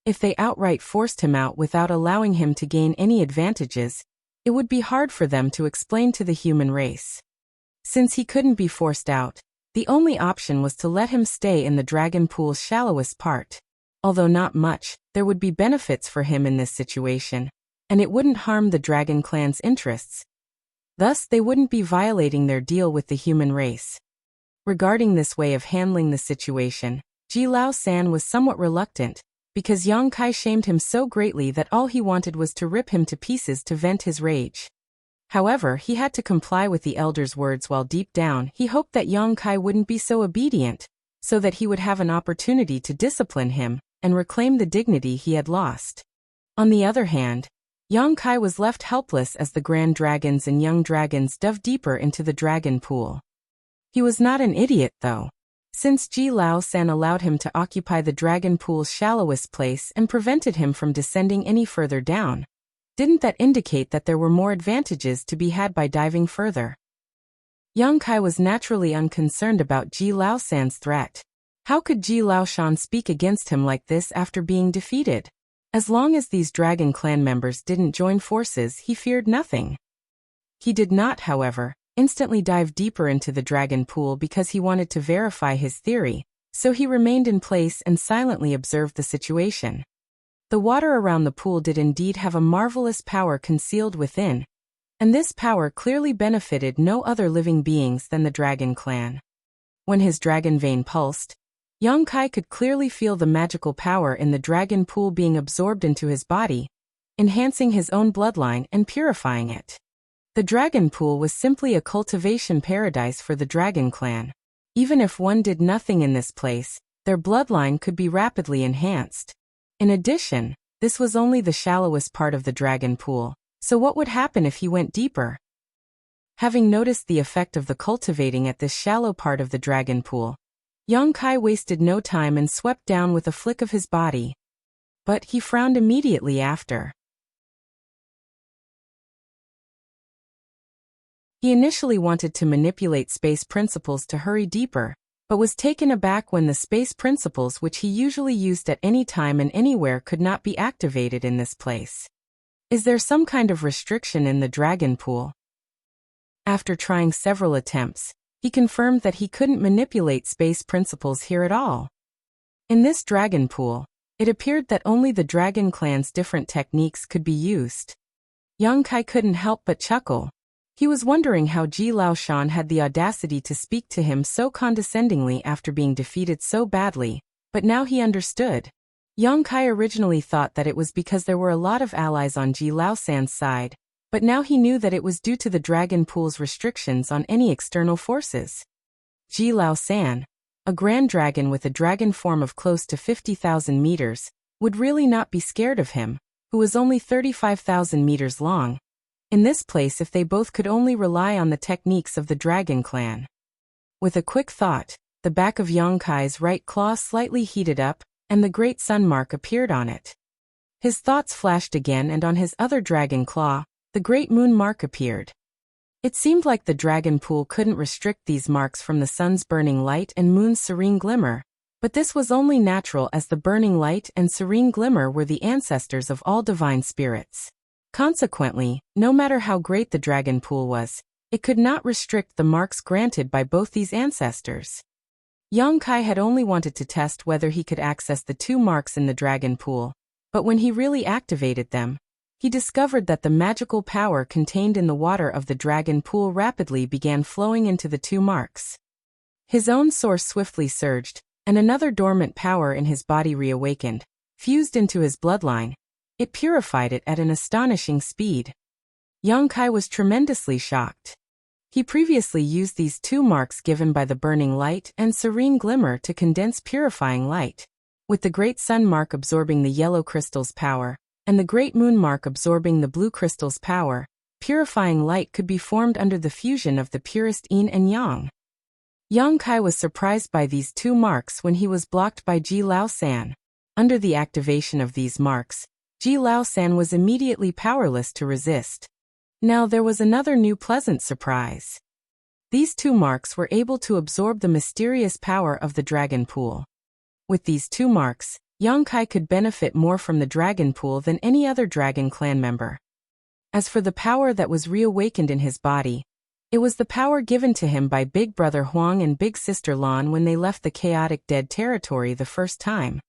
If they outright forced him out without allowing him to gain any advantages, it would be hard for them to explain to the human race. Since he couldn't be forced out, the only option was to let him stay in the dragon pool's shallowest part. Although not much, there would be benefits for him in this situation, and it wouldn't harm the dragon clan's interests. Thus, they wouldn't be violating their deal with the human race. Regarding this way of handling the situation, Ji Laosan was somewhat reluctant, because Yongkai shamed him so greatly that all he wanted was to rip him to pieces to vent his rage. However, he had to comply with the elder's words while deep down he hoped that Yongkai wouldn't be so obedient, so that he would have an opportunity to discipline him and reclaim the dignity he had lost. On the other hand, Yongkai was left helpless as the grand dragons and young dragons dove deeper into the dragon pool. He was not an idiot, though. Since Ji Laosan allowed him to occupy the dragon pool's shallowest place and prevented him from descending any further down, Didn't that indicate that there were more advantages to be had by diving further? Yang Kai was naturally unconcerned about Ji Laosan's threat. How could Ji Laoshan speak against him like this after being defeated? As long as these dragon clan members didn't join forces, he feared nothing. He did not, however, instantly dive deeper into the dragon pool because he wanted to verify his theory, so he remained in place and silently observed the situation. The water around the pool did indeed have a marvelous power concealed within, and this power clearly benefited no other living beings than the dragon clan. When his dragon vein pulsed, Yang Kai could clearly feel the magical power in the dragon pool being absorbed into his body, enhancing his own bloodline and purifying it. The dragon pool was simply a cultivation paradise for the dragon clan. Even if one did nothing in this place, their bloodline could be rapidly enhanced. In addition, this was only the shallowest part of the dragon pool, so what would happen if he went deeper? Having noticed the effect of the cultivating at this shallow part of the dragon pool, Yang Kai wasted no time and swept down with a flick of his body. But he frowned immediately after. He initially wanted to manipulate space principles to hurry deeper, but was taken aback when the space principles which he usually used at any time and anywhere could not be activated in this place. Is there some kind of restriction in the dragon pool? After trying several attempts, he confirmed that he couldn't manipulate space principles here at all. In this dragon pool, it appeared that only the dragon clan's different techniques could be used. Yang Kai couldn't help but chuckle. He was wondering how Ji Laoshan had the audacity to speak to him so condescendingly after being defeated so badly, but now he understood. Yang Kai originally thought that it was because there were a lot of allies on Ji Laosan's side, but now he knew that it was due to the dragon pool's restrictions on any external forces. Ji Laosan, a grand dragon with a dragon form of close to 50,000 meters, would really not be scared of him, who was only 35,000 meters long. In this place, if they both could only rely on the techniques of the dragon clan. With a quick thought, the back of Yang Kai's right claw slightly heated up, and the great sun mark appeared on it. His thoughts flashed again, and on his other dragon claw, the great moon mark appeared. It seemed like the dragon pool couldn't restrict these marks from the sun's burning light and moon's serene glimmer, but this was only natural as the burning light and serene glimmer were the ancestors of all divine spirits. Consequently, no matter how great the dragon pool was, it could not restrict the marks granted by both these ancestors. Yang Kai had only wanted to test whether he could access the two marks in the dragon pool, but when he really activated them, he discovered that the magical power contained in the water of the dragon pool rapidly began flowing into the two marks. His own source swiftly surged, and another dormant power in his body reawakened, fused into his bloodline. It purified it at an astonishing speed. Yang Kai was tremendously shocked. He previously used these two marks given by the burning light and serene glimmer to condense purifying light, with the great sun mark absorbing the yellow crystal's power, and the great moon mark absorbing the blue crystal's power. Purifying light could be formed under the fusion of the purest yin and yang. Yang Kai was surprised by these two marks when he was blocked by Ji Laosan. Under the activation of these marks, Ji Laosan was immediately powerless to resist. Now there was another new pleasant surprise. These two marks were able to absorb the mysterious power of the dragon pool. With these two marks, Yang Kai could benefit more from the dragon pool than any other dragon clan member. As for the power that was reawakened in his body, it was the power given to him by Big Brother Huang and Big Sister Lan when they left the chaotic dead territory the first time.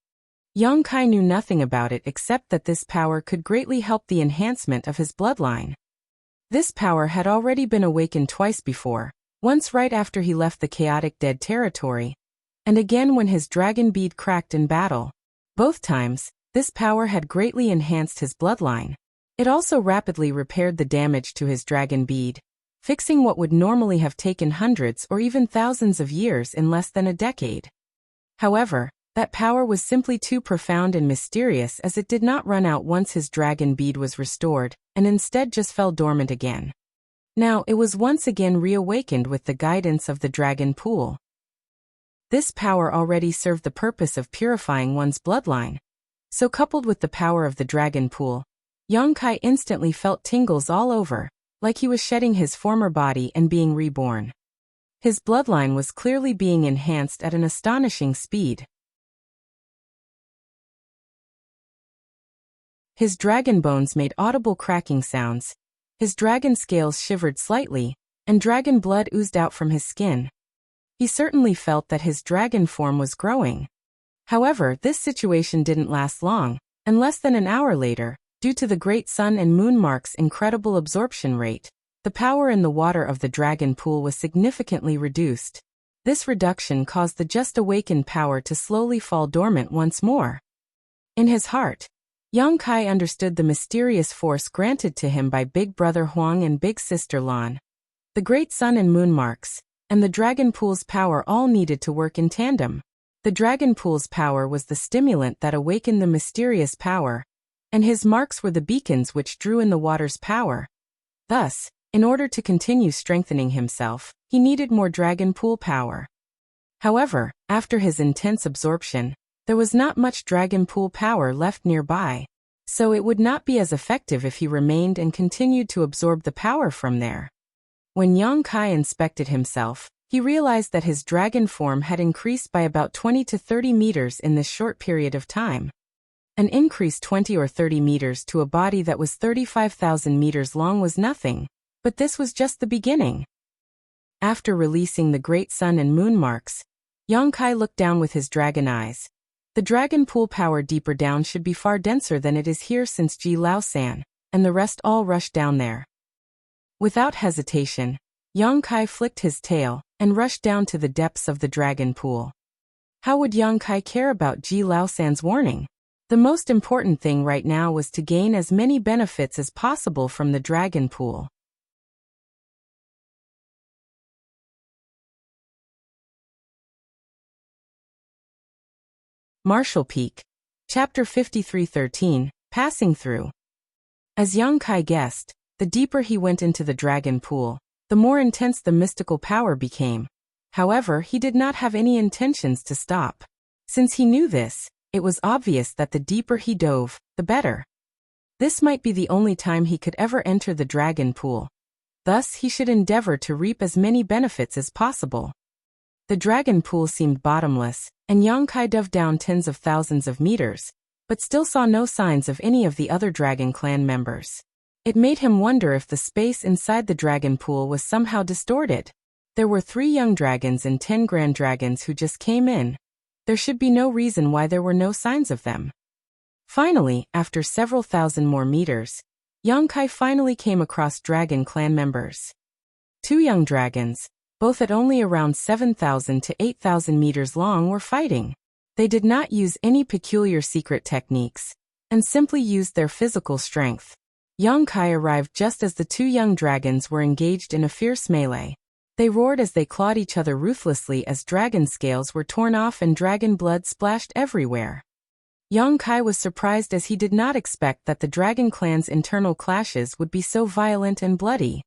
Yang Kai knew nothing about it except that this power could greatly help the enhancement of his bloodline. This power had already been awakened twice before, once right after he left the chaotic dead territory, and again when his dragon bead cracked in battle. Both times, this power had greatly enhanced his bloodline. It also rapidly repaired the damage to his dragon bead, fixing what would normally have taken hundreds or even thousands of years in less than a decade. However, that power was simply too profound and mysterious as it did not run out once his dragon bead was restored, and instead just fell dormant again. Now it was once again reawakened with the guidance of the dragon pool. This power already served the purpose of purifying one's bloodline. So coupled with the power of the dragon pool, Yang Kai instantly felt tingles all over, like he was shedding his former body and being reborn. His bloodline was clearly being enhanced at an astonishing speed. His dragon bones made audible cracking sounds, his dragon scales shivered slightly, and dragon blood oozed out from his skin. He certainly felt that his dragon form was growing. However, this situation didn't last long, and less than an hour later, due to the great sun and moon mark's incredible absorption rate, the power in the water of the dragon pool was significantly reduced. This reduction caused the just awakened power to slowly fall dormant once more. In his heart, Yang Kai understood the mysterious force granted to him by Big Brother Huang and Big Sister Lan. The great sun and moon marks, and the dragon pool's power all needed to work in tandem. The dragon pool's power was the stimulant that awakened the mysterious power, and his marks were the beacons which drew in the water's power. Thus, in order to continue strengthening himself, he needed more dragon pool power. However, after his intense absorption, there was not much dragon pool power left nearby, so it would not be as effective if he remained and continued to absorb the power from there. When Yang Kai inspected himself, he realized that his dragon form had increased by about 20 to 30 meters in this short period of time. An increase 20 or 30 meters to a body that was 35,000 meters long was nothing, but this was just the beginning. After releasing the great sun and moon marks, Yang Kai looked down with his dragon eyes. The dragon pool power deeper down should be far denser than it is here since Ji Lao-san, and the rest all rushed down there. Without hesitation, Yang Kai flicked his tail and rushed down to the depths of the dragon pool. How would Yang Kai care about Ji Lao-san's warning? The most important thing right now was to gain as many benefits as possible from the dragon pool. Martial Peak. Chapter 53:13, Passing Through. As Yang Kai guessed, the deeper he went into the dragon pool, the more intense the mystical power became. However, he did not have any intentions to stop. Since he knew this, it was obvious that the deeper he dove, the better. This might be the only time he could ever enter the dragon pool. Thus, he should endeavor to reap as many benefits as possible. The dragon pool seemed bottomless, and Yang Kai dove down tens of thousands of meters, but still saw no signs of any of the other dragon clan members. It made him wonder if the space inside the dragon pool was somehow distorted. There were 3 young dragons and 10 grand dragons who just came in. There should be no reason why there were no signs of them. Finally, after several thousand more meters, Yang Kai finally came across dragon clan members. 2 young dragons, both at only around 7,000 to 8,000 meters long, were fighting. They did not use any peculiar secret techniques, and simply used their physical strength. Yang Kai arrived just as the 2 young dragons were engaged in a fierce melee. They roared as they clawed each other ruthlessly as dragon scales were torn off and dragon blood splashed everywhere. Yang Kai was surprised as he did not expect that the dragon clan's internal clashes would be so violent and bloody.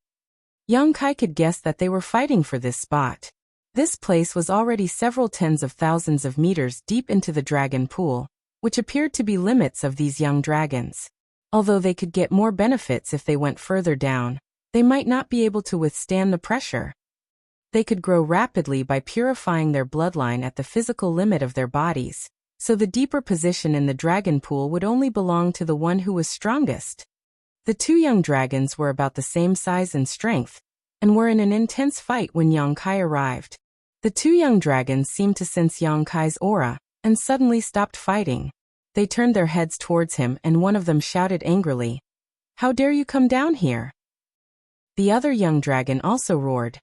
Yang Kai could guess that they were fighting for this spot. This place was already several tens of thousands of meters deep into the dragon pool, which appeared to be limits of these young dragons. Although they could get more benefits if they went further down, they might not be able to withstand the pressure. They could grow rapidly by purifying their bloodline at the physical limit of their bodies, so the deeper position in the dragon pool would only belong to the one who was strongest. The 2 young dragons were about the same size and strength, and were in an intense fight when Yang Kai arrived. The 2 young dragons seemed to sense Yang Kai's aura, and suddenly stopped fighting. They turned their heads towards him and one of them shouted angrily, "How dare you come down here?" The other young dragon also roared,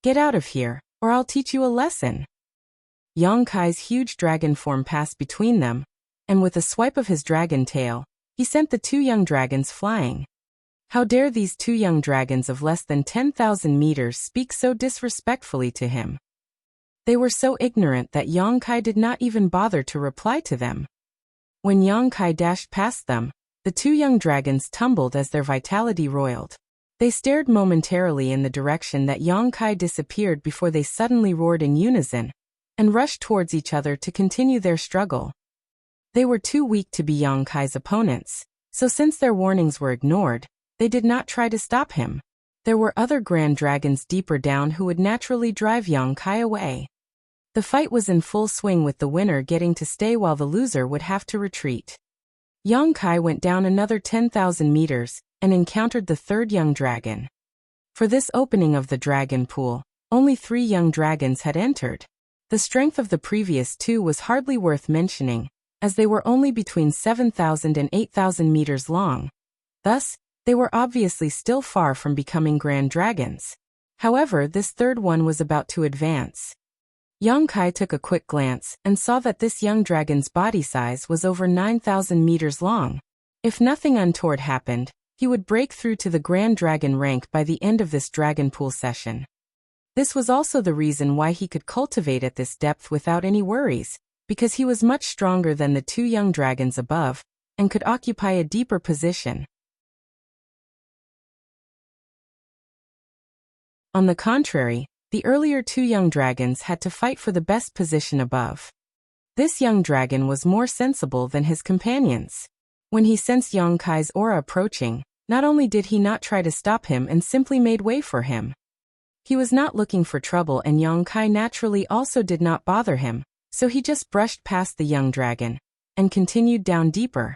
"Get out of here, or I'll teach you a lesson." Yang Kai's huge dragon form passed between them, and with a swipe of his dragon tail, he sent the 2 young dragons flying. How dare these 2 young dragons of less than 10,000 meters speak so disrespectfully to him? They were so ignorant that Yang Kai did not even bother to reply to them. When Yang Kai dashed past them, the 2 young dragons tumbled as their vitality roiled. They stared momentarily in the direction that Yang Kai disappeared before they suddenly roared in unison, and rushed towards each other to continue their struggle. They were too weak to be Yang Kai's opponents. So since their warnings were ignored, they did not try to stop him. There were other grand dragons deeper down who would naturally drive Yang Kai away. The fight was in full swing with the winner getting to stay while the loser would have to retreat. Yang Kai went down another 10,000 meters and encountered the third young dragon. For this opening of the dragon pool, only 3 young dragons had entered. The strength of the previous 2 was hardly worth mentioning, as they were only between 7,000 and 8,000 meters long. Thus, they were obviously still far from becoming grand dragons. However, this third one was about to advance. Yang Kai took a quick glance and saw that this young dragon's body size was over 9,000 meters long. If nothing untoward happened, he would break through to the grand dragon rank by the end of this dragon pool session. This was also the reason why he could cultivate at this depth without any worries, because he was much stronger than the 2 young dragons above, and could occupy a deeper position. On the contrary, the earlier 2 young dragons had to fight for the best position above. This young dragon was more sensible than his companions. When he sensed Yang Kai's aura approaching, not only did he not try to stop him and simply made way for him. He was not looking for trouble, and Yang Kai naturally also did not bother him, so he just brushed past the young dragon and continued down deeper.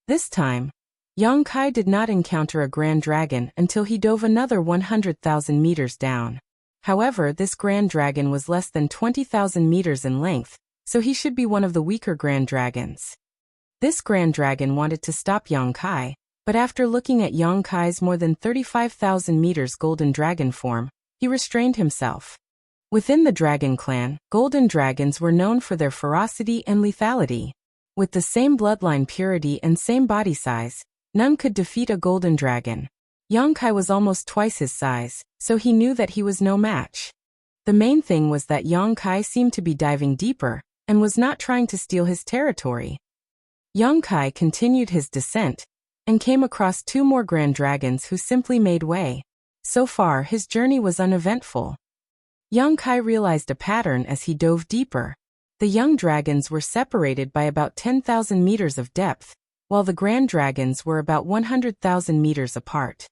This time, Yang Kai did not encounter a grand dragon until he dove another 100,000 meters down. However, this grand dragon was less than 20,000 meters in length, so he should be one of the weaker grand dragons. This grand dragon wanted to stop Yang Kai, but after looking at Yang Kai's more than 35,000 meters golden dragon form, he restrained himself. Within the dragon clan, golden dragons were known for their ferocity and lethality. With the same bloodline purity and same body size, none could defeat a golden dragon. Yang Kai was almost twice his size, so he knew that he was no match. The main thing was that Yang Kai seemed to be diving deeper, and was not trying to steal his territory. Yang Kai continued his descent, and came across 2 more grand dragons who simply made way. So far, his journey was uneventful. Yang Kai realized a pattern as he dove deeper. The young dragons were separated by about 10,000 meters of depth, while the grand dragons were about 100,000 meters apart.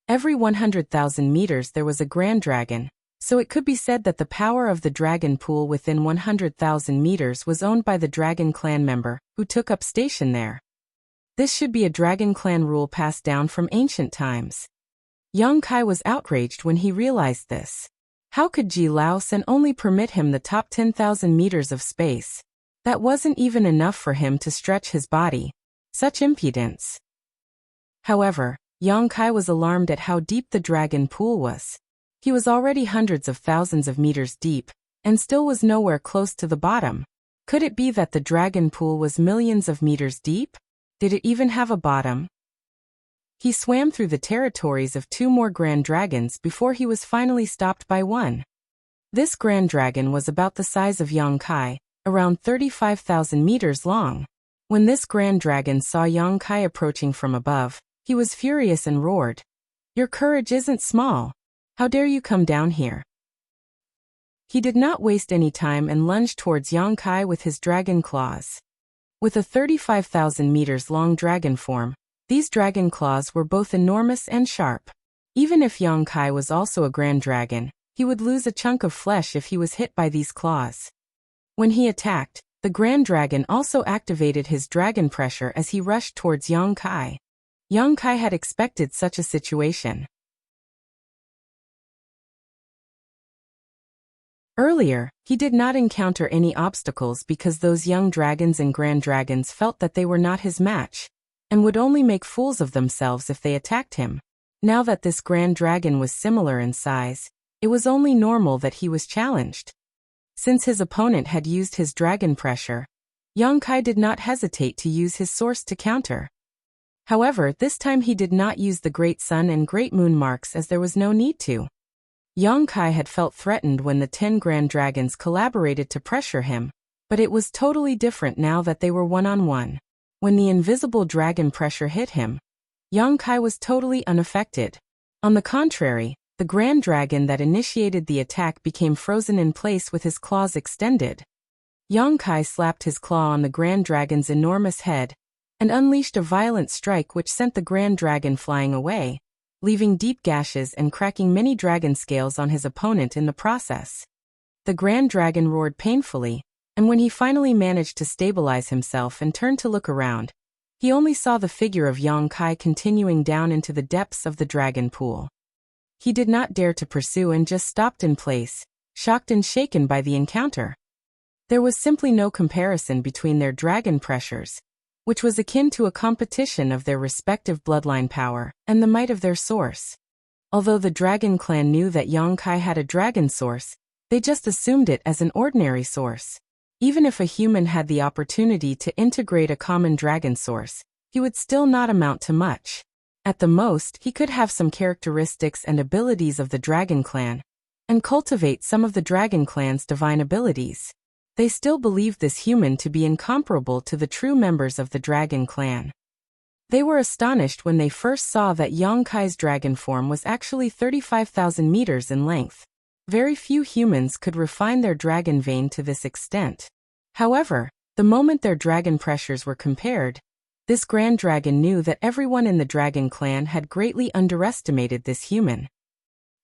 Every 100,000 meters there was a grand dragon, so it could be said that the power of the dragon pool within 100,000 meters was owned by the dragon clan member, who took up station there. This should be a dragon clan rule passed down from ancient times. Yang Kai was outraged when he realized this. How could Ji Lao Sen only permit him the top 10,000 meters of space? That wasn't even enough for him to stretch his body. Such impudence. However, Yang Kai was alarmed at how deep the dragon pool was. He was already hundreds of thousands of meters deep, and still was nowhere close to the bottom. Could it be that the dragon pool was millions of meters deep? Did it even have a bottom? He swam through the territories of 2 more grand dragons before he was finally stopped by one. This grand dragon was about the size of Yang Kai, around 35,000 meters long. When this grand dragon saw Yang Kai approaching from above, he was furious and roared, "Your courage isn't small. How dare you come down here?" He did not waste any time and lunged towards Yang Kai with his dragon claws. With a 35,000 meters long dragon form, these dragon claws were both enormous and sharp. Even if Yang Kai was also a grand dragon, he would lose a chunk of flesh if he was hit by these claws. When he attacked, the grand dragon also activated his dragon pressure as he rushed towards Yang Kai. Yang Kai had expected such a situation. Earlier, he did not encounter any obstacles because those young dragons and grand dragons felt that they were not his match, and would only make fools of themselves if they attacked him. Now that this grand dragon was similar in size, it was only normal that he was challenged. Since his opponent had used his dragon pressure, Yang Kai did not hesitate to use his source to counter. However, this time he did not use the Great Sun and Great Moon marks as there was no need to. Yang Kai had felt threatened when the 10 grand dragons collaborated to pressure him, but it was totally different now that they were one-on-one. When the invisible dragon pressure hit him, Yang Kai was totally unaffected. On the contrary, the grand dragon that initiated the attack became frozen in place with his claws extended. Yang Kai slapped his claw on the grand dragon's enormous head, and unleashed a violent strike which sent the Grand Dragon flying away, leaving deep gashes and cracking many dragon scales on his opponent in the process. The Grand Dragon roared painfully, and when he finally managed to stabilize himself and turned to look around, he only saw the figure of Yang Kai continuing down into the depths of the dragon pool. He did not dare to pursue and just stopped in place, shocked and shaken by the encounter. There was simply no comparison between their dragon pressures, which was akin to a competition of their respective bloodline power, and the might of their source. Although the dragon clan knew that Yang Kai had a dragon source, they just assumed it as an ordinary source. Even if a human had the opportunity to integrate a common dragon source, he would still not amount to much. At the most, he could have some characteristics and abilities of the dragon clan, and cultivate some of the dragon clan's divine abilities. They still believed this human to be incomparable to the true members of the dragon clan. They were astonished when they first saw that Yang Kai's dragon form was actually 35,000 meters in length. Very few humans could refine their dragon vein to this extent. However, the moment their dragon pressures were compared, this Grand Dragon knew that everyone in the dragon clan had greatly underestimated this human.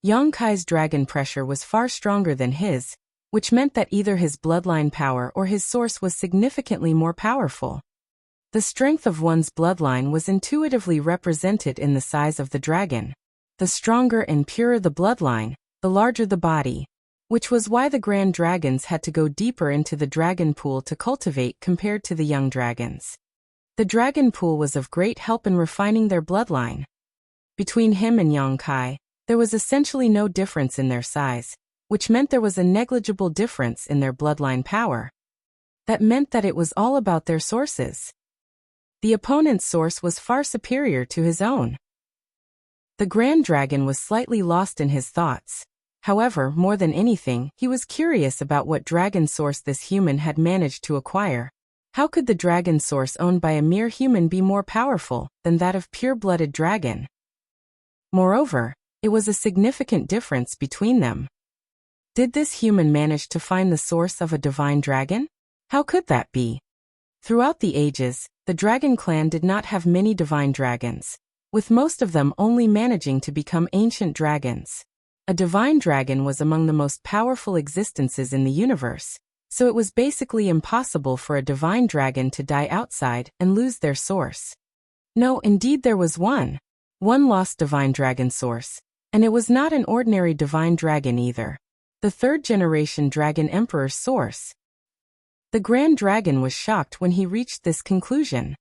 Yang Kai's dragon pressure was far stronger than his, which meant that either his bloodline power or his source was significantly more powerful. The strength of one's bloodline was intuitively represented in the size of the dragon. The stronger and purer the bloodline, the larger the body, which was why the Grand Dragons had to go deeper into the dragon pool to cultivate compared to the young dragons. The dragon pool was of great help in refining their bloodline. Between him and Yang Kai, there was essentially no difference in their size, which meant there was a negligible difference in their bloodline power. That meant that it was all about their sources. The opponent's source was far superior to his own. The Grand Dragon was slightly lost in his thoughts. However, more than anything, he was curious about what dragon source this human had managed to acquire. How could the dragon source owned by a mere human be more powerful than that of pure-blooded dragon? Moreover, it was a significant difference between them. Did this human manage to find the source of a divine dragon? How could that be? Throughout the ages, the dragon clan did not have many divine dragons, with most of them only managing to become ancient dragons. A divine dragon was among the most powerful existences in the universe, so it was basically impossible for a divine dragon to die outside and lose their source. No, indeed there was one lost divine dragon source, and it was not an ordinary divine dragon either. The third-generation dragon emperor's source. The Grand Dragon was shocked when he reached this conclusion.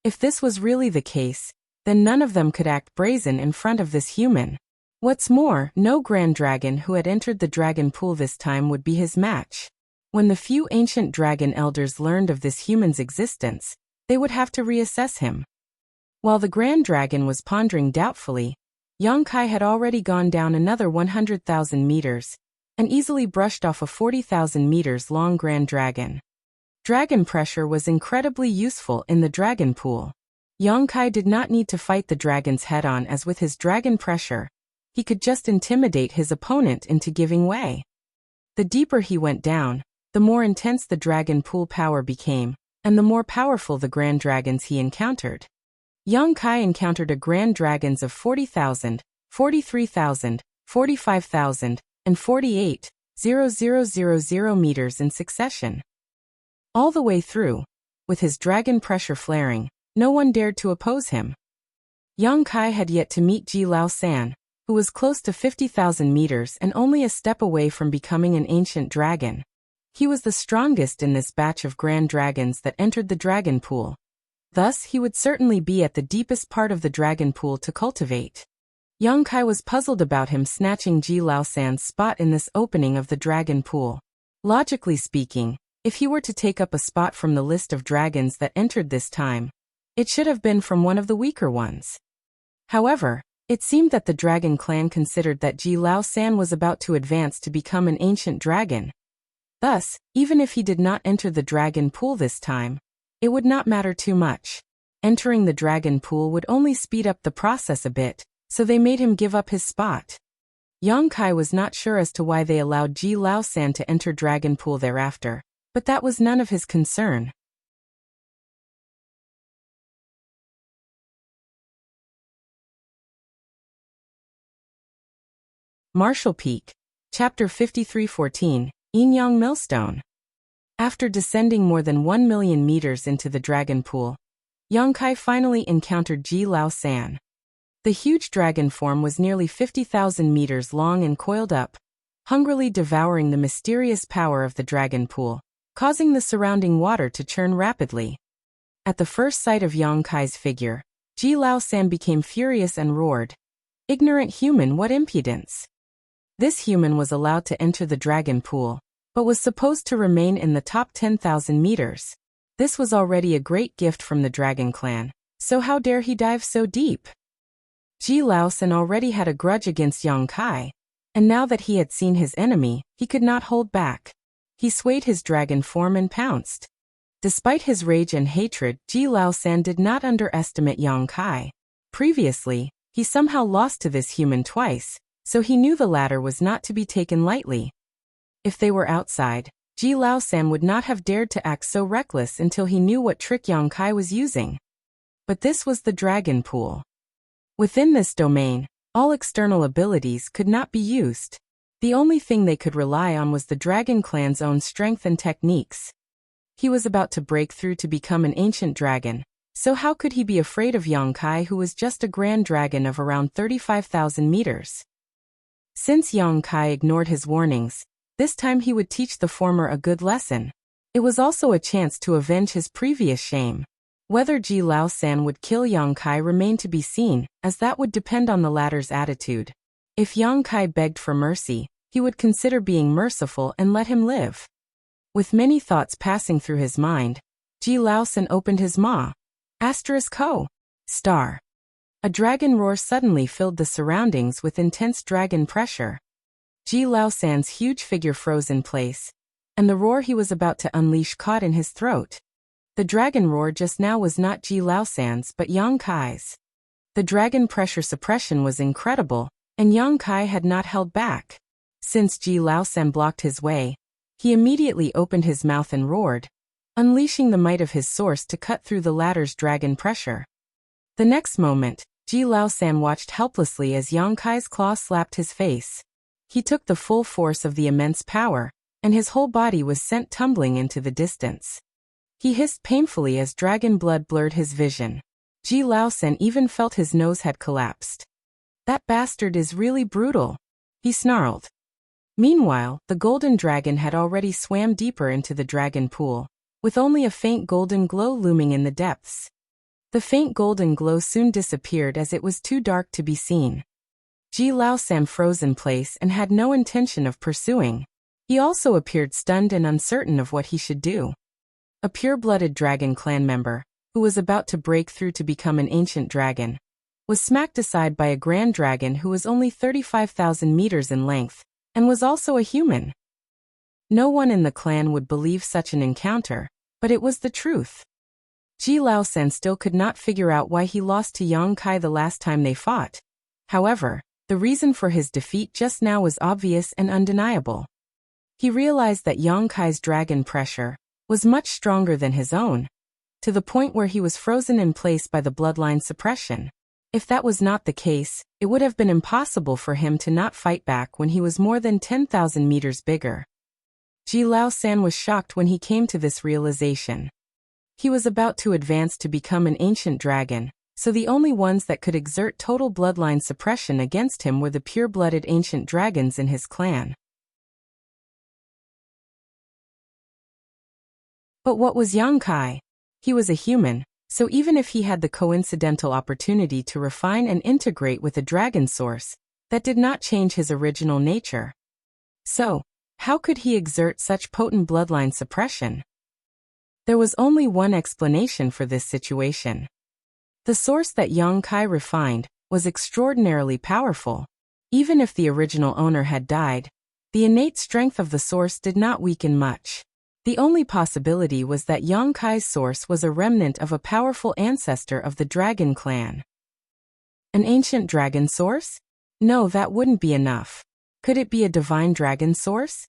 If this was really the case, then none of them could act brazen in front of this human. What's more, no Grand Dragon who had entered the dragon pool this time would be his match. When the few ancient dragon elders learned of this human's existence, they would have to reassess him. While the Grand Dragon was pondering doubtfully, Yang Kai had already gone down another 100,000 meters, and easily brushed off a 40,000 meters long Grand Dragon. Dragon pressure was incredibly useful in the dragon pool. Yang Kai did not need to fight the dragons head-on, as with his dragon pressure, he could just intimidate his opponent into giving way. The deeper he went down, the more intense the dragon pool power became, and the more powerful the Grand Dragons he encountered. Yang Kai encountered a Grand Dragons of 40,000, 43,000, 45,000, and 48,000 meters in succession. All the way through, with his dragon pressure flaring, no one dared to oppose him. Yang Kai had yet to meet Ji Lao San, who was close to 50,000 meters and only a step away from becoming an ancient dragon. He was the strongest in this batch of Grand Dragons that entered the dragon pool. Thus, he would certainly be at the deepest part of the dragon pool to cultivate. Yang Kai was puzzled about him snatching Ji Lao San's spot in this opening of the dragon pool. Logically speaking, if he were to take up a spot from the list of dragons that entered this time, it should have been from one of the weaker ones. However, it seemed that the dragon clan considered that Ji Lao San was about to advance to become an ancient dragon. Thus, even if he did not enter the dragon pool this time, it would not matter too much. Entering the dragon pool would only speed up the process a bit, so they made him give up his spot. Yang Kai was not sure as to why they allowed Ji Lao San to enter dragon pool thereafter, But that was none of his concern. Martial Peak. Chapter 53:14, Yin-Yang Millstone. After descending more than 1 million meters into the dragon pool, Yang Kai finally encountered Ji Lao San. The huge dragon form was nearly 50,000 meters long and coiled up, hungrily devouring the mysterious power of the dragon pool, causing the surrounding water to churn rapidly. At the first sight of Yang Kai's figure, Ji Lao San became furious and roared, "Ignorant human, what impudence!" This human was allowed to enter the dragon pool, but was supposed to remain in the top 10,000 meters. This was already a great gift from the dragon clan, so how dare he dive so deep? Ji Lao San already had a grudge against Yang Kai, and now that he had seen his enemy, he could not hold back. He swayed his dragon form and pounced. Despite his rage and hatred, Ji Lao San did not underestimate Yang Kai. Previously, he somehow lost to this human twice, so he knew the latter was not to be taken lightly. If they were outside, Ji Lao San would not have dared to act so reckless until he knew what trick Yang Kai was using. But this was the dragon pool. Within this domain, all external abilities could not be used. The only thing they could rely on was the dragon clan's own strength and techniques. He was about to break through to become an ancient dragon, so how could he be afraid of Yang Kai, who was just a grand dragon of around 35,000 meters? Since Yang Kai ignored his warnings, this time he would teach the former a good lesson. It was also a chance to avenge his previous shame. Whether Ji Lao San would kill Yang Kai remained to be seen, as that would depend on the latter's attitude. If Yang Kai begged for mercy, he would consider being merciful and let him live. With many thoughts passing through his mind, Ji Lao San opened his maw. ****. A dragon roar suddenly filled the surroundings with intense dragon pressure. Ji Lao San's huge figure froze in place, and the roar he was about to unleash caught in his throat. The dragon roar just now was not Ji Lao San's but Yang Kai's. The dragon pressure suppression was incredible, and Yang Kai had not held back. Since Ji Lao San blocked his way, he immediately opened his mouth and roared, unleashing the might of his source to cut through the latter's dragon pressure. The next moment, Ji Lao San watched helplessly as Yang Kai's claw slapped his face. He took the full force of the immense power, and his whole body was sent tumbling into the distance. He hissed painfully as dragon blood blurred his vision. Ji Lao San even felt his nose had collapsed. "That bastard is really brutal," he snarled. Meanwhile, the golden dragon had already swam deeper into the dragon pool, with only a faint golden glow looming in the depths. The faint golden glow soon disappeared as it was too dark to be seen. Ji Lao San froze in place and had no intention of pursuing. He also appeared stunned and uncertain of what he should do. A pure-blooded dragon clan member, who was about to break through to become an ancient dragon, was smacked aside by a grand dragon who was only 35,000 meters in length, and was also a human. No one in the clan would believe such an encounter, but it was the truth. Ji Lao San still could not figure out why he lost to Yang Kai the last time they fought. However, the reason for his defeat just now was obvious and undeniable. He realized that Yang Kai's dragon pressure was much stronger than his own, to the point where he was frozen in place by the bloodline suppression. If that was not the case, it would have been impossible for him to not fight back when he was more than 10,000 meters bigger. Ji Lao San was shocked when he came to this realization. He was about to advance to become an ancient dragon, so the only ones that could exert total bloodline suppression against him were the pure-blooded ancient dragons in his clan. But what was Yang Kai? He was a human, so even if he had the coincidental opportunity to refine and integrate with a dragon source, that did not change his original nature. So, how could he exert such potent bloodline suppression? There was only one explanation for this situation. The source that Yang Kai refined was extraordinarily powerful. Even if the original owner had died, the innate strength of the source did not weaken much. The only possibility was that Yang Kai's source was a remnant of a powerful ancestor of the dragon clan. An ancient dragon source? No, that wouldn't be enough. Could it be a divine dragon source?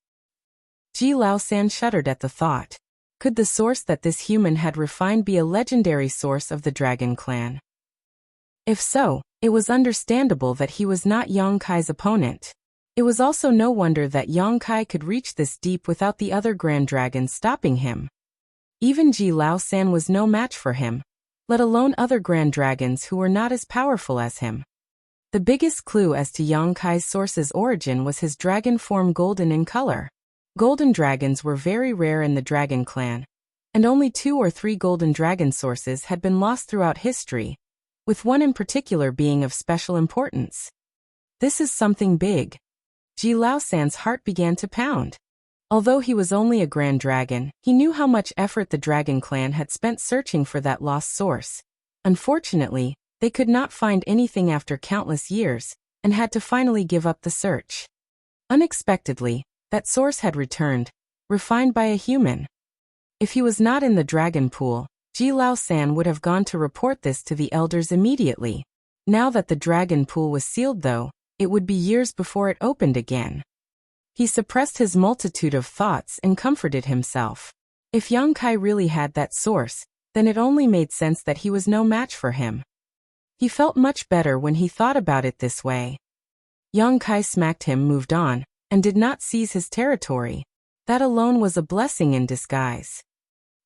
Ji Laosan shuddered at the thought. Could the source that this human had refined be a legendary source of the Dragon Clan? If so, it was understandable that he was not Yang Kai's opponent. It was also no wonder that Yang Kai could reach this deep without the other Grand Dragons stopping him. Even Ji Laosan was no match for him, let alone other Grand Dragons who were not as powerful as him. The biggest clue as to Yang Kai's source's origin was his dragon form golden in color. Golden dragons were very rare in the Dragon Clan, and only 2 or 3 golden dragon sources had been lost throughout history, with one in particular being of special importance. This is something big. Ji Laosan's heart began to pound. Although he was only a Grand Dragon, he knew how much effort the Dragon Clan had spent searching for that lost source. Unfortunately, they could not find anything after countless years, and had to finally give up the search. Unexpectedly, that source had returned, refined by a human. If he was not in the dragon pool, Ji Laosan would have gone to report this to the elders immediately. Now that the dragon pool was sealed though, it would be years before it opened again. He suppressed his multitude of thoughts and comforted himself. If Yang Kai really had that source, then it only made sense that he was no match for him. He felt much better when he thought about it this way. Yang Kai smacked him, moved on, and did not seize his territory. That alone was a blessing in disguise.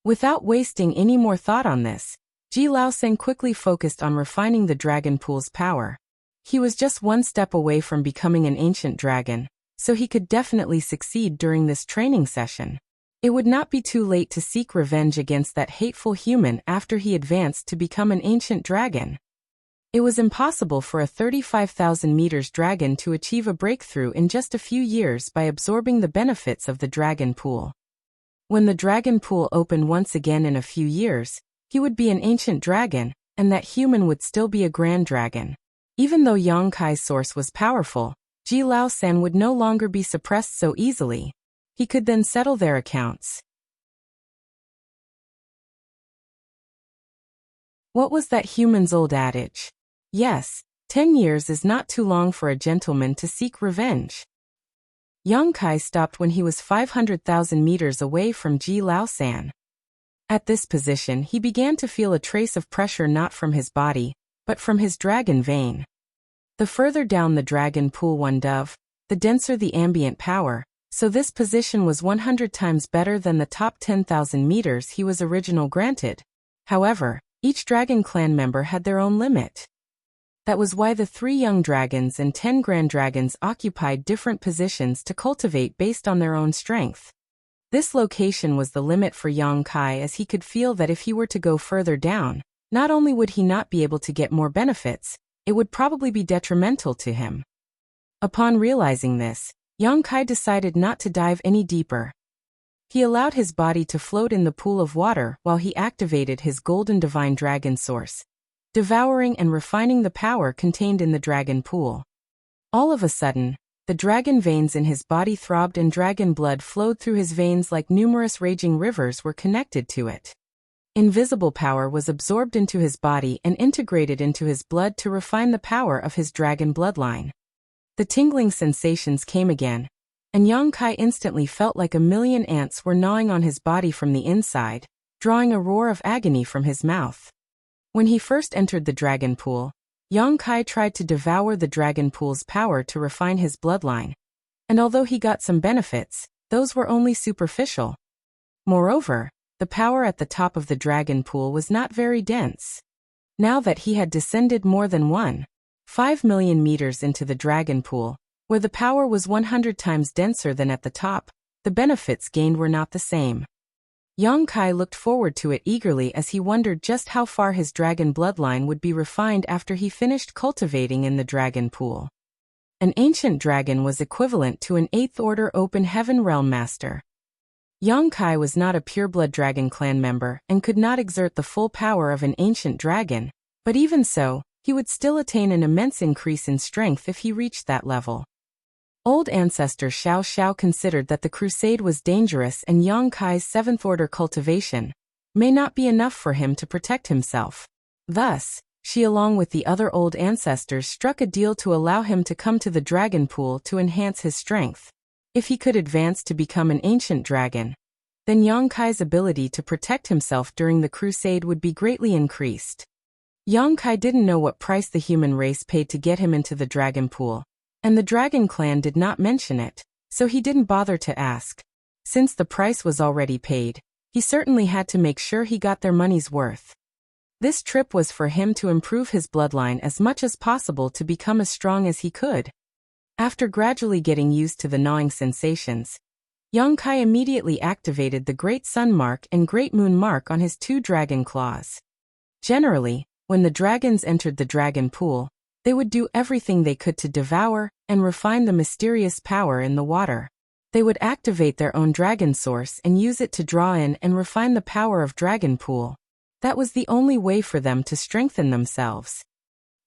Without wasting any more thought on this, Ji Laosan quickly focused on refining the dragon pool's power. He was just one step away from becoming an ancient dragon, so he could definitely succeed during this training session. It would not be too late to seek revenge against that hateful human after he advanced to become an ancient dragon. It was impossible for a 35,000 meters dragon to achieve a breakthrough in just a few years by absorbing the benefits of the dragon pool. When the dragon pool opened once again in a few years, he would be an ancient dragon, and that human would still be a grand dragon. Even though Yang Kai's source was powerful, Ji Laosan would no longer be suppressed so easily. He could then settle their accounts. What was that human's old adage? Yes, 10 years is not too long for a gentleman to seek revenge. Yang Kai stopped when he was 500,000 meters away from Ji Laosan. At this position, he began to feel a trace of pressure not from his body, but from his dragon vein. The further down the dragon pool one dove, the denser the ambient power, so this position was 100 times better than the top 10,000 meters he was originally granted. However, each Dragon Clan member had their own limit. That was why the 3 young dragons and 10 grand dragons occupied different positions to cultivate based on their own strength. This location was the limit for Yang Kai, as he could feel that if he were to go further down, not only would he not be able to get more benefits, it would probably be detrimental to him. Upon realizing this, Yang Kai decided not to dive any deeper. He allowed his body to float in the pool of water while he activated his golden divine dragon source, devouring and refining the power contained in the dragon pool. All of a sudden, the dragon veins in his body throbbed and dragon blood flowed through his veins like numerous raging rivers were connected to it. Invisible power was absorbed into his body and integrated into his blood to refine the power of his dragon bloodline. The tingling sensations came again, and Yang Kai instantly felt like a million ants were gnawing on his body from the inside, drawing a roar of agony from his mouth. When he first entered the dragon pool, Yang Kai tried to devour the dragon pool's power to refine his bloodline, and although he got some benefits, those were only superficial. Moreover, the power at the top of the dragon pool was not very dense. Now that he had descended more than 1.5 million meters into the dragon pool, where the power was 100 times denser than at the top, the benefits gained were not the same. Yang Kai looked forward to it eagerly as he wondered just how far his dragon bloodline would be refined after he finished cultivating in the dragon pool. An ancient dragon was equivalent to an 8th order open heaven realm master. Yang Kai was not a pureblood Dragon Clan member and could not exert the full power of an ancient dragon, but even so, he would still attain an immense increase in strength if he reached that level. Old ancestor Xiao Xiao considered that the crusade was dangerous and Yang Kai's 7th order cultivation may not be enough for him to protect himself. Thus, she along with the other old ancestors struck a deal to allow him to come to the dragon pool to enhance his strength. If he could advance to become an ancient dragon, then Yang Kai's ability to protect himself during the crusade would be greatly increased. Yang Kai didn't know what price the human race paid to get him into the dragon pool, and the dragon clan did not mention it, so he didn't bother to ask. Since the price was already paid, he certainly had to make sure he got their money's worth. This trip was for him to improve his bloodline as much as possible to become as strong as he could. After gradually getting used to the gnawing sensations, Yang Kai immediately activated the Great Sun Mark and Great Moon Mark on his 2 dragon claws. Generally, when the dragons entered the dragon pool, they would do everything they could to devour and refine the mysterious power in the water. They would activate their own dragon source and use it to draw in and refine the power of dragon pool. That was the only way for them to strengthen themselves.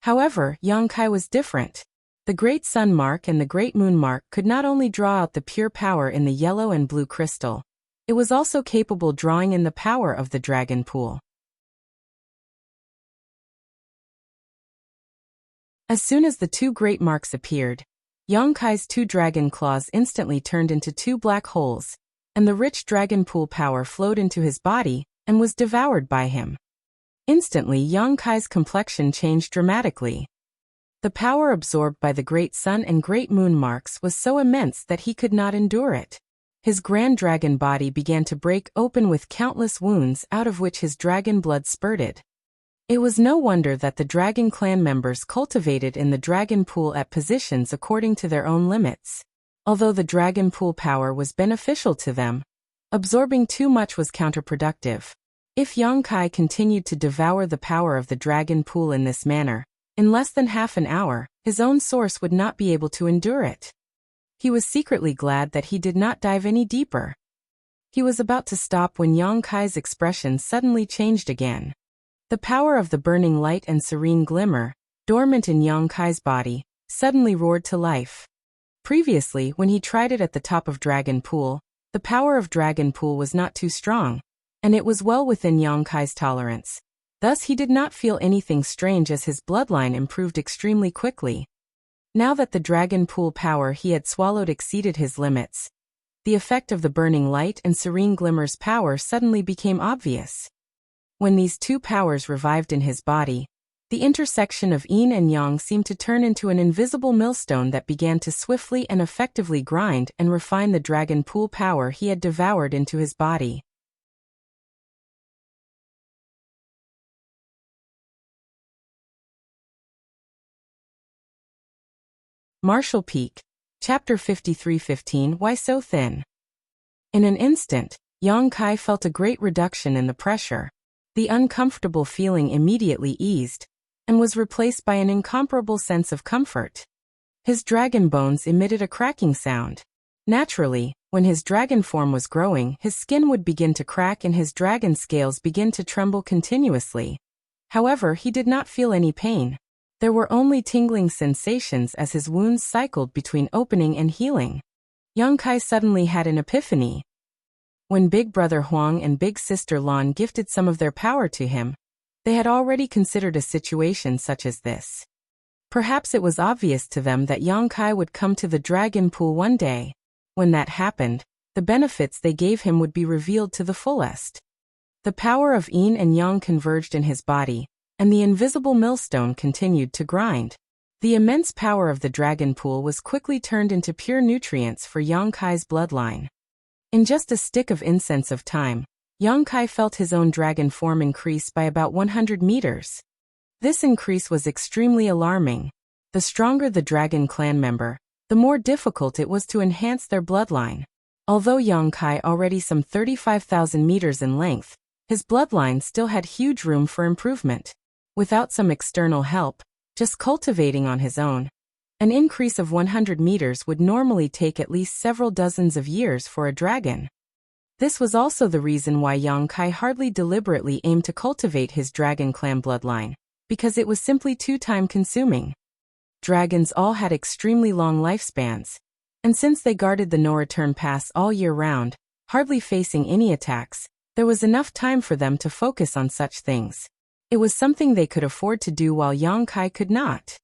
However, Yang Kai was different. The Great Sun Mark and the Great Moon Mark could not only draw out the pure power in the yellow and blue crystal, it was also capable drawing in the power of the dragon pool. As soon as the 2 great marks appeared, Yang Kai's 2 dragon claws instantly turned into 2 black holes, and the rich dragon pool power flowed into his body and was devoured by him. Instantly, Yang Kai's complexion changed dramatically. The power absorbed by the Great Sun and Great Moon marks was so immense that he could not endure it. His grand dragon body began to break open with countless wounds out of which his dragon blood spurted. It was no wonder that the dragon clan members cultivated in the dragon pool at positions according to their own limits. Although the dragon pool power was beneficial to them, absorbing too much was counterproductive. If Yang Kai continued to devour the power of the dragon pool in this manner, in less than half an hour, his own source would not be able to endure it. He was secretly glad that he did not dive any deeper. He was about to stop when Yang Kai's expression suddenly changed again. The power of the burning light and serene glimmer, dormant in Yang Kai's body, suddenly roared to life. Previously, when he tried it at the top of Dragon Pool, the power of Dragon Pool was not too strong, and it was well within Yang Kai's tolerance. Thus he did not feel anything strange as his bloodline improved extremely quickly. Now that the dragon pool power he had swallowed exceeded his limits, the effect of the burning light and serene glimmer's power suddenly became obvious. When these 2 powers revived in his body, the intersection of yin and yang seemed to turn into an invisible millstone that began to swiftly and effectively grind and refine the dragon pool power he had devoured into his body. Martial Peak, Chapter 53:15 Why so thin? In an instant, Yang Kai felt a great reduction in the pressure. The uncomfortable feeling immediately eased, and was replaced by an incomparable sense of comfort. His dragon bones emitted a cracking sound. Naturally, when his dragon form was growing, his skin would begin to crack and his dragon scales begin to tremble continuously. However, he did not feel any pain. There were only tingling sensations as his wounds cycled between opening and healing. Yang Kai suddenly had an epiphany. When Big Brother Huang and Big Sister Lan gifted some of their power to him, they had already considered a situation such as this. Perhaps it was obvious to them that Yang Kai would come to the dragon pool one day. When that happened, the benefits they gave him would be revealed to the fullest. The power of yin and yang converged in his body, and the invisible millstone continued to grind. The immense power of the dragon pool was quickly turned into pure nutrients for Yang Kai's bloodline. In just a stick of incense of time, Yang Kai felt his own dragon form increase by about 100 meters. This increase was extremely alarming. The stronger the dragon clan member, the more difficult it was to enhance their bloodline. Although Yang Kai already some 35,000 meters in length, his bloodline still had huge room for improvement. Without some external help, just cultivating on his own, an increase of 100 meters would normally take at least several dozens of years for a dragon. This was also the reason why Yang Kai hardly deliberately aimed to cultivate his dragon clan bloodline, because it was simply too time-consuming. Dragons all had extremely long lifespans, and since they guarded the no-return pass all year round, hardly facing any attacks, there was enough time for them to focus on such things. It was something they could afford to do while Yang Kai could not.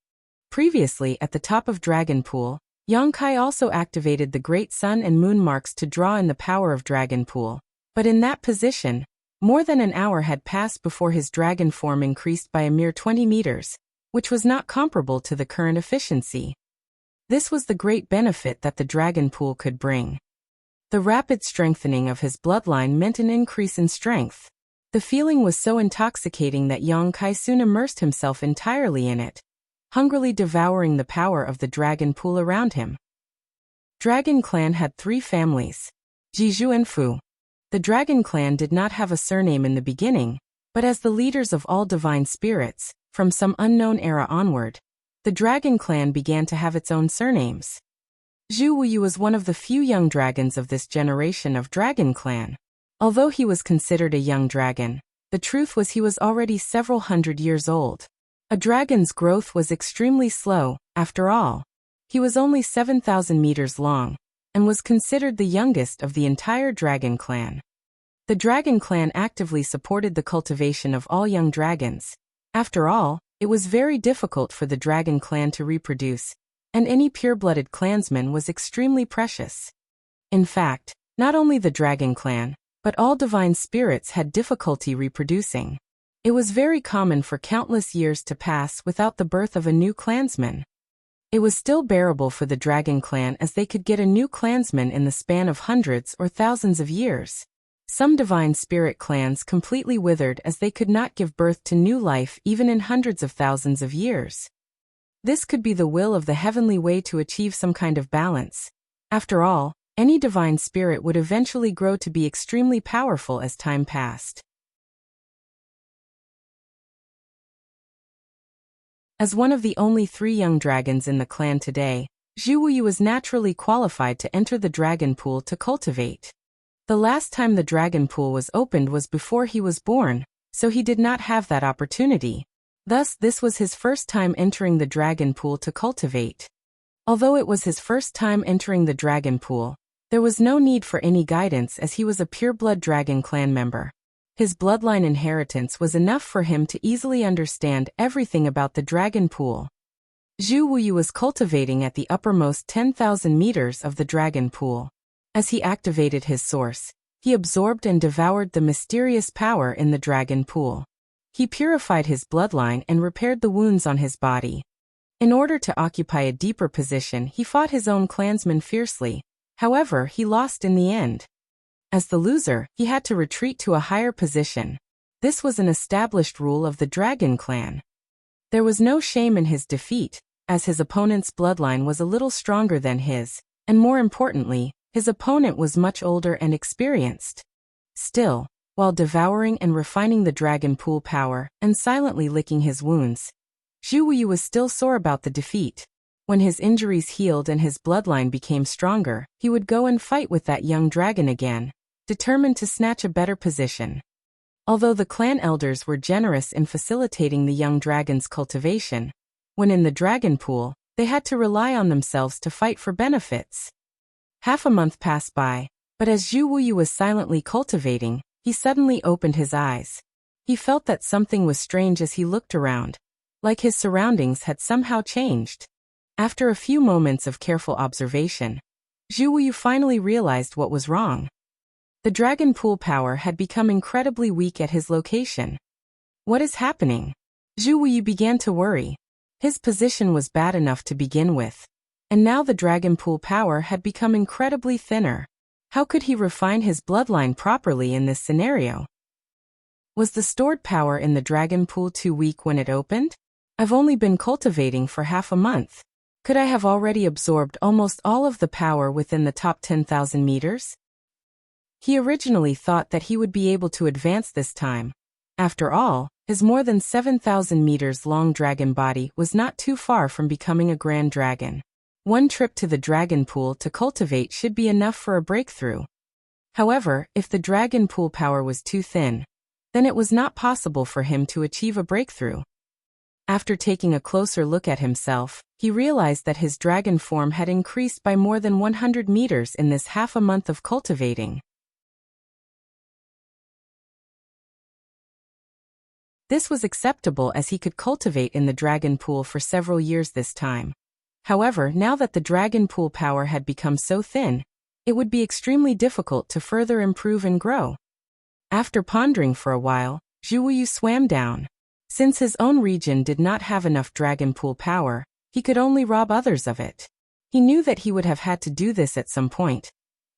Previously, at the top of Dragon Pool, Yang Kai also activated the Great Sun and Moon marks to draw in the power of Dragon Pool. But in that position, more than an hour had passed before his dragon form increased by a mere 20 meters, which was not comparable to the current efficiency. This was the great benefit that the Dragon Pool could bring. The rapid strengthening of his bloodline meant an increase in strength. The feeling was so intoxicating that Yang Kai soon immersed himself entirely in it, hungrily devouring the power of the Dragon Pool around him. Dragon Clan had 3 families, Jiju and Fu. The Dragon Clan did not have a surname in the beginning, but as the leaders of all divine spirits, from some unknown era onward, the Dragon Clan began to have its own surnames. Zhu Wuyu was one of the few young dragons of this generation of Dragon Clan. Although he was considered a young dragon, the truth was he was already several hundred years old. A dragon's growth was extremely slow, after all. He was only 7,000 meters long, and was considered the youngest of the entire Dragon Clan. The Dragon Clan actively supported the cultivation of all young dragons. After all, it was very difficult for the Dragon Clan to reproduce, and any pure-blooded clansman was extremely precious. In fact, not only the Dragon Clan, but all divine spirits had difficulty reproducing. It was very common for countless years to pass without the birth of a new clansman. It was still bearable for the Dragon Clan as they could get a new clansman in the span of hundreds or thousands of years. Some divine spirit clans completely withered as they could not give birth to new life even in hundreds of thousands of years. This could be the will of the heavenly way to achieve some kind of balance. After all, any divine spirit would eventually grow to be extremely powerful as time passed. As one of the only 3 young dragons in the clan today, Zhu Wuyu was naturally qualified to enter the Dragon Pool to cultivate. The last time the Dragon Pool was opened was before he was born, so he did not have that opportunity. Thus, this was his first time entering the Dragon Pool to cultivate. Although it was his first time entering the Dragon Pool, there was no need for any guidance as he was a pure-blood Dragon Clan member. His bloodline inheritance was enough for him to easily understand everything about the Dragon Pool. Zhu Wuyu was cultivating at the uppermost 10,000 meters of the Dragon Pool. As he activated his source, he absorbed and devoured the mysterious power in the Dragon Pool. He purified his bloodline and repaired the wounds on his body. In order to occupy a deeper position, he fought his own clansmen fiercely. However, he lost in the end. As the loser, he had to retreat to a higher position. This was an established rule of the Dragon Clan. There was no shame in his defeat, as his opponent's bloodline was a little stronger than his, and more importantly, his opponent was much older and experienced. Still, while devouring and refining the Dragon Pool power and silently licking his wounds, Zhu Wuyu was still sore about the defeat. When his injuries healed and his bloodline became stronger, he would go and fight with that young dragon again, determined to snatch a better position. Although the clan elders were generous in facilitating the young dragon's cultivation, when in the Dragon Pool, they had to rely on themselves to fight for benefits. Half a month passed by, but as Zhu Wuyu was silently cultivating, he suddenly opened his eyes. He felt that something was strange as he looked around, like his surroundings had somehow changed. After a few moments of careful observation, Zhu Wuyu finally realized what was wrong. The Dragon Pool power had become incredibly weak at his location. What is happening? Zhu Wuyu began to worry. His position was bad enough to begin with, and now the Dragon Pool power had become incredibly thinner. How could he refine his bloodline properly in this scenario? Was the stored power in the Dragon Pool too weak when it opened? I've only been cultivating for half a month. Could I have already absorbed almost all of the power within the top 10,000 meters? He originally thought that he would be able to advance this time. After all, his more than 7,000 meters long dragon body was not too far from becoming a grand dragon. One trip to the Dragon Pool to cultivate should be enough for a breakthrough. However, if the Dragon Pool power was too thin, then it was not possible for him to achieve a breakthrough. After taking a closer look at himself, he realized that his dragon form had increased by more than 100 meters in this half a month of cultivating. This was acceptable as he could cultivate in the Dragon Pool for several years this time. However, now that the dragon pool power had become so thin, it would be extremely difficult to further improve and grow. After pondering for a while, Zhu Wuyu swam down. Since his own region did not have enough dragon pool power, he could only rob others of it. He knew that he would have had to do this at some point,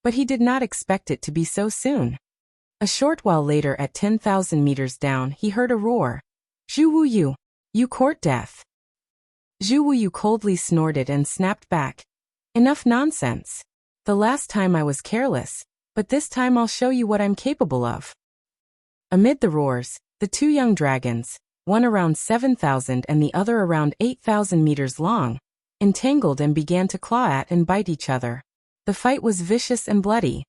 but he did not expect it to be so soon. A short while later, at 10,000 meters down, he heard a roar. "Zhu Wuyu, you court death." Zhu Wuyu coldly snorted and snapped back. "Enough nonsense. The last time I was careless, but this time I'll show you what I'm capable of." Amid the roars, the two young dragons, one around 7,000 and the other around 8,000 meters long, entangled and began to claw at and bite each other. The fight was vicious and bloody.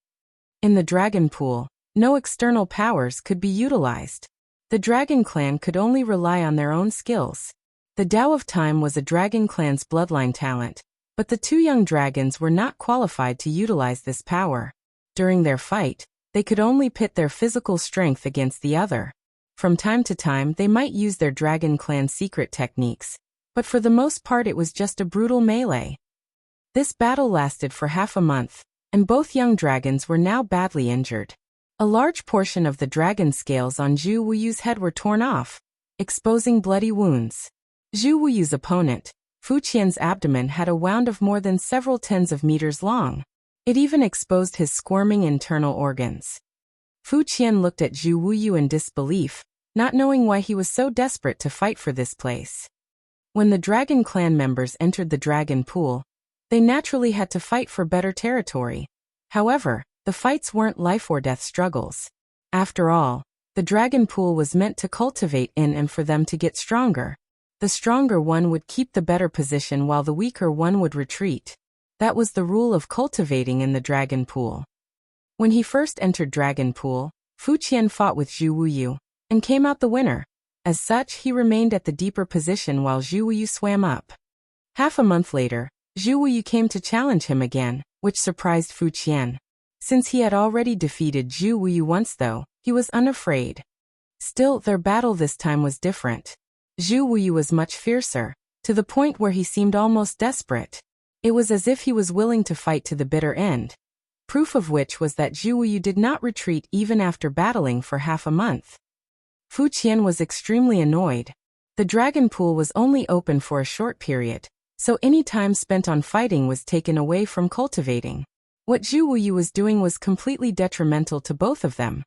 In the dragon pool, no external powers could be utilized. The dragon clan could only rely on their own skills. The Tao of Time was a dragon clan's bloodline talent, but the two young dragons were not qualified to utilize this power. During their fight, they could only pit their physical strength against the other. From time to time, they might use their dragon clan secret techniques, but for the most part it was just a brutal melee. This battle lasted for half a month, and both young dragons were now badly injured. A large portion of the dragon scales on Zhu Wuyu's head were torn off, exposing bloody wounds. Zhu Wuyu's opponent, Fu Qian's abdomen had a wound of more than several tens of meters long. It even exposed his squirming internal organs. Fu Qian looked at Zhu Wuyu in disbelief, not knowing why he was so desperate to fight for this place. When the dragon clan members entered the dragon pool, they naturally had to fight for better territory. However, the fights weren't life or death struggles. After all, the dragon pool was meant to cultivate in and for them to get stronger. The stronger one would keep the better position while the weaker one would retreat. That was the rule of cultivating in the dragon pool. When he first entered dragon pool, Fu Qian fought with Zhu Wuyu and came out the winner. As such, he remained at the deeper position while Zhu Wuyu swam up. Half a month later, Zhu Wuyu came to challenge him again, which surprised Fu Qian. Since he had already defeated Zhu Wuyu once though, he was unafraid. Still, their battle this time was different. Zhu Wuyu was much fiercer, to the point where he seemed almost desperate. It was as if he was willing to fight to the bitter end. Proof of which was that Zhu Wuyu did not retreat even after battling for half a month. Fu Qian was extremely annoyed. The dragon pool was only open for a short period, so any time spent on fighting was taken away from cultivating. What Zhu Wuyu was doing was completely detrimental to both of them.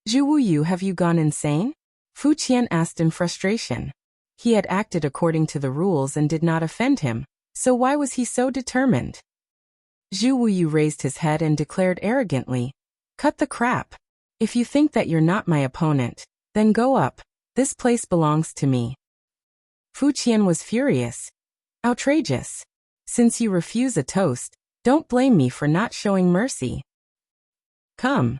"Zhu Wuyu, have you gone insane?" Fu Qian asked in frustration. He had acted according to the rules and did not offend him, so why was he so determined? Zhu Wuyu raised his head and declared arrogantly, "Cut the crap. If you think that you're not my opponent, then go up. This place belongs to me." Fu Qian was furious. "Outrageous. Since you refuse a toast, don't blame me for not showing mercy. Come."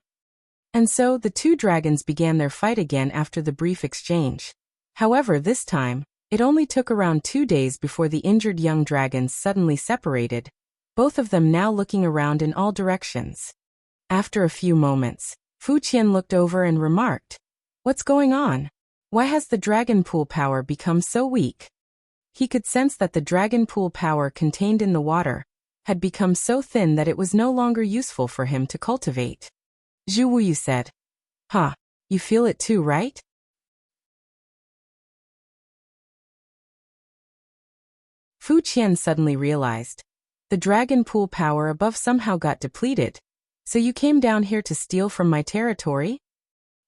And so the two dragons began their fight again after the brief exchange. However, this time, it only took around 2 days before the injured young dragons suddenly separated, both of them now looking around in all directions. After a few moments, Fu Qian looked over and remarked, "What's going on? Why has the dragon pool power become so weak?" He could sense that the dragon pool power contained in the water had become so thin that it was no longer useful for him to cultivate. Zhu Wuyu said, "Ha, you feel it too, right?" Fu Qian suddenly realized, the dragon pool power above somehow got depleted, so you came down here to steal from my territory?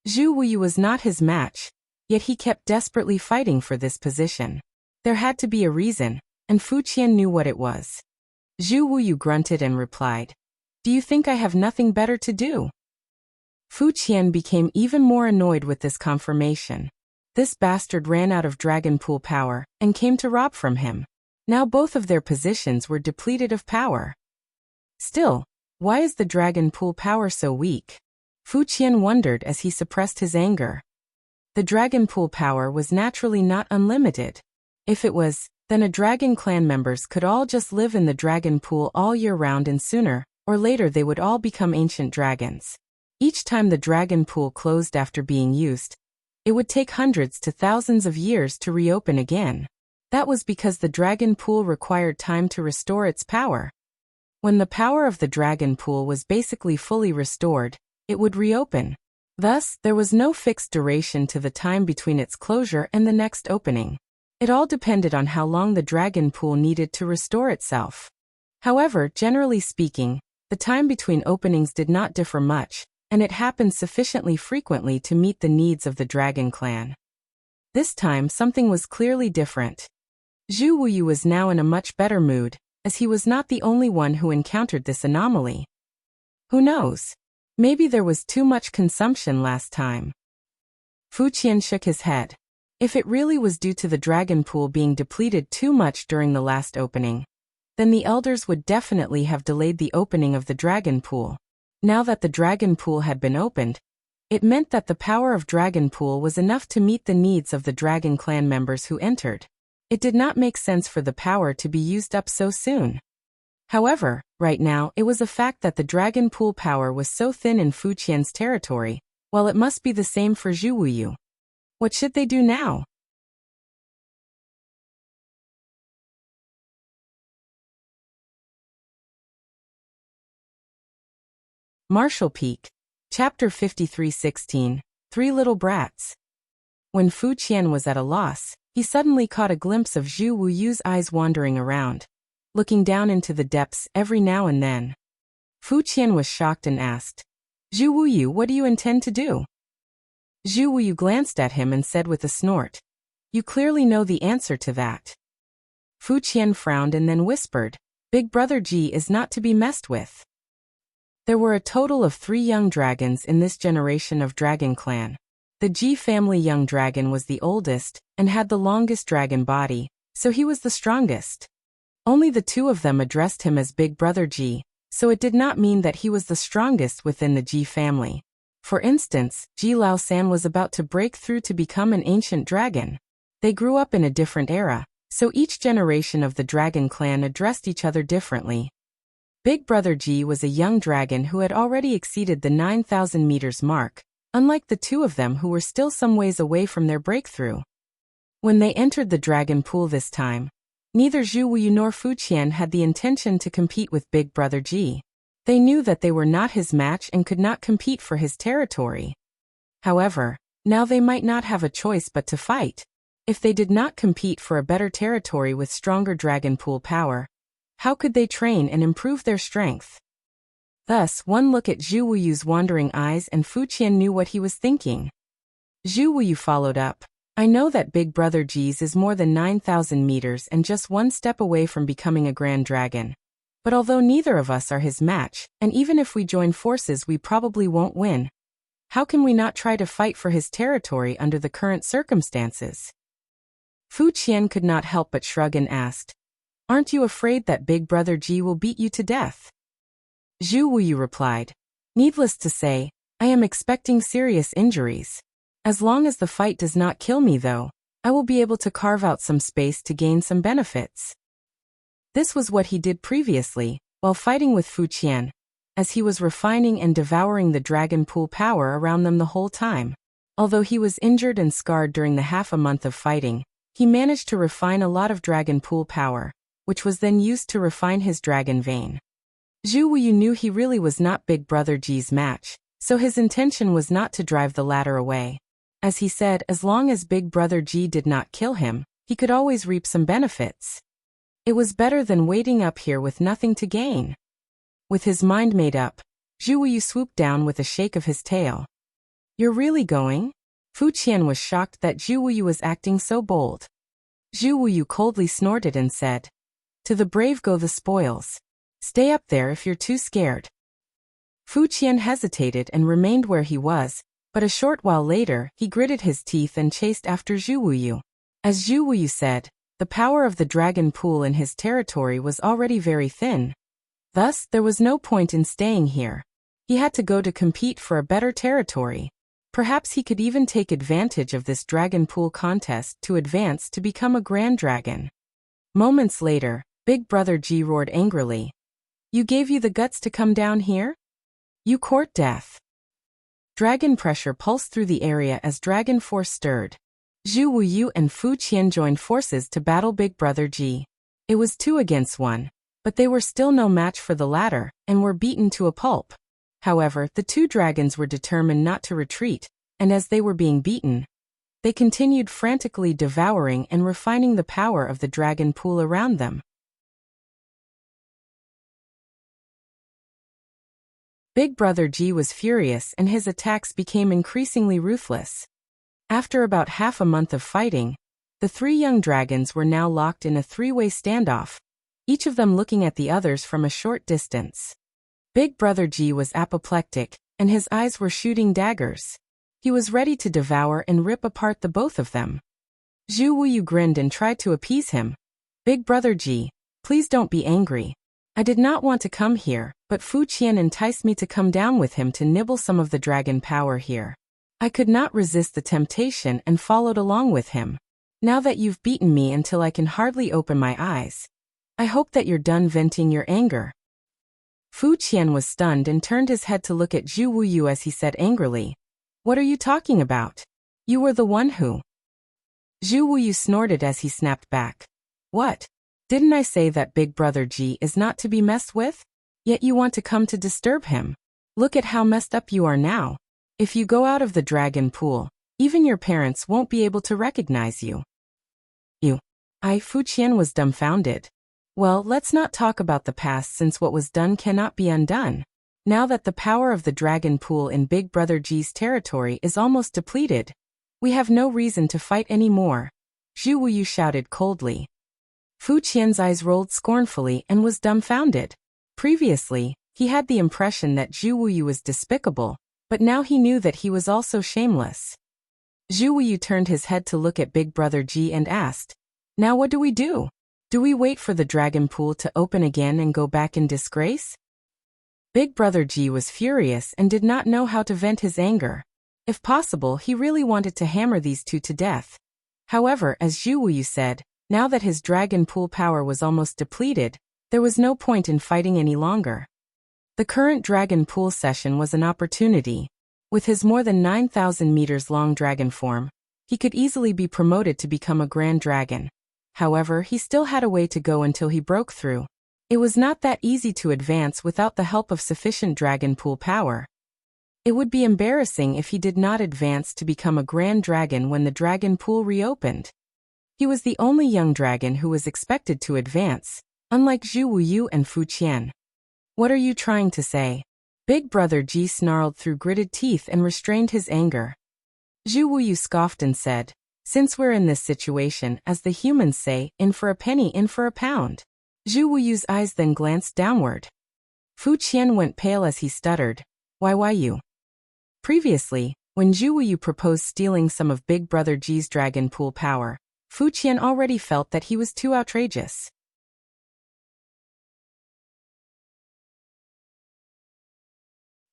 Zhu Wuyu was not his match, yet he kept desperately fighting for this position. There had to be a reason, and Fu Qian knew what it was. Zhu Wuyu grunted and replied, "Do you think I have nothing better to do?" Fu Qian became even more annoyed with this confirmation. This bastard ran out of dragon pool power and came to rob from him. Now both of their positions were depleted of power. Still, why is the dragon pool power so weak? Fu Qian wondered as he suppressed his anger. The dragon pool power was naturally not unlimited. If it was, then a dragon clan members could all just live in the dragon pool all year round, and sooner or later they would all become ancient dragons. Each time the dragon pool closed after being used, it would take hundreds to thousands of years to reopen again. That was because the dragon pool required time to restore its power. When the power of the dragon pool was basically fully restored, it would reopen. Thus, there was no fixed duration to the time between its closure and the next opening. It all depended on how long the dragon pool needed to restore itself. However, generally speaking, the time between openings did not differ much, and it happened sufficiently frequently to meet the needs of the dragon clan. This time something was clearly different. Zhu Wuyu was now in a much better mood, as he was not the only one who encountered this anomaly. Who knows? Maybe there was too much consumption last time. Fu Qian shook his head. If it really was due to the dragon pool being depleted too much during the last opening, then the elders would definitely have delayed the opening of the dragon pool. Now that the dragon pool had been opened, it meant that the power of dragon pool was enough to meet the needs of the dragon clan members who entered. It did not make sense for the power to be used up so soon. However, right now it was a fact that the dragon pool power was so thin in Fu Qian's territory, while it must be the same for Zhu Wuyu. What should they do now? Martial Peak. Chapter 53:16. Three Little Brats. When Fu Qian was at a loss, he suddenly caught a glimpse of Zhu Wuyu's eyes wandering around, looking down into the depths every now and then. Fu Qian was shocked and asked, "Zhu Wuyu, what do you intend to do?" Zhu Wuyu glanced at him and said with a snort, "You clearly know the answer to that." Fu Qian frowned and then whispered, "Big Brother Ji is not to be messed with." There were a total of 3 young dragons in this generation of Dragon Clan. The Ji family young dragon was the oldest, and had the longest dragon body, so he was the strongest. Only the 2 of them addressed him as Big Brother Ji, so it did not mean that he was the strongest within the Ji family. For instance, Ji Lao San was about to break through to become an ancient dragon. They grew up in a different era, so each generation of the Dragon Clan addressed each other differently. Big Brother Ji was a young dragon who had already exceeded the 9,000 meters mark, unlike the 2 of them who were still some ways away from their breakthrough. When they entered the dragon pool this time, neither Zhu Wuyu nor Fu Qian had the intention to compete with Big Brother Ji. They knew that they were not his match and could not compete for his territory. However, now they might not have a choice but to fight. If they did not compete for a better territory with stronger dragon pool power, how could they train and improve their strength? Thus, one look at Zhu Wuyu's wandering eyes and Fu Qian knew what he was thinking. Zhu Wuyu followed up, "I know that Big Brother Ji's is more than 9,000 meters and just one step away from becoming a grand dragon. But although neither of us are his match, and even if we join forces we probably won't win, how can we not try to fight for his territory under the current circumstances?" Fu Qian could not help but shrug and asked, "Aren't you afraid that Big Brother Ji will beat you to death?" Zhu Wuyu replied, "Needless to say, I am expecting serious injuries. As long as the fight does not kill me though, I will be able to carve out some space to gain some benefits." This was what he did previously, while fighting with Fu Qian, as he was refining and devouring the dragon pool power around them the whole time. Although he was injured and scarred during the half a month of fighting, he managed to refine a lot of dragon pool power, which was then used to refine his dragon vein. Zhu Wuyu knew he really was not Big Brother Ji's match, so his intention was not to drive the latter away. As he said, as long as Big Brother Ji did not kill him, he could always reap some benefits. It was better than waiting up here with nothing to gain. With his mind made up, Zhu Wuyu swooped down with a shake of his tail. "You're really going?" Fu Qian was shocked that Zhu Wuyu was acting so bold. Zhu Wuyu coldly snorted and said, "To the brave go the spoils. Stay up there if you're too scared." Fu Qian hesitated and remained where he was, but a short while later he gritted his teeth and chased after Zhu Wuyu. As Zhu Wuyu said, the power of the dragon pool in his territory was already very thin. Thus, there was no point in staying here. He had to go to compete for a better territory. Perhaps he could even take advantage of this dragon pool contest to advance to become a grand dragon. Moments later, Big Brother Ji roared angrily, "You gave you the guts to come down here? You court death." Dragon pressure pulsed through the area as dragon force stirred. Zhu Wuyu and Fu Qian joined forces to battle Big Brother Ji. It was 2 against 1, but they were still no match for the latter, and were beaten to a pulp. However, the 2 dragons were determined not to retreat, and as they were being beaten, they continued frantically devouring and refining the power of the dragon pool around them. Big Brother Ji was furious and his attacks became increasingly ruthless. After about half a month of fighting, the 3 young dragons were now locked in a 3-way standoff, each of them looking at the others from a short distance. Big Brother Ji was apoplectic, and his eyes were shooting daggers. He was ready to devour and rip apart the both of them. Zhu Wuyu grinned and tried to appease him. Big Brother Ji, please don't be angry. I did not want to come here, but Fu Qian enticed me to come down with him to nibble some of the dragon power here. I could not resist the temptation and followed along with him. Now that you've beaten me until I can hardly open my eyes, I hope that you're done venting your anger. Fu Qian was stunned and turned his head to look at Zhu Wuyu as he said angrily, "What are you talking about? You were the one who..." Zhu Wuyu snorted as he snapped back. "What? Didn't I say that Big Brother Ji is not to be messed with? Yet you want to come to disturb him. Look at how messed up you are now. If you go out of the dragon pool, even your parents won't be able to recognize you." Fu Qian was dumbfounded. Well, let's not talk about the past since what was done cannot be undone. Now that the power of the dragon pool in Big Brother Ji's territory is almost depleted, we have no reason to fight anymore, Zhu Wuyu shouted coldly. Fu Qian's eyes rolled scornfully and was dumbfounded. Previously, he had the impression that Zhu Wuyu was despicable, but now he knew that he was also shameless. Zhu Wuyu turned his head to look at Big Brother Ji and asked, "Now what do we do? Do we wait for the dragon pool to open again and go back in disgrace?" Big Brother Ji was furious and did not know how to vent his anger. If possible, he really wanted to hammer these 2 to death. However, as Zhu Wuyu said, now that his dragon pool power was almost depleted, there was no point in fighting any longer. The current dragon pool session was an opportunity. With his more than 9,000 meters long dragon form, he could easily be promoted to become a grand dragon. However, he still had a way to go until he broke through. It was not that easy to advance without the help of sufficient dragon pool power. It would be embarrassing if he did not advance to become a grand dragon when the dragon pool reopened. He was the only young dragon who was expected to advance, unlike Zhu Wuyu and Fu Qian. "What are you trying to say?" Big Brother Ji snarled through gritted teeth and restrained his anger. Zhu Wuyu scoffed and said, "Since we're in this situation, as the humans say, in for a penny, in for a pound." Zhu Wuyu's eyes then glanced downward. Fu Qian went pale as he stuttered, Why you?" Previously, when Zhu Wuyu proposed stealing some of Big Brother Ji's dragon pool power, Fu Qian already felt that he was too outrageous.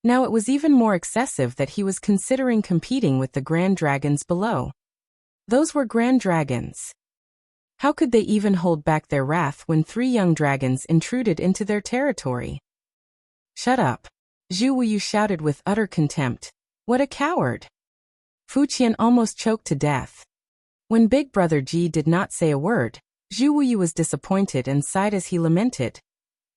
Now it was even more excessive that he was considering competing with the grand dragons below. Those were grand dragons. How could they even hold back their wrath when 3 young dragons intruded into their territory? "Shut up!" Zhu Wuyu shouted with utter contempt. "What a coward!" Fu Qian almost choked to death. When Big Brother Ji did not say a word, Zhu Wuyu was disappointed and sighed as he lamented.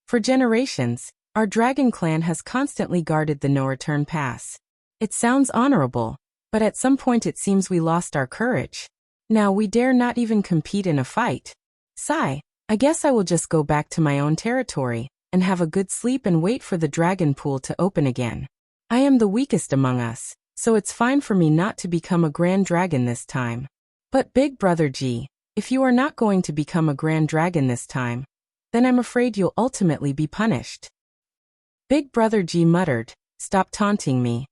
"For generations, our dragon clan has constantly guarded the no-return pass. It sounds honorable, but at some point it seems we lost our courage. Now we dare not even compete in a fight. Sigh, I guess I will just go back to my own territory, and have a good sleep and wait for the dragon pool to open again. I am the weakest among us, so it's fine for me not to become a grand dragon this time. But Big Brother Ji, if you are not going to become a grand dragon this time, then I'm afraid you'll ultimately be punished." Big Brother Ji muttered, "Stop taunting me."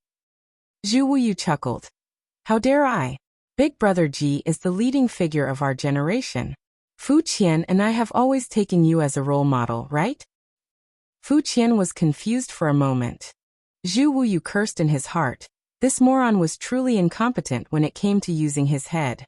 Zhu Wuyu chuckled. "How dare I? Big Brother Ji is the leading figure of our generation. Fu Qian and I have always taken you as a role model, right?" Fu Qian was confused for a moment. Zhu Wuyu cursed in his heart. This moron was truly incompetent when it came to using his head.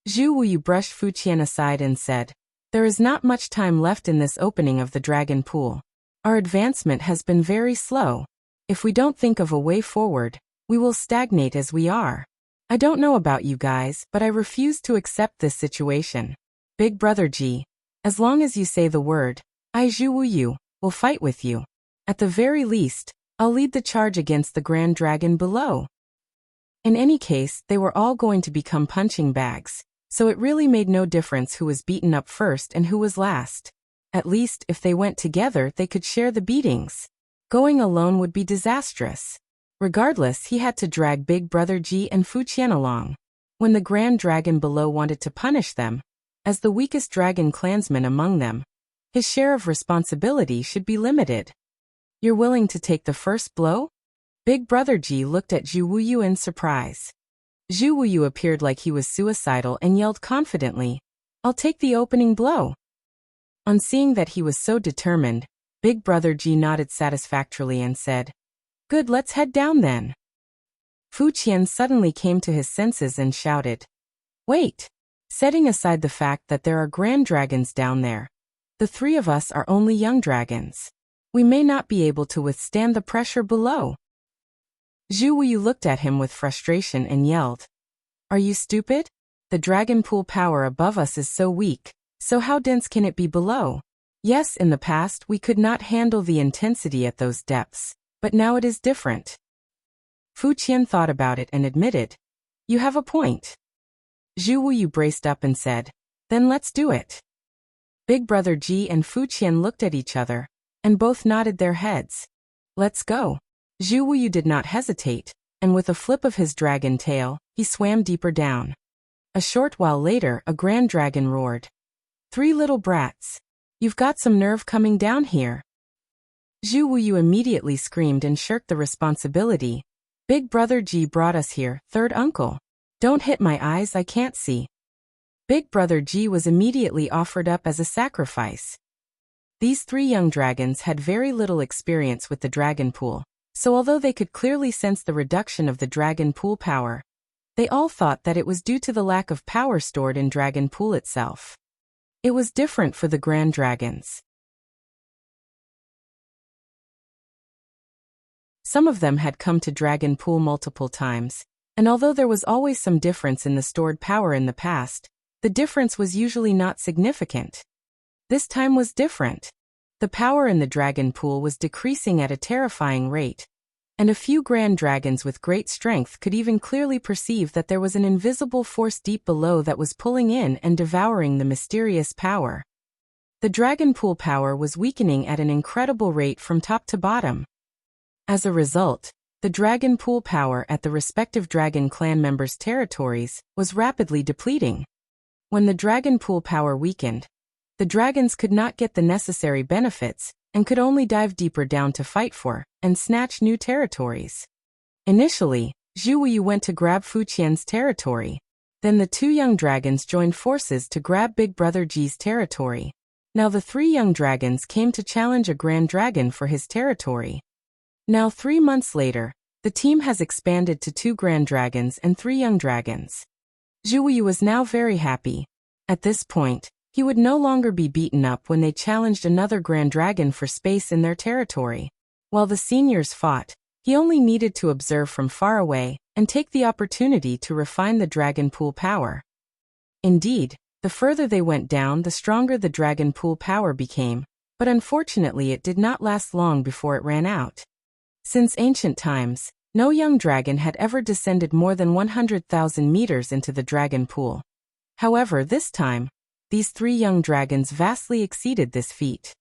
Zhu Wuyu brushed Fu Qian aside and said, "There is not much time left in this opening of the dragon pool. Our advancement has been very slow. If we don't think of a way forward, we will stagnate as we are. I don't know about you guys, but I refuse to accept this situation. Big Brother G, as long as you say the word, I Zhu Wu Yu, will fight with you. At the very least, I'll lead the charge against the Grand Dragon below. In any case, they were all going to become punching bags, so it really made no difference who was beaten up first and who was last. At least, if they went together, they could share the beatings. Going alone would be disastrous. Regardless, he had to drag Big Brother G and Fu Qian along. When the Grand Dragon below wanted to punish them, as the weakest dragon clansman among them, his share of responsibility should be limited. You're willing to take the first blow? Big Brother G looked at Zhu Wuyu in surprise. Zhu Wuyu appeared like he was suicidal and yelled confidently, I'll take the opening blow. On seeing that he was so determined, Big Brother G nodded satisfactorily and said, Good, let's head down then. Fu Qian suddenly came to his senses and shouted, Wait! Setting aside the fact that there are grand dragons down there, the three of us are only young dragons. We may not be able to withstand the pressure below. Zhu Wuyu looked at him with frustration and yelled, Are you stupid? The dragon pool power above us is so weak, so how dense can it be below? Yes, in the past we could not handle the intensity at those depths, but now it is different. Fu Qian thought about it and admitted, You have a point. Zhu Wuyu braced up and said, Then let's do it. Big Brother G and Fu Qian looked at each other, and both nodded their heads. Let's go. Zhu Wuyu did not hesitate, and with a flip of his dragon tail, he swam deeper down. A short while later, a grand dragon roared. Three little brats. You've got some nerve coming down here. Zhu Wuyu immediately screamed and shirked the responsibility. Big Brother G brought us here, third uncle. Don't hit my eyes, I can't see. Big Brother G was immediately offered up as a sacrifice. These three young dragons had very little experience with the dragon pool, so although they could clearly sense the reduction of the dragon pool power, they all thought that it was due to the lack of power stored in dragon pool itself. It was different for the grand dragons. Some of them had come to dragon pool multiple times, and although there was always some difference in the stored power in the past, the difference was usually not significant. This time was different. The power in the dragon pool was decreasing at a terrifying rate, and a few grand dragons with great strength could even clearly perceive that there was an invisible force deep below that was pulling in and devouring the mysterious power. The dragon pool power was weakening at an incredible rate from top to bottom. As a result, the dragon pool power at the respective dragon clan members' territories was rapidly depleting. When the dragon pool power weakened, the dragons could not get the necessary benefits and could only dive deeper down to fight for and snatch new territories. Initially, Zhu Wuyu went to grab Fu Qian's territory. Then the two young dragons joined forces to grab Big Brother G's territory. Now the three young dragons came to challenge a grand dragon for his territory. Now 3 months later, the team has expanded to 2 grand dragons and 3 young dragons. Zhu Wuyu was now very happy. At this point, he would no longer be beaten up when they challenged another grand dragon for space in their territory. While the seniors fought, he only needed to observe from far away and take the opportunity to refine the dragon pool power. Indeed, the further they went down, the stronger the dragon pool power became, but unfortunately it did not last long before it ran out. Since ancient times, no young dragon had ever descended more than 100,000 meters into the dragon pool. However, this time, these 3 young dragons vastly exceeded this feat.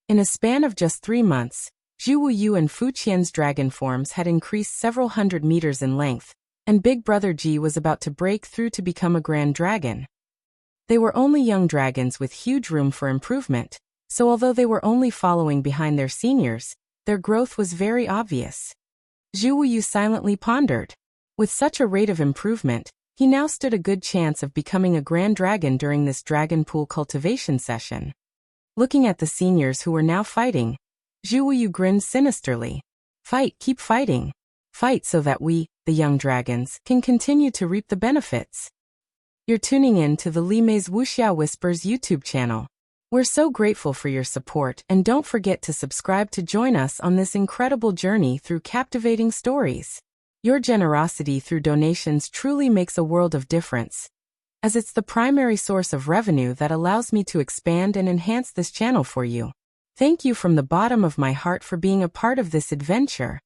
In a span of just 3 months, Zhu Wuyu and Fu Qian's dragon forms had increased several hundred meters in length, and Big Brother G was about to break through to become a grand dragon. They were only young dragons with huge room for improvement, so although they were only following behind their seniors, their growth was very obvious. Zhu Wuyu silently pondered. With such a rate of improvement, he now stood a good chance of becoming a grand dragon during this dragon pool cultivation session. Looking at the seniors who were now fighting, Zhu Wuyu grinned sinisterly. Fight, keep fighting. Fight so that we, the young dragons, can continue to reap the benefits. You're tuning in to the Li Mei's Wuxia Whispers YouTube channel. We're so grateful for your support, and don't forget to subscribe to join us on this incredible journey through captivating stories. Your generosity through donations truly makes a world of difference, as it's the primary source of revenue that allows me to expand and enhance this channel for you. Thank you from the bottom of my heart for being a part of this adventure.